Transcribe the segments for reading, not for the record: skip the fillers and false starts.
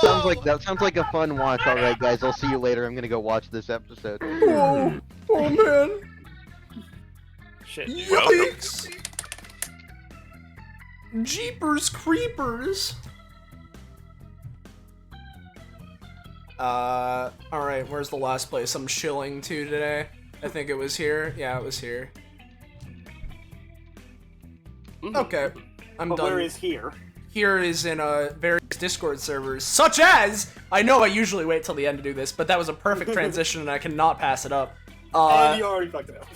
sounds like a fun watch. All right, guys, I'll see you later. I'm gonna go watch this episode. Oh man. Shit. Yikes! Jeepers creepers! Alright, where's the last place I'm chilling to today? I think it was here. Yeah, it was here. Okay, I'm But done. where is here? Here is in various Discord servers, such as, I know I usually wait till the end to do this, but that was a perfect transition and I cannot pass it up. And you already fucked it up.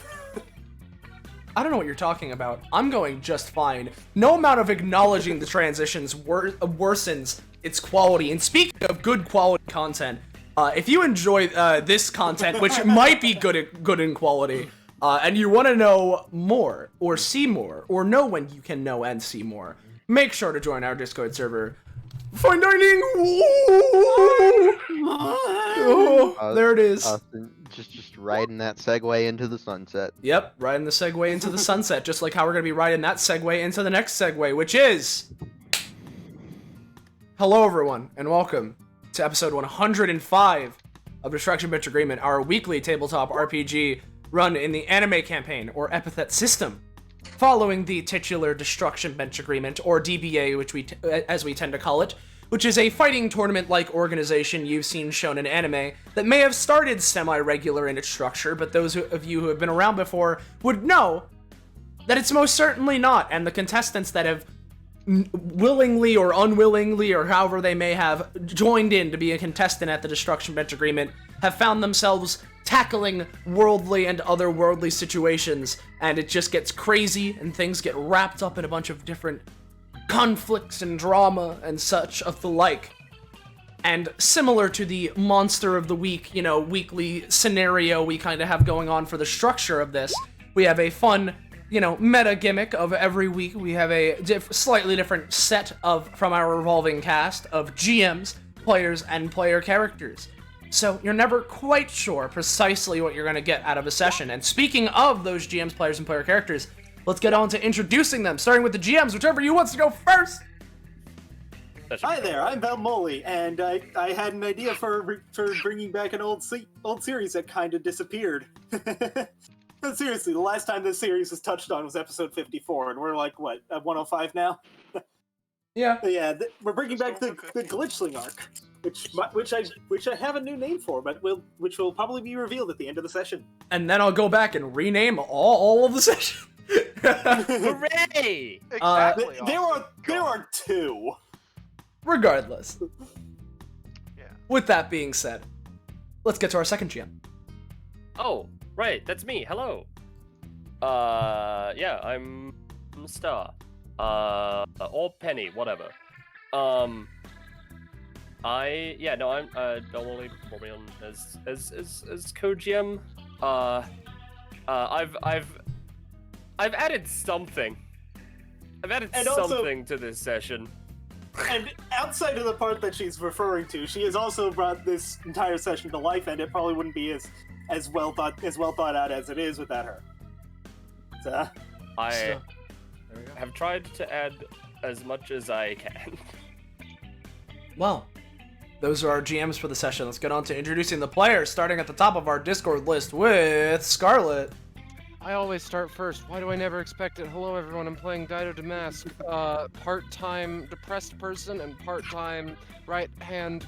I don't know what you're talking about. I'm going just fine. No amount of acknowledging the transitions worsens its quality. And speaking of good quality content, if you enjoy this content, which might be good in quality, and you want to know more, or see more, or know when you can know and see more, make sure to join our Discord server. Fine dining! Oh, there it is. Just riding that Segway into the sunset. Yep, riding the Segway into the sunset, just like how we're going to be riding that Segway into the next Segway, which is... Hello, everyone, and welcome to episode 105 of Destruction Bench Agreement, our weekly tabletop RPG run in the anime campaign, or Epithet System, following the titular Destruction Bench Agreement, or DBA, which as we tend to call it, which is a fighting tournament-like organization you've seen shown in anime that may have started semi-regular in its structure, but those of you who have been around before would know that it's most certainly not, and the contestants that have willingly or unwillingly, or however they may have joined in to be a contestant at the Destruction Bench Agreement, have found themselves tackling worldly and otherworldly situations, and it just gets crazy, and things get wrapped up in a bunch of different conflicts and drama and such of the like. And similar to the Monster of the Week, weekly scenario we kind of have going on for the structure of this, we have a fun, meta gimmick of every week. We have a slightly different set from our revolving cast of GMs, players, and player characters. So you're never quite sure precisely what you're going to get out of a session. And speaking of those GMs, players, and player characters, let's get on to introducing them, starting with the GMs, whichever you wants to go first. Hi there, I'm Valmoli, and I had an idea for bringing back an old series that kind of disappeared. But seriously, the last time this series was touched on was episode 54, and we're like, what, at 105 now? Yeah. Yeah, we're bringing back the Glitchling arc, which I have a new name for, but which will probably be revealed at the end of the session. And then I'll go back and rename all of the sessions. Hooray! Exactly. There are two. Regardless. Yeah. With that being said, let's get to our second GM. Oh, right, that's me. Hello. Yeah, I'm Star. Or Penny, whatever. I'm Valmoli as co-GM. I've added something. I've added something to this session. And outside of the part that she's referring to, she has also brought this entire session to life, and it probably wouldn't be as well thought out as it is without her. So, I have tried to add as much as I can. Well, those are our GMs for the session. Let's get on to introducing the players, starting at the top of our Discord list with Scarlet. I always start first. Why do I never expect it? Hello, everyone. I'm playing Dido Damask, part-time depressed person and part-time right-hand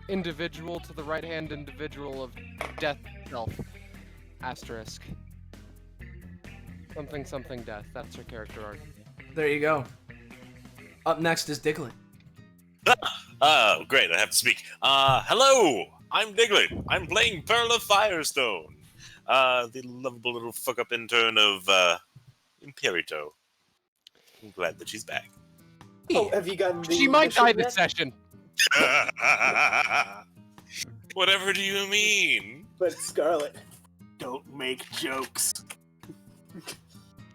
individual to the right-hand individual of death itself. Asterisk. Something death. That's her character arc. There you go. Up next is Diglett. Oh, great, I have to speak. Hello! I'm Diglett. I'm playing Pearl of Firestone. The lovable little fuck-up intern of, Imperito. I'm glad that she's back. oh, have you gotten the She might die mission this yet? session. Whatever do you mean? But Scarlet, don't make jokes.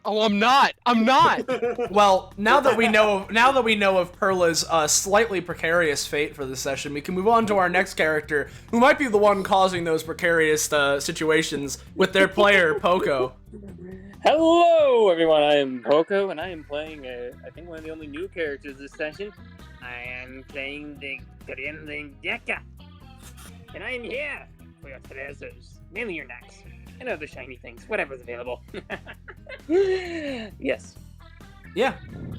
Oh, I'm not. Well, now that we know of Perla's slightly precarious fate for this session, we can move on to our next character, who might be the one causing those precarious situations with their player, Poco. Hello, everyone. I am Poco, and I am playing, I think, one of the only new characters this session, I am playing the Korean Deka. And I am here for your treasures, mainly your knacks, and other shiny things, whatever's available. Yes. Yeah.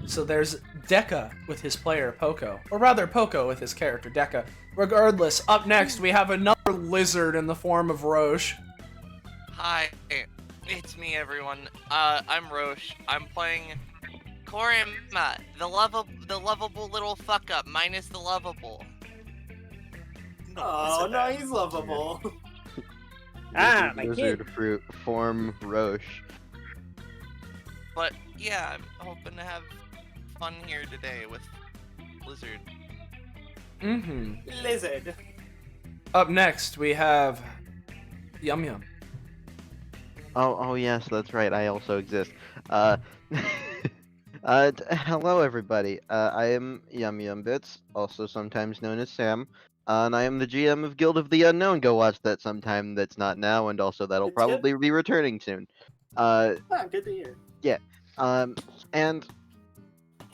So there's Deka with his player Poco, or rather Poco with his character Deka. Regardless, up next we have another lizard in the form of Roche. Hi, it's me, everyone. I'm Roche. I'm playing Korima, the lovable little fuck up, minus the lovable. Oh, no, he's lovable. Ah, my Lizard kid. fruit form Roche. But yeah, I'm hoping to have fun here today with Lizard. Mm-hmm. Lizard. Up next we have Yum Yum. Oh yes, that's right. I also exist. Hello everybody. I am Yum Yum Bits, also sometimes known as Sam. And I am the GM of Guild of the Unknown. Go watch that sometime. That's not now, and also that'll It's good. probably be returning soon. Good to hear. And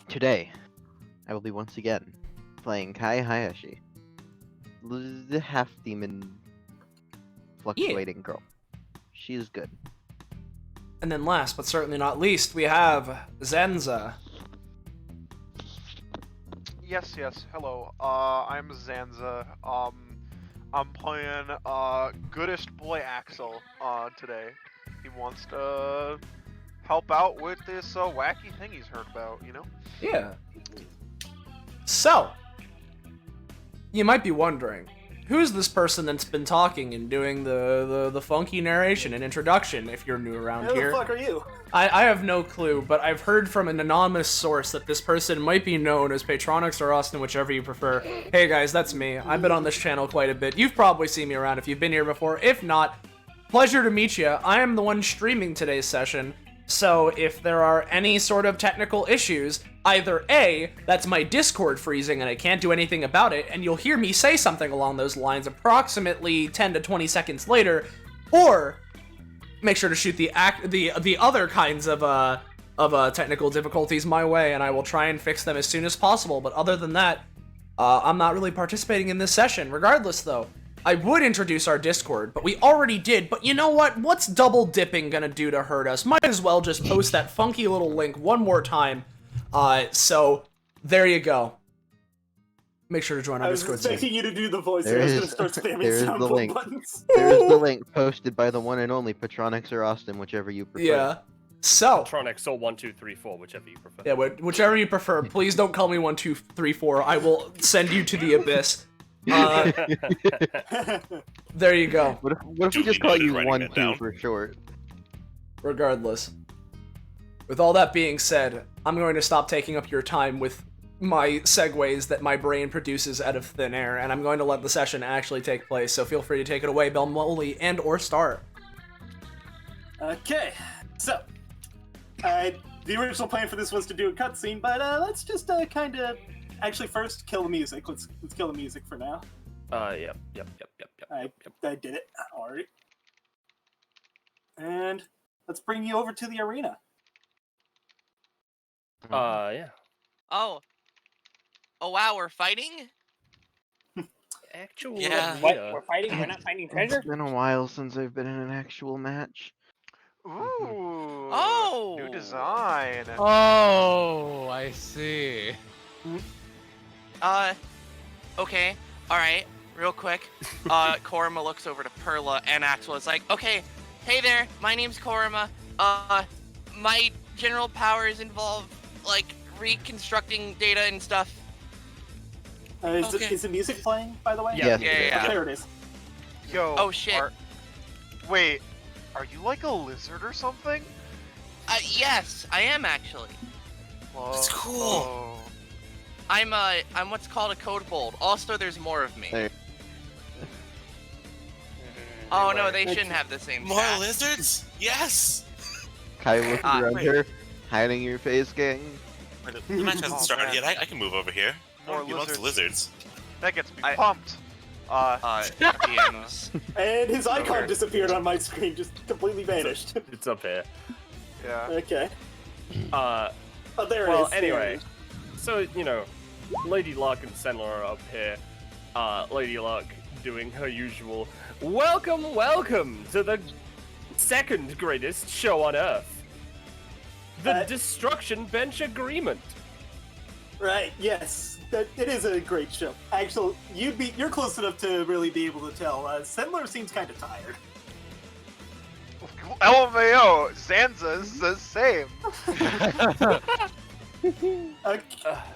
today I will be once again playing Kai Hayashi, the half demon fluctuating girl. She is good. And then last but certainly not least, we have Zenza. Yes, hello. I'm Zanza. I'm playing, goodest boy Axel, today. He wants to help out with this, wacky thing he's heard about, you know? Yeah. So, you might be wondering, who's this person that's been talking and doing the funky narration and introduction if you're new around Who here? the fuck are you? I have no clue, but I've heard from an anonymous source that this person might be known as Patronix or Austin, whichever you prefer. Hey guys, that's me. I've been on this channel quite a bit. You've probably seen me around if you've been here before. If not, pleasure to meet you. I am the one streaming today's session, so if there are any sort of technical issues, either A, that's my Discord freezing and I can't do anything about it, and you'll hear me say something along those lines approximately 10 to 20 seconds later, or make sure to shoot the other kinds of technical difficulties my way, and I will try and fix them as soon as possible. But other than that, I'm not really participating in this session. Regardless, though, I would introduce our Discord, but we already did. But you know what? What's double dipping gonna do to hurt us? Might as well just post that funky little link one more time. So there you go. Make sure to join our I was Discord. expecting you to do the voice. There I was is- gonna start spamming there is sound the clip link. buttons. There's the link posted by the one and only Patronix or Austin, whichever you prefer. Yeah. So. Tronic, so 1, 2, 3, 4, whichever you prefer. Yeah, whichever you prefer. Please don't call me 1, 2, 3, 4. I will send you to the abyss. There you go. What if we just call you 1, 2 for short? Regardless. With all that being said, I'm going to stop taking up your time with my segues that my brain produces out of thin air, and I'm going to let the session actually take place, so feel free to take it away, Belmoli and or Star. Okay, so the original plan for this was to do a cutscene, but let's just kind of actually first kill the music. Let's kill the music for now. Yep. I did it. All right, and let's bring you over to the arena. Yeah. Oh wow, we're fighting? Actual Yeah. What? We're fighting? We're not finding treasure? It's been a while since I've been in an actual match. Ooh. Oh! New design. Oh, I see. Okay, alright, real quick. Korima looks over to Perla, and Axel is like, okay, hey there, my name's Korima. My general powers involve, like, reconstructing data and stuff. Is the music playing, by the way? Yes. Yeah. There it is. Yo. Oh, shit. Wait, are you like a lizard or something? Yes, I am actually. Whoa. That's cool. Whoa. I'm what's called a code bold. Also, there's more of me. Hey. Oh no, Anyway. they shouldn't have the same More stats. lizards? Yes! Kai looking around wait. her, hiding your face, gang. Wait, the match hasn't Oh, started man. yet. I can move over here. More He wants lizards. That gets me I- pumped. DMs. And his icon Okay. disappeared on my screen, just completely vanished. It's up here. Yeah. Okay. Uh, Oh, there it well, is. anyway. So, Lady Luck and Senla are up here. Lady Luck doing her usual welcome to the second greatest show on Earth. The Destruction Bench Agreement. Right, yes. It is a great show. Actually, you're close enough to really be able to tell. Sendler seems kind of tired. LMAO, Zanza's the same.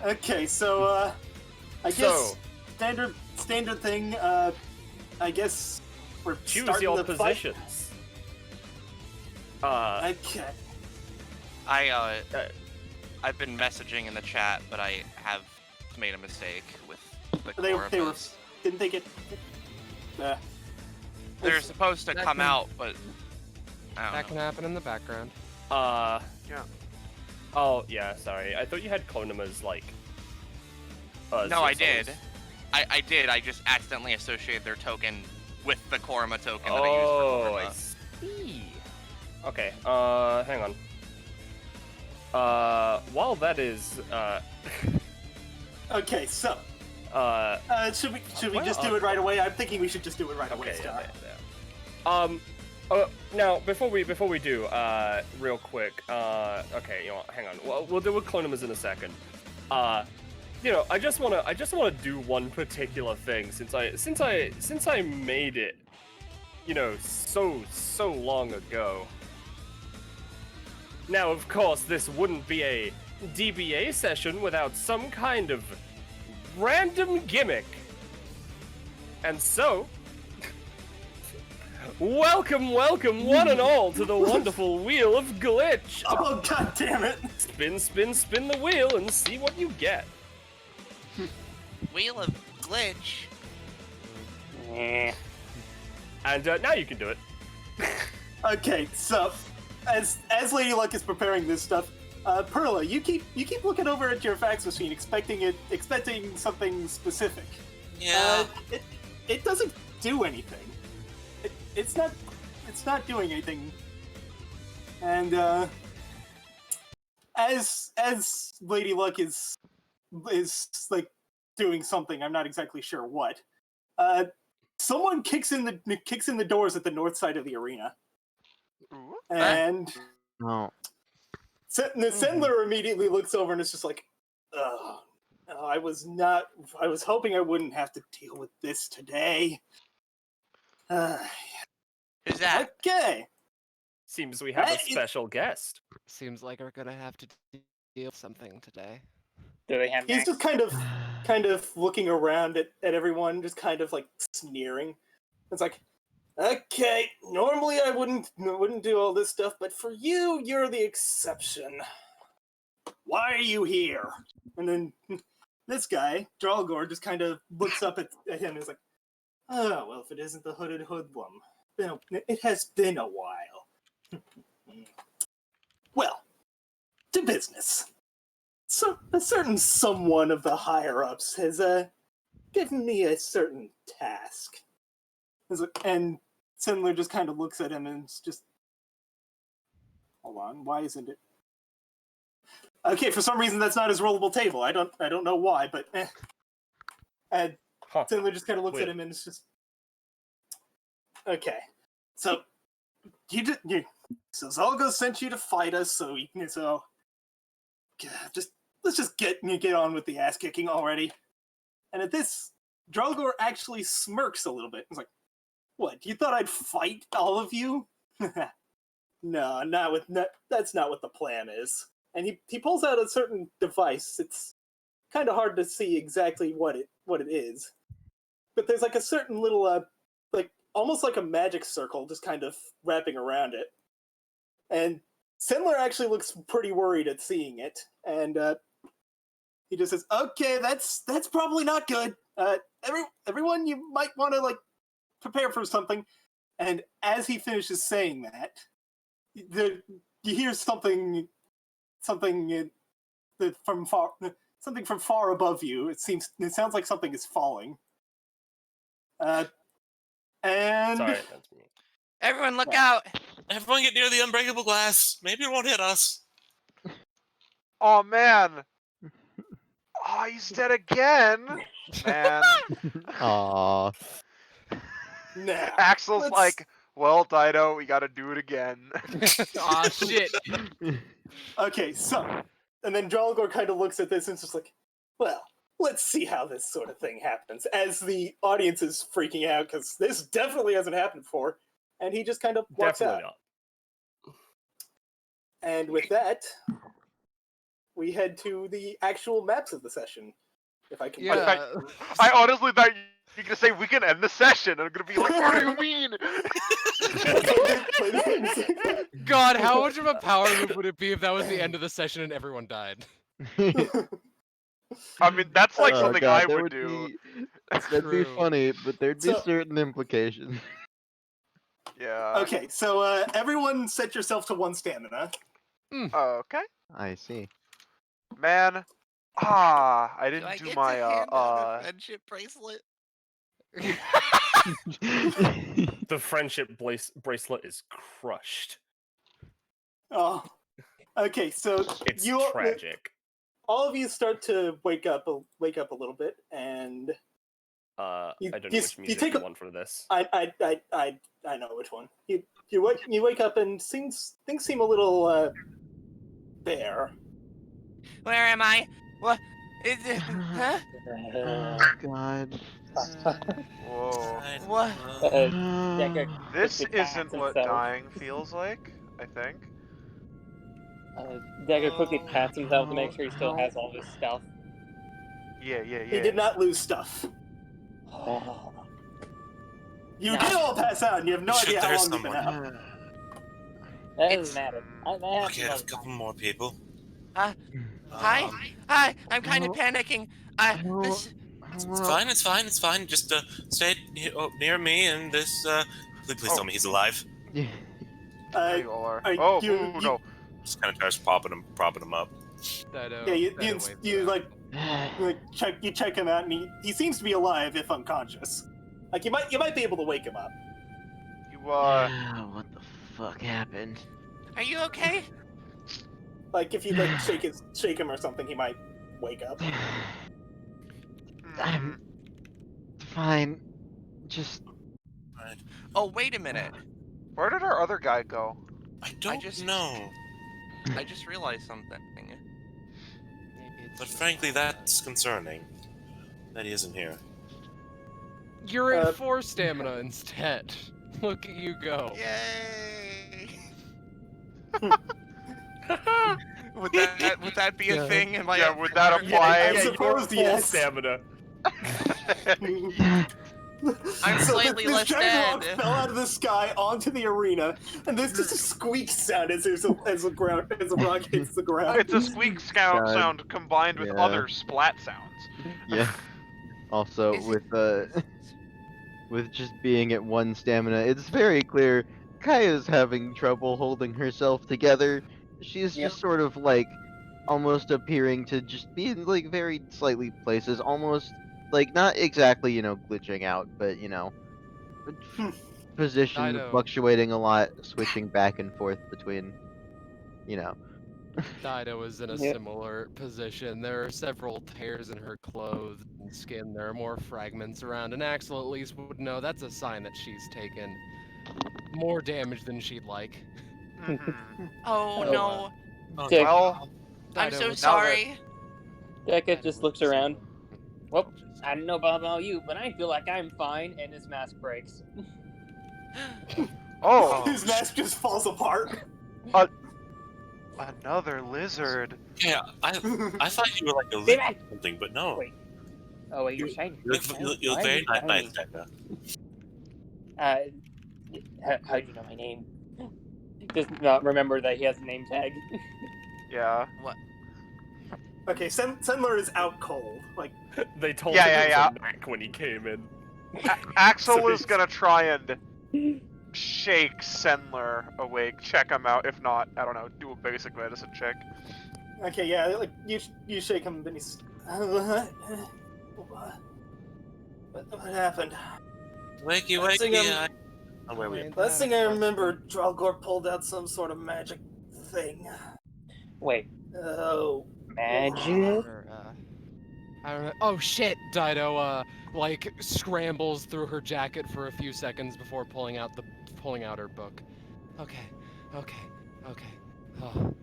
Okay, so I guess standard thing. I guess we're choose starting your the positions. Okay. I've been messaging in the chat, but I have made a mistake with the They core were of this. didn't they get? They're supposed to come out, but I That don't can know. happen in the background. Yeah. Oh yeah, sorry. I thought you had Konoma's like. No, I systems. did. I did. I just accidentally associated their token with the Korma token that I Oh, I used for Korma. see. Okay. Hang on. While that is Okay, so should we well, just do it right away? I'm thinking we should just do it right away. okay. Star. Yeah. Now before we do, real quick. Okay, you know, what, hang on. We'll deal with Clonomas in a second. You know, I just wanna do one particular thing since I made it, you know, so long ago. Now, of course, this wouldn't be a DBA session without some kind of random gimmick. And so, welcome, one and all to the wonderful Wheel of Glitch. Oh, god damn it! Spin the wheel and see what you get. Wheel of Glitch. And now you can do it. Okay, so as Lady Luck is preparing this stuff, Perla, you keep looking over at your fax machine, expecting something specific. Yeah. It doesn't do anything. It's not doing anything. And as Lady Luck is like doing something, I'm not exactly sure what. Someone kicks in the doors at the north side of the arena. Ooh. And No. the Sendler immediately looks over and is just like, "Ugh, I was hoping I wouldn't have to deal with this today." Who's that? Okay. Seems we have a Hey. special guest. Seems like we're gonna have to deal with something today. Do they have He's just kind of looking around at everyone, just kind of like sneering. It's like, okay, normally I wouldn't do all this stuff, but for you, you're the exception. Why are you here? And then this guy, Dralgor, just kind of looks up at him and is like, oh, well, if it isn't the hooded hoodlum, it has been a while. Well, to business. So a certain someone of the higher-ups has given me a certain task. And Sindler just kind of looks at him and it's just, hold on, why isn't it? Okay, for some reason that's not his rollable table. I don't know why, but And Sindler just kind of looks at him and it's just, okay. So so Zolgo sent you to fight us, so let's just get on with the ass kicking already. And at this, Dralgor actually smirks a little bit. He's like, "What? You thought I'd fight all of you? No, that's not what the plan is." And he pulls out a certain device. It's kind of hard to see exactly what it is, but there's like a certain little like almost like a magic circle just kind of wrapping around it. And Sendler actually looks pretty worried at seeing it, and he just says, "Okay, that's probably not good. Everyone, you might want to like prepare for something." And as he finishes saying that, you hear something from far above you. It sounds like something is falling. And Sorry, that's me. Everyone, look out! Everyone get near the unbreakable glass. Maybe it won't hit us. Oh man. Oh, he's dead again! Man. Aww. Now, Axel's let's- like, well, Dido, we gotta do it again. Aw, shit. Okay, so, and then Dralgor kind of looks at this and is just like, well, let's see how this sort of thing happens. As the audience is freaking out because this definitely hasn't happened before, and he just kind of walks Definitely out. not. And with that, we head to the actual maps of the session. If I can. Yeah. I honestly thought you're gonna say we can end the session, and I'm gonna be like, what do you mean? Play the games. God, how much of a power move would it be if that was the end of the session and everyone died? I mean, that's like Oh, something God, I there would do. That'd be True. funny, but there'd be So- certain implications. Yeah. Okay, so everyone set yourself to 1 stamina. Okay. I see. Man. I Do I didn't do get my, to hand out a friendship bracelet? The friendship bracelet is crushed. Oh. Okay, so It's you tragic. all of you start to wake up a little bit, and I You- don't know you- which you music take you a- want for this. I know which one. You wake up and things seem a little bare. Where am I? What? Is it? Huh? Oh, God. Whoa. What? Decker This quickly pats isn't what himself. dying feels like, I think. Decker quickly pats himself to make sure he still has all of his stuff. Yeah. He did not lose stuff. Oh. You No. did all pass out, and you have no Should idea how there's long you've been someone. out. That It's- doesn't matter. I have Okay, I have a couple more people. Hi? Um, Hi, I'm kind of panicking. This. It's fine. Just stay near me and this. Please tell me he's alive. Yeah. There you all are. are Oh, you- ooh, you- no. Just kind of starts propping him up. Dido, Yeah, Dido you waits you it out. like check him out, and he seems to be alive if unconscious. Like you might be able to wake him up. You, What the fuck happened? Are you okay? Like if you like shake him or something, he might wake up. I'm fine. Just Oh, wait a minute. where did our other guy go? I don't just- know, I just realized something. Maybe it's but just- frankly, that's concerning. That he isn't here. You're at Uh, 4 stamina instead. Look at you go. Yay! would that be a Yeah. thing? Am I Yeah, up would for that it? apply? I Yeah, suppose you're full yes. stamina. I'm So slightly this less giant rock dead. fell out of the sky onto the arena, and there's just a squeak sound as a rock hits the ground. It's a squeak God. sound combined with Yeah. other splat sounds. yeah. Also, Is it- with just being at 1 stamina, it's very clear Kaya's having trouble holding herself together. She's Yep. just sort of like almost appearing to just be in like very slightly places, almost like not exactly, glitching out, but position Dido. fluctuating a lot, switching back and forth between, Dido is in a Yep. similar position. There are several tears in her clothes and skin. There are more fragments around, and Axel at least would know that's a sign that she's taken more damage than she'd like. Mhm. Oh Oh, no! Dick, Well, I'm Dido so would- sorry. Decker Dido just would looks say around. something. Well, I don't know about you, but I feel like I'm fine, and his mask breaks. oh, His mask just falls apart. another lizard. Yeah, I thought you were like a Stay lizard back! or something, but no. Wait. Oh wait, you're shiny. You look very Why are you nice, shiny? Becca. How do you know my name? Does not remember that he has a name tag. Yeah. Okay, Sendler is out cold. Like They told Yeah, him yeah, it was yeah. a Mac when he came in. Axel So is he's- gonna try and shake Sendler awake, check him out. If not, I don't know, do a basic medicine check. okay, yeah, like you shake him, then he's what happened? Wakey, Let's sing wakey. him. Where we? Last thing I remember, Dralgor pulled out some sort of magic thing. Wait, Oh, magic? Or, I don't know. Oh shit! Dido like scrambles through her jacket for a few seconds before pulling out her book. Okay, okay, okay. Oh,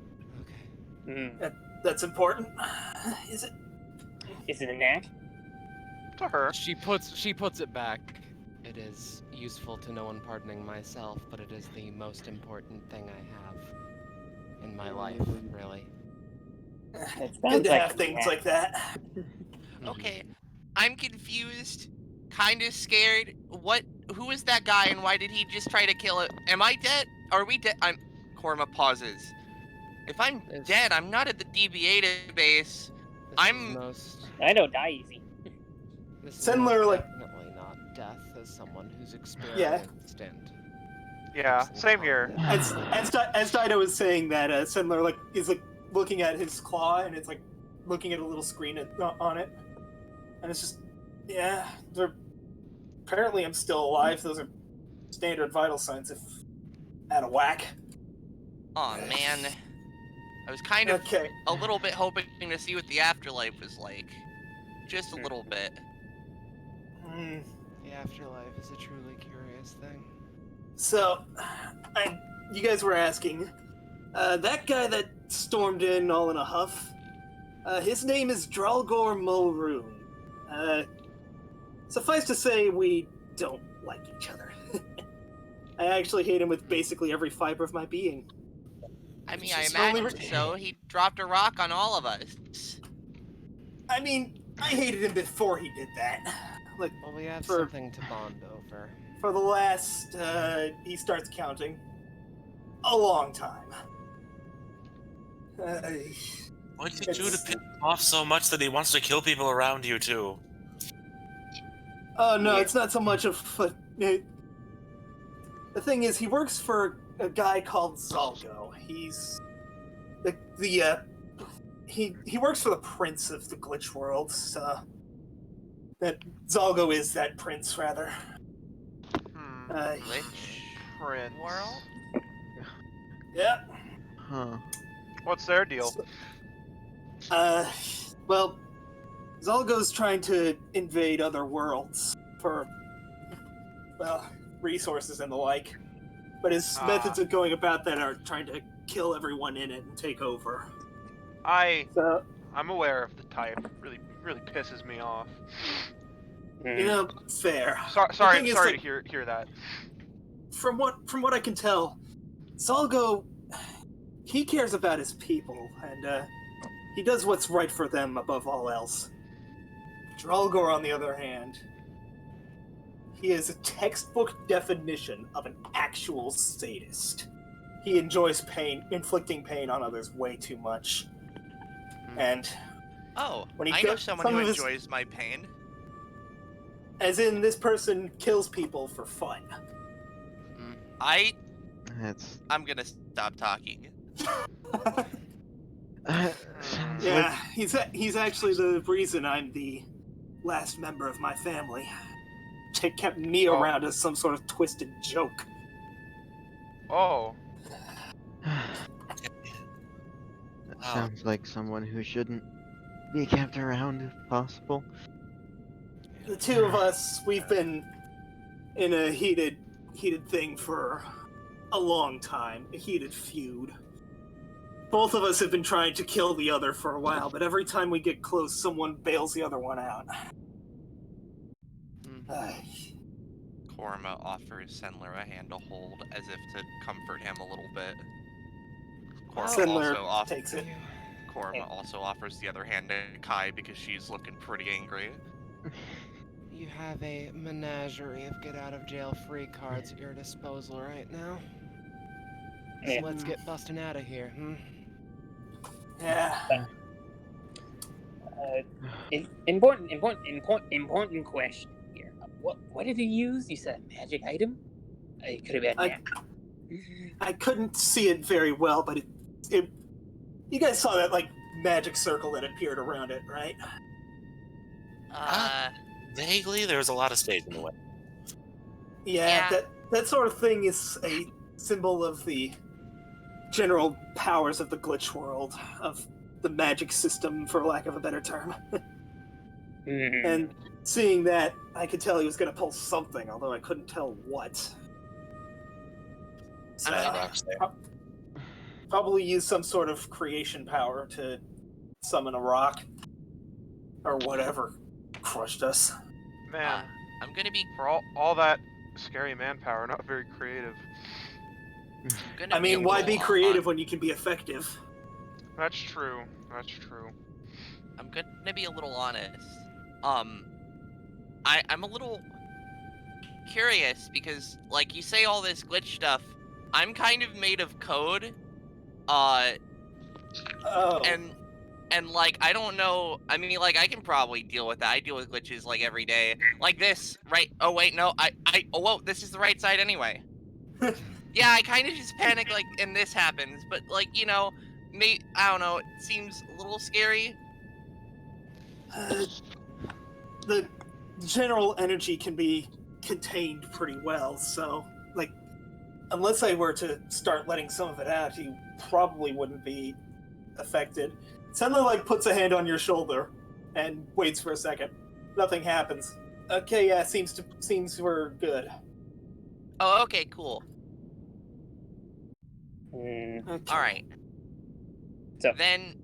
okay. That's important. Is it? Is it a knack? To her. She puts it back. It is useful to no one, pardoning myself, but it is the most important thing I have in my life, really. Good to have things like that. Okay, I'm confused, kind of scared. Who is that guy, and why did he just try to kill it? Am I dead? Are we dead? Korma pauses. If I'm dead, I'm not at the DBA database. I don't die easy. Similar, like definitely not death as someone who's experienced and. Yeah, same here. As Dido was saying that, Sendler like is like looking at his claw, and it's like looking at a little screen on it, and it's just, yeah, apparently I'm still alive. Those are standard vital signs if out of whack. Aw, man. I was kind of a little bit hoping to see what the afterlife was like. Just a little bit. The afterlife is a truly curious thing. So, you guys were asking, that guy that stormed in all in a huff, his name is Dralgor Mulroon. Suffice to say, we don't like each other. I actually hate him with basically every fiber of my being. I mean, I imagine so. He dropped a rock on all of us. I mean, I hated him before he did that. Like, well, we have something to bond over. For the last, he starts counting, a long time. What did you do to piss him off so much that he wants to kill people around you, too? Oh, no, it's not so much of... the thing is, he works for a guy called Zalgo. He's... He works for the Prince of the Glitch World, so... That Zalgo is that prince, rather. Glitch Prince. World? Yeah. Huh. What's their deal? Well, Zalgo's trying to invade other worlds for, well, resources and the like. But his methods of going about that are trying to kill everyone in it and take over. I'm aware of the type. Really pisses me off. You know, fair. Sorry to hear that. From what I can tell, Zalgo, he cares about his people, and he does what's right for them above all else. Dralgor, on the other hand, he is a textbook definition of an actual sadist. He enjoys inflicting pain on others way too much. And when I know someone who enjoys my pain. As in, this person kills people for fun. I'm gonna stop talking. Yeah, he's actually the reason I'm the last member of my family. They kept me around as some sort of twisted joke. Oh. That sounds like someone who shouldn't be kept around if possible. The two of us, we've been in a heated thing for a long time, a heated feud. Both of us have been trying to kill the other for a while, but every time we get close, someone bails the other one out. Korma offers Sendler a hand to hold as if to comfort him a little bit. Sendler takes it. Korma also offers the other hand to Kai because she's looking pretty angry. You have a menagerie of get-out-of-jail-free cards at your disposal right now. So let's get busting out of here, Yeah. Important question here. What did he use? You said a magic item? It could have been. I couldn't see it very well, but it. You guys saw that like magic circle that appeared around it, right? Vaguely, there was a lot of stage in the way. Yeah. That sort of thing is a symbol of the general powers of the glitch world, of the magic system, for lack of a better term. And seeing that, I could tell he was going to pull something, although I couldn't tell what. So, probably use some sort of creation power to summon a rock. Or whatever crushed us. Man, I'm gonna be. for all that scary manpower, not very creative. Gonna I mean, why be little, creative when you can be effective? That's true. That's true. I'm gonna be a little honest. I'm a little curious because, like, you say all this glitch stuff. I'm kind of made of code. And like, I don't know. I mean, like, I can probably deal with that. I deal with glitches like every day. Like this, right? Oh wait, no. Oh whoa, this is the right side anyway. Yeah, I kind of just panic like, and this happens. But like, you know, I don't know. It seems a little scary. The general energy can be contained pretty well, so like, unless I were to start letting some of it out, you probably wouldn't be affected. Senla like puts a hand on your shoulder and waits for a second. Nothing happens. Okay, yeah, seems we're good. Oh, okay, cool. Okay. All right. So then,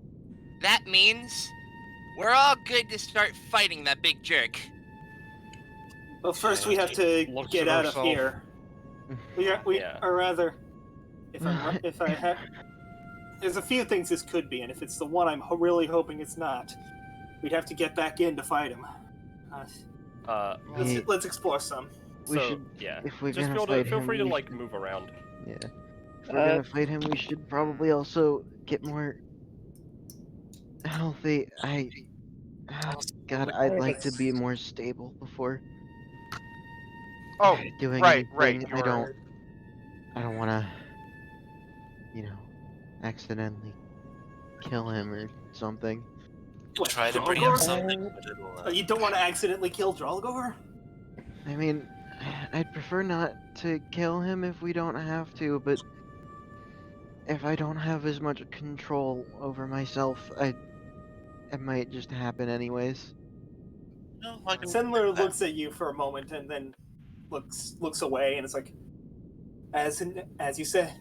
that means we're all good to start fighting that big jerk. Well, first we have to Looks get at out of herself. here. Or rather, if I had. There's a few things this could be, and if it's the one I'm really hoping it's not, we'd have to get back in to fight him. Let's explore some. If we're just gonna fight feel him, free to we like move around. Yeah. If we're gonna fight him, we should probably also get more healthy. God, I'd like to be more stable before Oh, doing right. anything. You are- I don't want to, accidentally kill him or something. What, Try to bring up Drolgor? something, but it'll. You don't want to accidentally kill Drolgor? I mean, I'd prefer not to kill him if we don't have to, but if I don't have as much control over myself, it might just happen anyways. No, I can. Sendler looks at you for a moment and then looks away, and it's like, as you said,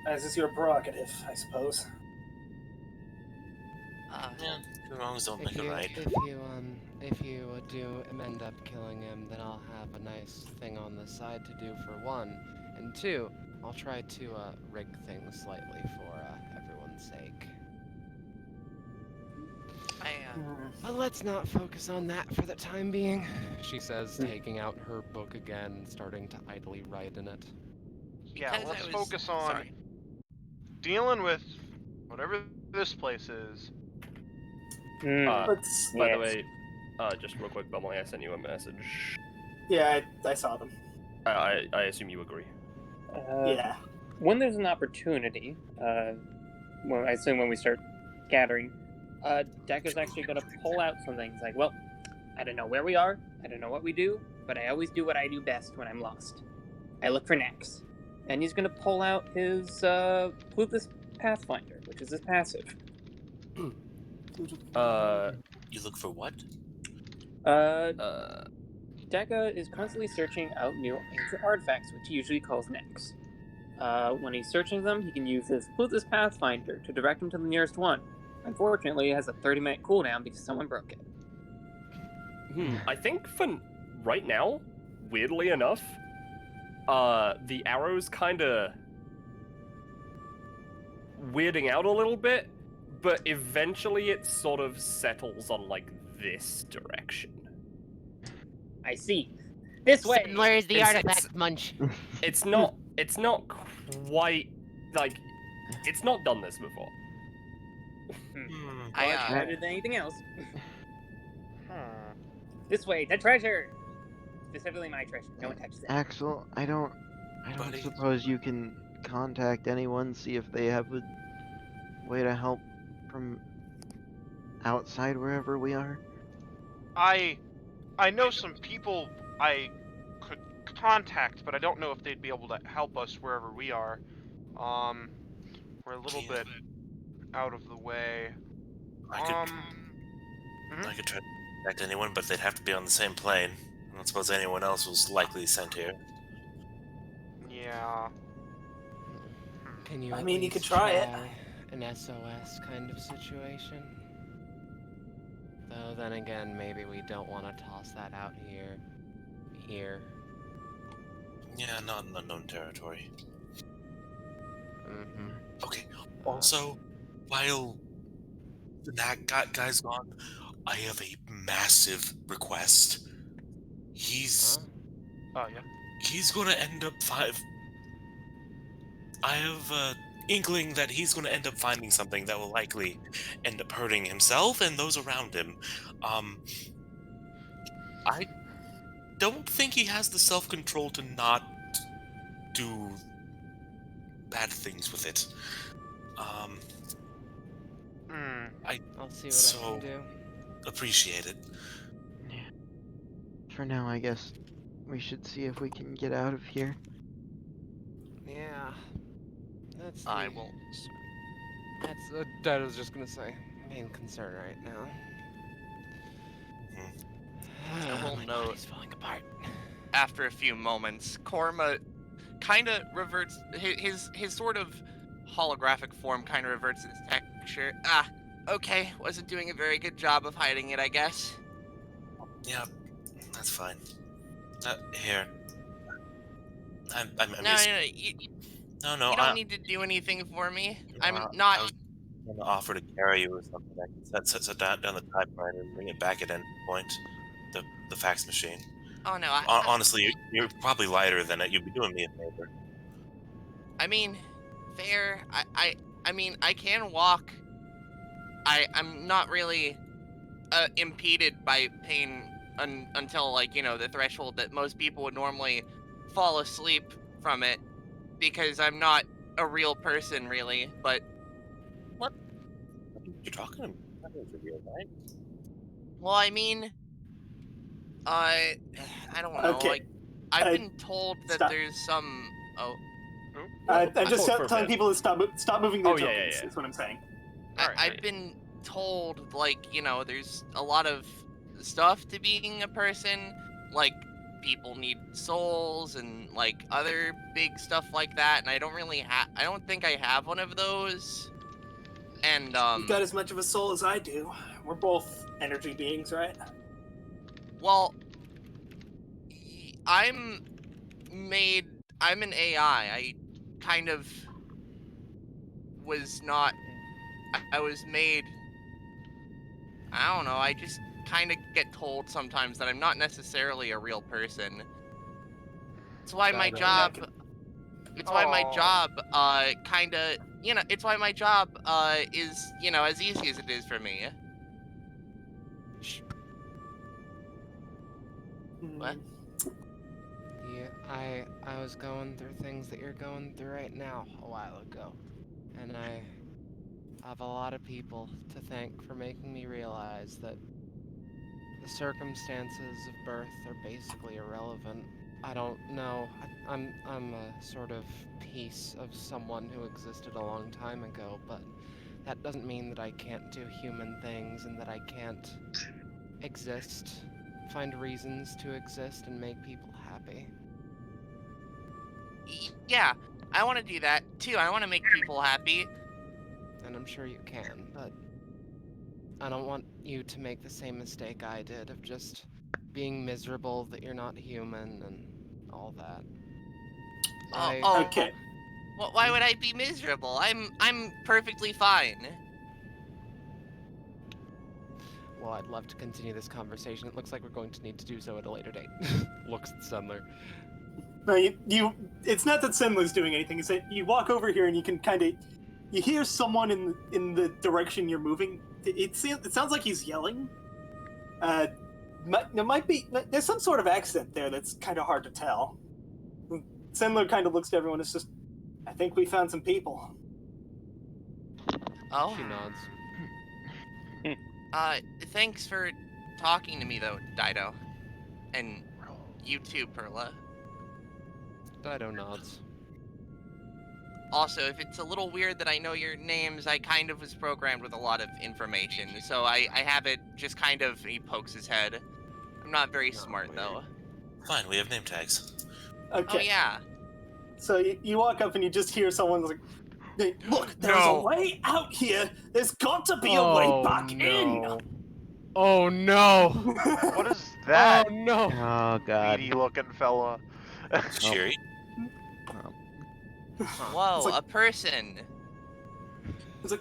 as is your prerogative, I suppose. Yeah, two wrongs don't make a right. If you do end up killing him, then I'll have a nice thing on the side to do for one, and two, I'll try to rig things slightly for everyone's sake. But let's not focus on that for the time being, she says, taking out her book again, starting to idly write in it. Yeah, Because let's I was- focus on sorry. dealing with whatever this place is. Let's. By the way, just real quick, Belmont, I sent you a message. Yeah, I saw them. I assume you agree. Yeah. When there's an opportunity, I assume when we start gathering, Deck is actually going to pull out some things like, well, I don't know where we are, I don't know what we do, but I always do what I do best when I'm lost. I look for necks. And he's going to pull out his Fluthless Pathfinder, which is his passive. You look for what? Deca is constantly searching out new ancient artifacts, which he usually calls necks. When he's searching them, he can use his Fluthless Pathfinder to direct him to the nearest one. Unfortunately, it has a 30-minute cooldown because someone broke it. I think for right now, weirdly enough, the arrow's kind of weirding out a little bit, but eventually it sort of settles on like this direction. I see. This way! Where's the It's- artifact, Munch? It's not quite like it's not done this before. Better than anything else. This way, the treasure! Specifically my treasure. No one touches it. Axel, I don't Buddy. suppose you can contact anyone, see if they have a way to help from outside wherever we are. I know some people I could contact, but I don't know if they'd be able to help us wherever we are. We're a little bit out of the way. I could try contact anyone, but they'd have to be on the same plane. I don't suppose anyone else was likely sent here. Yeah. Can you I at mean, you least could try it. an SOS kind of situation? Though then again, maybe we don't want to toss that out here. Yeah, not in unknown territory. Mm-hmm. Okay. Also, while the guy's gone, I have a massive request. He's Huh? Yeah. he's gonna end up I have a inkling that he's gonna end up finding something that will likely end up hurting himself and those around him. I don't think he has the self-control to not do bad things with it. I'll see what I So can do. appreciate it. Yeah. For now, I guess we should see if we can get out of here. Yeah. That's I the- will. That's that I was just gonna say. Main concern right now. I will My note- body's falling apart. After a few moments, Korma kind of reverts his sort of holographic form kind of reverts its texture. Okay, wasn't doing a very good job of hiding it, I guess. Yeah, that's fine. Here. I'm No, just... no, you No, don't need to do anything for me. I'm I not. was gonna offer to carry you or something. I can set down the typewriter and bring it back at any point. The fax machine. Oh no, Honestly, you're probably lighter than it. You'd be doing me a favor. I mean, fair. I mean, I can walk. I'm not really impeded by pain until, like, you know, the threshold that most people would normally fall asleep from it, because I'm not a real person, really. But What? You're talking to me? That was real, right? well, I mean, I don't know. Okay. Like, I've been told that stop. there's some. Oh, I'm just Hold for a telling bit. people to stop moving their Oh, yeah, tokens. yeah. Is what I'm saying. I've been told, like, you know, there's a lot of stuff to being a person, like people need souls and like other big stuff like that, and I don't think I have one of those. And You've got as much of a soul as I do. We're both energy beings, right? well, I'm an AI. I kind of was not. I was made. I don't know. I just kind of get told sometimes that I'm not necessarily a real person. That's why my job. It's why my job, kind of. You know, it's why my job, is, you know, as easy as it is for me. What? Yeah, I was going through things that you're going through right now a while ago, and I have a lot of people to thank for making me realize that the circumstances of birth are basically irrelevant. I don't know. I'm a sort of piece of someone who existed a long time ago, but that doesn't mean that I can't do human things and that I can't exist, find reasons to exist and make people happy. Yeah, I want to do that too. I want to make people happy. And I'm sure you can, but I don't want you to make the same mistake I did of just being miserable that you're not human and all that. Okay. Well, why would I be miserable? I'm perfectly fine. Well, I'd love to continue this conversation. It looks like we're going to need to do so at a later date. Looks at Sendler. No, it's not that Senla's doing anything. It's that you walk over here and you can kind of, you hear someone in the direction you're moving. It sounds like he's yelling. There might be, there's some sort of accent there that's kind of hard to tell. Sendler kind of looks to everyone. It's just, I think we found some people. Oh. She nods. Thanks for talking to me though, Dido. And you too, Perla. Dido nods. Also, if it's a little weird that I know your names, I kind of was programmed with a lot of information, so I have it just kind of, he pokes his head. I'm not very smart, though. Fine, we have name tags. Okay. Oh, yeah. So you walk up and you just hear someone like, "Hey, look, there's a way out here. There's got to be a way back in." Oh no! What is that? Oh no! Oh god. Meaty looking fella. Cheery. Whoa, like- a person. It's like,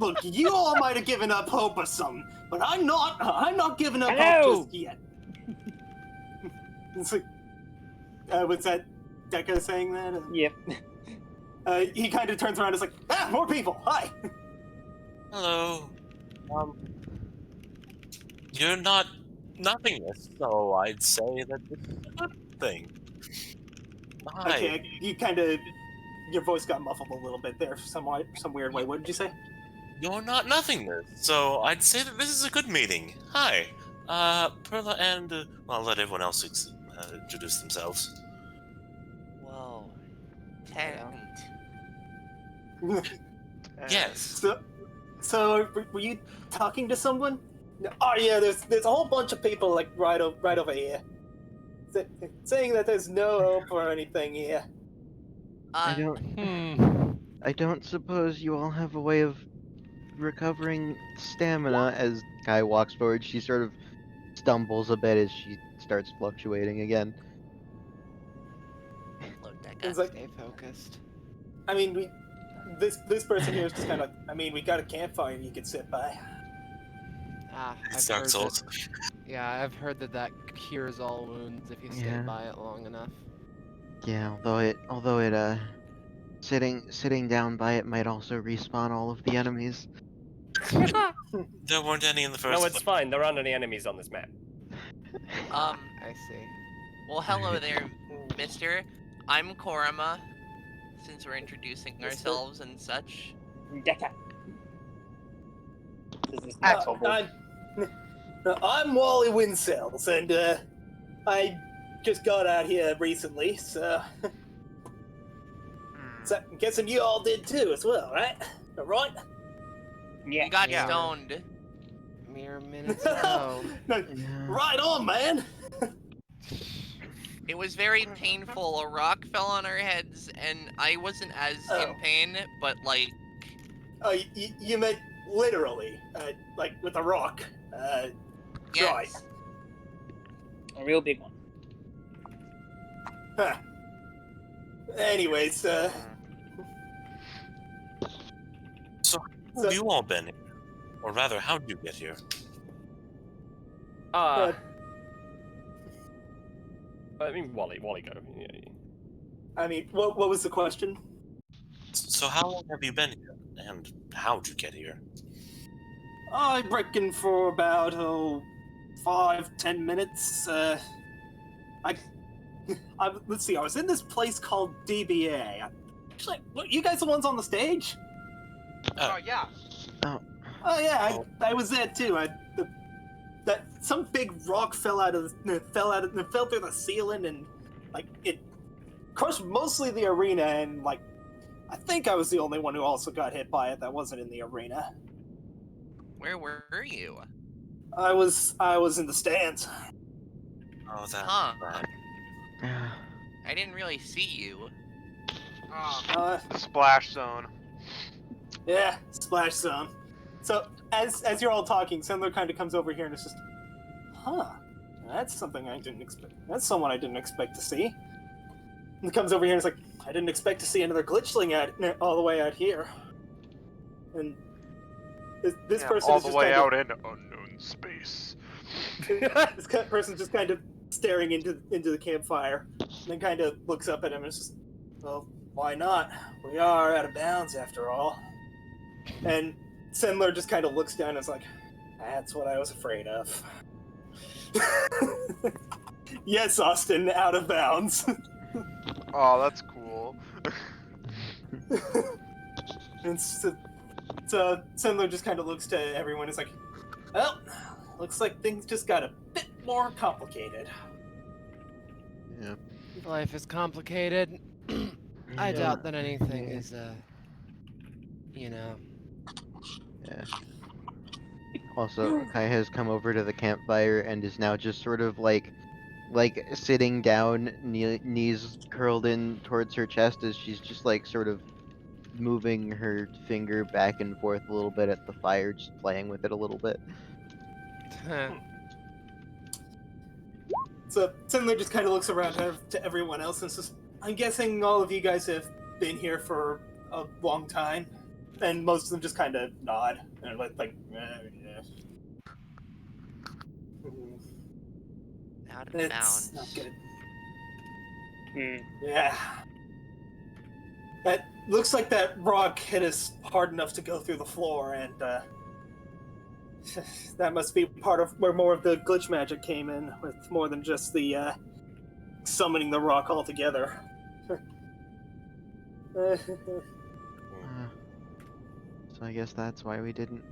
look, you all might have given up hope or something, but I'm not giving up hope just yet. It's like, was that Deca saying that? Yep. He kind of turns around and is like, more people, hi! Hello. You're not nothingness, so I'd say that this is a good thing. Hi. Okay, you kind of, your voice got muffled a little bit there some weird way. What did you say? You're not nothingness, so I'd say that this is a good meeting. Hi. Perla and, well, I'll let everyone else introduce themselves. Whoa. Tent. Yes. So were you talking to someone? Oh yeah, there's a whole bunch of people like right over here, saying that there's no hope or anything here. I don't suppose you all have a way of recovering stamina. As Kai walks forward, she sort of stumbles a bit as she starts fluctuating again. Look, that It's guy. like, Stay focused. I mean, this person here is just kind of, we got a campfire you could sit by. It's I've Dark heard Souls. Yeah, I've heard that cures all wounds if you stay Yeah. by it long enough. Yeah, although it sitting down by it might also respawn all of the enemies. There weren't any in the first No, it's place. fine. There aren't any enemies on this map. Um, I see. well, hello there, mister. I'm Korima, since we're introducing ourselves and such. Deca. This is Axel. I'm Wally Windsails, and I just got out here recently, so I'm guessing you all did too as well, right? All right? Yeah. We got Yeah. stoned. Mere minutes ago. Yeah. Right on, man. It was very painful. A rock fell on our heads, and I wasn't as in pain, but like. Oh, you meant literally, like with a rock. Right. Yes. A real big one. Huh. Anyways, So, how have you all been here? Or rather, how'd you get here? I mean, Wally, go. Yeah. I mean, what was the question? So how long have you been here? And how'd you get here? I reckon for about 5-10 minutes. Let's see. I was in this place called DBA. Actually, look, you guys the ones on the stage? Oh yeah. Oh yeah, I was there too. That some big rock fell through the ceiling, and like it crushed mostly the arena, and like I think I was the only one who also got hit by it that wasn't in the arena. Where were you? I was in the stands. Oh, that. Huh. Right. I didn't really see you. The splash zone. Yeah, splash zone. So as you're all talking, Sandler kind of comes over here and it's just, that's something I didn't expect. That's someone I didn't expect to see. And comes over here and is like, I didn't expect to see another glitchling all the way out here. And this person all is the just way kind of, out in unknown space. this person's just kind of staring into the campfire, and then kind of looks up at him and is just, well, why not? We are out of bounds after all. And Sandler just kind of looks down and is like, that's what I was afraid of. Yes, Austin, out of bounds. Oh, that's cool. And so Sandler just kind of looks to everyone and is like, well, looks like things just got a bit more complicated. Yeah. Life is complicated. I doubt that anything is, Yeah. Also, Kai has come over to the campfire and is now just sort of like sitting down, knees curled in towards her chest as she's just like sort of moving her finger back and forth a little bit at the fire, just playing with it a little bit. So Sindler just kind of looks around to everyone else and says, I'm guessing all of you guys have been here for a long time. And most of them just kind of nod. And like yeah. Out of It's bounds. not good. Hmm. Yeah. That looks like that rock hit us hard enough to go through the floor, and that must be part of where more of the glitch magic came in, with more than just the summoning the rock altogether. So I guess that's why we didn't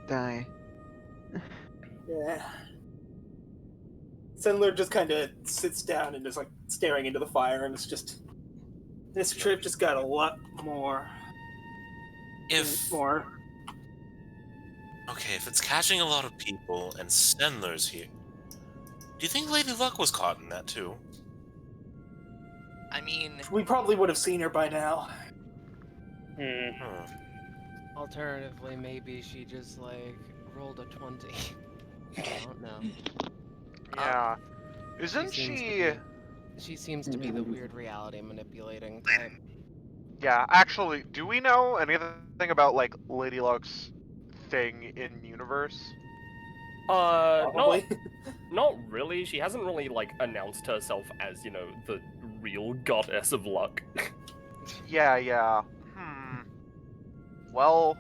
die. Yeah. Sendler just kind of sits down and is like staring into the fire, and it's just, this trip just got a lot more. More. Okay, if it's catching a lot of people and Sendler's here, do you think Lady Luck was caught in that too? I mean, We probably would have seen her by now. Huh. Alternatively, maybe she just like rolled a 20. I don't know. Yeah. Isn't seems to she? be- She seems to be the weird reality manipulating type. Yeah, actually, do we know anything about like Lady Luck's thing in universe? Probably. Not really. She hasn't really like announced herself as, the real goddess of luck. Yeah. Well,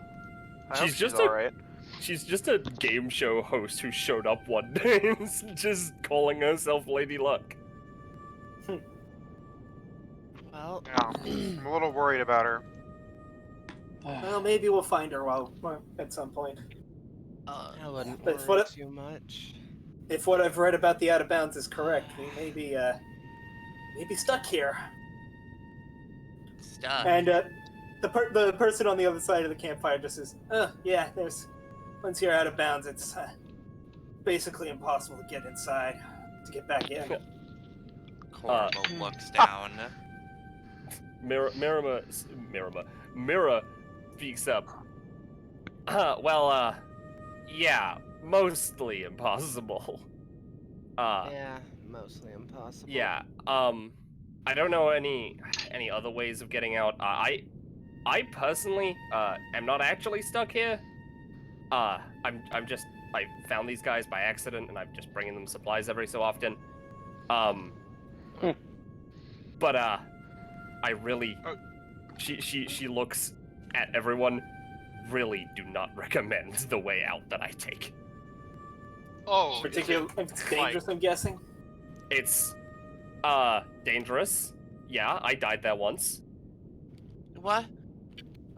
I hope She's she's just a- alright. She's just a game show host who showed up one day and just calling herself Lady Luck. Well, Yeah, I'm a little worried about her. Well, maybe we'll find her at some point. I wouldn't But worry too much. If what I've read about the Out of Bounds is correct, we may be stuck here. stuff. And the person on the other side of the campfire just says, yeah, once you're out of bounds, it's basically impossible to get inside, to get back in. Korma looks down. Mira speaks up. Yeah, mostly impossible. Yeah, mostly impossible. Yeah, I don't know any other ways of getting out. I personally, am not actually stuck here. I found these guys by accident, and I'm just bringing them supplies every so often. But, I really, she looks at everyone, really do not recommend the way out that I take. Oh, Particularly if it's dangerous, I'm guessing. It's, dangerous. Yeah, I died there once. What?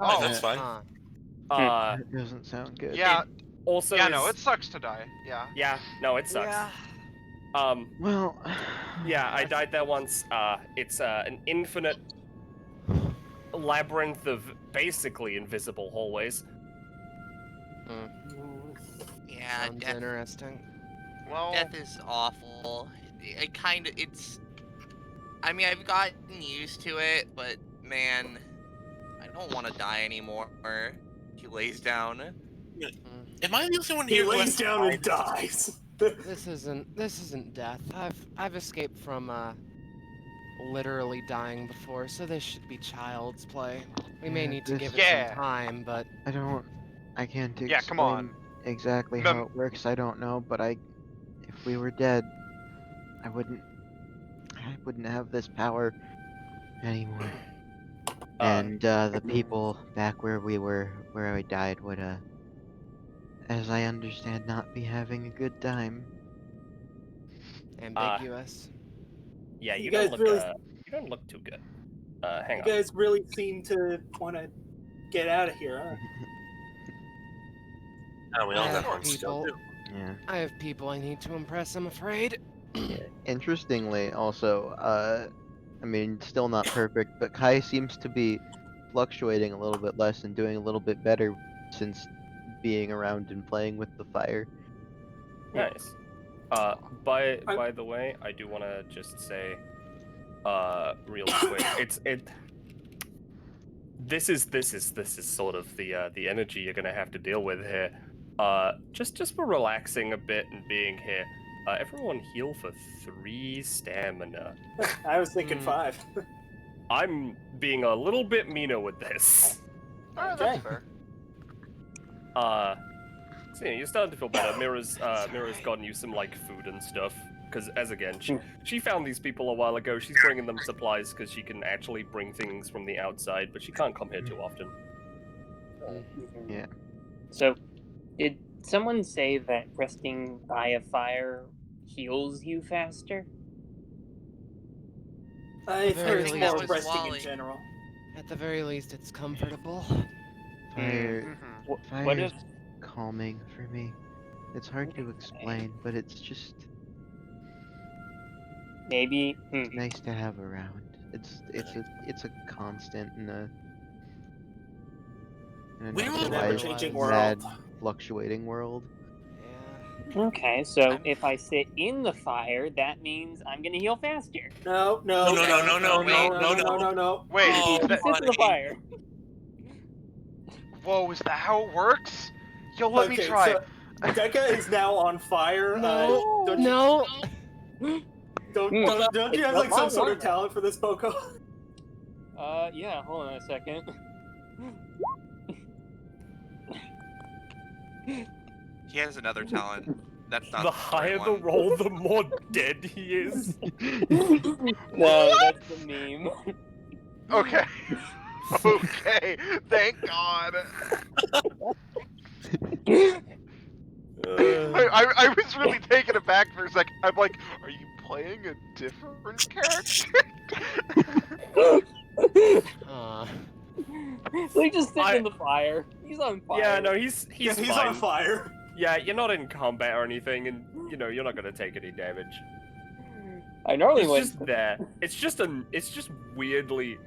Oh, that's fine. That doesn't sound good. Yeah, Also, yeah, no, it sucks to die. Yeah. Yeah, no, it sucks. Yeah. Well, Yeah, I died there once. It's an infinite labyrinth of basically invisible hallways. Yeah, Sounds death, interesting. Well, death is awful. I mean, I've gotten used to it, but man, I don't want to die anymore. He lays down. Am I the only one He here who lays has down and dies. This isn't death. I've escaped from literally dying before, so this should be child's play. We may Yeah, need to this- give it Yeah. some time, but I can't explain Yeah, come on. exactly how it works. I don't know, but if we were dead, I wouldn't have this power anymore. And the people back where I died would, as I understand, not be having a good time. ambiguous. Yeah, you You don't guys look. really- You don't look too good. Hang You on. guys really seem to want to get out of here, huh? Oh, we all I got have one still, people. too. Yeah. I have people I need to impress. I'm afraid. Interestingly, also, I mean, still not perfect, but Kai seems to be fluctuating a little bit less and doing a little bit better since being around and playing with the fire. Nice. By the way, I do want to just say, real quick, this is sort of the energy you're gonna have to deal with here. Just for relaxing a bit and being here. Everyone heal for 3 stamina. I was thinking 5. I'm being a little bit meaner with this. Alright, Okay. that's fair. So yeah, you're starting to feel better. Mira's gotten you some like food and stuff. Because as again, she found these people a while ago. She's bringing them supplies because she can actually bring things from the outside, but she can't come here too often. Yeah. So, did someone say that resting by a fire heals you faster? I've Very heard least more that was resting Wally. in general. At the very least, it's comfortable. Fire, What fire if is calming for me. It's hard to explain, but it's just maybe? nice to have around. It's a constant in an Where will otherwise Ever-changing mad, world. fluctuating world. Yeah. Okay, so if I sit in the fire, that means I'm gonna heal faster. No. No. Wait, Oh, If you sit in the buddy. fire. whoa, is that how it works? Yo, let me Okay, try. so Dekka is now on fire. No, don't you, no. don't you have It's like some not sort of normal. talent for this, Poco? Yeah, hold on a second. He has another talent. That's not The story higher the one. roll, the more dead he is. No, that's the meme. Okay. Okay. Thank God. I was really taken aback for a second. I'm like, are you playing a different character? So he just sits I- in the fire. He's on fire. Yeah, no, he's He's fine. on fire. Yeah, you're not in combat or anything, and you know you're not gonna take any damage. I normally It's would. just there. It's just weirdly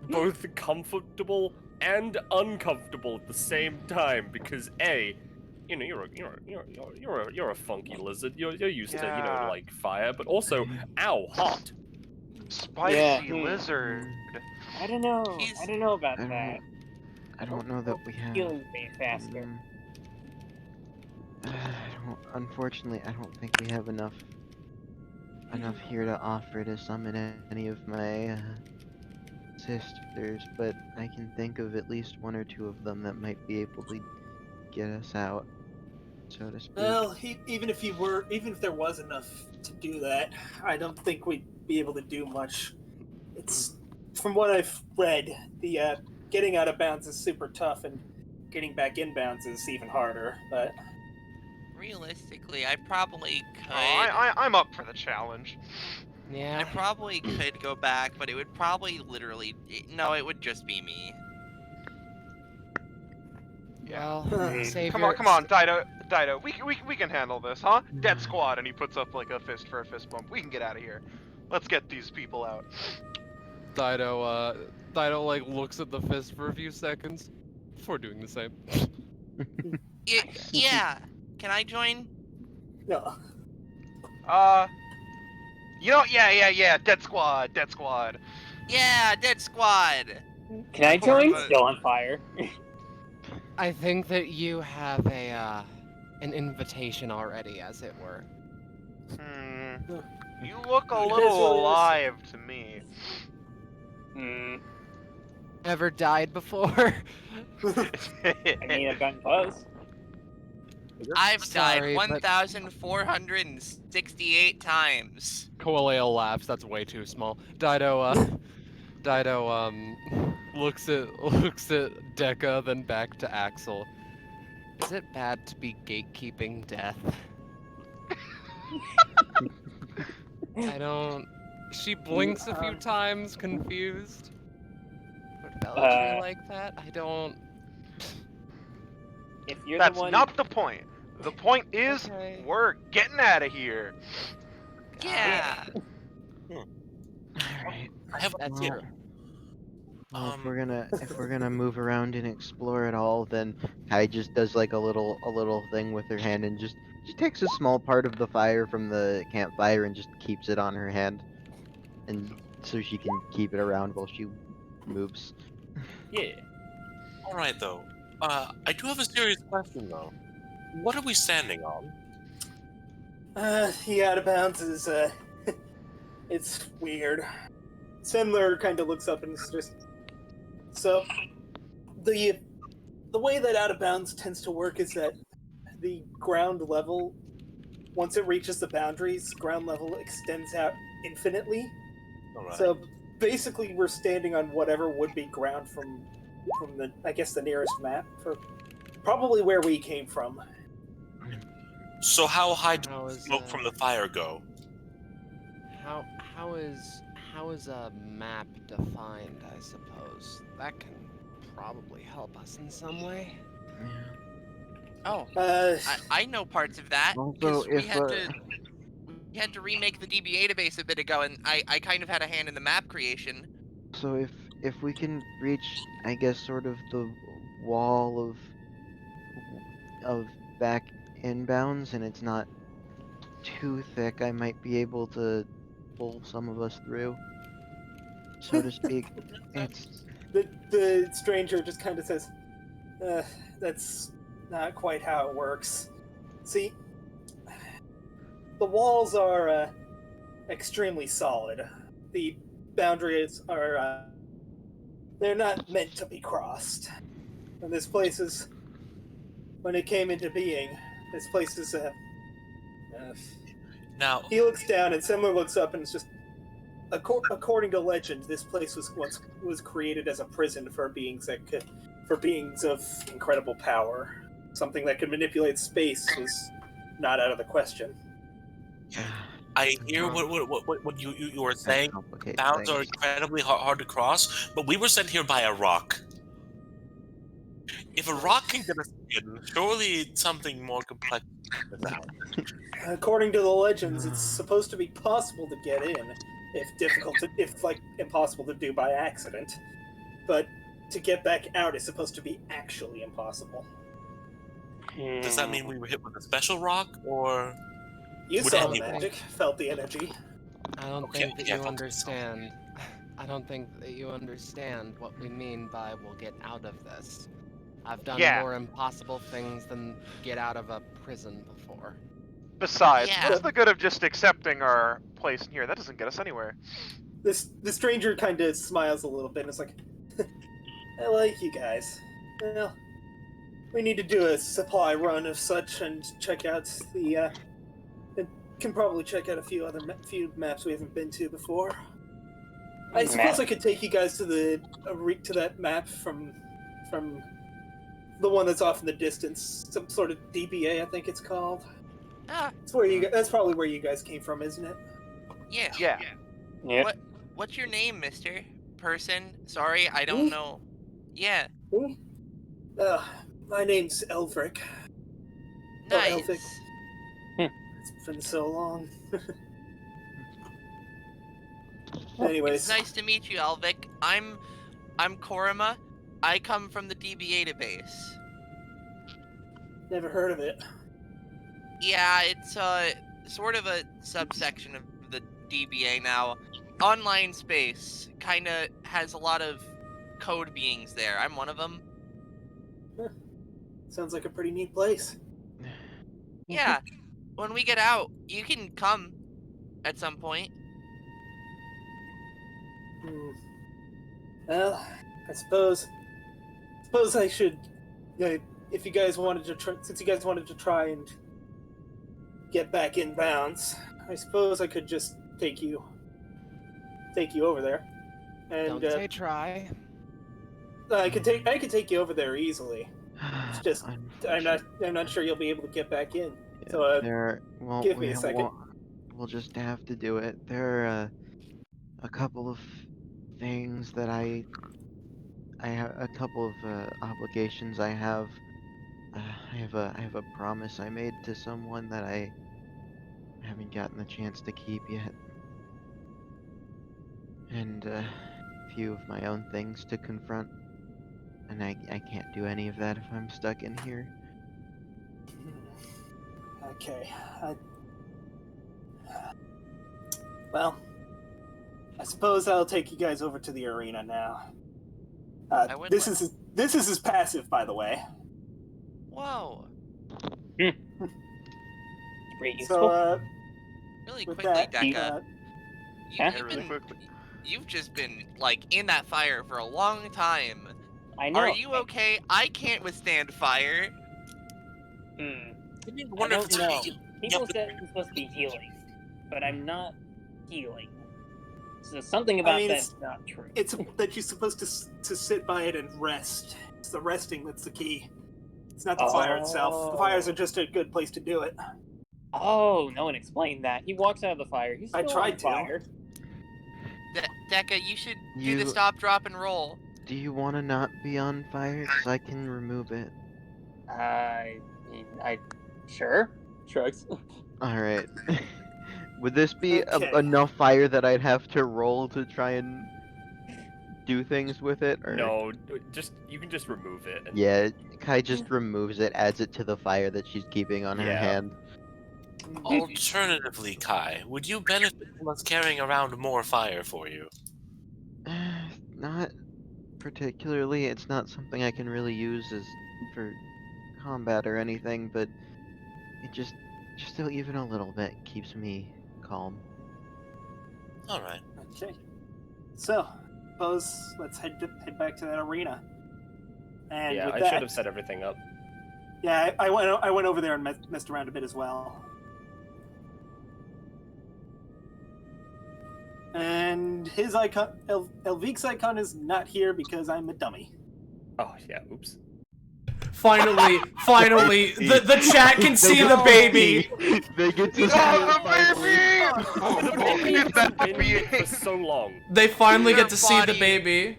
both comfortable and uncomfortable at the same time because you know you're a funky lizard. You're used to Yeah. like fire, but also hot. Spicy Yeah. lizard. I don't know. He's- I don't know about I don't that. I don't know that we have. Healing me faster. Unfortunately, I don't think we have enough here to offer to summon any of my sisters, but I can think of at least 1 or 2 of them that might be able to get us out, so to speak. Well, even if there was enough to do that, I don't think we'd be able to do much. It's from what I've read, the getting out of bounds is super tough, and getting back in bounds is even harder. But Realistically, I probably could. I'm up for the challenge. I Yeah. probably could go back, but it would probably literally no, it would just be me. Yeah. Well, save Come your- on, Dido. We can handle this, huh? Dead squad, and he puts up like a fist for a fist bump. We can get out of here. Let's get these people out. Dido like looks at the fist for a few seconds before doing the same. Yeah. Can I join? no, Yeah. Dead squad. Yeah, dead squad. Can I join? But- Still on fire. I think that you have an invitation already, as it were. You look a It is little what it is. alive to me. Ever died before? I mean, I've gotten close. I've Sorry, died but- 1,468 times. Coalale laughs. That's way too small. Dido looks at Dekka, then back to Axel. Is it bad to be gatekeeping death? I don't. She blinks a few times, confused. Would Bellatrix like that? I don't. If you're That's the one, not the point. The point is, Okay. we're getting out of here. Yeah. Alright. I have That's Well, your. Well, if we're gonna move around and explore it all, then Kai just does like a little thing with her hand and just she takes a small part of the fire from the campfire and just keeps it on her hand, and so she can keep it around while she moves. Yeah. All right, though. I do have a serious question, though. What are we standing on? The out of bounds is it's weird. Sandler kind of looks up and is just so the way that out of bounds tends to work is that the ground level, once it reaches the boundaries, ground level extends out infinitely. All right. So basically, we're standing on whatever would be ground from the, I guess, the nearest map for probably where we came from. So how high does How the is, smoke from the fire go? How is a map defined, I suppose? That can probably help us in some way. Oh, Uh, I know parts of that Also, because if we had to remake the DBA database a bit ago, and I kind of had a hand in the map creation. so if we can reach, I guess, sort of the wall of back inbounds and it's not too thick, I might be able to pull some of us through, so to speak. It's the stranger just kind of says, "That's not quite how it works. See, the walls are extremely solid. The boundaries are they're not meant to be crossed. And this place is, when it came into being, this place is Now, he looks down and Semler looks up and it's just, according to legend, this place was created as a prison for beings of incredible power. Something that could manipulate space was not out of the question. I hear what you were that saying. complicates Bounds are things. incredibly hard to cross, but we were sent here by a rock. If a rock can get us in, surely something more complex can get us out. According to the legends, it's supposed to be possible to get in, if impossible to do by accident. But to get back out is supposed to be actually impossible. Does that mean we were hit with a special rock, or You would saw the anyone? magic, felt the energy. I don't Okay, think that yeah, you I thought so. understand. I don't think that you understand what we mean by we'll get out of this. I've done Yeah. more impossible things than get out of a prison before. Besides, Yeah. what's the good of just accepting our place in here? That doesn't get us anywhere. The stranger kind of smiles a little bit and is like, I like you guys. Well, we need to do a supply run of such and check out the, and can probably check out a few other few maps we haven't been to before. I suppose I could take you guys to to that map from the one that's off in the distance, some sort of DBA, I think it's called. Ah, That's probably where you guys came from, isn't it? yeah. Yeah. Yeah. What's your name, Mister Person? Sorry, I don't Me? know. Yeah, My name's Elvric. nice. Elvic. It's been so long. It's Anyways, nice to meet you, Alvik. I'm Korima. I come from the DBA database. never heard of it. Yeah, it's sort of a subsection of the DBA now. Online space kinda has a lot of code beings there. I'm one of them. Sounds like a pretty neat place. Yeah. When we get out, you can come at some point. Well, I suppose I should. If you guys wanted to, since you guys wanted to try and get back in bounds, I suppose I could just take you over there, and Don't say try. I could take you over there easily. It's just I'm not sure you'll be able to get back in. So Well, give me a second. We'll just have to do it. There are a couple of things that I have a couple of obligations I have. I have a promise I made to someone that I haven't gotten the chance to keep yet. And if few of my own things to confront, and I can't do any of that if I'm stuck in here. Okay. Well, I suppose I'll take you guys over to the arena now. This is his passive, by the way. Whoa. Great useful. So, Really with quickly, that, Deca. Huh? Really quickly. You've just been, like, in that fire for a long time. I know. Are you okay? I can't withstand fire. Hmm. I mean, I wonder if don't it's know. People said I'm supposed to be healing, but I'm not healing. So something about that's not true. It's that you're supposed to sit by it and rest. It's the resting that's the key. It's not the fire itself. The fires are just a good place to do it. Oh, no one explained that. He walks out of the fire. He's still I tried on to. fire. Deca, you should do the stop, drop, and roll. Do you want to not be on fire? Because I can remove it. Sure. Shrugs. Alright. Would this be Okay. enough fire that I'd have to roll to try and do things with it? Or... No, you can just remove it. And... Yeah, Kai just removes it, adds it to the fire that she's keeping on her hand. Alternatively, Kai, would you benefit from us carrying around more fire for you? Not particularly. It's not something I can really use for combat or anything, but it just even a little bit keeps me calm. Alright. Okay. So, suppose let's head back to that arena. And yeah, with I that, should have set everything up. Yeah, I went over there and messed around a bit as well. And his icon, Elvik's icon, is not here because I'm a dummy. Oh yeah, oops. Finally, the chat can see the baby. They get to see Oh, it the finally. baby! For so long. They finally Their get to see the body- baby.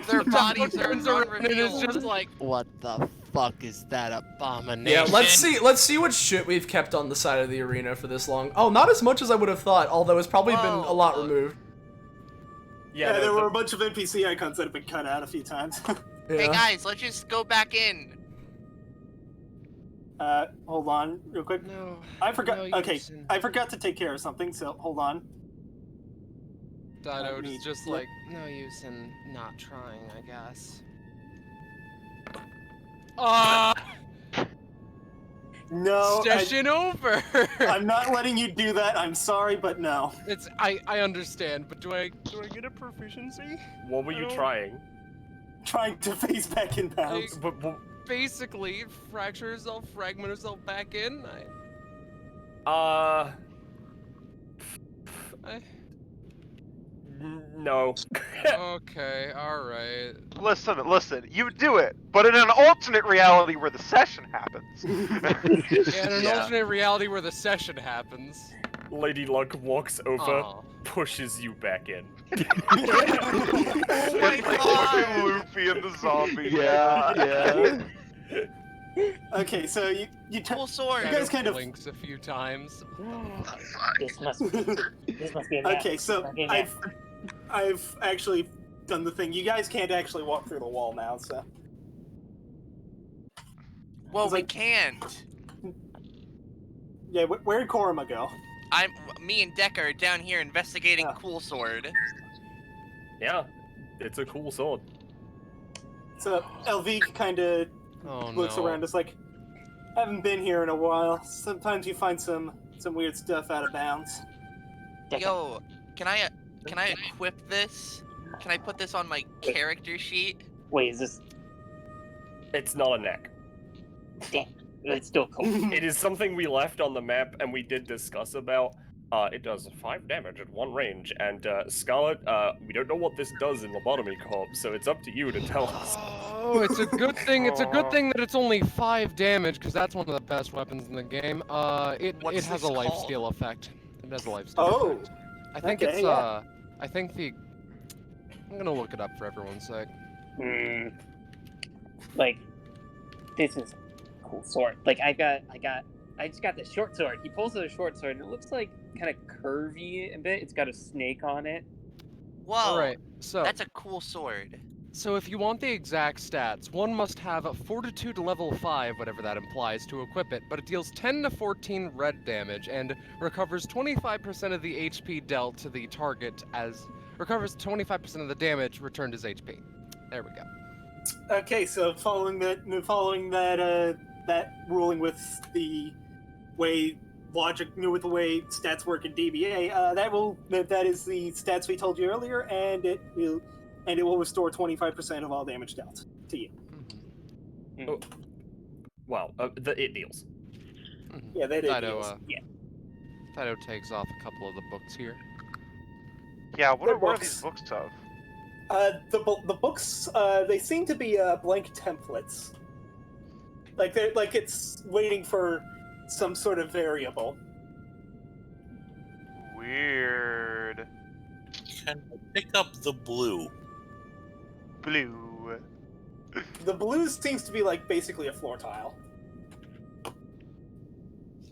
Their bodies are Turns around and is unrevealed. just like, what the fuck is that abomination? Yeah, let's see what shit we've kept on the side of the arena for this long. Oh, not as much as I would have thought, although it's probably been a lot removed. Yeah, there were a bunch of NPC icons that have been cut out a few times. Hey guys, let's just go back in. Hold on, real quick. No. I forgot. no, Okay, Yusin. I forgot to take care of something. So hold on. Dido Let me is just look. like, no use in not trying, I guess. No, Session over. I'm not letting you do that. I'm sorry, but no. It's I understand, but do I get a proficiency? What were you trying? Trying to phase back in bounds. But, Basically, fracture herself, fragment herself back in. No. Okay, alright. Listen, you do it, but in an alternate reality where the session happens. Yeah, in an alternate reality where the session happens. Lady Luck walks over, Aw. pushes you back in. Oh my It's like god! fucking Luffy and the zombie. Yeah. Okay, so you Full sword. You guys kind of- blinks a few times. This must be a map. Okay, so Okay, map. I've actually done the thing. You guys can't actually walk through the wall now, so Well, It's we like- can't. yeah. Where'd Korima go? Me and Deca are down here investigating Yeah. Cool Sword. Yeah, it's a cool sword. So Elvik kind of Oh looks no. around, just like, haven't been here in a while. Sometimes you find some weird stuff out of bounds. Yo, can I equip this? Can I put this on my character sheet? Wait, is this? It's not a neck. Damn, it's still cool. It is something we left on the map and we did discuss about. It does 5 damage at 1 range, and Scarlet, we don't know what this does in Lobotomy Corp, so it's up to you to tell us. Oh, it's a good thing. It's a good thing that it's only 5 damage, because that's one of the best weapons in the game. It What's has this a life called? steal effect. It has a life steal Oh, effect. I think okay, it's yeah. I think I'm gonna look it up for everyone's sake. Like, this is a cool sword. Like, I just got the short sword. He pulls out a short sword, and it looks like kind of curvy a bit. It's got a snake on it. Whoa. Alright, so That's a cool sword. So if you want the exact stats, one must have a Fortitude level 5, whatever that implies, to equip it, but it deals 10 to 14 red damage and recovers 25% of the HP dealt to the target as... recovers 25% of the damage returned as HP. There we go. Okay, so following that that ruling with the way with the way stats work in DBA, that is the stats we told you earlier, and it will restore 25% of all damage dealt to you. Oh. Wow, it deals. Yeah, that Dido, deals. Yeah. Dido takes off a couple of the books here. Yeah, The what are these books of? The books, they seem to be blank templates. Like it's waiting for some sort of variable. Weird. Can I pick up the blue? Blue. The blue seems to be like basically a floor tile.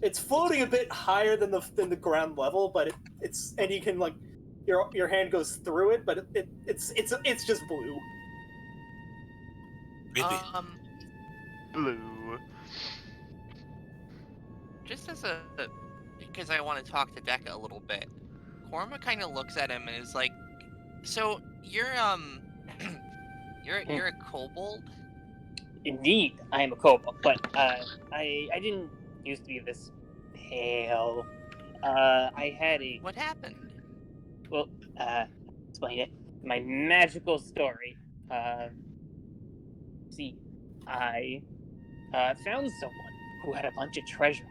It's floating a bit higher than the ground level, but it's and you can like your hand goes through it, but it's just blue. Really? Blue. Just as a... because I want to talk to Dekka a little bit. Korma kind of looks at him and is like, so, you're you're a kobold? Indeed, I am a kobold, but I didn't used to be this pale. I had a... What happened? Well, explain it. My magical story. See, I found someone who had a bunch of treasure.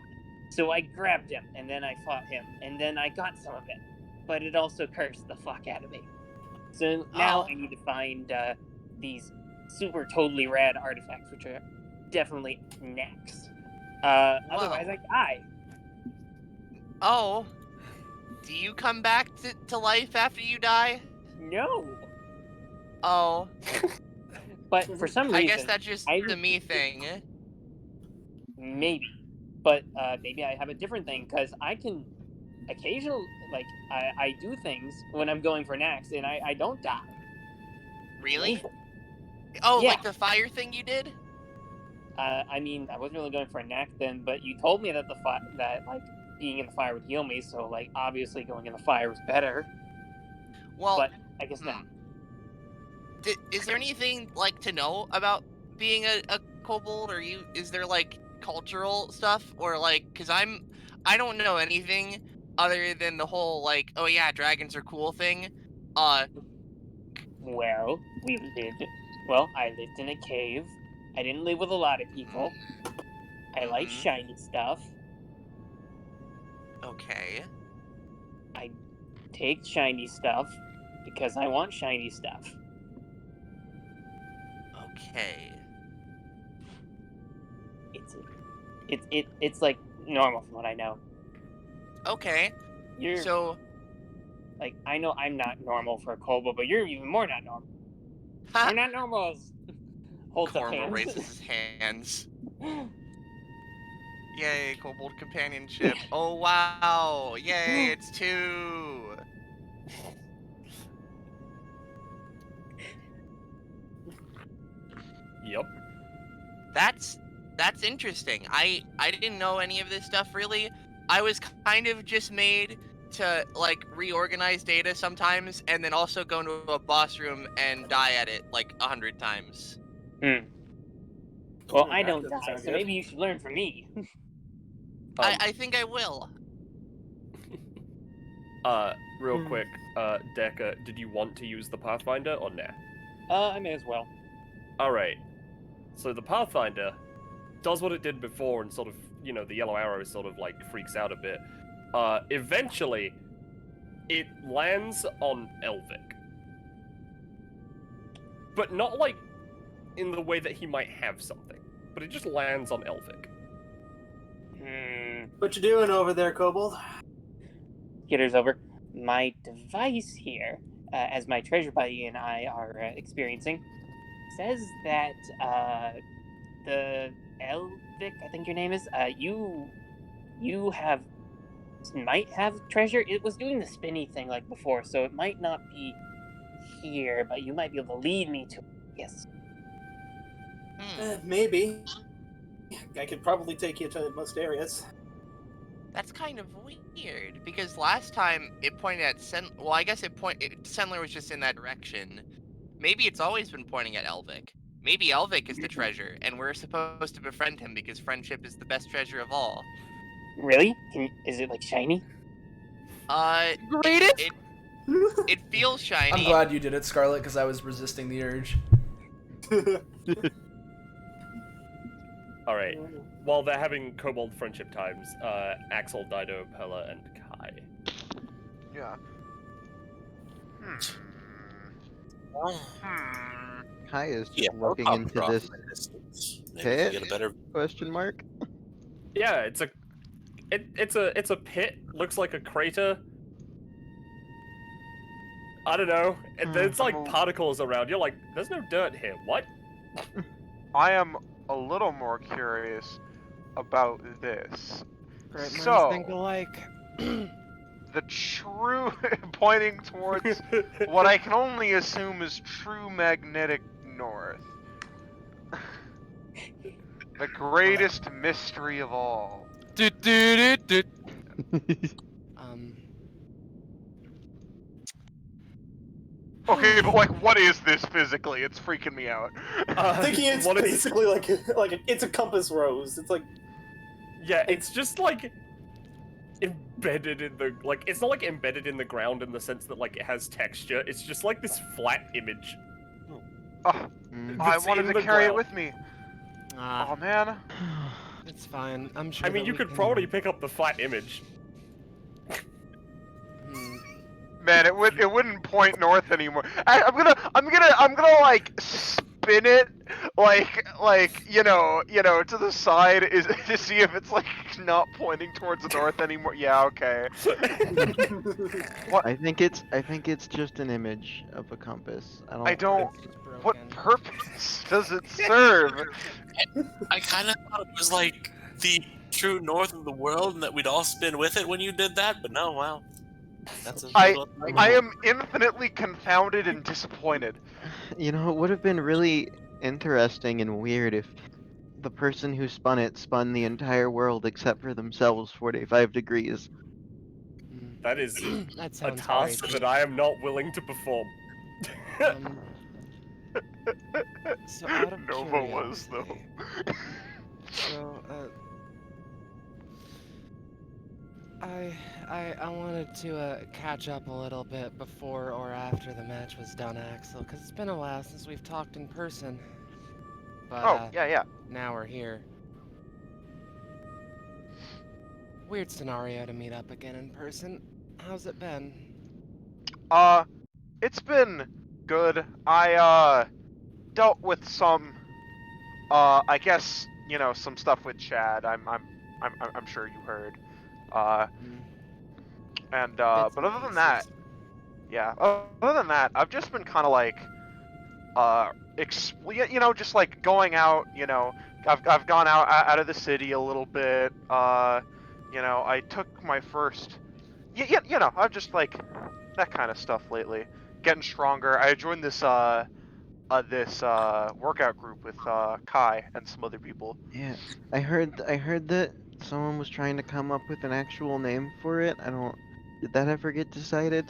So I grabbed him, and then I fought him, and then I got some of it. But it also cursed the fuck out of me. So now I need to find these super totally rad artifacts, which are definitely next. Otherwise I die. Oh. Do you come back to life after you die? No. Oh. But for some reason... I guess that's just the me thing. Maybe. But maybe I have a different thing, because I can occasionally, like, I do things when I'm going for nax, and I don't die. Really? Oh, Yeah. like the fire thing you did? I mean, I wasn't really going for a knack then, but you told me that like being in the fire would heal me, so like obviously going in the fire was better. Well, but I guess not. Is there anything like to know about being a kobold, or is there like cultural stuff, or like, because I don't know anything other than the whole like, oh yeah, dragons are cool thing. Well, I lived in a cave. I didn't live with a lot of people. I like shiny stuff. Okay. I take shiny stuff because I want shiny stuff. Okay. It's like normal from what I know. Okay. So, like, I know I'm not normal for a kobold, but you're even more not normal. I'm not normal. Holds up Korma hands. raises his hands. Yay, kobold companionship. Oh wow! Yay, it's 2! Yep. That's interesting. I didn't know any of this stuff really. I was kind of just made to like reorganize data sometimes, and then also go into a boss room and die at it like 100 times. Well, I don't die, so maybe you should learn from me. I think I will. Real quick, Dekka, did you want to use the Pathfinder or nah? I may as well. Alright. So the Pathfinder does what it did before and sort of, the yellow arrow sort of like freaks out a bit. Eventually, it lands on Elvic. But not like in the way that he might have something. But it just lands on Elvic. What you doing over there, Kobold? Skitter's over. My device here, as my treasure buddy and I are experiencing, says that the Elvic, I think your name is, you might have treasure. It was doing the spinny thing like before, so it might not be here, but you might be able to lead me to. Yes. Maybe. I could probably take you to most areas. That's kind of weird because last time it pointed at Well, I guess Sendler was just in that direction. Maybe it's always been pointing at Elvic. Maybe Elvic is the treasure, and we're supposed to befriend him because friendship is the best treasure of all. Really? Is it like shiny? Greatest. It feels shiny. I'm glad you did it, Scarlet, because I was resisting the urge. All right. While they're having kobold friendship times, Axel, Dido, Pella, and Kai. Yeah. Kai is just Yeah, looking I'll into drop this my distance. Maybe we pit? can get a better. Question mark? Yeah, it's a pit. Looks like a crater. I don't know. There's like particles around. You're like, there's no dirt here. What? I am a little more curious about this. Great minds So, think alike. the true pointing towards what I can only assume is true magnetic north. The greatest mystery of all. Okay, but like, what is this physically? It's freaking me out. Thinking it's basically like it's a compass rose. It's like, yeah, it's just like embedded in the it's not like embedded in the ground in the sense that like it has texture. It's just like this flat image. I wanted to carry it with me. Ah, Oh man. it's fine. I'm sure. I mean, that you we could can- probably pick up the flat image. Man, it wouldn't point north anymore. I'm gonna like spin it like you know to the side is to see if it's like not pointing towards the north anymore. Yeah, okay. What? I think it's just an image of a compass. I don't. It's broken. What purpose does it serve? I kind of thought it was like the true north of the world, and that we'd all spin with it when you did that. But no, wow. That's a I am infinitely confounded and disappointed. You know, it would have been really interesting and weird if the person who spun it spun the entire world except for themselves 45 degrees. That is That a sounds task crazy. that I am not willing to perform. So out of Nova was curiosity, though. So, I wanted to catch up a little bit before or after the match was done, Axel, because it's been a while since we've talked in person. But, yeah. now we're here. Weird scenario to meet up again in person. How's it been? It's been good. I dealt with some I guess, some stuff with Chad. I'm sure you heard. And Bits but and other than that, pieces. yeah. Other than that, I've just been kind of like just like going out, I've gone out of the city a little bit. I took my first I've just like that kind of stuff lately. Getting stronger. I joined this workout group with Kai and some other people. Yeah, I heard that someone was trying to come up with an actual name for it. Did that ever get decided?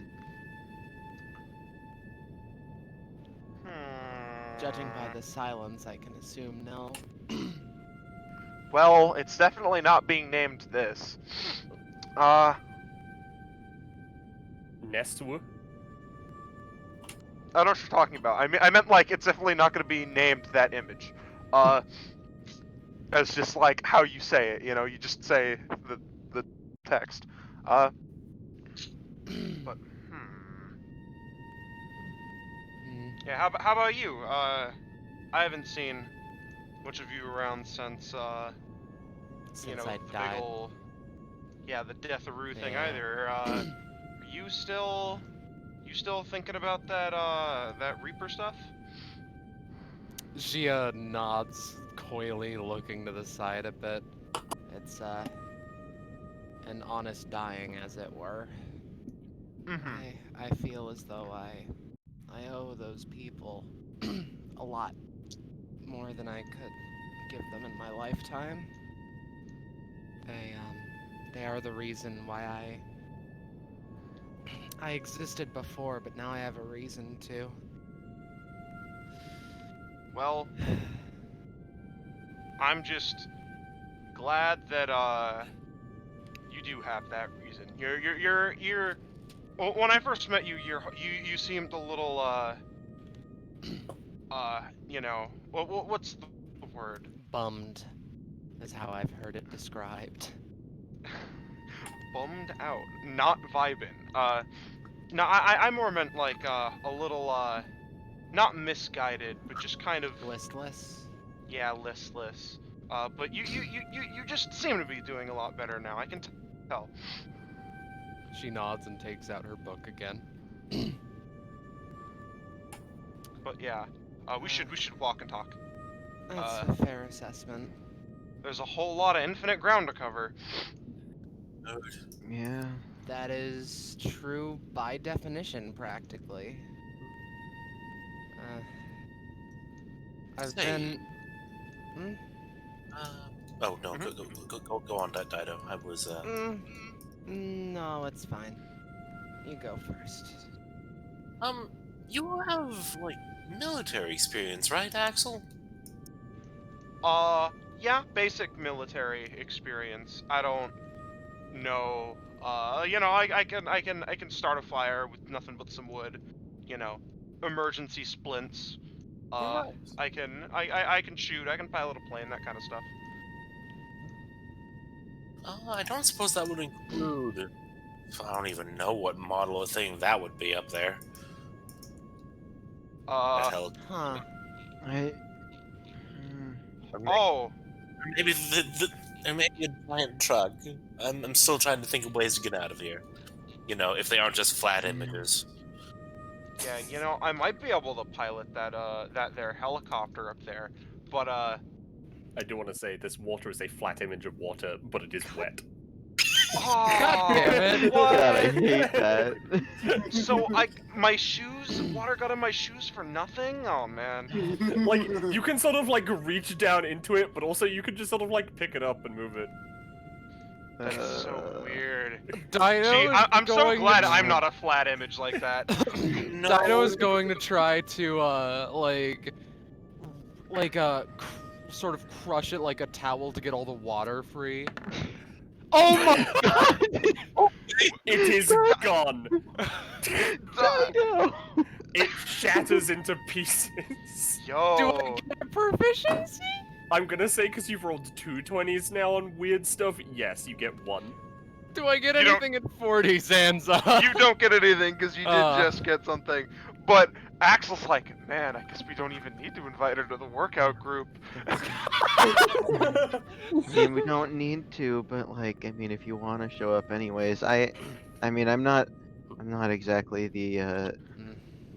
Judging by the silence, I can assume no. Well, it's definitely not being named this. Nestwu? I don't know what you're talking about. I meant like it's definitely not going to be named that image. As just like how you say it, you just say the text. But Yeah, how about you? I haven't seen much of you around since Since the I big died. ol' the Deatharoo thing Yeah. either. Are you still thinking about that Reaper stuff? Gia nods coyly, looking to the side a bit. It's an honest dying, as it were. I feel as though I I owe those people a lot more than I could give them in my lifetime. They are the reason why I existed before, but now I have a reason to. Well, I'm just glad that you do have that reason. You're. Well, when I first met you, you seemed a little you know, what's the word? Bummed, is how I've heard it described. Bummed out, not vibing. No, I more meant like a little not misguided, but just kind of Listless? yeah, listless. But you just seem to be doing a lot better now. I can tell. She nods and takes out her book again. But yeah, we should walk and talk. That's a fair assessment. There's a whole lot of infinite ground to cover. Yeah. That is true by definition, practically. I've Say, been... Hmm? Oh no, go on, Dido. I was No, it's fine. You go first. You have like military experience, right, Axel? Yeah, basic military experience. I don't know. You know, I can start a fire with nothing but some wood. You know, emergency splints. Nice. I can shoot. I can pilot a plane. That kind of stuff. I don't suppose that would include. I don't even know what model of thing that would be up there. The hell. Huh. Oh. Maybe maybe a giant truck. I'm still trying to think of ways to get out of here. You know, if they aren't just flat images. Yeah, you know, I might be able to pilot that their helicopter up there, but I do want to say this water is a flat image of water, but it is wet. Oh, God damn it! what? God, I hate that. So my shoes, water got in my shoes for nothing? Oh man. Like, you can sort of like reach down into it, but also you can just sort of like pick it up and move it. That's so weird. Dino Gee, is I'm so going glad to... I'm not a flat image like that. Dino is going to try to, sort of crush it like a towel to get all the water free. Oh my god! It is gone. Dino! It shatters into pieces. Yo. Do I get a proficiency? I'm gonna say because you've rolled 2 20s now on weird stuff, yes, you get 1. Do I get You don't- anything at 40, Zanza? You don't get anything because you did just get something. But Axel's like, man, I guess we don't even need to invite her to the workout group. I mean, we don't need to, but like, I mean, if you want to show up anyways, I mean, I'm not exactly the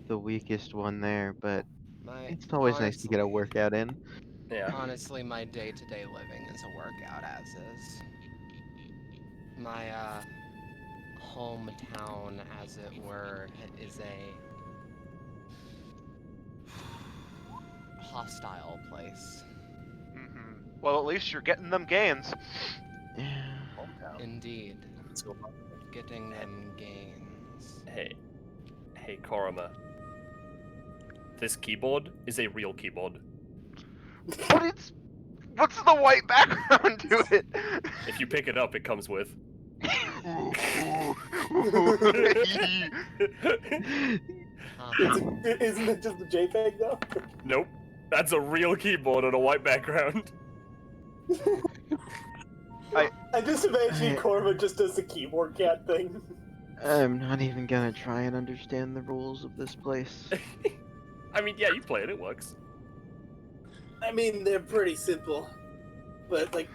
weakest one there, but it's always nice to get a workout in. Yeah. Honestly, my day-to-day living is a workout, as is. My, hometown, as it were, is a hostile place. Well, at least you're getting them gains. Yeah. Indeed. Let's go. Getting them gains. Hey, Korima. This keyboard is a real keyboard. But what's the white background to it? If you pick it up, it comes with. Isn't it just a JPEG though? Nope. That's a real keyboard on a white background. I just imagine Korma just does the keyboard cat thing. I'm not even gonna try and understand the rules of this place. I mean, yeah, you play it, it works. I mean, they're pretty simple, but like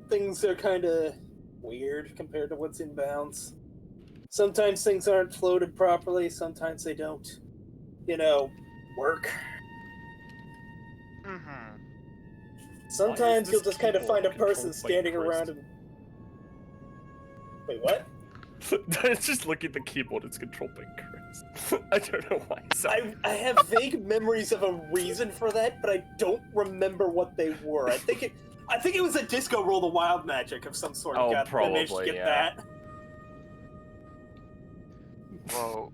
things are kind of weird compared to what's in bounds. Sometimes things aren't floated properly, sometimes they don't, work. Sometimes this you'll just kind of find a keyboard person controlled by standing Chris? around and... Wait, what? Just look at the keyboard, it's controlled by Chris. I don't know why. So... I have vague memories of a reason for that, but I don't remember what they were. I think it was a disco roll the wild magic of some sort. Oh, I managed to probably, get yeah. that. Whoa.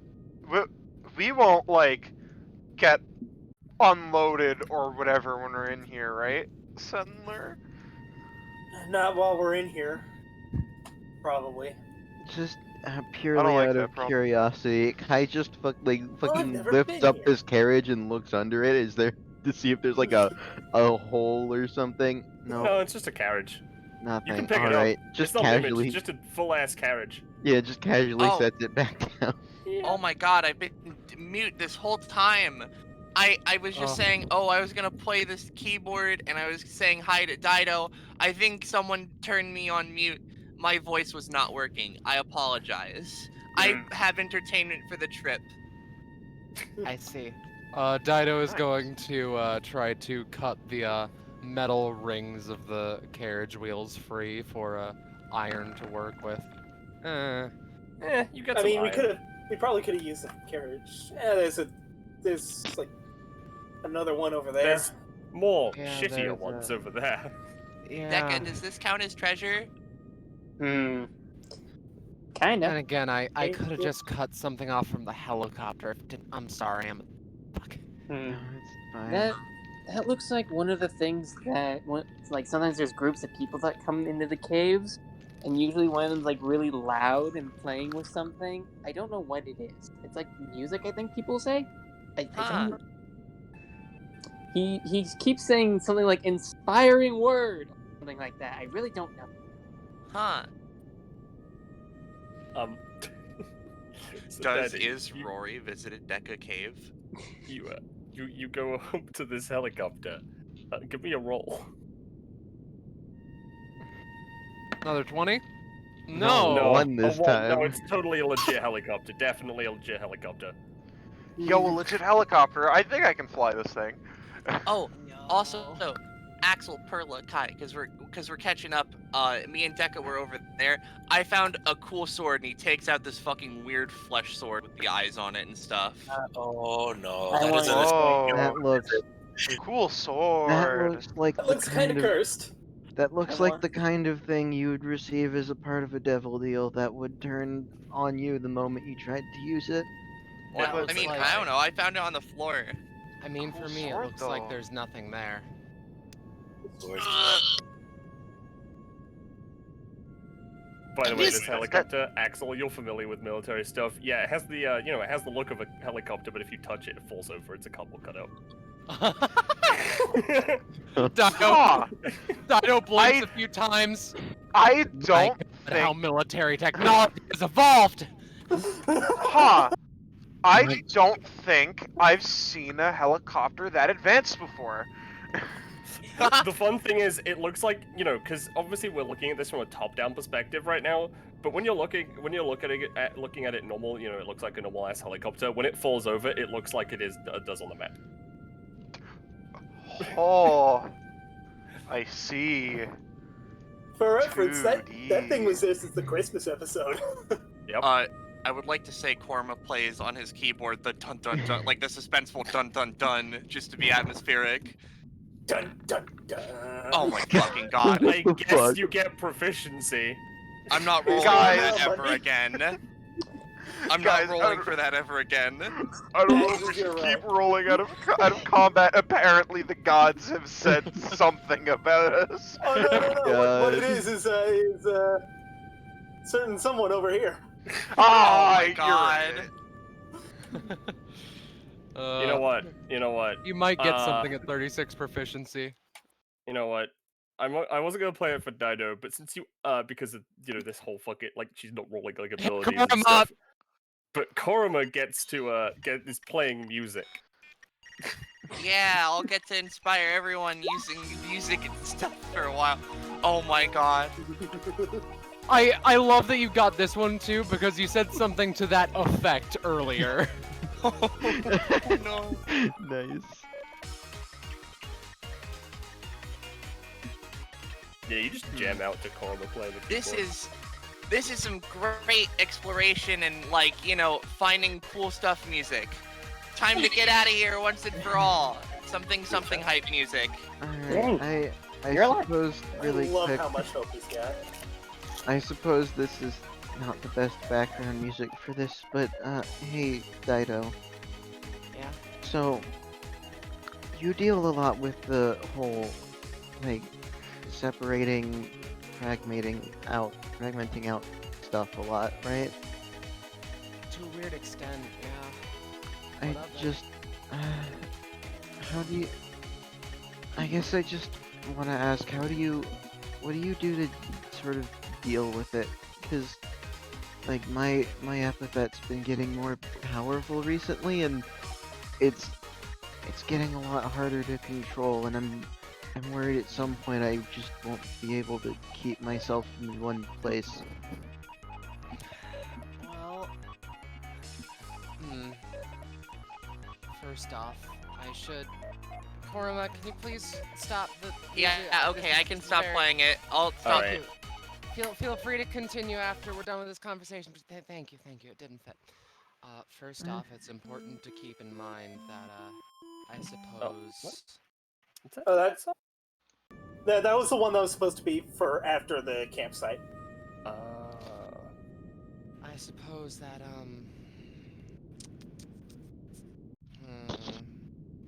We won't, like, get unloaded or whatever when we're in here, right, Settler? Not while we're in here. Probably. Just purely like out that of problem. curiosity, Kai just fucking never lifts been up here. his carriage and looks under it. Is there to see if there's like a hole or something? No, No, it's just a carriage. nothing. You can pick All it right, up. just It's not image, casually. it's just a full-ass carriage. Yeah, just casually Oh. sets it back down. Oh my god, I've been mute this whole time. I was just saying, I was gonna play this keyboard and I was saying hi to Dido. I think someone turned me on mute. My voice was not working. I apologize. I have entertainment for the trip. I see. Dido is going to try to cut the metal rings of the carriage wheels free for iron to work with. You got I some mean, iron. we probably could have used the carriage. There's like another one over there. There's more Yeah, shittier there's, ones over there. Decca, does this count as treasure? Kinda. And again, I Hey, could have yeah. just cut something off from the helicopter. If it didn't, I'm sorry, fuck. Hmm. No, it's fine. That looks like one of the things that, like, sometimes there's groups of people that come into the caves, and usually one of them's like really loud and playing with something. I don't know what it is. It's like music, I think people say. I don't. He keeps saying something like inspiring word, something like that. I really don't know. Huh. So Does Daddy, Rory visited Decca Cave? you go up to this helicopter. Give me a roll. Another 20? No. No. One this time. No, it's totally a legit helicopter. Definitely a legit helicopter. Yo, a legit helicopter. I think I can fly this thing. Oh, also, Axel, Perla, Kai, because we're catching up. Me and Decca were over there. I found a cool sword, and he takes out this fucking weird flesh sword with the eyes on it and stuff. Oh no, I that is want- a That looks. Cool sword. That looks like That the looks kind of cursed. That looks I like want- the kind of thing you would receive as a part of a devil deal that would turn on you the moment you tried to use it. Well, looks I mean, like- I don't know. I found it on the floor. I mean, Cool for me, it sword, looks like though. there's nothing there. sword. By the way, Yes, this that- helicopter, Axel, you're familiar with military stuff. Yeah, it has the it has the look of a helicopter, but if you touch it, it falls over. It's a couple cutout. Huh. Dido blinks I- a few times. I My don't God, how think. military technology has evolved! Huh. I don't think I've seen a helicopter that advanced before. The fun thing is, it looks like, because obviously we're looking at this from a top-down perspective right now. But when you're looking at it normal, it looks like a normal ass helicopter. When it falls over, it looks like it does on the map. Oh, I see. For reference, that 2D. thing was there since the Christmas episode. Yep. I would like to say Korma plays on his keyboard the dun dun dun, like the suspenseful dun dun dun, just to be atmospheric. Dun dun dun. Oh my fucking god! I the guess fuck? you get proficiency. I'm not rolling Guys. for that ever Buddy. again. I'm Guys, not rolling for that ever again. I don't know if we You're should right. keep rolling out of combat. Apparently, the gods have said something about us. Oh no! What it God. is certain someone over here. Ah, my you're God. right. You know what? You know what? You might get Uh, something at 36 proficiency. You know what? I wasn't gonna play it for Dido, but since you because of this whole fucking she's not rolling like abilities and Korma! stuff. But Korma gets to is playing music. Yeah, I'll get to inspire everyone using music and stuff for a while. Oh my god. I love that you got this one too, because you said something to that effect earlier. Oh no. Nice. Yeah, you just jam out to Korma playing the This keyboard. is This is some great exploration and, like, you know, finding cool stuff music. Time to get out of here once and for all. Something hype music. Alright, I You're alive. suppose really I love quick, how much hope he's got. I suppose this is not the best background music for this, but hey, Dido. Yeah. So, you deal a lot with the whole, like, separating, fragmenting out stuff a lot, right? To a weird extent, yeah. I What of it? just, how do you, I guess I just want to ask, what do you do to sort of deal with it? Because, like, my epithet's been getting more powerful recently, and it's getting a lot harder to control, and I'm worried at some point I just won't be able to keep myself in one place. Well, first off, I should. Koruma, can you please stop the? Yeah, okay, I can stop playing it. I'll stop. Alright. Feel free to continue after we're done with this conversation. But thank you. It didn't fit. First off, it's important to keep in mind that I suppose. Oh, that was the one that was supposed to be for after the campsite. I suppose that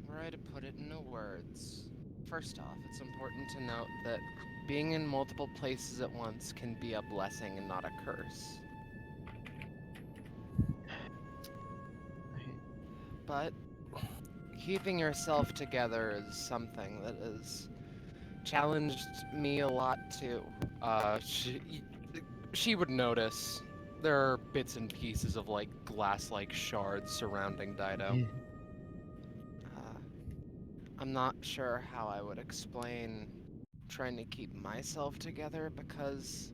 where I to put it into words. First off, it's important to note that being in multiple places at once can be a blessing and not a curse. But keeping yourself together is something that has challenged me a lot too. She would notice there are bits and pieces of like glass-like shards surrounding Dido. I'm not sure how I would explain trying to keep myself together because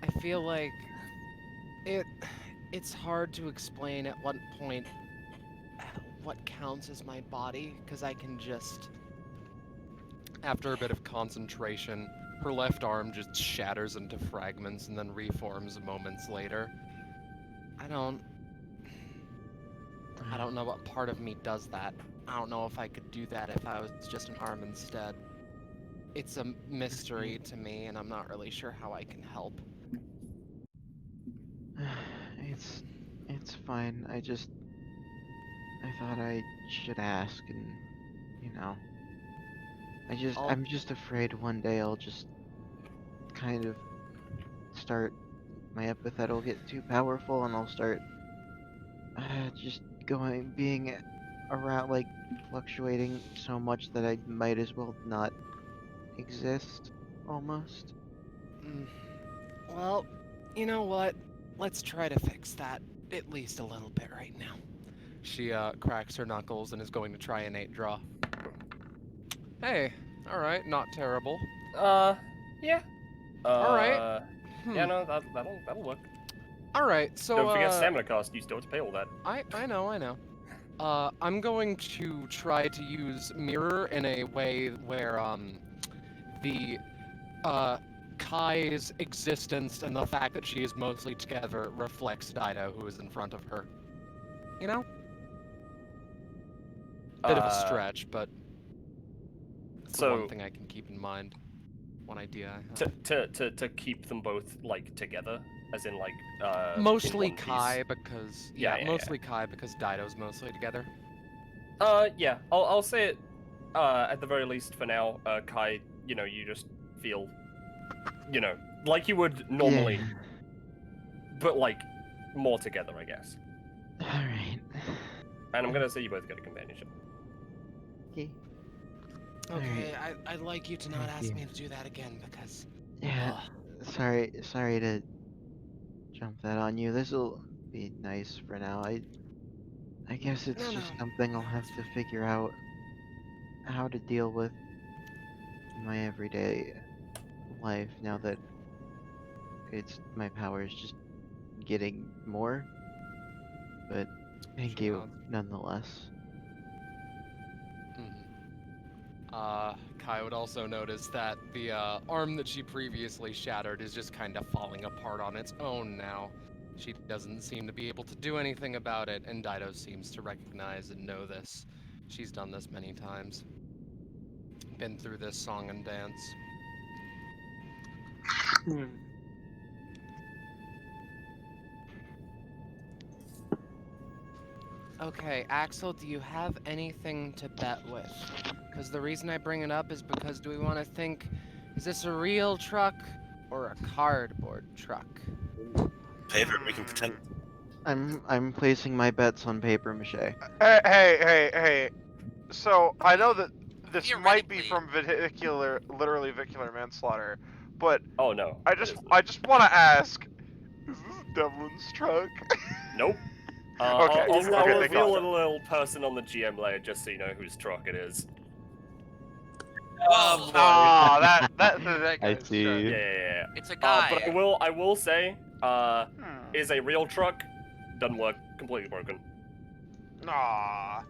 I feel like it's hard to explain at what point what counts as my body, because I can just, after a bit of concentration, her left arm just shatters into fragments and then reforms moments later. I don't know what part of me does that. I don't know if I could do that if I was just an arm instead. It's a mystery to me, and I'm not really sure how I can help. It's fine. I thought I should ask, and you know, I'm just afraid one day I'll just kind of start, my epithet will get too powerful, and I'll start just being around, like, fluctuating so much that I might as well not exist, almost. Well, you know what? Let's try to fix that, at least a little bit right now. She cracks her knuckles and is going to try an 8 draw. Hey, alright, not terrible. Yeah. Alright. Yeah, no, that'll work. Alright, so Don't forget stamina cost, you still have to pay all that. I know. I'm going to try to use mirror in a way where the Kai's existence and the fact that she is mostly together reflects Dido, who is in front of her. You know? Bit of a stretch, but it's the one thing I can keep in mind. One idea I have. To keep them both, like, together, as in, like, mostly in one Kai piece. because Yeah. Kai because Dido's mostly together. Yeah, I'll say it at the very least for now. Kai, you know, you just feel, you know, like you would normally, Yeah. but like more together, I guess. Alright. And I'm gonna say you both get a companionship. Okay. Okay, I'd like you to not Thank ask you. me to do that again because. Yeah. Sorry to jump that on you. This'll be nice for now. I guess it's just something I'll have to figure out how to deal with in my everyday life now that my power is just getting more. But thank you nonetheless. Kai would also notice that the arm that she previously shattered is just kind of falling apart on its own now. She doesn't seem to be able to do anything about it, and Dido seems to recognize and know this. She's done this many times. Been through this song and dance. Okay, Axel, do you have anything to bet with? Because the reason I bring it up is because do we want to think, is this a real truck or a cardboard truck? Paper, we can pretend. I'm placing my bets on paper mache. Hey. So I know that this might be Theoretically. from literally vehicular manslaughter, but Oh no. I just want to ask, is this Devlin's truck? Nope. Okay, I'll okay, thank reveal God. a little person on the GM layer just so you know whose truck it is. Oh, Ah, that guy's see. truck. Yeah. it's a guy. But I will say, is a real truck, doesn't work, completely broken. Aw.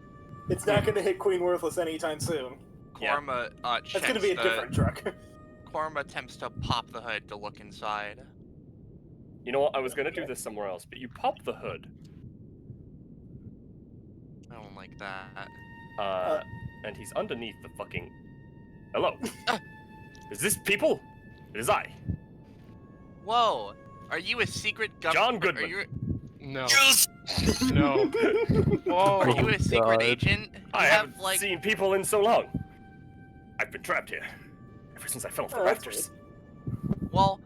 It's not going to hit Queen Worthless anytime soon. Yeah. Korma That's going to be a different truck. Korma attempts to pop the hood to look inside. You know what? I was gonna do this somewhere else, but you pop the hood. I don't like that. And he's underneath the fucking. Hello. Is this people? It is I. Whoa! Are you a secret government? John Goodman. Are you, No. Just No. Whoa. are you a secret agent? You I have haven't like. seen people in so long. I've been trapped here ever since I fell off the Oh, that's rafters. Well,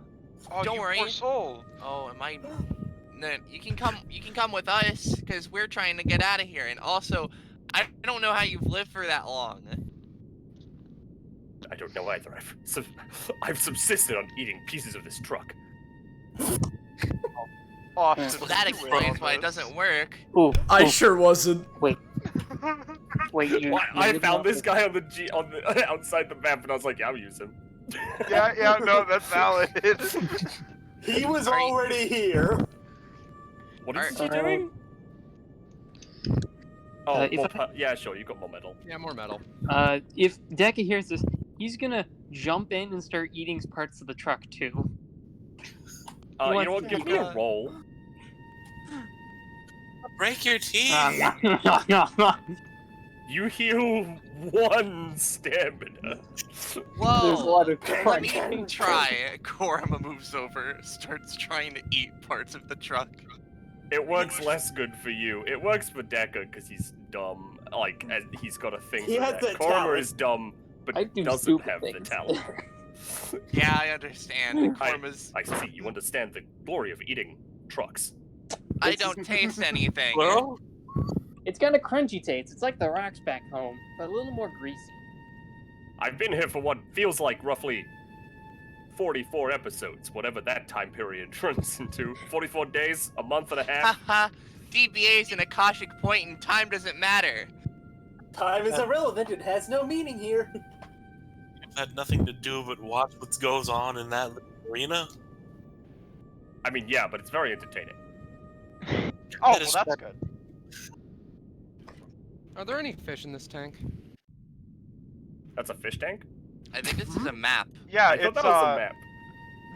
Oh, don't you worry. poor soul. Oh, am I? No, you can come with us because we're trying to get out of here. And also, I don't know how you've lived for that long. I don't know either. I've subsisted on eating pieces of this truck. Austin, Well, that you win explains on why it this. doesn't work. Ooh, I ooh, sure wasn't. wait, you. I found this guy on the outside the map, and I was like, yeah, I'll use him. Yeah, no, that's valid. He was Are you- already here. What is Are- he doing? Oh, if yeah, sure. You got more metal. Yeah, more metal. If Deca hears this, he's gonna jump in and start eating parts of the truck too. You What? know what? Give me a roll. break your teeth. You heal 1 stamina. Whoa! There's a lot of Let me crack. try. Korma moves over, starts trying to eat parts of the truck. It works less good for you. It works for Deca because he's dumb. Like, he's got a thing He for has that. that Korma talent. is dumb, but I do doesn't stupid have the things. talent. Yeah, I understand. Korma's. I see. You understand the glory of eating trucks. I don't taste anything. Well, It's kind of crunchy taste. It's like the rocks back home, but a little more greasy. I've been here for what feels like roughly 44 episodes, whatever that time period runs into. 44 days, a month and a half. Haha. DBA's an Akashic point and time doesn't matter. Time is irrelevant. It has no meaning here. you've had nothing to do but watch what goes on in that little arena. I mean, yeah, but it's very entertaining. Oh, That is well, that's good. Are there any fish in this tank? That's a fish tank? I think this is a map. Yeah, I thought it's that was a map.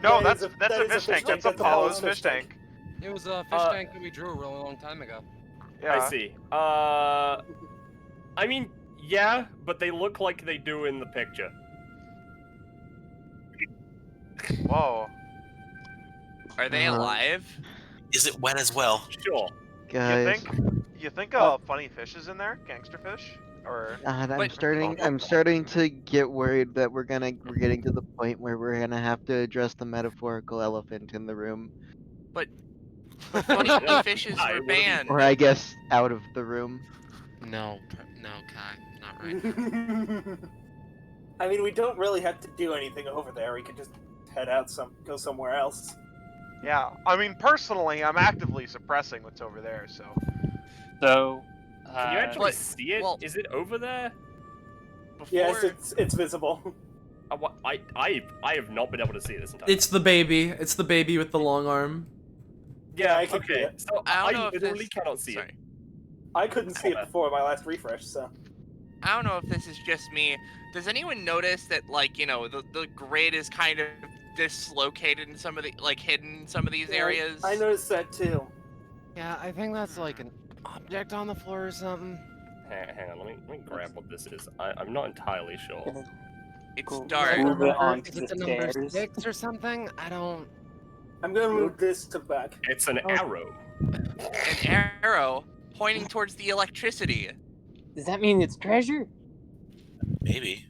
No, That that's is a that is fish tank. That's That's Apollo's Apollo's fish tank. It was a fish tank that we drew a really long time ago. Yeah. I see. I mean, yeah, but they look like they do in the picture. Whoa. Are they alive? Is it wet as well? Sure. Guys, You think funny fish is in there? Gangster fish? Or God, I'm But- starting to get worried that we're getting to the point where we're gonna have to address the metaphorical elephant in the room, Funny fishes Hi, were what are we- banned. or I guess out of the room. No, Kai, not right. I mean, we don't really have to do anything over there. We could just head out go somewhere else. yeah, I mean personally, I'm actively suppressing what's over there. So So, Can you actually But- see it? well- Is it over there? Before, Yes, it's visible. I have not been able to see it this entire It's the baby. It's the baby with the long arm. Yeah, I can see okay. it. So I I don't know if literally this... cannot see Sorry. it. I couldn't see it before my last refresh, so. I don't know if this is just me. Does anyone notice that, like, you know, the grid is kind of dislocated in some of the, like, hidden in some of these areas? I noticed that too. Yeah, I think that's like an object on the floor or something. Hang on, let me grab what this is. I'm not entirely sure. It's Cool. dark. Move it Is onto it the the number stairs. 6 or something? I don't. I'm gonna move this to back. It's an arrow. An arrow pointing towards the electricity. Does that mean it's treasure? Maybe.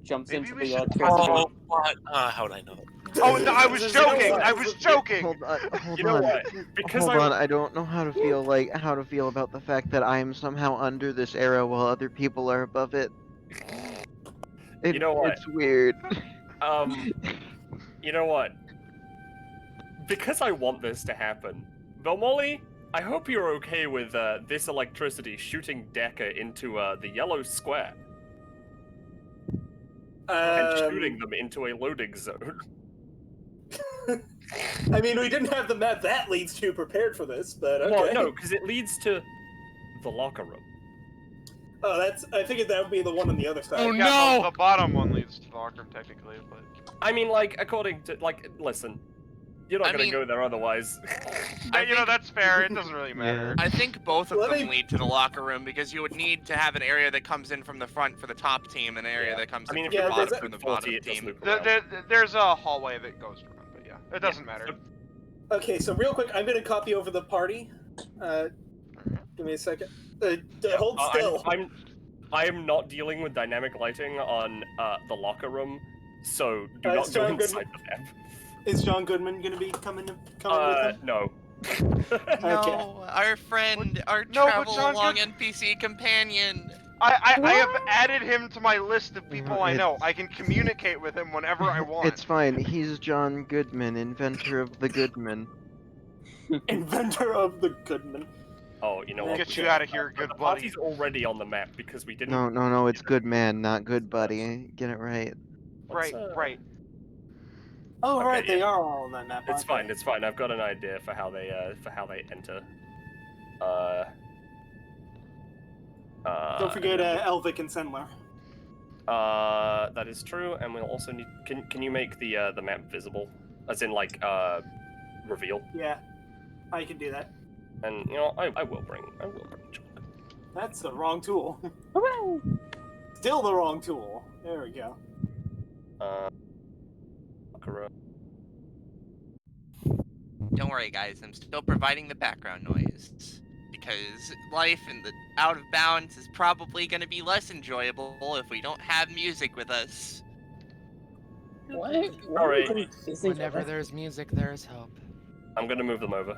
Jumps Maybe into we the should- electricity. Oh, what? How would I know? Oh, no, I was joking! I was joking! Hold on. You know what? Because Hold on, I don't know how to feel about the fact that I am somehow under this arrow while other people are above it. You know what? It's weird. You know what? Because I want this to happen, Belmoli, I hope you're okay with this electricity shooting Decker into the yellow square and shooting them into a loading zone. I mean, we didn't have the map that leads to prepared for this, but okay. Well, no, because it leads to the locker room. Oh, I figured that would be the one on the other side. Oh, Yeah, no! the bottom one leads to the locker room, technically, but... I mean, like, according to, like, listen, you're not I gonna mean- go there otherwise. you know, that's fair, it doesn't really matter. I think both of Let them me- lead to the locker room because you would need to have an area that comes in from the front for the top team and an area Yeah. that comes I mean, in if from you're the there's bottom from the bottom it does team. loop around. There's a hallway that goes around, but yeah, it doesn't matter. Okay, so real quick, I'm gonna copy over the party. Give me a second. Hold still. I am not dealing with dynamic lighting on the locker room, so do not it's go John inside the map. Is John Goodman gonna be coming with him? No. No, our friend, our No, but travel John along Good- NPC companion. I have added him to my list of people I It's- know. I can communicate with him whenever I want. It's fine. He's John Goodman, inventor of the Goodman. Inventor of the Goodman. Oh, you know what? Get you out of here, good The buddy. party's already on the map because we didn't. No, it's good man, not good buddy. Get it right. Let's, Right. Oh, Okay, right, they yeah. are all on that map. It's aren't fine. they? It's fine. I've got an idea for how they enter. Don't forget Elvic and Sendler. That is true, and we'll also need. Can you make the map visible, as in like reveal? Yeah, I can do that. And you know, I will bring John. That's the wrong tool. Still the wrong tool. There we go. Sakura. Don't worry, guys. I'm still providing the background noise because life in the out of bounds is probably going to be less enjoyable if we don't have music with us. What? Alright. Whenever there's music, there's hope. I'm gonna move them over.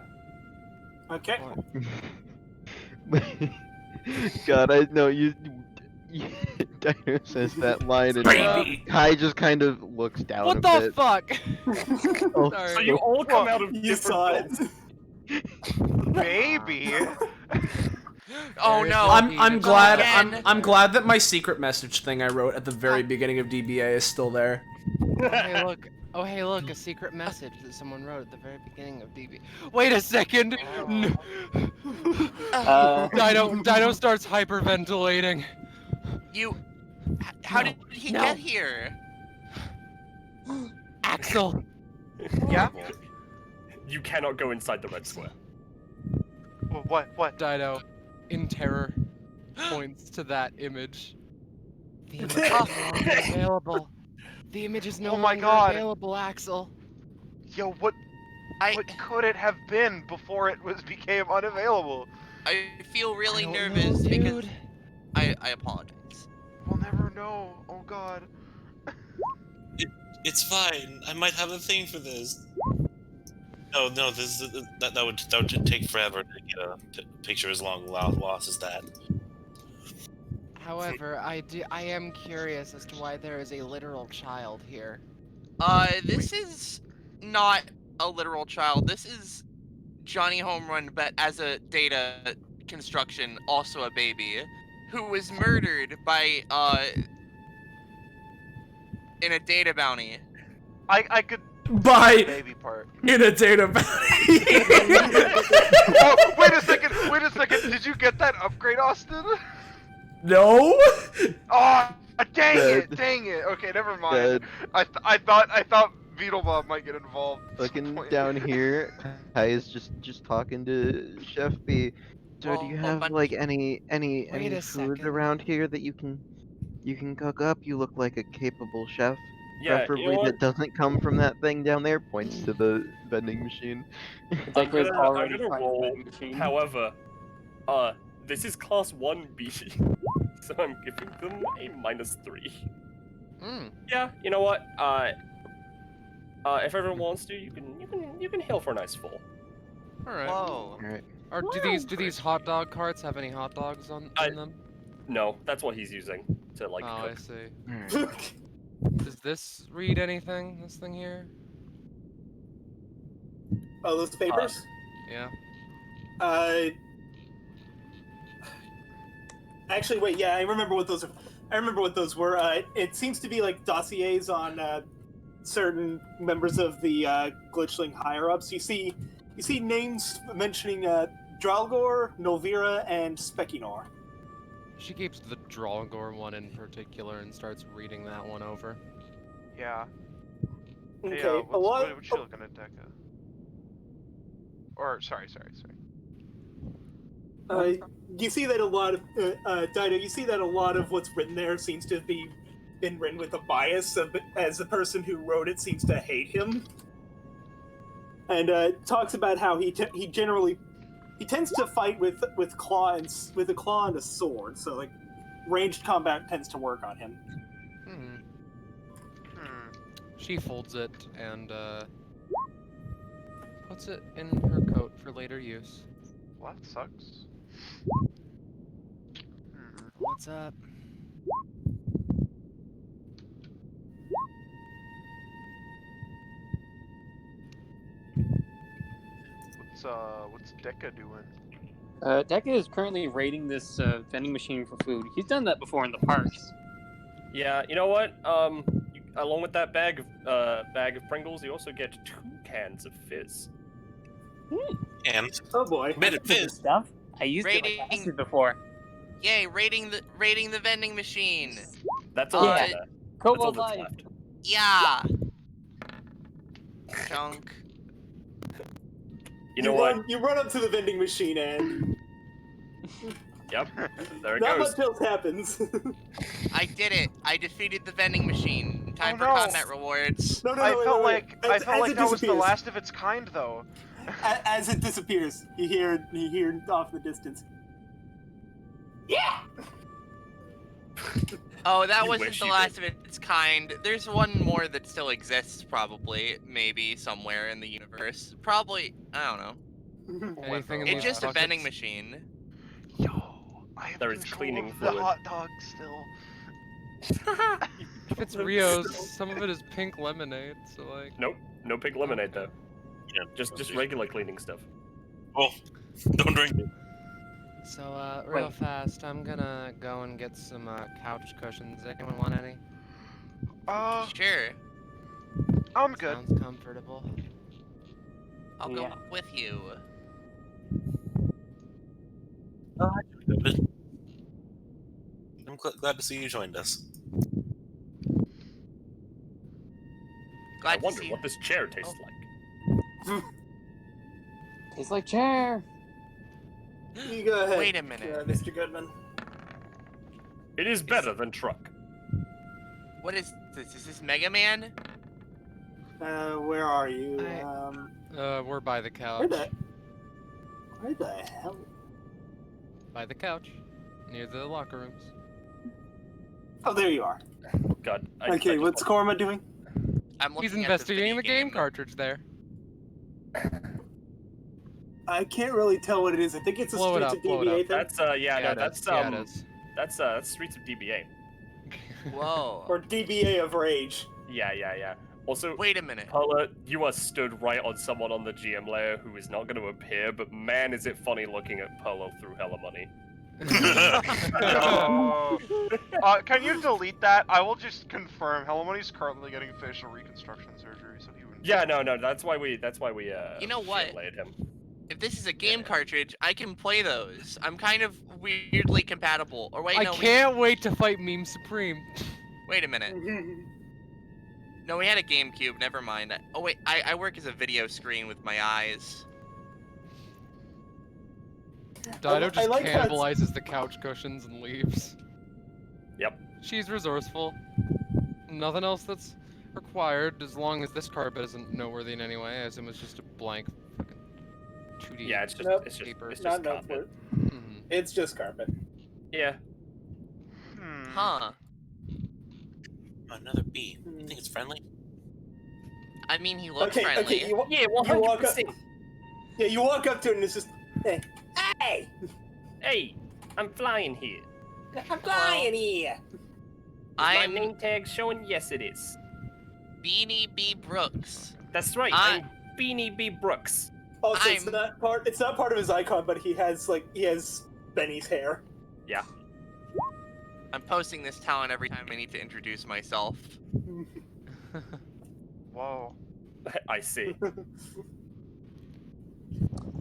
Okay. God, I know you Dino says that line and Baby! Kai just kind of looks down What a the bit. fuck? Oh, Sorry. So you all come out of You different saw it. buildings. Maybe. Oh There is no! I'm It's glad again. I'm glad that my secret message thing I wrote at the very beginning of DBA is still there. Hey, look. Oh, hey, look, a secret message that someone wrote at the very beginning of DB. Wait a second! No. Dino starts hyperventilating. You. How did he No. get here? Axel! Yeah? You cannot go inside the red square. What? Dino, in terror, points to that image. The image is Oh. no longer available. The image is no Oh my longer God. available, Axel. Yo, what could it have been before it became unavailable? I feel really I don't know, nervous because dude. I apologize. We'll never know. Oh god. It's fine. I might have a thing for this. No, that would take forever to get a picture as long lost as that. However, I am curious as to why there is a literal child here. This is not a literal child. This is Johnny Home Run, but as a data construction, also a baby, who was murdered by, in a data bounty. I could By baby part. in a data bounty. Oh, wait a second. Did you get that upgrade, Austin? No. Oh, dang Dead. it! Dang it! Okay, never mind. Dead. I thought Beetlebob might get involved. at some Looking point. down here, Kai is just talking to Chef B. So do you Well, have but- like any Wait a food second. around here that you can cook up? You look like a capable chef. Yeah, you Preferably know what? that doesn't come from that thing down there. Points to the vending machine. Deku is I'm already gonna trying roll. to find machine. However, this is class 1B, so I'm giving them a -3. Hmm. Yeah, you know what? If everyone wants to, you can heal for a nice 4. All right. Whoa. Alright. Or do these hot dog carts have any hot dogs in them? No, that's what he's using to like Oh, I cook. see. Alright. Does this read anything? This thing here? Oh, those papers? Yeah. Actually, wait. Yeah, I remember what those are. I remember what those were. It seems to be like dossiers on certain members of the Glitchling higher-ups. You see names mentioning Dralgor, Nolvira, and Spekinor. She keeps the Dralgor one in particular and starts reading that one over. Yeah. Okay, Hey, a lot. what you looking at, Deca? Or sorry. You see that a lot of Dido. You see that a lot of what's written there seems to be been written with a bias, as the person who wrote it seems to hate him, and talks about how he tends to fight with a claw and a sword. So like ranged combat tends to work on him. She folds it and puts it in her coat for later use. Well, that sucks. What's up? What's Deca doing? Deku is currently raiding this vending machine for food. He's done that before in the parks. Yeah, you know what? Along with that bag of Pringles, you also get 2 cans of fizz. And Oh boy. bit of Good fizz. stuff. I used it Raiding- like acid before. Yay, raiding the vending machine. That's all. Yeah. That's all Cobalt that's life. left. Yeah. Chunk. You know what? You run up to the vending machine and Yep. There it not goes. much else happens. I did it. I defeated the vending machine. Time for no. combat rewards. No, I felt like As that was it the disappears. last of its kind, though. As it disappears, you hear off in the distance. Yeah. Oh, that You wasn't wish the you last of its kind. There's one more that still exists, probably, maybe somewhere in the universe. Probably, I don't know. Anything in It's these just a buckets? vending machine. Yo, I have There is control cleaning of the fluid. hot dog still. If it's Rio's, some of it is pink lemonade, so like... Nope. No pink lemonade though. Yeah, Just regular cleaning stuff. Oh, don't drink it. So, real fast, I'm gonna go and get some couch cushions. Anyone want any? Sure. I'm good. Sounds comfortable. I'll go with you. I'm glad to see you joined us. I Glad to wonder see what this chair tastes like. Tastes like chair. You go ahead. Wait a minute. Mr. Goodman. It is better than truck. What is this? Is this Mega Man? Where are you? We're by the couch. Where the hell? By the couch. Near the locker rooms. Oh, there you are. God. Okay, what's Korma doing? I'm looking He's at this investigating the video game cartridge there. I can't really tell what it is. I think it's a Blow it Streets of up, blow it DBA up. thing. That's that's Streets of DBA. Whoa. Or DBA of Rage. Yeah. Also, Wait a minute. Paula, you are stood right on someone on the GM layer who is not going to appear, but man, is it funny looking at Polo through hella money. No. Can you delete that? I will just confirm. Hello Money's currently getting facial reconstruction surgery, so he wouldn't. Yeah, no, that's why we You know what? GM-laid him. if this is a game cartridge, I can play those. I'm kind of weirdly compatible. Or wait, I no. can't wait to fight Meme Supreme. Wait a minute. No, we had a GameCube. Never mind. Oh wait, I work as a video screen with my eyes. Dido just like how it's- cannibalizes the couch cushions and leaves. Yep. She's resourceful. Nothing else that's required as long as this carpet isn't noteworthy in any way. I assume it's just a blank fucking 2D. Yeah, it's just Nope. it's just paper. it's Not just no carpet. Mhm. It's just carpet. Yeah. Huh. Another bee. You think it's friendly? I mean, he looks Okay, friendly. okay, Yeah, you walk up. 100%. Yeah, you walk up to it and it's just, hey, Hey, I'm flying here. I'm flying here. I My am name tag showing? Yes, it is. Beanie B. Brooks. That's right. I'm Beanie B. Brooks. Also, it's I'm- not part. It's not part of his icon, but he has Benny's hair. Yeah. I'm posting this talent every time I need to introduce myself. Whoa. I see. like-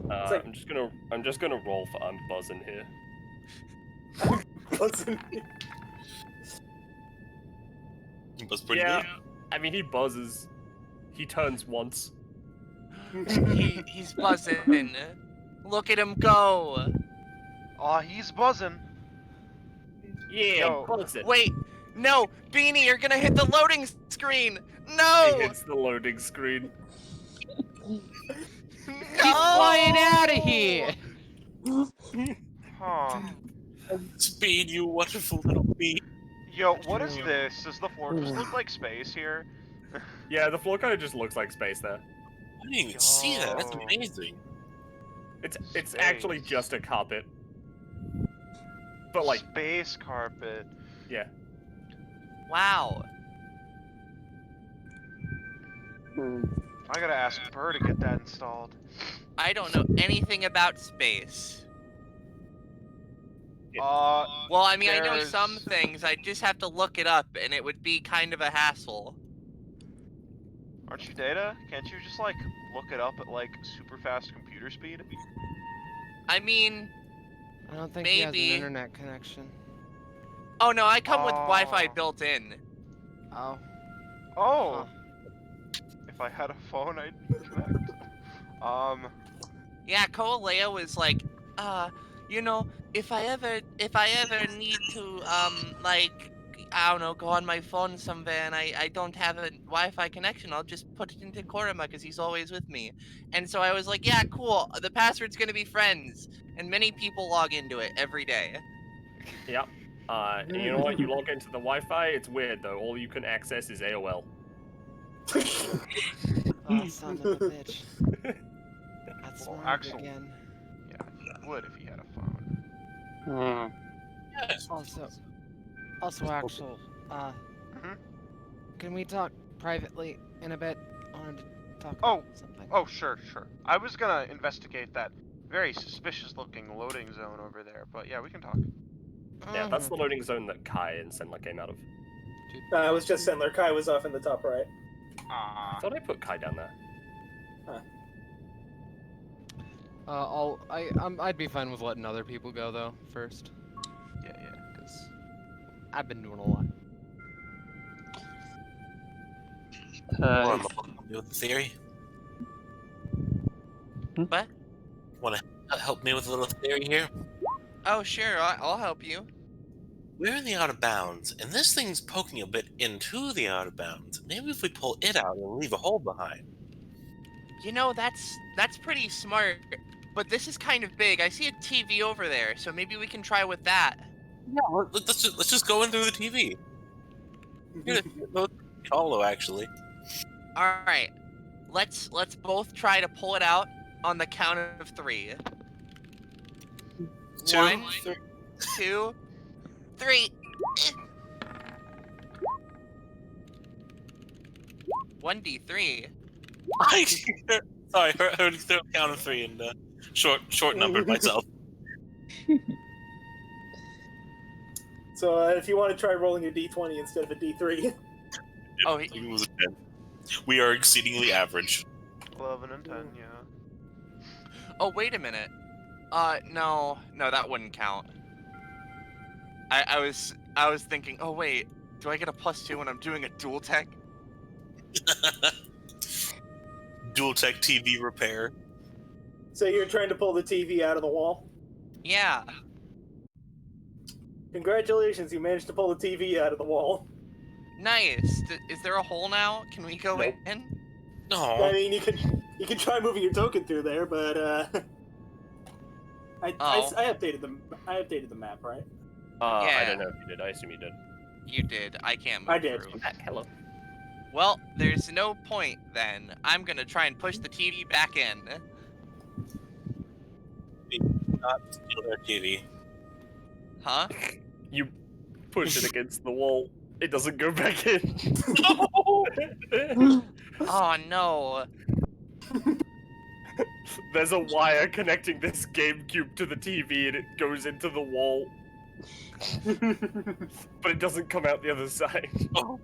I'm just gonna roll for I'm buzzing here. Listen, That's pretty Yeah. good. I mean, he buzzes. He turns once. He's buzzing. Look at him go. Aw, he's buzzing. Yeah, Yo. buzzing. Wait, no, Beanie, you're gonna hit the loading screen. He No. hits the loading screen. He's flying out of here. Huh. Speed, you wonderful little bee. Yo, what is this? Does the floor just look like space here? Yeah, the floor kind of just looks like space there. I didn't even see that. That's Yo. amazing. It's actually Space. just a carpet. But like, Space carpet. yeah. Wow. I gotta ask Burr to get that installed. I don't know anything about space. Well, I mean, I know some There's- things. I just have to look it up, and it would be kind of a hassle. Aren't you Data? Can't you just like look it up at like super fast computer speed? I mean, I don't think he has an Maybe. internet connection. oh no, I come with Oh. Wi-Fi built in. Oh. Oh, Huh. if I had a phone, I'd connect. Yeah, Koalea was like, you know, if I ever need to, like, I don't know, go on my phone somewhere and I don't have a Wi-Fi connection, I'll just put it into Korima because he's always with me. And so I was like, yeah, cool, the password's gonna be friends. And many people log into it every day. Yep. And you know what? You log into the Wi-Fi. It's weird though. All you can access is AOL. Oh, son of a bitch. That's Well, wrong Axel- again. yeah, he would if he had a phone. Yes. Also, Axel, Mhm. can we talk privately in a bit? I wanted to talk Oh, about something. Oh, sure. I was gonna investigate that very suspicious-looking loading zone over there, but yeah, we can talk. Yeah, that's the Mhm. loading zone that Kai and Senla came out of. it was just Sendler. Kai was off in the top right. I thought I put Kai down there. I'd be fine with letting other people go though first, Yeah. because I've been doing a lot. Or am I with the theory? What? Want to help me with a little theory here? Oh, sure, I'll help you. We're in the out of bounds, and this thing's poking a bit into the out of bounds. Maybe if we pull it out and leave a hole behind. You know, that's pretty smart. But this is kind of big. I see a TV over there, so maybe we can try with that. Yeah, let's just go in through the TV. Hollow, actually. All right, let's both try to pull it out on the count of 3. 2, 1, 3. 2, 3. 1d3. Sorry, heard the count of 3 and short numbered myself. So if you want to try rolling a d20 instead of a d3. Oh, It was a 10. We are exceedingly average. 11 and 10, yeah. Oh, wait a minute. No, that wouldn't count. I was thinking, oh wait, do I get a +2 when I'm doing a dual tech? Dual tech TV repair. So you're trying to pull the TV out of the wall? Yeah. Congratulations, you managed to pull the TV out of the wall. Nice. Is there a hole now? Can we go Nope. in? No. I mean, you can try moving your token through there, but I updated the map, right? I Yeah. don't know if you did. I assume you did. You did. I can't move I did. through. Hello. Well, there's no point then. I'm gonna try and push the TV back in. Not steal their TV. Huh? You push it against the wall. It doesn't go back in. Oh no. There's a wire connecting this GameCube to the TV and it goes into the wall. But it doesn't come out the other side. Oh.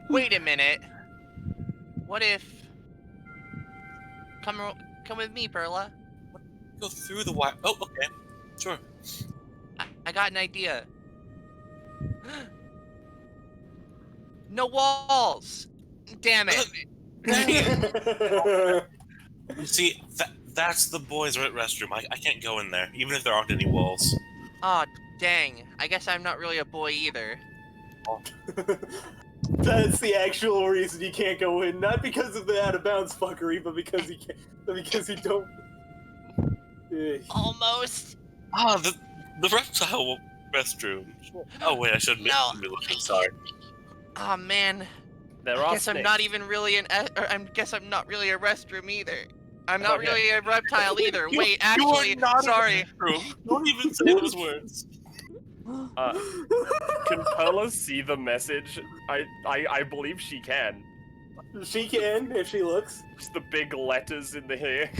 Wait a minute. What if... Come with me, Perla. Go through the wire. Oh, okay. Sure. I got an idea. No walls! Damn it! You see, that's the boys' restroom. I can't go in there, even if there aren't any walls. Aw, dang. I guess I'm not really a boy either. That's the actual reason you can't go in, not because of the out of bounds fuckery, but because you don't. Almost. Ah, the reptile restroom. Oh wait, I shouldn't be looking. Sorry. Aw, man. There I are guess I'm not even really I guess I'm not really a restroom either. I'm not Okay. really a reptile either. You- Wait, you are actually, not sorry. a restroom. Don't even say those words. Can Perla see the message? I believe she can. She can if she looks. It's the big letters in the hair.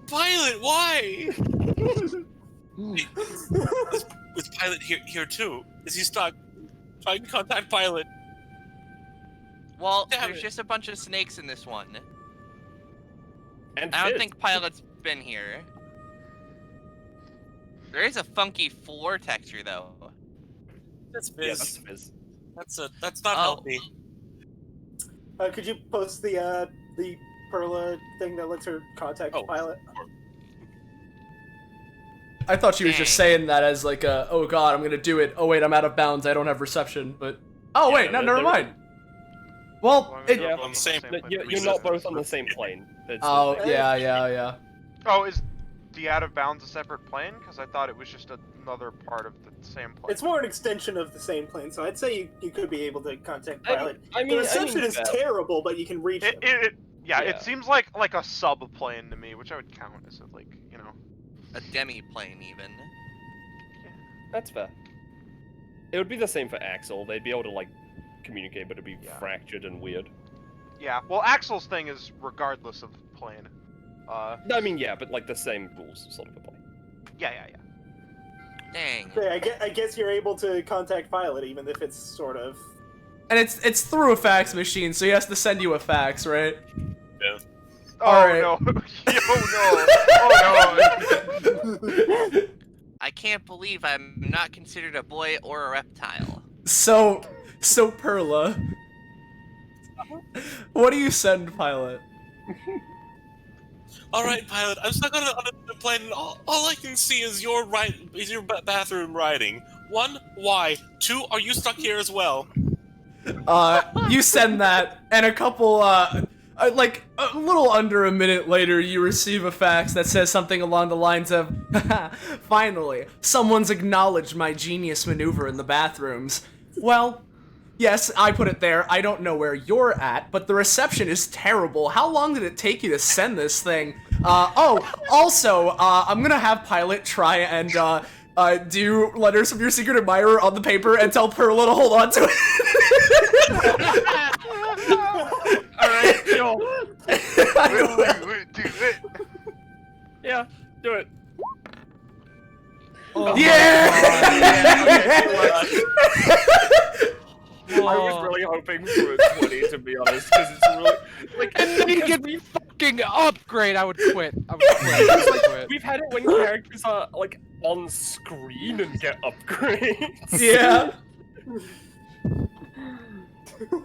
Pilot, why? Is Pilot here too? Is he stuck? Try to contact Pilot. Well, Damn there's it. just a bunch of snakes in this one. And I don't Fizz. think Pilot's been here. There is a funky floor texture, though. That's Yeah, Fizz. that's Fizz. That's not Oh. healthy. Could you post the Perla thing that lets her contact Oh. Pilot? I thought she was just Dang. saying that as like a, oh god, I'm gonna do it. Oh wait, I'm out of bounds. I don't have reception. But oh wait, no, Yeah, never they're- mind. Well, Well, it. Yeah. On the same. You're not both on the same plane. It's Oh the thing. yeah. Oh, is the out of bounds a separate plane? Because I thought it was just another part of the same plane. It's more an extension of the same plane, so I'd say you could be able to contact I- Pilot. I mean, the reception is that. terrible, but you can reach him. Yeah, Yeah. it seems like a sub plane to me, which I would count as A demi-plane, even. That's fair. It would be the same for Axel. They'd be able to like communicate, but it'd be Yeah. fractured and weird. Yeah. Well, Axel's thing is regardless of plane. I mean, yeah, but like the same rules sort of apply. Yeah. Dang. Okay, I guess you're able to contact Pilot, even if it's sort of. And it's through a fax machine, so he has to send you a fax, right? Oh Alright. no! Oh no! I can't believe I'm not considered a boy or a reptile. So Perla, what do you send Pilot? All right, Pilot. I'm stuck on a plane, and all I can see is your bathroom writing. 1, why? 2, are you stuck here as well? You send that, and a couple, like, a little under a minute later, you receive a fax that says something along the lines of, finally, someone's acknowledged my genius maneuver in the bathrooms. Well, yes, I put it there. I don't know where you're at, but the reception is terrible. How long did it take you to send this thing? Also, I'm gonna have Pilot try and, do letters from your secret admirer on the paper and tell Perla to hold on to it. Alright, yo. Do it! Yeah, do it. Yeah! I was really hoping for a 20, to be honest, because it's really like. And then you get me fucked fucking upgrade, I would quit. I would quit. We've had it when characters are like on screen and get upgrades. Yeah.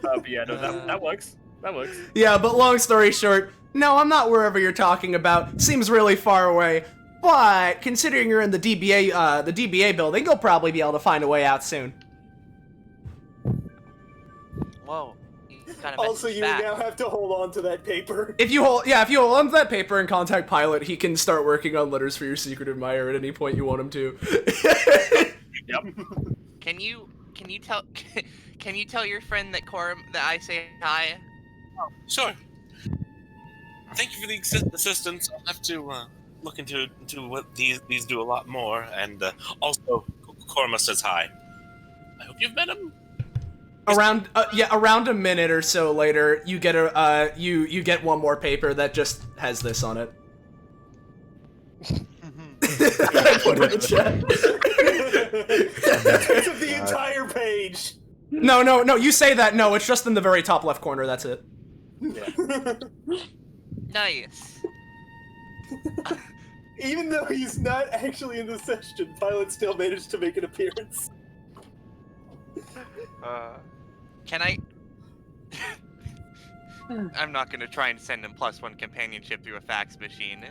But yeah, no, that works. That works. Yeah, but long story short, no, I'm not wherever you're talking about. Seems really far away. But considering you're in the DBA building, you'll probably be able to find a way out soon. Whoa. You got a Also, message you back. now have to hold on to that paper. If you hold on to that paper and contact Pilot, he can start working on letters for your secret admirer at any point you want him to. Yep. Can you tell your friend that that I say hi? Sure. Thank you for the assistance. I'll have to look into what these do a lot more. And also, Korma says hi. I hope you've met him. Around a minute or so later, you get you get one more paper that just has this on it. I put it in chat. It's of the entire page. No, you say that. No, it's just in the very top left corner. That's it. Nice. Even though he's not actually in the session, Pilot still managed to make an appearance. Can I? I'm not gonna try and send him +1 companionship through a fax machine.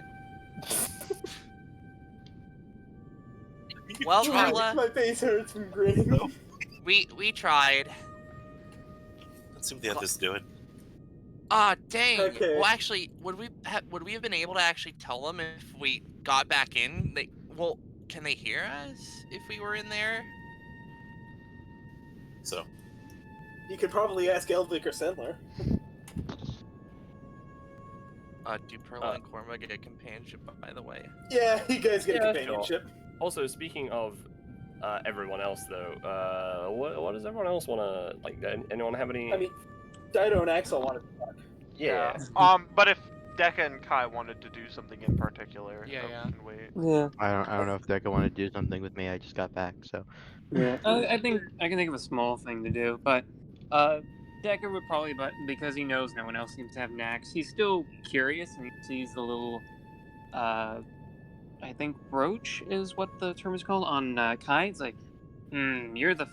Well, Perla, My face hurts from grinning. we tried. Let's see what the others do it. Ah, dang. Okay. Well, actually, would we have been able to actually tell them if we got back in? Can they hear us if we were in there? So. You could probably ask Eldvik or Sendler. Do Perla and Korma get a companionship, by the way? Yeah, you guys get a Yeah, companionship. Also, speaking of everyone else, though, what does everyone else want to like? Anyone have any? I mean, Dido and Axel wanted to talk. Yeah. But if Dekka and Kai wanted to do something in particular, Yeah. we can wait. Yeah. I don't know if Deca wanted to do something with me. I just got back, so. Yeah. I think I can think of a small thing to do, but Decker would probably, but because he knows no one else seems to have knacks, he's still curious and he sees the little, I think brooch is what the term is called on Kai. It's like, you're the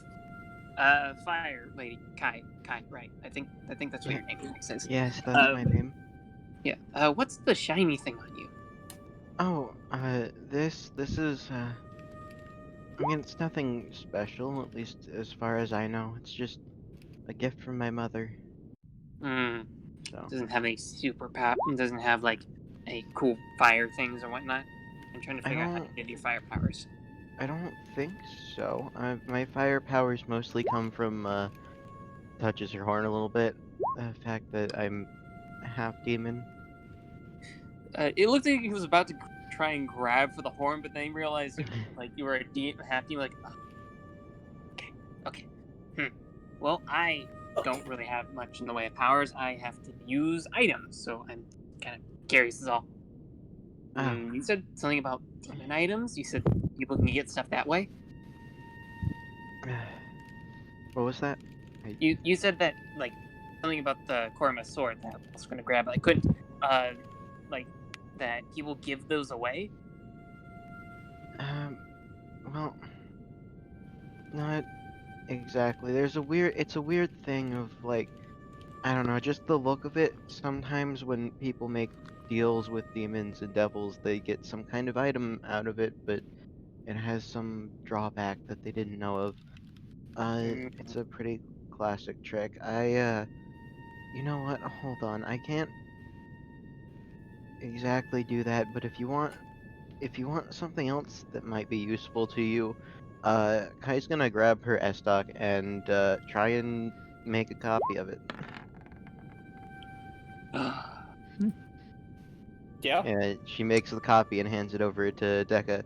fire lady, Kai, right? I think that's what your name is. Yes, that's my name. Yeah. What's the shiny thing on you? Oh, this is, I mean, it's nothing special, at least as far as I know. It's just a gift from my mother. So. Doesn't have any super power. Doesn't have like any cool fire things or whatnot. I'm trying to figure out how to get your fire powers. I don't think so. My fire powers mostly come from, touches her horn a little bit. The fact that I'm half demon. It looked like he was about to try and grab for the horn, but then he realized like you were a half demon. Like, okay. Well, I don't really have much in the way of powers. I have to use items, so I'm kind of curious. Is all. You said something about demon items. You said people can get stuff that way. What was that? You said that like something about the Korma sword that I was going to grab, but I couldn't. Like that he will give those away. Well, not exactly. It's a weird thing of like, I don't know, just the look of it. Sometimes when people make deals with demons and devils, they get some kind of item out of it, but it has some drawback that they didn't know of. It's a pretty classic trick. You know what? Hold on. I can't exactly do that, but if you want something else that might be useful to you, Kai's gonna grab her S-Doc and try and make a copy of it. Yeah. Yeah, she makes the copy and hands it over to Deca.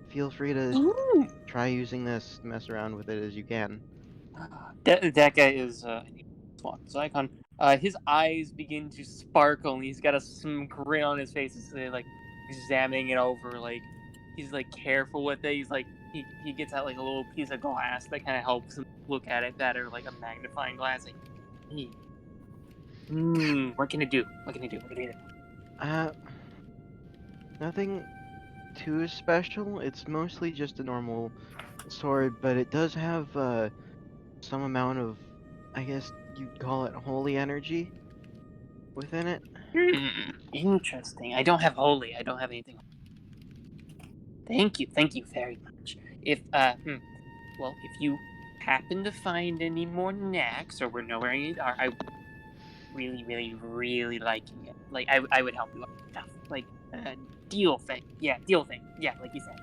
Feel free to try using this, mess around with it as you can. Deca is swap his icon. His eyes begin to sparkle, and he's got some grin on his face. He's like examining it over, like he's like careful with it. He's like he gets out like a little piece of glass that kind of helps him look at it better, like a magnifying glass. Like, What can it do? What can it do? What can it do? Nothing too special. It's mostly just a normal sword, but it does have some amount of, I guess you'd call it holy energy within it. Interesting. I don't have holy. I don't have anything. Thank you very much. Well, if you happen to find any more knacks or know where any are, I really liking it. Like, I would help you out with stuff. Like, deal thing. Yeah, deal thing. Yeah, like you said.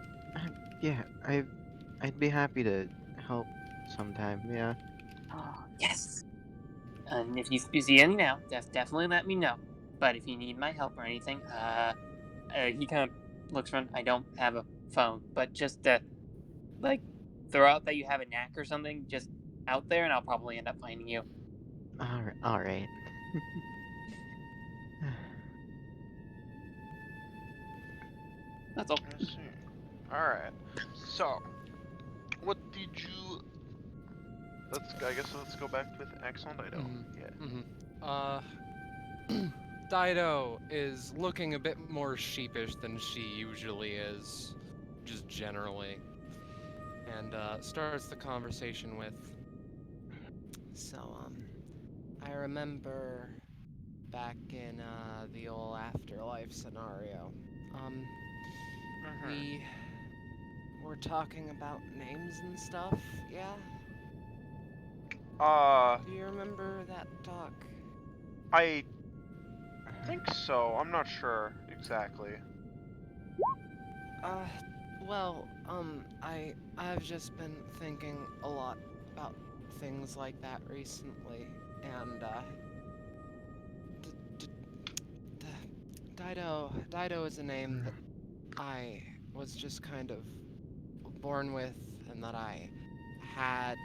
Yeah, I'd be happy to help sometime. Yeah. Oh, yes. And if you see any now, definitely let me know. But if you need my help or anything, he kind of looks around. I don't have a phone, but just like throw out that you have a knack or something, just out there, and I'll probably end up finding you. All right. That's all. I see. Alright. So, what did you... I guess let's go back with Axel and Dido. Yeah. Dido is looking a bit more sheepish than she usually is, just generally, and starts the conversation with, so, I remember back in the old afterlife scenario, we were talking about names and stuff, yeah? Do you remember that talk? I think so. I'm not sure exactly. Well, I've just been thinking a lot about things like that recently, and, Dido is a name that I was just kind of born with, and that I had,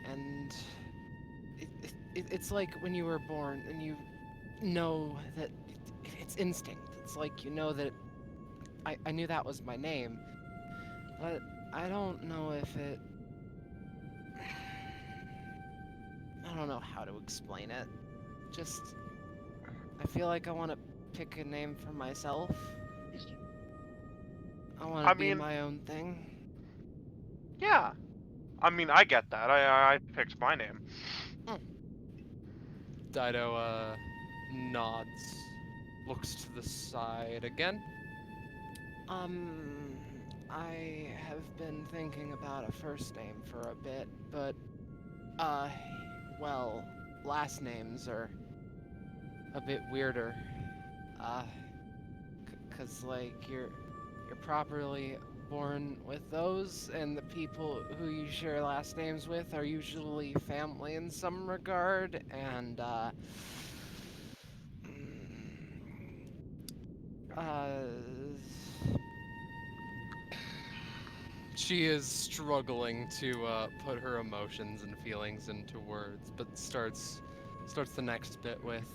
and it's like when you were born, and you know that it's instinct. It's like you know that I knew that was my name, but I don't know if it... I don't know how to explain it. Just, I feel like I want to pick a name for myself. I want to be my own thing. Yeah. I mean, I get that. I picked my name. Dido, nods, looks to the side again. I have been thinking about a first name for a bit, but, well, last names are a bit weirder. 'Cause, like, you're properly born with those, and the people who you share last names with are usually family in some regard, and, she is struggling to put her emotions and feelings into words, but starts the next bit with,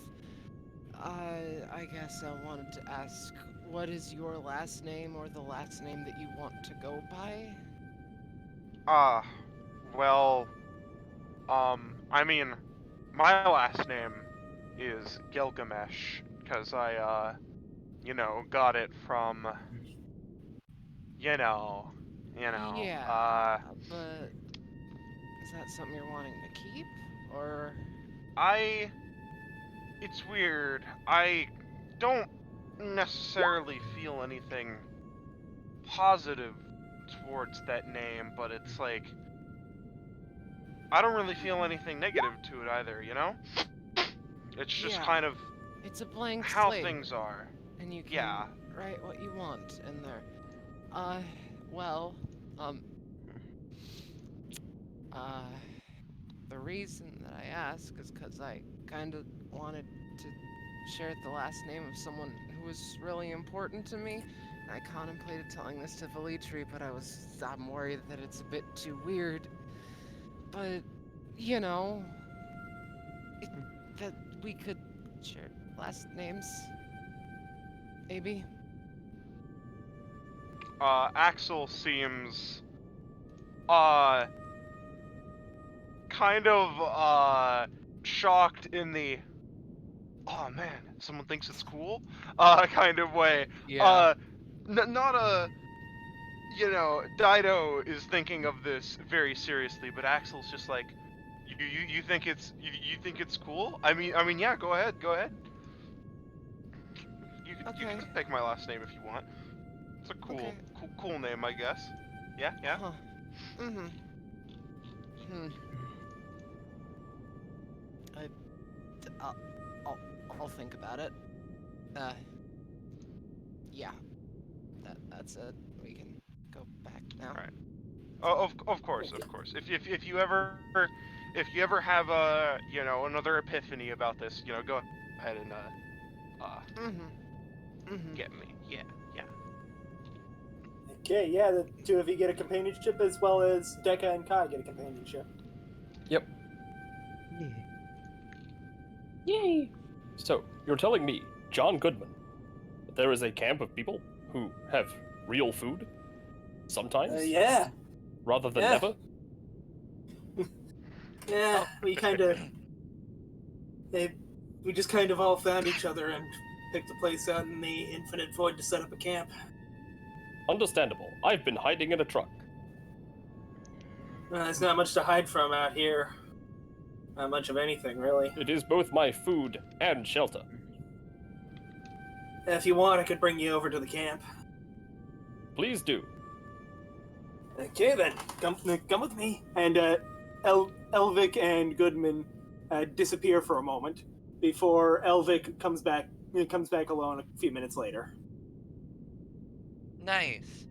I guess I wanted to ask, what is your last name, or the last name that you want to go by? Well, I mean, my last name is Gilgamesh, because I, got it from, Yeah, but is that something you're wanting to keep, or? It's weird. I don't necessarily feel anything positive towards that name, but it's like, I don't really feel anything negative to it either, you know? It's just kind of it's a blank how slate, things are. and you can write what you want in there. Well, the reason that I ask is because I kind of wanted to share the last name of someone who was really important to me. I contemplated telling this to Velitri, but I'm worried that it's a bit too weird. But, you know, that we could share last names, maybe? Axel seems, kind of, shocked in the, oh man, someone thinks it's cool, kind of way. Yeah. Not a, Dido is thinking of this very seriously, but Axel's just like, you think you think it's cool? I mean, yeah, go ahead. You Okay. can take my last name if you want. It's a Okay. cool name, I guess. Yeah. Huh. Mm-hmm. Hmm. I'll think about it. Yeah. That's it. We can go back now. Alright. Oh, of course. If you ever have another epiphany about this, go ahead and Mm-hmm. Mm-hmm. get me. Yeah. Okay, yeah, the two of you get a companionship as well as Dekka and Kai get a companionship. Yep. Yeah. Yay! So, you're telling me, John Goodman, that there is a camp of people who have real food? Sometimes? Yeah. Rather than Yeah. never? Yeah, we just kind of all found each other and picked a place out in the infinite void to set up a camp. Understandable. I've been hiding in a truck. There's not much to hide from out here. Not much of anything, really. It is both my food and shelter. If you want, I could bring you over to the camp. Please do. Okay then, come with me. And Elvic and Goodman disappear for a moment before Elvic comes back alone a few minutes later. Nice.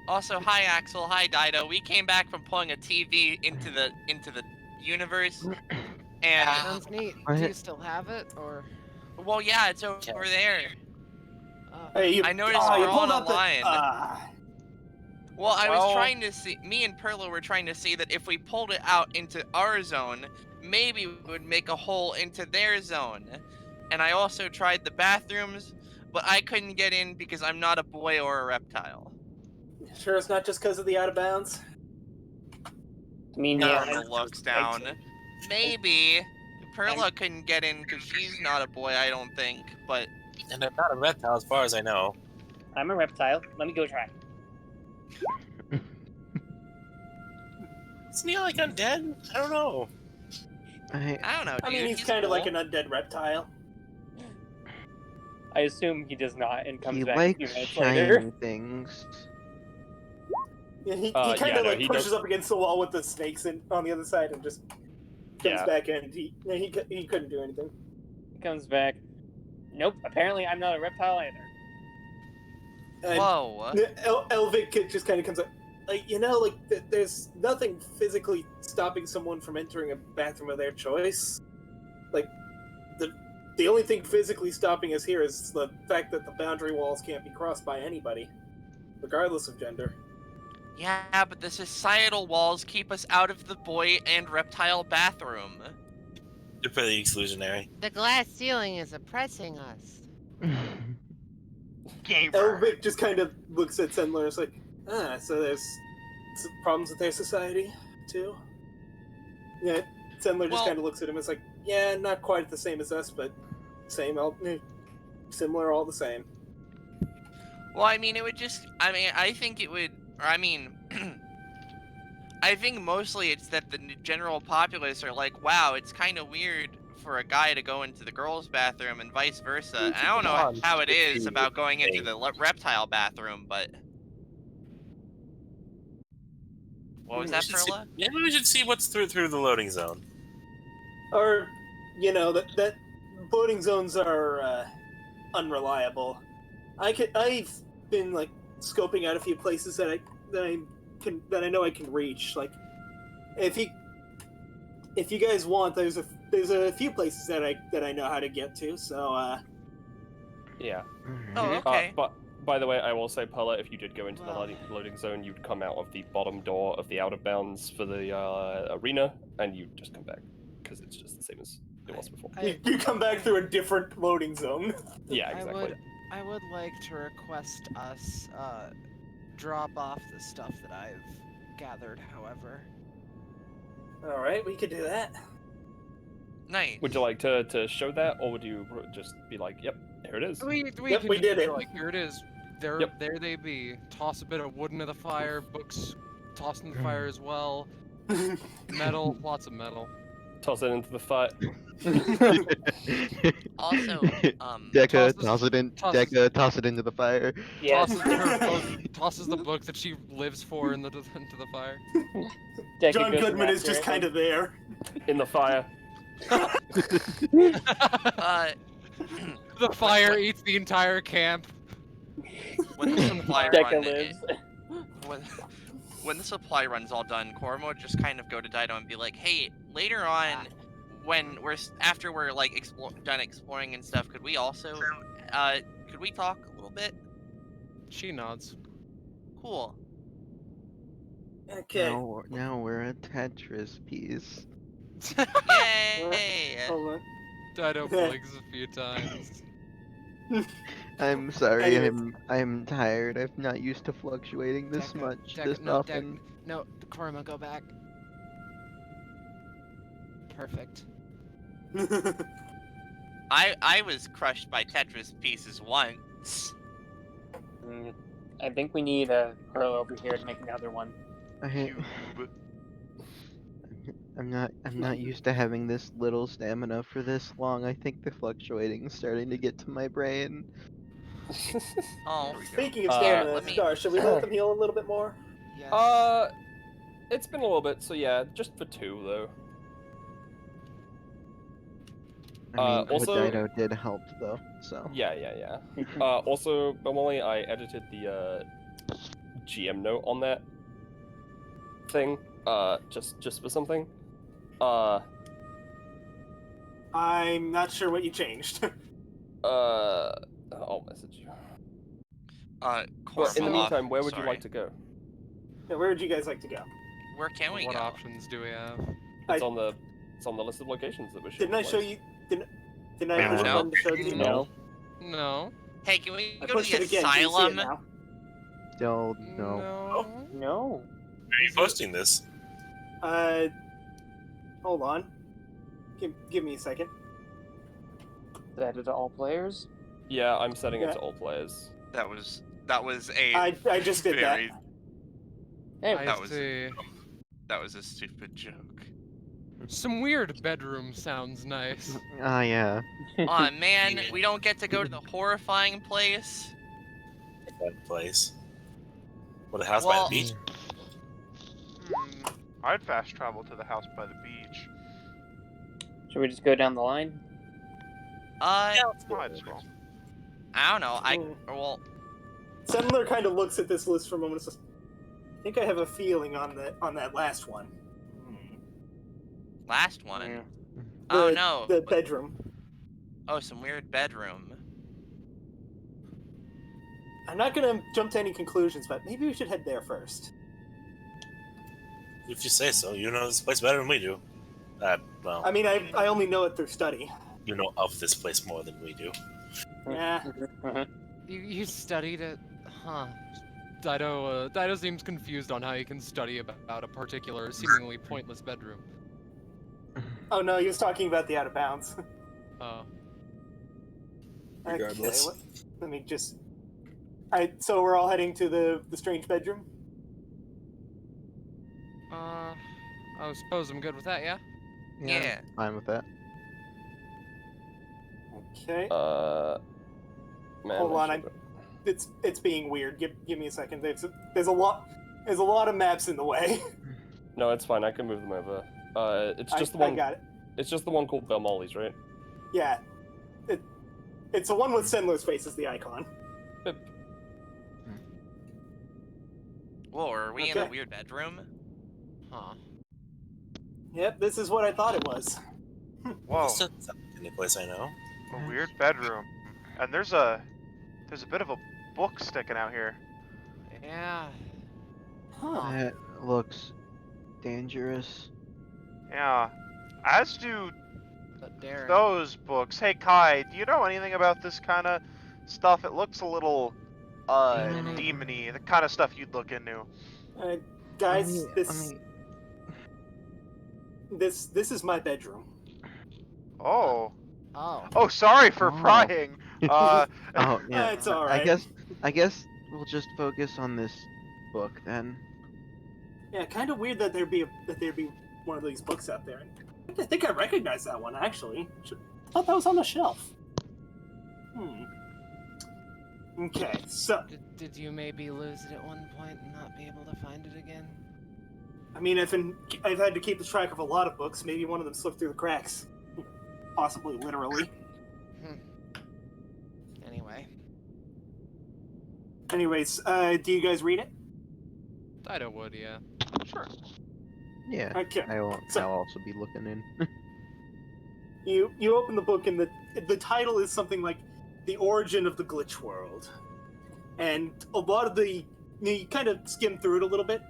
Also, hi Axel, hi Dido. We came back from pulling a TV into the universe, and Sounds neat. What? Do you still have it, or? well, yeah, it's over there. Hey, I noticed you we're all pulled in a out the- line. Well, I was Well- trying to see. Me and Perla were trying to see that if we pulled it out into our zone, maybe we would make a hole into their zone. And I also tried the bathrooms, but I couldn't get in because I'm not a boy or a reptile. Sure, it's not just because of the out of bounds. I mean, yeah. Perla looks down. Maybe Perla couldn't get in because she's not a boy, I don't think. But And I'm not a reptile as far as I know. I'm a reptile. Let me go try. Isn't he like undead? I don't know. I don't know. I mean, dude, he's kind of cool. like an undead reptile. I assume he does not and comes He back a likes few minutes later. shiny things. Yeah, he Yeah, kind of no, like he pushes does- up against the wall with the snakes on the other side and just comes Yeah. back in. He couldn't do anything. He comes back. Nope, apparently I'm not a reptile either. And Whoa. Elvic just kind of comes up. Like, there's nothing physically stopping someone from entering a bathroom of their choice. Like, the only thing physically stopping us here is the fact that the boundary walls can't be crossed by anybody, regardless of gender. Yeah, but the societal walls keep us out of the boy and reptile bathroom. They're pretty exclusionary. The glass ceiling is oppressing us. Gamer. Elvic just kind of looks at Sendler and is like, so there's problems with their society, too? Yeah, Sendler just Well- kind of looks at him and is like, yeah, not quite the same as us, but similar, all the same. Well, I mean, I think it would, or I mean, I think mostly it's that the general populace are like, wow, it's kind of weird for a guy to go into the girls' bathroom and vice versa. And I don't know how it is about going into the reptile bathroom, but... What was that, Perla? Maybe we should see what's through the loading zone. Or, that loading zones are unreliable. I've been like scoping out a few places that I know I can reach. Like, if you guys want, there's a few places that I know how to get to. So Yeah. Oh, okay. But by the way, I will say, Perla, if you did go into the Well- loading zone, you'd come out of the bottom door of the out of bounds for the arena, and you'd just come back because it's just the same as it was before. you come back through a different loading zone. Yeah, exactly. I would like to request us drop off the stuff that I've gathered, however. All right, we could do that. Nice. Would you like to show that, or would you just be like, "Yep, here it is"? We Yep, can we just did be it. like, here it is. There, Yep. there they be. Toss a bit of wood into the fire. Books tossed in the fire as well. Metal, lots of metal. Toss it into the fire. Also, Deca, tosses- toss it into the fire. Yes. Tosses the book that she lives for into the fire. Deca John goes Goodman is after just it. kind of there. In the fire. The fire eats the entire camp. when the supply Deca run, lives. when the supply run's all done, Korma would just kind of go to Dido and be like, "Hey, later on, when after we're like done exploring and stuff, could we also, could we talk a little bit?" She nods. Cool. Okay. Now we're a Tetris piece. Yay! Hold on. Dido blinks a few times. I'm sorry, Anyways. I'm tired. I'm not used to fluctuating this Deca, much, Deca, this no, often. No, Korma, go back. Perfect. I was crushed by Tetris pieces once. I think we need Pearl over here to make another one. Cube. I'm not used to having this little stamina for this long. I think the fluctuating's starting to get to my brain. Oh. Speaking of stamina, let me- Star, should we let them heal a little bit more? Yes. It's been a little bit, so yeah, just for 2 though. I mean, also- what Dido did help though, so. Yeah. Also, Molly, I edited the GM note on that thing. Just for something. I'm not sure what you changed. I'll message you. But in the Korma, meantime, where would you sorry. like to go? Now, where would you guys like to go? Where can we What go? options do we have? It's on the list of locations that we're showing. Didn't I show you? Didn't I Yeah, push no. one to show you? No. No. Hey, can we I go to pushed the it again. Can you see it asylum? now? Still no. No. No. Where are you posting this? Hold on. Give me a second. Set it to all players. Yeah, I'm setting it Yeah. to all players. That was a I just did that. very Hey, I that was- see. that was a stupid joke. Some weird bedroom sounds nice. Ah, yeah. Aw man, we don't get to go to the horrifying place. That place. What, a house Well- by the beach? I'd fast travel to the house by the beach. Should we just go down the line? Might as well. I don't know. Hmm. Well, Sendler kind of looks at this list for a moment and says, I think I have a feeling on that last one. last one. Yeah. Oh The- no. The bedroom. Oh, some weird bedroom. I'm not gonna jump to any conclusions, but maybe we should head there first. If you say so. You know this place better than we do. Well, I mean, I only know it through study. you know of this place more than we do. Yeah. You studied it, huh? Dido seems confused on how you can study about a particular, seemingly pointless bedroom. Oh no, he was talking about the out of bounds. Oh. Regardless. Okay, let me just. So we're all heading to the strange bedroom. I suppose I'm good with that, yeah? Yeah. Fine with that. Okay. Man, Hold I on, should- it's being weird. Give me a second. There's a lot of maps in the way. No, it's fine. I can move them over. It's just the I one. got it. It's just the one called Belmolly's, right? Yeah. It's the one with Sendler's face as the icon. Whoa, are we in a Okay. weird bedroom? Huh. Yep, this is what I thought it was. Whoa, This doesn't sound like any place I know. a weird bedroom. And there's a bit of a book sticking out here. Yeah. Huh. That looks dangerous. Yeah. As do But Darren. those books. Hey Kai, do you know anything about this kind of stuff? It looks a little demony, the kind of stuff you'd look into. Guys, I mean, this is my bedroom. Oh. Oh. Oh, sorry for Oh. prying. Oh yeah. It's I alright. guess we'll just focus on this book then. Yeah, kind of weird that there'd be one of these books out there. I think I recognize that one actually. I thought that was on the shelf. Okay, so Did you maybe lose it at one point and not be able to find it again? I mean, I've had to keep track of a lot of books. Maybe one of them slipped through the cracks, possibly literally. Anyway. Anyways, do you guys read it? Dido would, yeah. Sure. Yeah. Okay. I'll So- also be looking in. You open the book and the title is something like "The Origin of the Glitch World," and a lot of you kind of skim through it a little bit,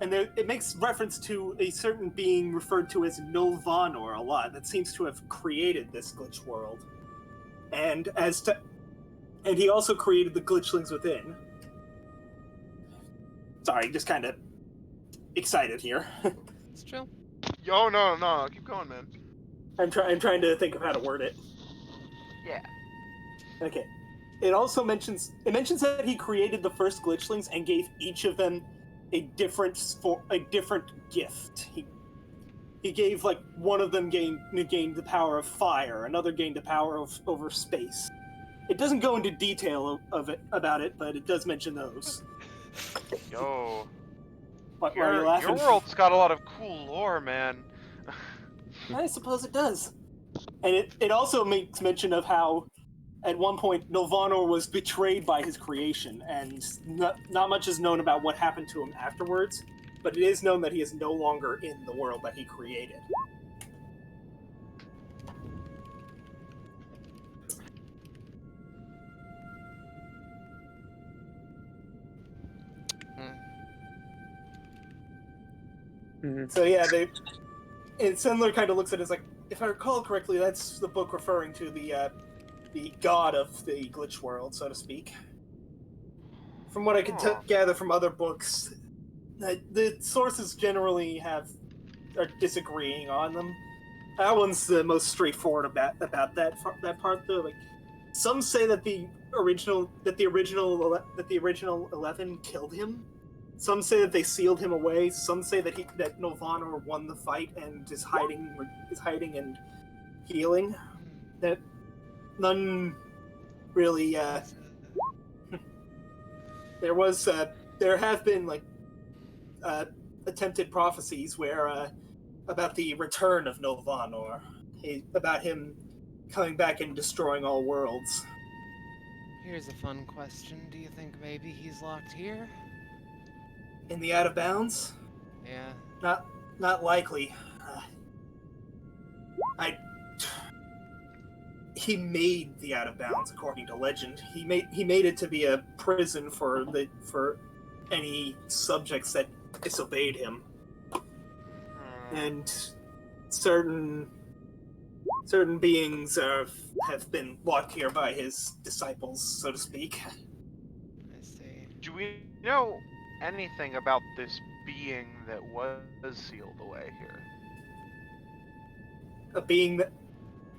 and it makes reference to a certain being referred to as Nulvanor a lot that seems to have created this glitch world, and he also created the glitchlings within. Sorry, just kind of excited here. It's chill. Yo, no, keep going, man. I'm trying to think of how to word it. Yeah. Okay. It also mentions that he created the first glitchlings and gave each of them a different gift. He gave, like, one of them gained the power of fire, another gained the power over space. It doesn't go into detail about it, but it does mention those. Yo. Why are you laughing? Your world's got a lot of cool lore, man. I suppose it does. And it also makes mention of how, at one point, Nulvanor was betrayed by his creation, and not much is known about what happened to him afterwards, but it is known that he is no longer in the world that he created. So yeah, and Sendler kind of looks at it as like, if I recall correctly, that's the book referring to the god of the glitch world, so to speak. From what I can gather from other books, the sources generally are disagreeing on them. That one's the most straightforward about that part, though. Like, some say that the original 11 killed him. Some say that they sealed him away. Some say that Nulvanor won the fight and is hiding and healing. That none really. There have been attempted prophecies where about the return of Nulvanor, about him coming back and destroying all worlds. Here's a fun question. Do you think maybe he's locked here? In the Out of Bounds? Yeah. Not likely. He made the Out of Bounds, according to legend. He made it to be a prison for any subjects that disobeyed him, and certain beings have been locked here by his disciples, so to speak. I see. Do we know anything about this being that was sealed away here? A being that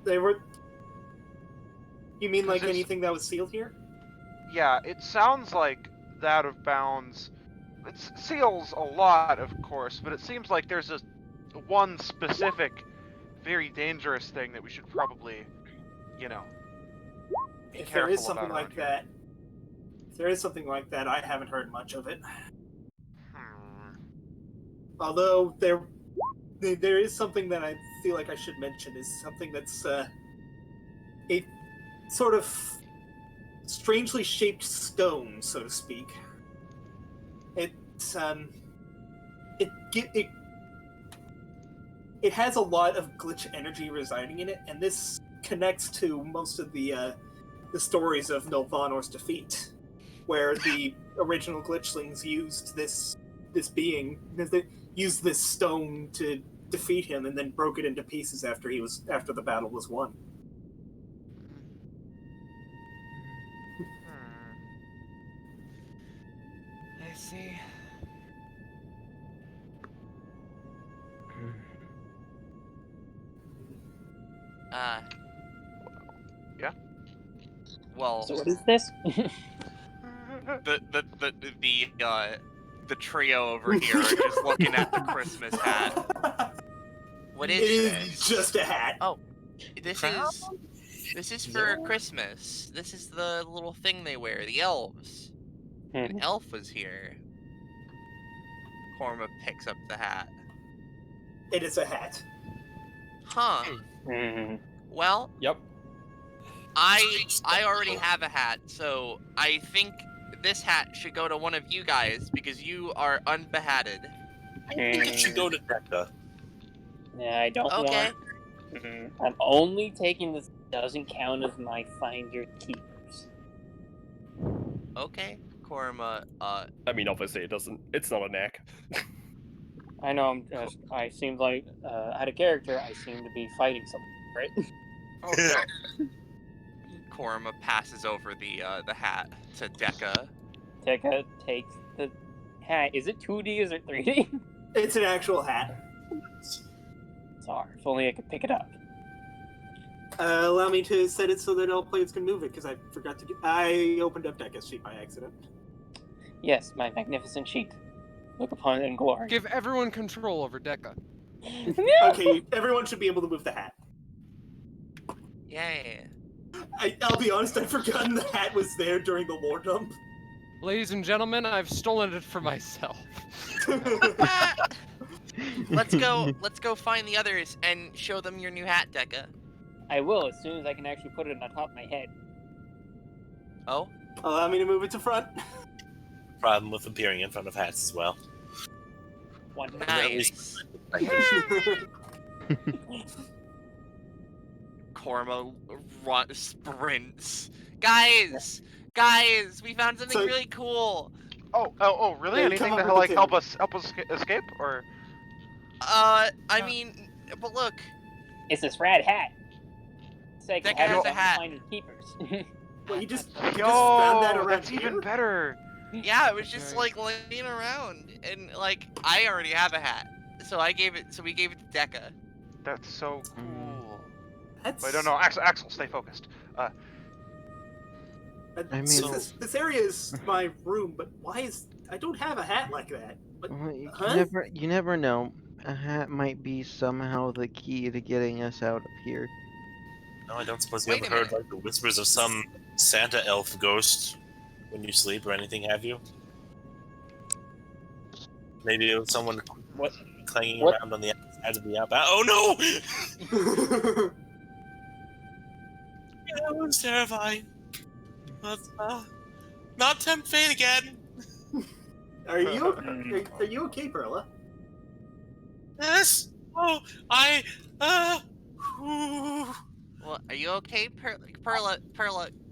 they were. You mean like This- anything that was sealed here? Yeah, it sounds like the Out of Bounds. It seals a lot, of course, but it seems like there's one specific, very dangerous thing that we should probably, be If careful there is something about like around here. that, if there is something like that, I haven't heard much of it. Although there is something that I feel like I should mention, is something that's a sort of strangely shaped stone, so to speak. It has a lot of glitch energy residing in it, and this connects to most of the stories of Nulvanor's defeat, where the original glitchlings used this being, they used this stone to defeat him, and then broke it into pieces after the battle was won. I see. Yeah? Well, So what is this? the trio over here are just looking at the Christmas hat. What is It this? is just a hat. Oh, this is for Christmas. This is the little thing they wear, the elves. An elf was here. Korma picks up the hat. It is a hat. Huh. Well, Yep. I already have a hat, so I think this hat should go to one of you guys because you are unbehatted. I think it should go to Deca. Yeah, I don't Okay. want. I'm only taking this. Doesn't count as my find your keepers. Okay, Korma. I mean, obviously it doesn't. It's not a neck. I know. I seem like out of character. I seem to be fighting someone, right? Korma passes over the hat to Deca. Tekka takes the hat. Is it 2D? Is it 3D? It's an actual hat. Sorry, if only I could pick it up. Allow me to set it so that all players can move it, because I forgot to do. I opened up Deca's sheet by accident. Yes, my magnificent sheet. Look upon it in glory. Give everyone control over Deca. Okay, everyone should be able to move the hat. Yay. I'll be honest, I'd forgotten the hat was there during the lore dump. Ladies and gentlemen, I've stolen it for myself. Let's go find the others and show them your new hat, Deca. I will, as soon as I can actually put it on top of my head. Oh? Allow me to move it to front. Problem with appearing in front of hats as well. Nice. Korma sprints. Guys, we found something really cool. Oh, really? Yeah, Anything come to up with help the us escape, or? I mean, but look. It's this rad hat. Deca has a hat. Find your keepers. Well, you just Yo, found that around that's here? even better. Yeah, it was just like laying around, and like I already have a hat, so we gave it to Deca. That's so cool. That's... Wait, no, Axel, stay focused. I mean, this area is my room, but why is I don't have a hat like that? But, well, huh? you never know. A hat might be somehow the key to getting us out of here. No, I don't suppose you Wait ever a heard like the whispers of some Santa elf ghost when you sleep or anything, have you? Maybe it was someone clanging around on the outside of the outbound. Oh no! Yeah, that was terrifying. Let's not tempt fate again. Are you okay, Perla? Yes. Oh, Well, are you okay, Perla?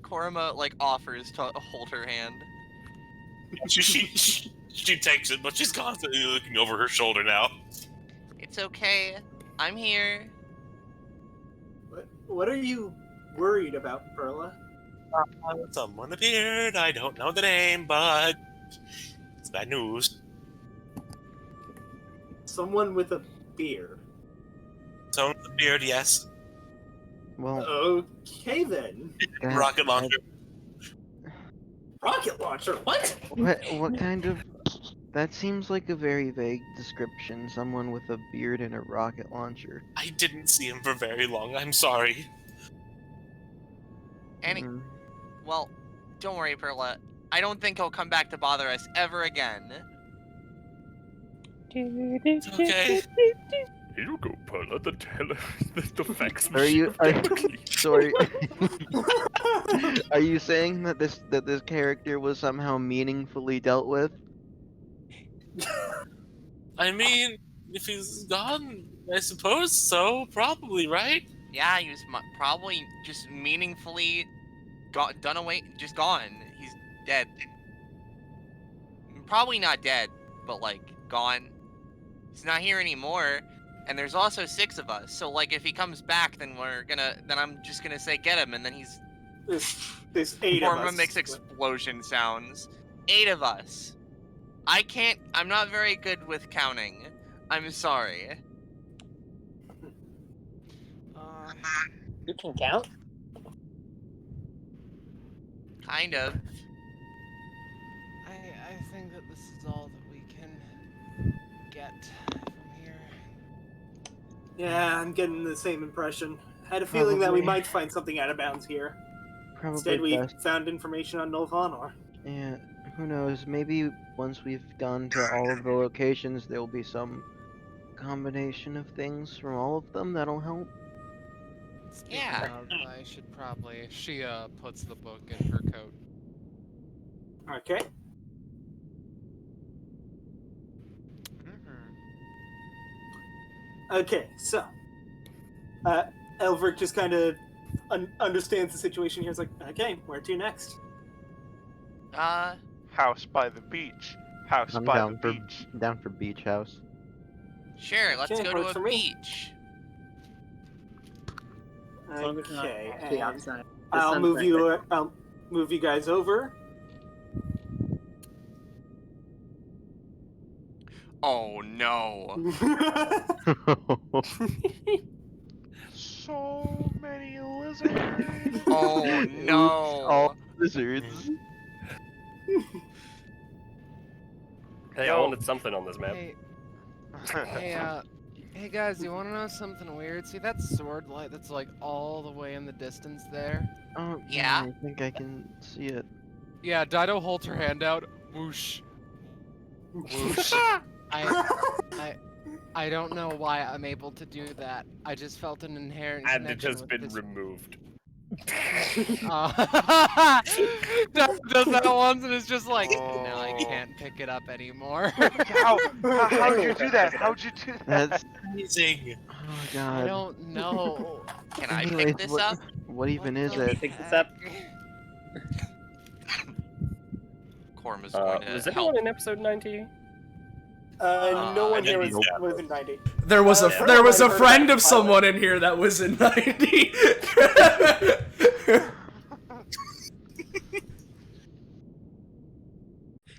Korma like offers to hold her hand. She takes it, but she's constantly looking over her shoulder now. It's okay. I'm here. What are you worried about, Perla? Someone appeared. I don't know the name, but it's bad news. Someone with a beard. Someone with a beard, yes. Well, okay then. Rocket launcher. Rocket launcher? What? What kind of... That seems like a very vague description. Someone with a beard and a rocket launcher. I didn't see him for very long. I'm sorry. Well, don't worry, Perla. I don't think he'll come back to bother us ever again. It's okay. Here you go, Perla. The facts. Sorry. Are you saying that this character was somehow meaningfully dealt with? I mean, if he's gone, I suppose so. Probably, right? Yeah, he was probably just meaningfully done away, just gone. He's dead. Probably not dead, but like gone. He's not here anymore. And there's also 6 of us, so like if he comes back, then I'm just gonna say get him, and then he's. There's 8 of us. Korma makes explosion sounds. 8 of us. I'm not very good with counting. I'm sorry. You can count? Kind of. I think that this is all that we can get from here. Yeah, I'm getting the same impression. I had a feeling that we Probably. might find something out of bounds here. Probably Instead, we best. found information on Nulvanor. Yeah, who knows? Maybe once we've gone to all of the locations, there will be some combination of things from all of them that'll help. Speaking Yeah. of, I should probably. She puts the book in her coat. Okay. Okay, so Elveric just kind of understands the situation here. It's like, okay, where to next? House by the beach. House I'm by down the for beach. down for beach house. Sure, let's Okay, go to works a for me. beach. As long as it's not Okay, actually and outside. The I'll sun's move right you. there. I'll move you guys over. Oh no. So many lizards. Oh no. All lizards. Hey, I wanted something on this map. Hey guys, you wanna know something weird? See that sword light that's like all the way in the distance there? Oh, Yeah? I think I can see it. Yeah, Dido holds her hand out. Whoosh. Whoosh. I don't know why I'm able to do that. I just felt an inherent And it connection has with been this. removed. Does that once and it's just like, now I can't pick it up anymore. How'd you do that? How'd you do that? That's Amazing. oh I god. don't know. Can I Anyways, pick this up? What even is What the it? Pick this up. Korma's going to Was help. anyone in episode 90? No I one here didn't was, know. was in 90. There was a Pearl there was might a have heard friend about of the someone in here that was in 90.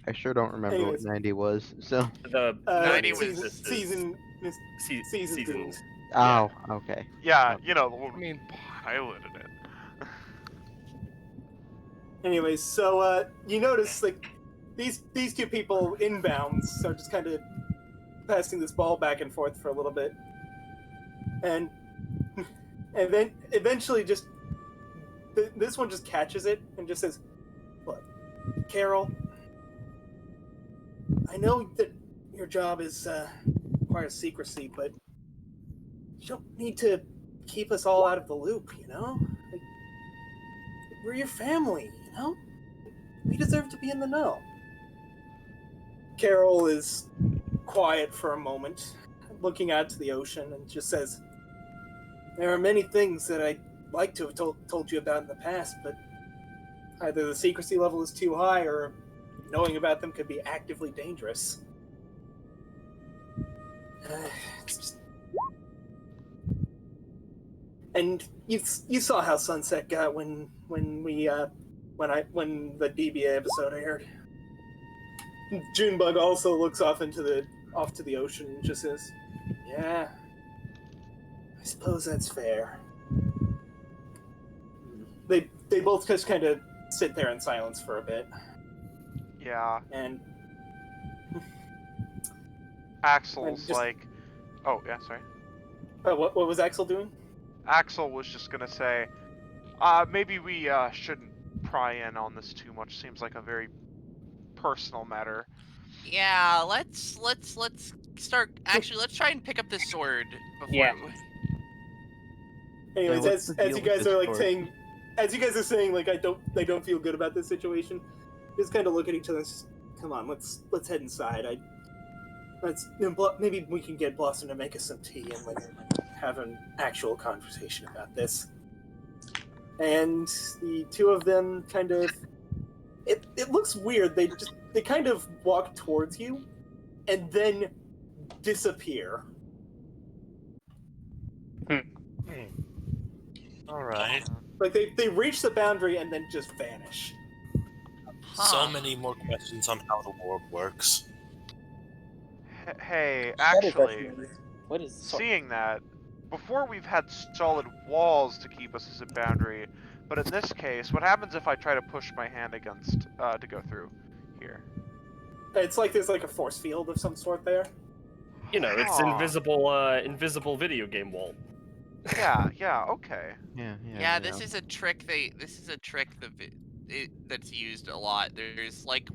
I sure don't remember Anyways. what 90 was. So. The 90 was- season season doomed. Oh, okay. Yeah, you know, the one I mean, piloted it. Anyways, so you notice like these two people inbounds are just kind of passing this ball back and forth for a little bit, and then eventually just this one just catches it and just says, "Look, Carol, I know that your job is requires secrecy, but you don't need to keep us all out of the loop, you know? Like, we're your family, you know? We deserve to be in the know." Carol is quiet for a moment, looking out to the ocean, and just says, "There are many things that I'd like to have told you about in the past, but either the secrecy level is too high, or knowing about them could be actively dangerous." It's just... And you saw how Sunset got when the DBA episode aired. Junebug also looks off to the ocean and just says, "Yeah, I suppose that's fair." They both just kind of sit there in silence for a bit, Yeah. and Axel's just- like, oh yeah, sorry. what was Axel doing? Axel was just gonna say, maybe we shouldn't pry in on this too much. Seems like a very personal matter. Yeah, let's start. Actually, let's try and pick up this sword before. Yeah. Anyways, what's the as deal you with guys this are like sword? saying, as you guys are saying, like I don't feel good about this situation. Just kind of look at each other and just, come on, let's head inside. Maybe we can get Blossom to make us some tea and like have an actual conversation about this. And the two of them kind of, it looks weird. They kind of walk towards you, and then disappear. All right. Like they reach the boundary and then just vanish. So many more questions on how the world works. Hey, That is actually, what is seeing that, before we've had solid walls to keep us as a boundary, but in this case, what happens if I try to push my hand against to go through here? It's like there's like a force field of some sort there. You know, it's invisible video game wall. Yeah, okay. Yeah, this is a trick that's used a lot. There's like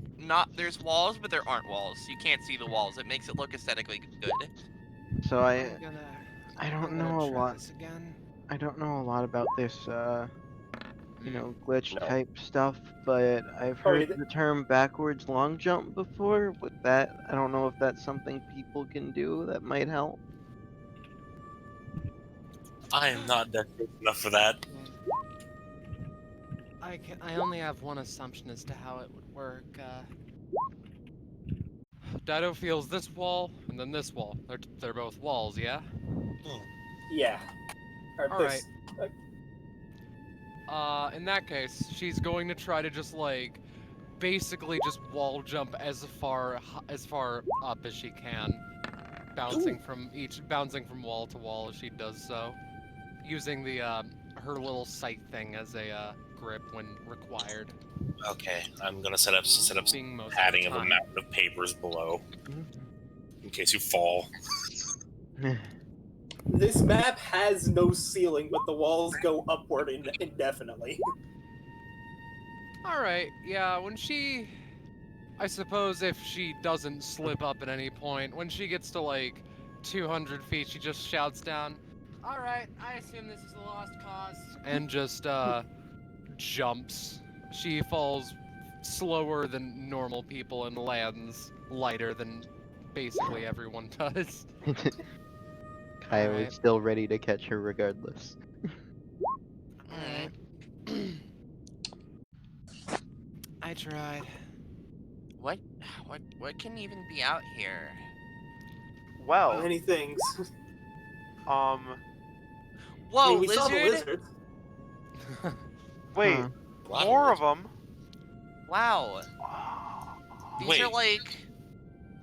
there's walls, but there aren't walls. You can't see the walls. It makes it look aesthetically good. So I I'm don't gonna know a try lot. this again. I don't know a lot about this, glitch No. type stuff, but I've heard the term backwards long jump before. With that, I don't know if that's something people can do that might help. I am not desperate enough for that. I only have one assumption as to how it would work. Dido feels this wall and then this wall. They're both walls, yeah? Yeah. All right. In that case, she's going to try to just like, basically just wall jump as far up as she can, bouncing from wall to wall as she does so, using the her little sight thing as a grip when required. Okay, I'm gonna set up some padding of a mountain of papers below, in case you fall. This map has no ceiling, but the walls go upward indefinitely. Alright, yeah, I suppose if she doesn't slip up at any point, when she gets to like 200 feet, she just shouts down, "Alright, I assume this is a lost cause," and just jumps. She falls slower than normal people and lands lighter than basically everyone does. Kaya was still ready to catch her regardless. Alright. I tried. What can even be out here? Well, Many things. Whoa, I mean, we lizard! saw the lizard. Wait, more of them? Wow. These are like...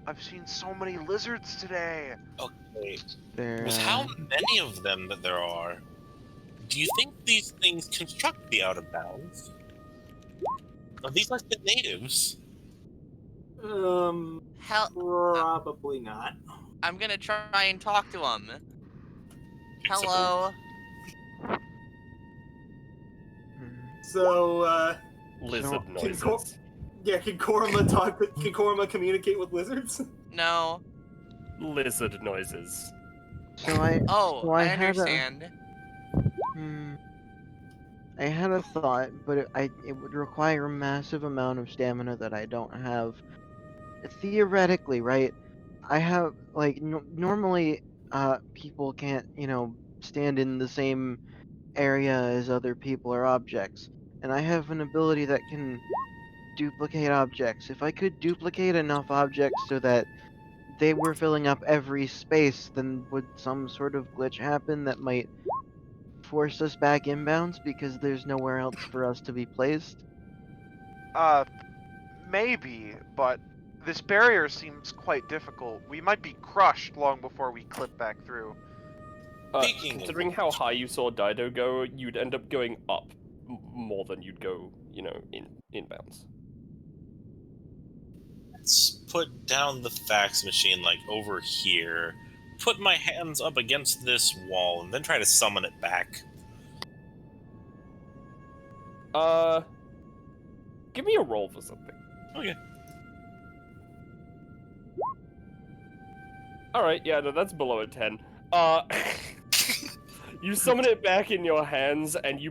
I've seen so many lizards today. Okay. With how many of them that there are, do you think these things construct the out of bounds? Are these like the natives? Probably not. I'm gonna try and talk to him. Hello. So, Lizard noises. Can Korma communicate with lizards? No. Lizard noises. So I understand. I had a thought, but it would require a massive amount of stamina that I don't have. Theoretically, right? I have like normally people can't, stand in the same area as other people or objects, and I have an ability that can duplicate objects. If I could duplicate enough objects so that they were filling up every space, then would some sort of glitch happen that might force us back inbounds because there's nowhere else for us to be placed? Maybe, but this barrier seems quite difficult. We might be crushed long before we clip back through. Considering how high you saw Dido go, you'd end up going up more than you'd go, inbounds. Let's put down the fax machine, like, over here. Put my hands up against this wall, and then try to summon it back. Give me a roll for something. Okay. Alright, yeah, no, that's below a 10. You summon it back in your hands, and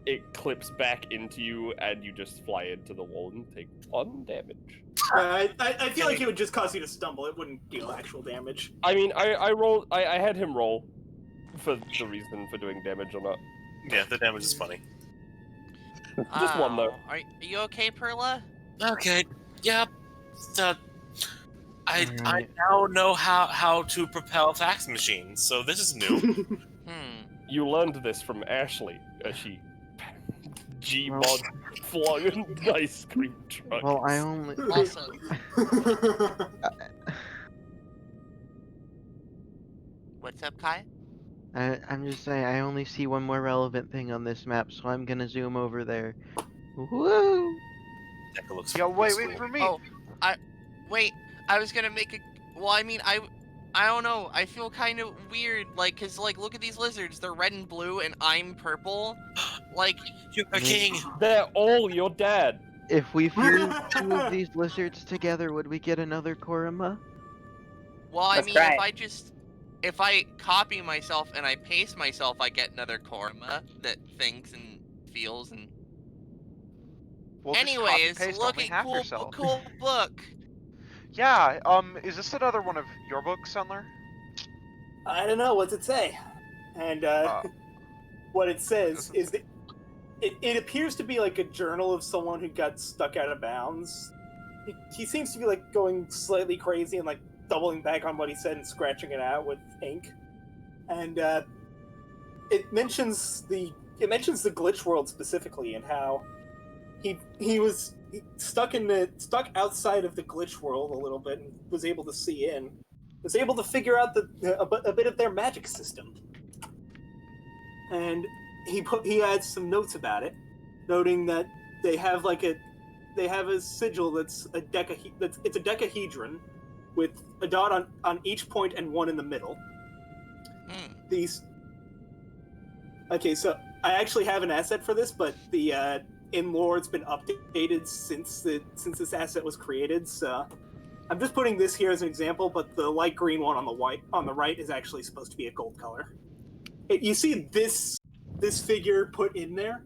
it clips back into you, and you just fly into the wall and take 1 damage. I feel like it would just cause you to stumble. It wouldn't deal actual damage. I mean, I had him roll for the reason for doing damage or not. Yeah, the damage is funny. Just 1 though. Are you okay, Perla? Okay, yep. I now know how to propel fax machines, so this is new. You learned this from Ashley, as she Gmod flung an ice cream truck. Well, I only... Also... What's up, Kai? I'm just saying, I only see one more relevant thing on this map, so I'm gonna zoom over there. Woo! Deca looks Yeah, fucking wait school. for me. Oh, wait. I was gonna make a. Well, I mean, I don't know. I feel kind of weird, like, cause like, look at these lizards. They're red and blue, and I'm purple. Like, You're a king. They're all your dad. If we fused 2 of these lizards together, would we get another Koruma? well, I Let's mean, try if I copy myself and I paste myself, I get another Korma that thinks and feels and. We'll just Anyways, copy-paste look only at half cool yourself. book. Yeah, is this another one of your books, Sunler? I don't know, what's it say? And what it says is that it appears to be like a journal of someone who got stuck out of bounds. He seems to be like going slightly crazy and like doubling back on what he said and scratching it out with ink. And it mentions the glitch world specifically and how he was stuck outside of the glitch world a little bit and was able to see in, was able to figure out a bit of their magic system. And he adds some notes about it, noting that they have a sigil that's a decahedron with a dot on each point and one in the middle. Okay, so I actually have an asset for this, but the in lore's been updated since this asset was created. So I'm just putting this here as an example, but the light green one on the right is actually supposed to be a gold color. You see this figure put in there,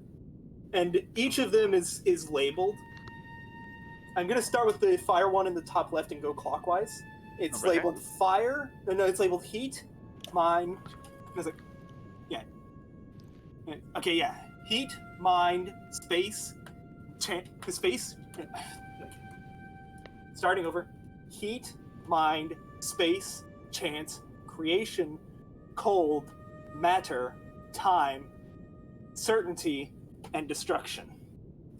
and each of them is labeled. I'm gonna start with the fire one in the top left and go clockwise. It's labeled fire. No, it's labeled heat, mind. Okay, yeah. Heat, mind, space, space. Starting over. Heat, mind, space, chance, creation, cold, matter, time, certainty, and destruction.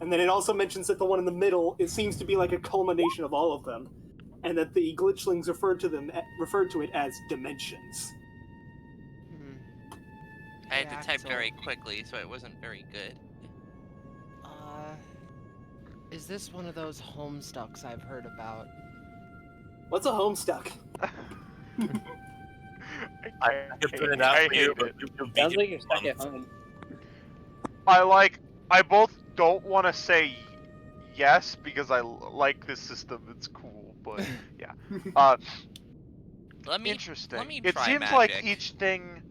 And then it also mentions that the one in the middle, it seems to be like a culmination of all of them, and that the glitchlings referred to it as dimensions. I had to type very quickly, so it wasn't very good. Is this one of those homestucks I've heard about? What's a homestuck? I can put it out for you, but you'll be Sounds like you're stuck at home. I both don't want to say yes because I like this system. It's cool, but yeah. Interesting. Let me It try seems magic. like each thing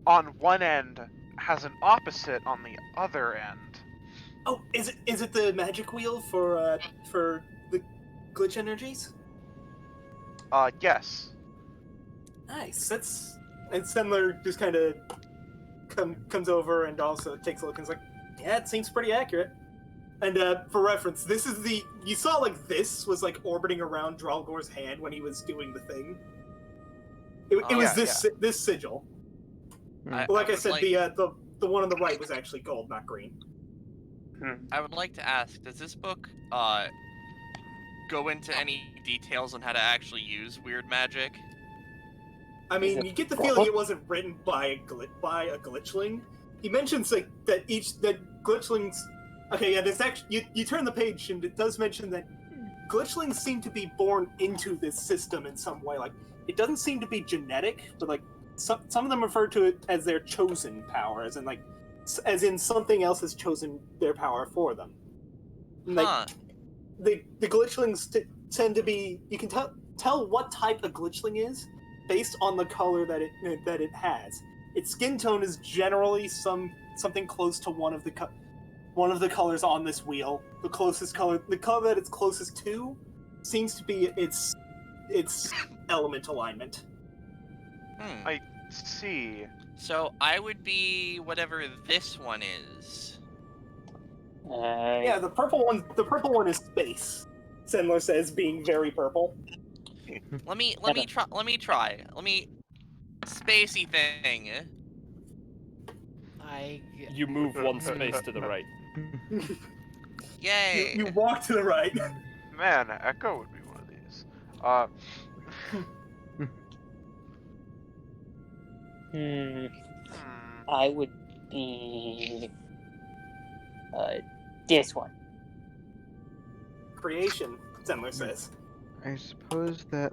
on one end has an opposite on the other end. Oh, is it the magic wheel for the glitch energies? Yes. Nice. And Sendler just kind of comes over and also takes a look and is like, yeah, it seems pretty accurate. And for reference, this is you saw like this was like orbiting around Dralgor's hand when he was doing the thing. It was this sigil. Like I said, the one on the right was actually gold, not green. I would like to ask, does this book go into any details on how to actually use weird magic? I mean, you get the feeling it wasn't written by a glitchling. He mentions like that glitchlings. Okay, yeah. There's actually you turn the page and it does mention that glitchlings seem to be born into this system in some way. Like it doesn't seem to be genetic, but like some of them refer to it as their chosen power, as in something else has chosen their power for them. Like, the glitchlings tend to be. You can tell what type a glitchling is based on the color that it has. Its skin tone is generally something close to one of the colors on this wheel. The color that it's closest to seems to be its element alignment. I see. So I would be whatever this one is. Yeah, the purple one is space. Sendler says, being very purple. Let me try. Spacey thing. You move one space to the right. Yay! You walk to the right. Man, Echo would be one of these. I would be this one. Creation, Zenler says. I suppose that,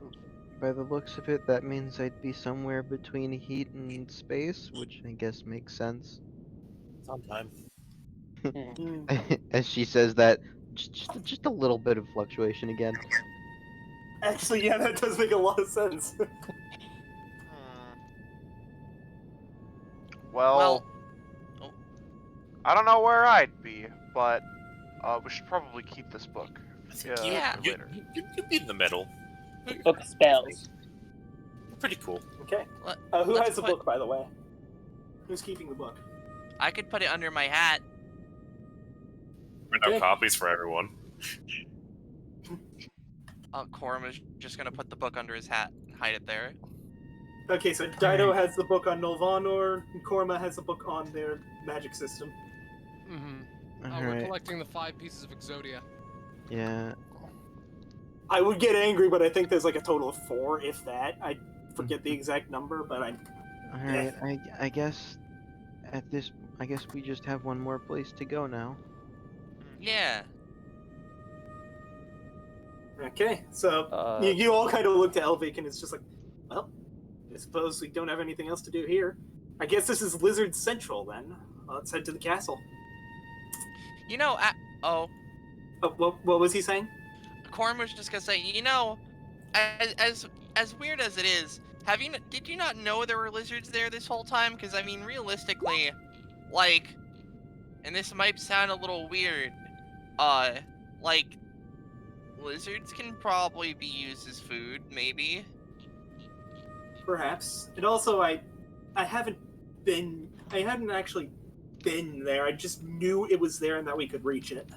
by the looks of it, that means I'd be somewhere between heat and space, which I guess makes sense. Sometime. As she says that, just a little bit of fluctuation again. Actually, yeah, that does make a lot of sense. Well, I don't know where I'd be, but we should probably keep this book. Yeah. You, Later. you'd be in the middle. Book of spells. Pretty cool. Okay. Let- Who let's has the put- book, by the way? Who's keeping the book? I could put it under my hat. Print out copies for everyone. Korma's just gonna put the book under his hat and hide it there. Okay, so Dido has the book on Nulvanor, and Korma has the book on their magic system. Mm-hmm. We're Alright. collecting the 5 pieces of Exodia. Yeah. I would get angry, but I think there's like a total of 4, if that. I forget the exact number, but Alright, I guess I guess we just have one more place to go now. Yeah. Okay, so you all kind of look to Elvic, and it's just like, well, I suppose we don't have anything else to do here. I guess this is Lizard Central then. Let's head to the castle. You know, What was he saying? Korma was just gonna say, you know, as weird as it is, did you not know there were lizards there this whole time? Because I mean, realistically, like, and this might sound a little weird, like, lizards can probably be used as food, maybe. Perhaps. And also, I hadn't actually been there. I just knew it was there and that we could reach it.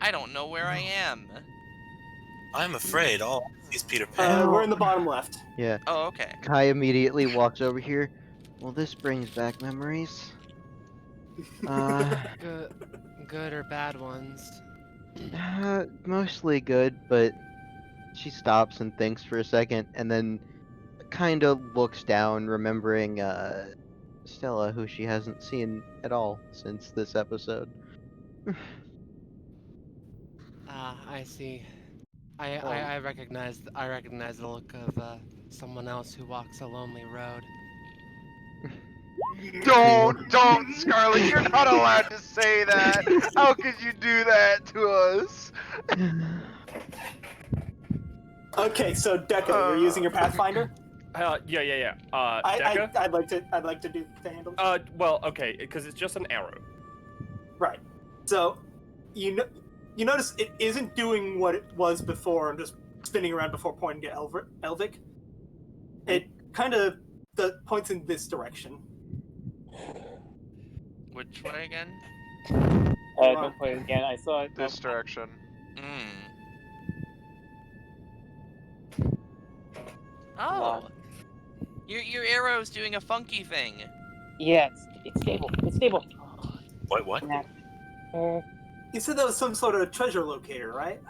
I don't know where I am. I'm afraid all these Peter Pan. We're in the bottom left. Yeah. Oh, okay. Kai immediately walks over here. Well, this brings back memories. Good or bad ones? Mostly good, but she stops and thinks for a second, and then kind of looks down, remembering Stella, who she hasn't seen at all since this episode. I see. I recognize the look of someone else who walks a lonely road. Don't, Scarlet, you're not allowed to say that. How could you do that to us? Okay, so Deca, you're using your Pathfinder? Yeah. I'd Deca? like to do the handle. Well, okay, because it's just an arrow. Right. So, you notice it isn't doing what it was before and just spinning around before pointing to Elvic. It kind of points in this direction. Which way again? Don't play it again. I saw it. This direction. Oh. Your arrow's doing a funky thing. Yeah, it's stable. It's stable. What? You said that was some sort of treasure locator, right?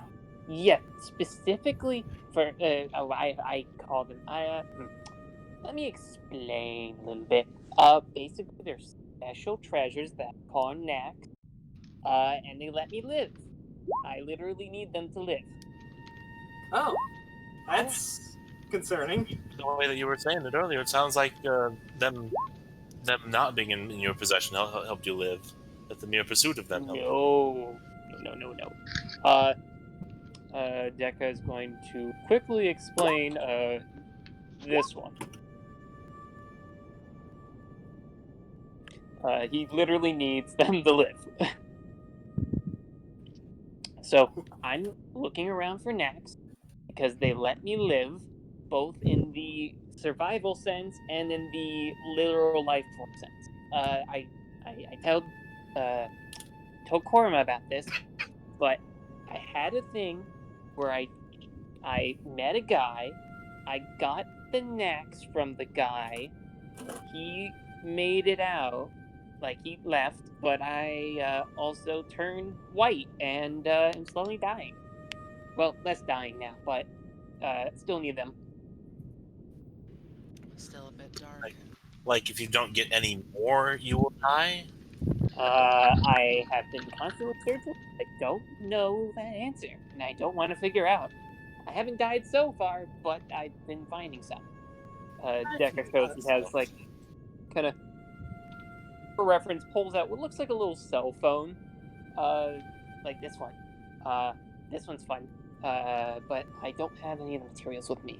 Yeah, specifically for I call them. Let me explain a little bit. Basically, they're special treasures that call knacks, and they let me live. I literally need them to live. Oh, that's concerning. The way that you were saying it earlier, it sounds like them not being in your possession helped you live. That the mere pursuit of them helped. No. Deca is going to quickly explain this one. He literally needs them to live. So I'm looking around for knacks because they let me live, both in the survival sense and in the literal life form sense. I told Korma about this, but I had a thing where I met a guy, I got the knacks from the guy, he made it out, like he left, but I also turned white and am slowly dying. Well, less dying now, but still need them. Still a bit dark. Like, if you don't get any more, you will die? I have been constantly searching. I don't know that answer, and I don't want to figure out. I haven't died so far, but I've been finding some. Decker shows he has, like, kind of, for reference, pulls out what looks like a little cell phone. Like this one. This one's fun. But I don't have any of the materials with me.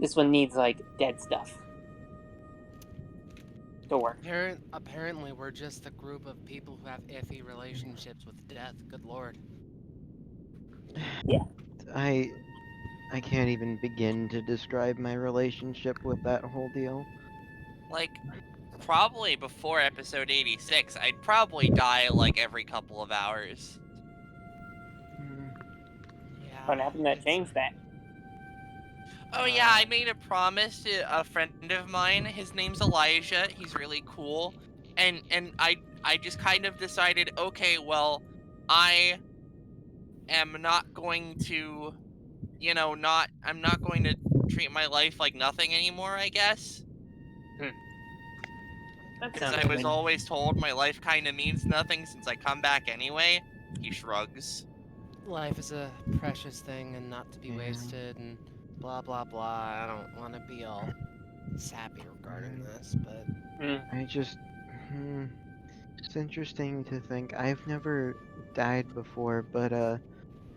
This one needs, like, dead stuff. Don't work. Apparently, we're just a group of people who have iffy relationships with death. Good lord. Yeah. I can't even begin to describe my relationship with that whole deal. Like, probably before episode 86, I'd probably die like every couple of hours. Yeah. What happened that changed that? Oh yeah, I made a promise to a friend of mine. His name's Elijah. He's really cool. And I just kind of decided, okay, well, I am not going to, I'm not going to treat my life like nothing anymore, I guess. Because I was always told my life kind of means nothing since I come back anyway. He shrugs. Life is a precious thing and not to be wasted and blah blah blah. I don't want to be all sappy regarding this, but I just... It's interesting to think. I've never died before, but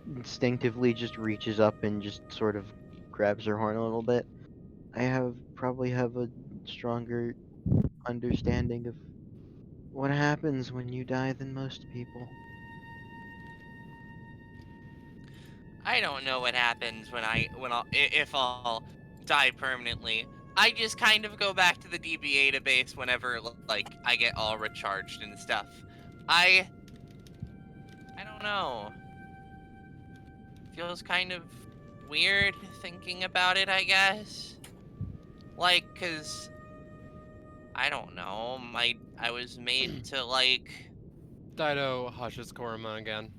instinctively just reaches up and just sort of grabs her horn a little bit. I probably have a stronger understanding of what happens when you die than most people. I don't know what happens if I'll die permanently. I just kind of go back to the DBA base whenever like I get all recharged and stuff. I don't know. Feels kind of weird thinking about it, I guess. Like, cause I don't know. I was made to like. Dido hushes Koruma again.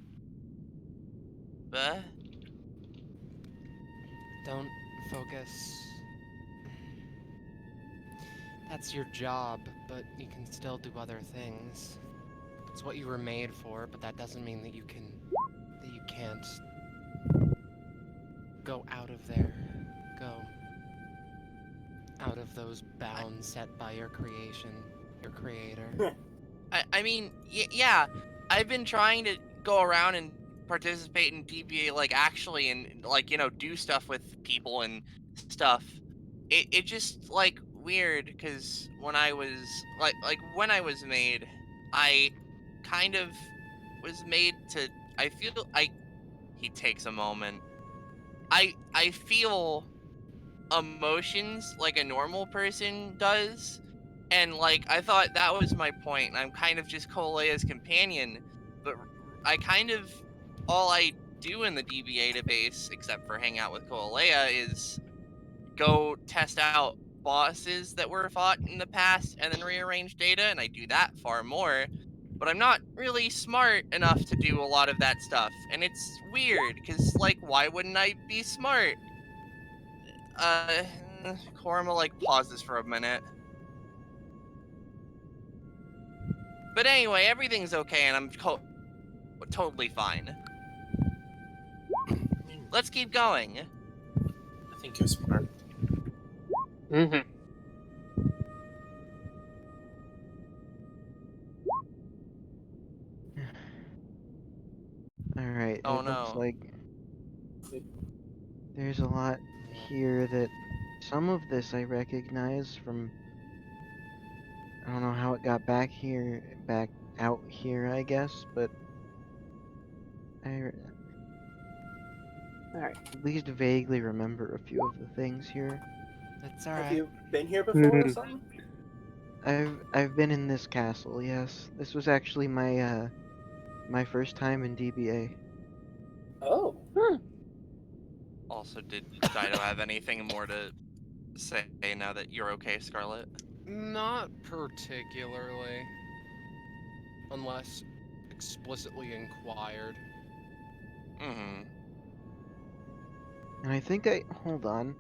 don't focus. That's your job, but you can still do other things. It's what you were made for, but that doesn't mean that you can't go out of there. Go out of those bounds set by your creation, your creator. I mean, yeah, I've been trying to go around and participate in DBA, like, actually, and, like, do stuff with people and stuff. It just, like, weird, because when I was, when I was made, I kind of was made to, he takes a moment. I feel emotions like a normal person does, and like I thought that was my point, and I'm kind of just Koleia's companion, but I kind of all I do in the DBA database, except for hang out with Koleia, is go test out bosses that were fought in the past and then rearrange data, and I do that far more. But I'm not really smart enough to do a lot of that stuff, and it's weird because like why wouldn't I be smart? Korma like pauses for a minute. But anyway, everything's okay and I'm totally fine. Let's keep going. I think you're smart. Alright, Oh it no. looks like there's a lot here that some of this I recognize from... I don't know how it got back out here, I guess, but I Alright. at least vaguely remember a few of the things here. That's Have alright. you been here before or something? I've been in this castle, yes. This was actually my my first time in DBA. Oh. Also, did Dido have anything more to say now that you're okay, Scarlet? Not particularly. Unless explicitly inquired. Mm-hmm. And I think hold on.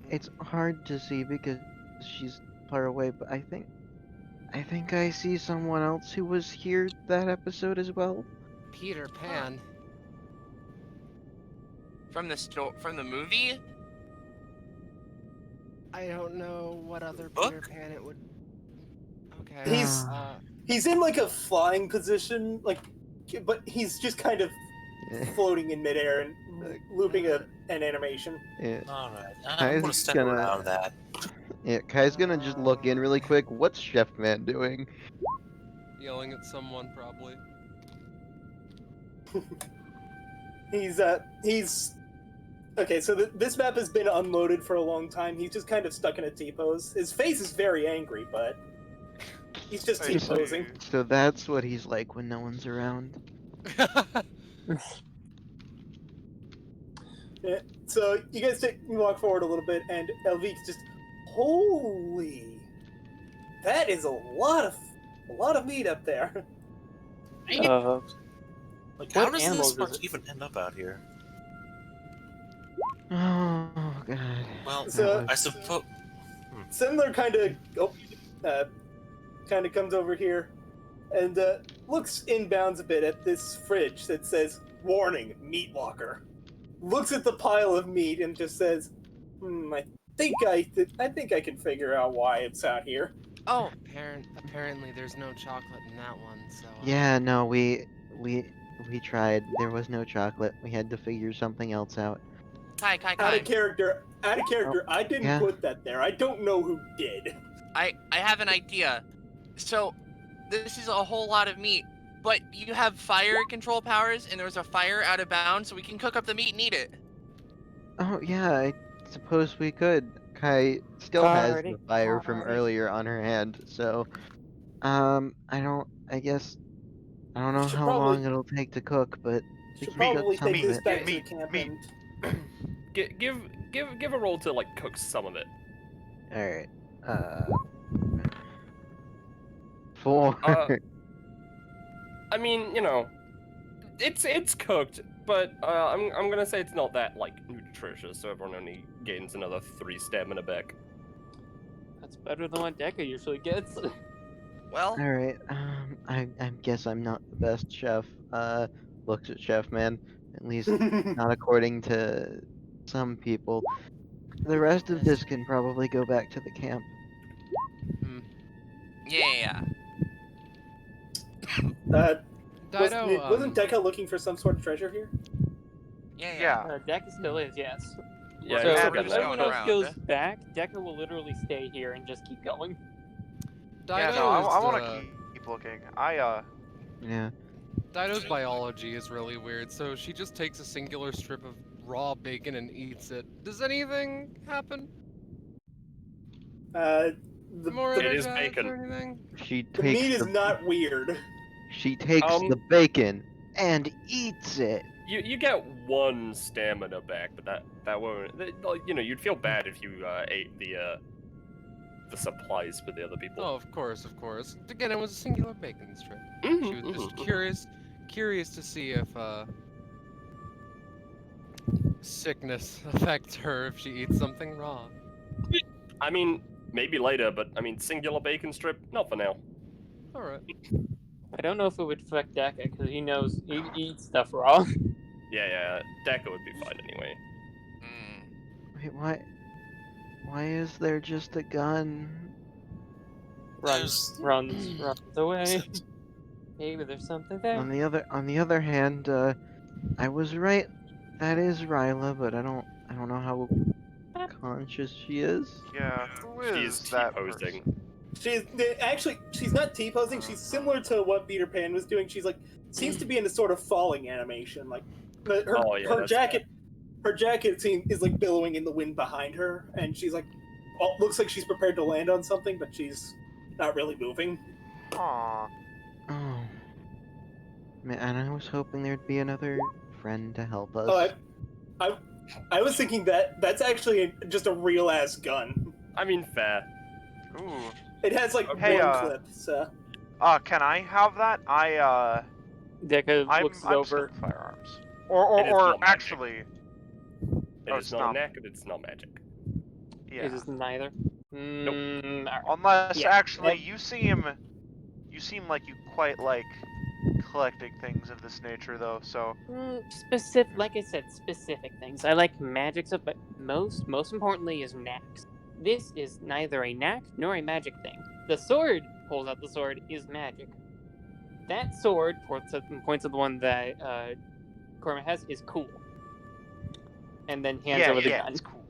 It's hard to see because she's far away, but I think I see someone else who was here that episode as well. Peter Pan. From the movie? I don't know what other Book? Peter Pan it would. Okay. He's in like a flying position, like, but he's just kind of floating in midair and looping an animation. Yeah. Alright, I'm Kai's gonna step gonna- around that. Yeah, Kai's gonna just look in really quick. What's Chef Man doing? Yelling at someone, probably. He's okay. So this map has been unloaded for a long time. He's just kind of stuck in a T-pose. His face is very angry, but he's just I see. T-posing. So that's what he's like when no one's around. Yeah. So you guys walk forward a little bit, and Elvik's just, holy, that is a lot of meat up there. Like, how what does animals this is much it? even end up out here? Oh god. Well, So- I suppose. Similar kind of comes over here, and looks inbounds a bit at this fridge that says, "Warning, meat locker." Looks at the pile of meat and just says, I think I can figure out why it's out here. Oh, Apparently there's no chocolate in that one, so. Yeah, no, we tried. There was no chocolate. We had to figure something else out. Kai. Out of character, I didn't yeah. put that there. I don't know who did. I have an idea. So, this is a whole lot of meat, but you have fire control powers, and there was a fire out of bounds, so we can cook up the meat and eat it. Oh yeah, I suppose we could. Kai still has the Alrighty, fire from alrighty. earlier on her hand, so I don't know Should how probably- long it'll take to cook, but we Should can probably cook some take of this it. back to the Meat, camp meat. and Give a roll to like cook some of it. Alright. 4. I mean, you know, it's cooked, but I'm gonna say it's not that like nutritious, so everyone only gains another 3 stamina back. That's better than what Deca usually gets. Well, Alright, I guess I'm not the best chef. Looks at Chef Man. At least not according to some people. The rest of this can probably go back to the camp. yeah. Dido, wasn't Deca looking for some sort of treasure here? Yeah. Deca still is, yes. Yeah, So it's yeah, if good just now. everyone going else around. goes back, Deca will literally stay here and just keep going. Yeah, Dido no, I is, want to keep looking. Yeah. Dido's biology is really weird, so she just takes a singular strip of raw bacon and eats it. Does anything happen? More It is energized bacon. or anything? She The meat takes is not weird. she takes Um, the bacon and eats it. You get 1 stamina back, but that won't. Like, you know, you'd feel bad if you ate the supplies for the other people. Oh, of course. Again, it was a singular bacon strip. Mhm, She was just mhm. curious to see if sickness affects her if she eats something raw. I mean, maybe later, but I mean, singular bacon strip, not for now. All right. I don't know if it would affect Deca because he knows he eats stuff raw. Yeah, Deca would be fine anyway. Wait, why is there just a gun? runs away. Maybe there's something there. On the other hand, I was right. That is Ryla, but I don't know how conscious she is. Yeah, who She's is that T-posing. person? She's not T-posing. She's similar to what Peter Pan was doing. She's like seems to be in a sort of falling animation. Like her Oh, yeah, that's jacket, her jacket is like billowing in the wind behind her, and she's like, looks like she's prepared to land on something, but she's not really moving. Aw. Oh. Man, and I was hoping there'd be another friend to help us. Oh, I was thinking that's actually just a real ass gun. I mean, fair. Ooh. It has like Hey, one clip. So Can I have that? Deca I'm looks I'm over. still firearms. It is Or not magic. actually, It Oh, is it's not not. a neck, and it's not magic. yeah. It is neither. Unless Yeah, actually you seem like you quite like collecting things of this nature, though. So specific, like I said, specific things. I like magic stuff, but most importantly is knacks. This is neither a knack nor a magic thing. The sword, pulls out the sword, is magic. That sword, points at the one that Cormac has, is cool. And then hands over the gun. it's cool.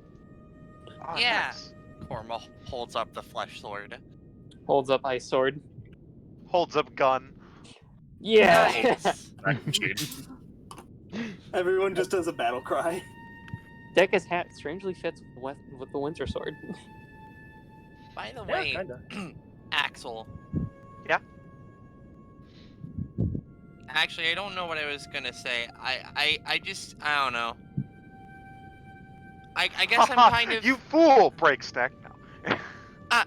Oh, Yeah. nice. Korma holds up the flesh sword. Holds up ice sword. Holds up gun. Yeah. Nice. Everyone just does a battle cry. Dekka's hat strangely fits with the winter sword. By the Yeah, way, kinda. Axel. Yeah? Actually, I don't know what I was gonna say. I don't know. I guess I'm kind of. You fool! Breaks neck now.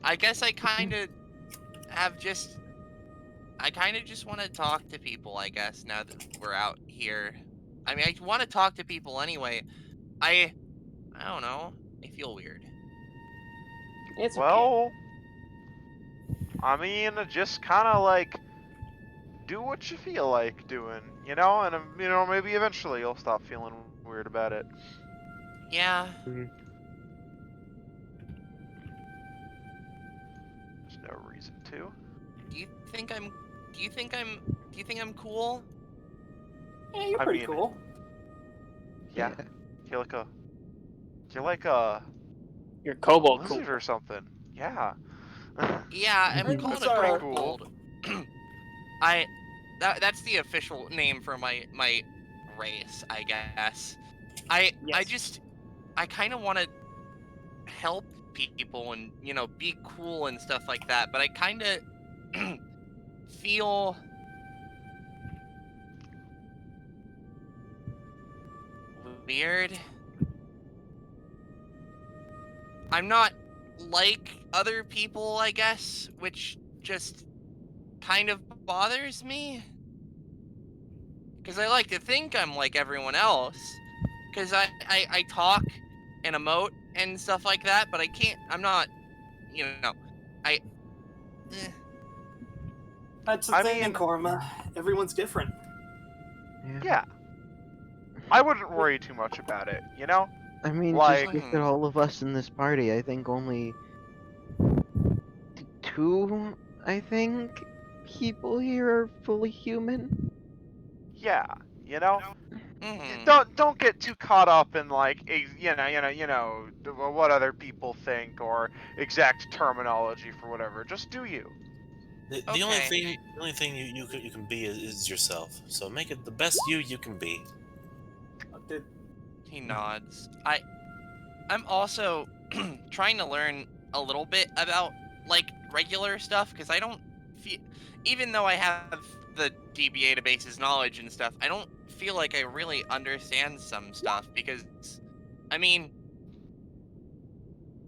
I guess I kind of have just. I kind of just want to talk to people, I guess, now that we're out here. I mean, I want to talk to people anyway. I don't know. I feel weird. It's okay. Well, I mean, just kind of like do what you feel like doing, you know, and maybe eventually you'll stop feeling weird about it. Yeah. There's no reason to. Do you think I'm cool? Yeah, you're pretty cool. Yeah. You're like a You're kobold lizard cool. or something. Yeah. Yeah, I'm called That's a pretty kobold. cool. That's the official name for my race, I guess. I kind of want to help people and be cool and stuff like that, but I kind of feel weird. I'm not like other people, I guess, which just kind of bothers me. Because I like to think I'm like everyone else. Because I talk and emote and stuff like that, but I can't, I'm not, That's the thing, Korma. Everyone's different. Yeah. I wouldn't worry too much about it, you know? I mean, like, just look at all of us in this party. I think only two, people here are fully human. yeah, you know? Mm-hmm. Don't get too caught up in like what other people think or exact terminology for whatever. Just do you. The only thing you can be is yourself. So make it the best you can be. He nods. I'm also trying to learn a little bit about like regular stuff because I don't feel, even though I have the DBA database's knowledge and stuff, I don't feel like I really understand some stuff because, I mean,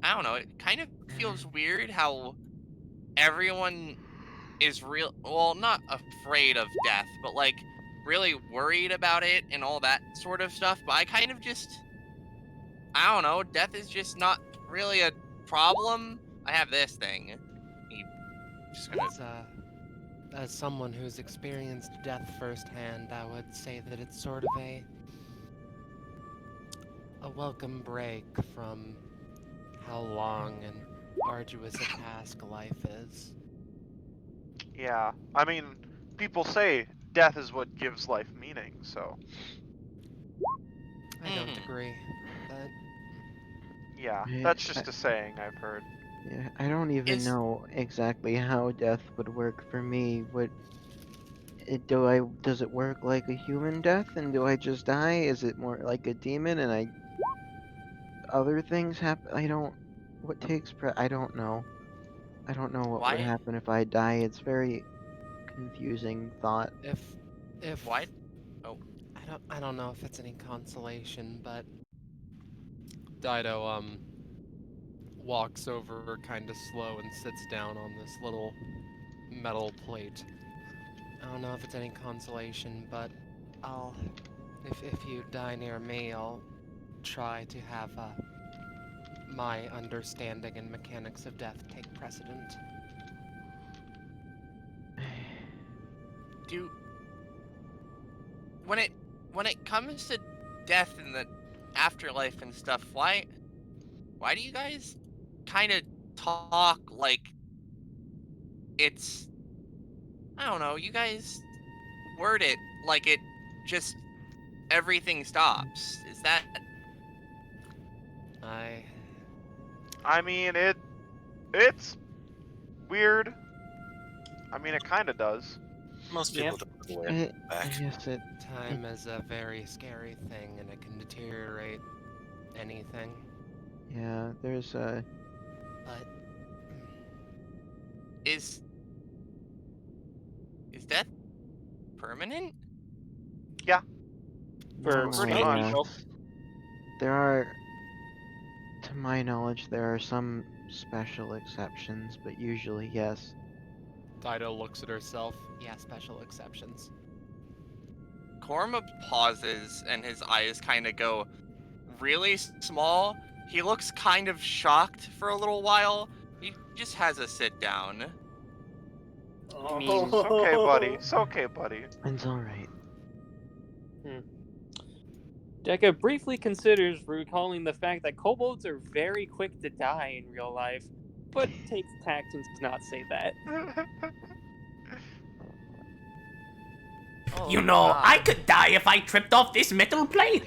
I don't know. It kind of feels weird how everyone is not afraid of death, but like really worried about it and all that sort of stuff. But I kind of just, I don't know, death is just not really a problem. I have this thing. As someone who's experienced death firsthand, I would say that it's sort of a welcome break from how long and arduous a task life is. Yeah, I mean, people say death is what gives life meaning, so. I don't agree, but... Yeah, that's just a saying I've heard. Yeah, I don't even know exactly how death would work for me. Does it work like a human death, and do I just die? Is it more like a demon, and other things happen? I don't know. I don't know what would happen if I die. It's very confusing thought. If What? Oh. I don't know if it's any consolation, but Dido walks over kind of slow and sits down on this little metal plate. I don't know if it's any consolation, but if you die near me, I'll try to have my understanding and mechanics of death take precedent. When it comes to death and the afterlife and stuff, why do you guys kind of talk like it's, I don't know, you guys word it like it just everything stops? Is that... I mean, it's weird. I mean, it kind of does. Most people don't know where back. Yes, it. Time is a very scary thing, and it can deteriorate anything. Yeah, there's a. But Is death permanent? Yeah. For Pretty Oh, much. yes. There are, to my knowledge, there are some special exceptions, but usually yes. Dido looks at herself. Yeah, special exceptions. Korma pauses and his eyes kind of go really small. He looks kind of shocked for a little while. He just has a sit down. I mean, It's okay, buddy. It's okay, buddy. It's alright. Deca briefly considers recalling the fact that kobolds are very quick to die in real life, but takes tact and does not say that. Oh, You know, God. I could die if I tripped off this metal plate.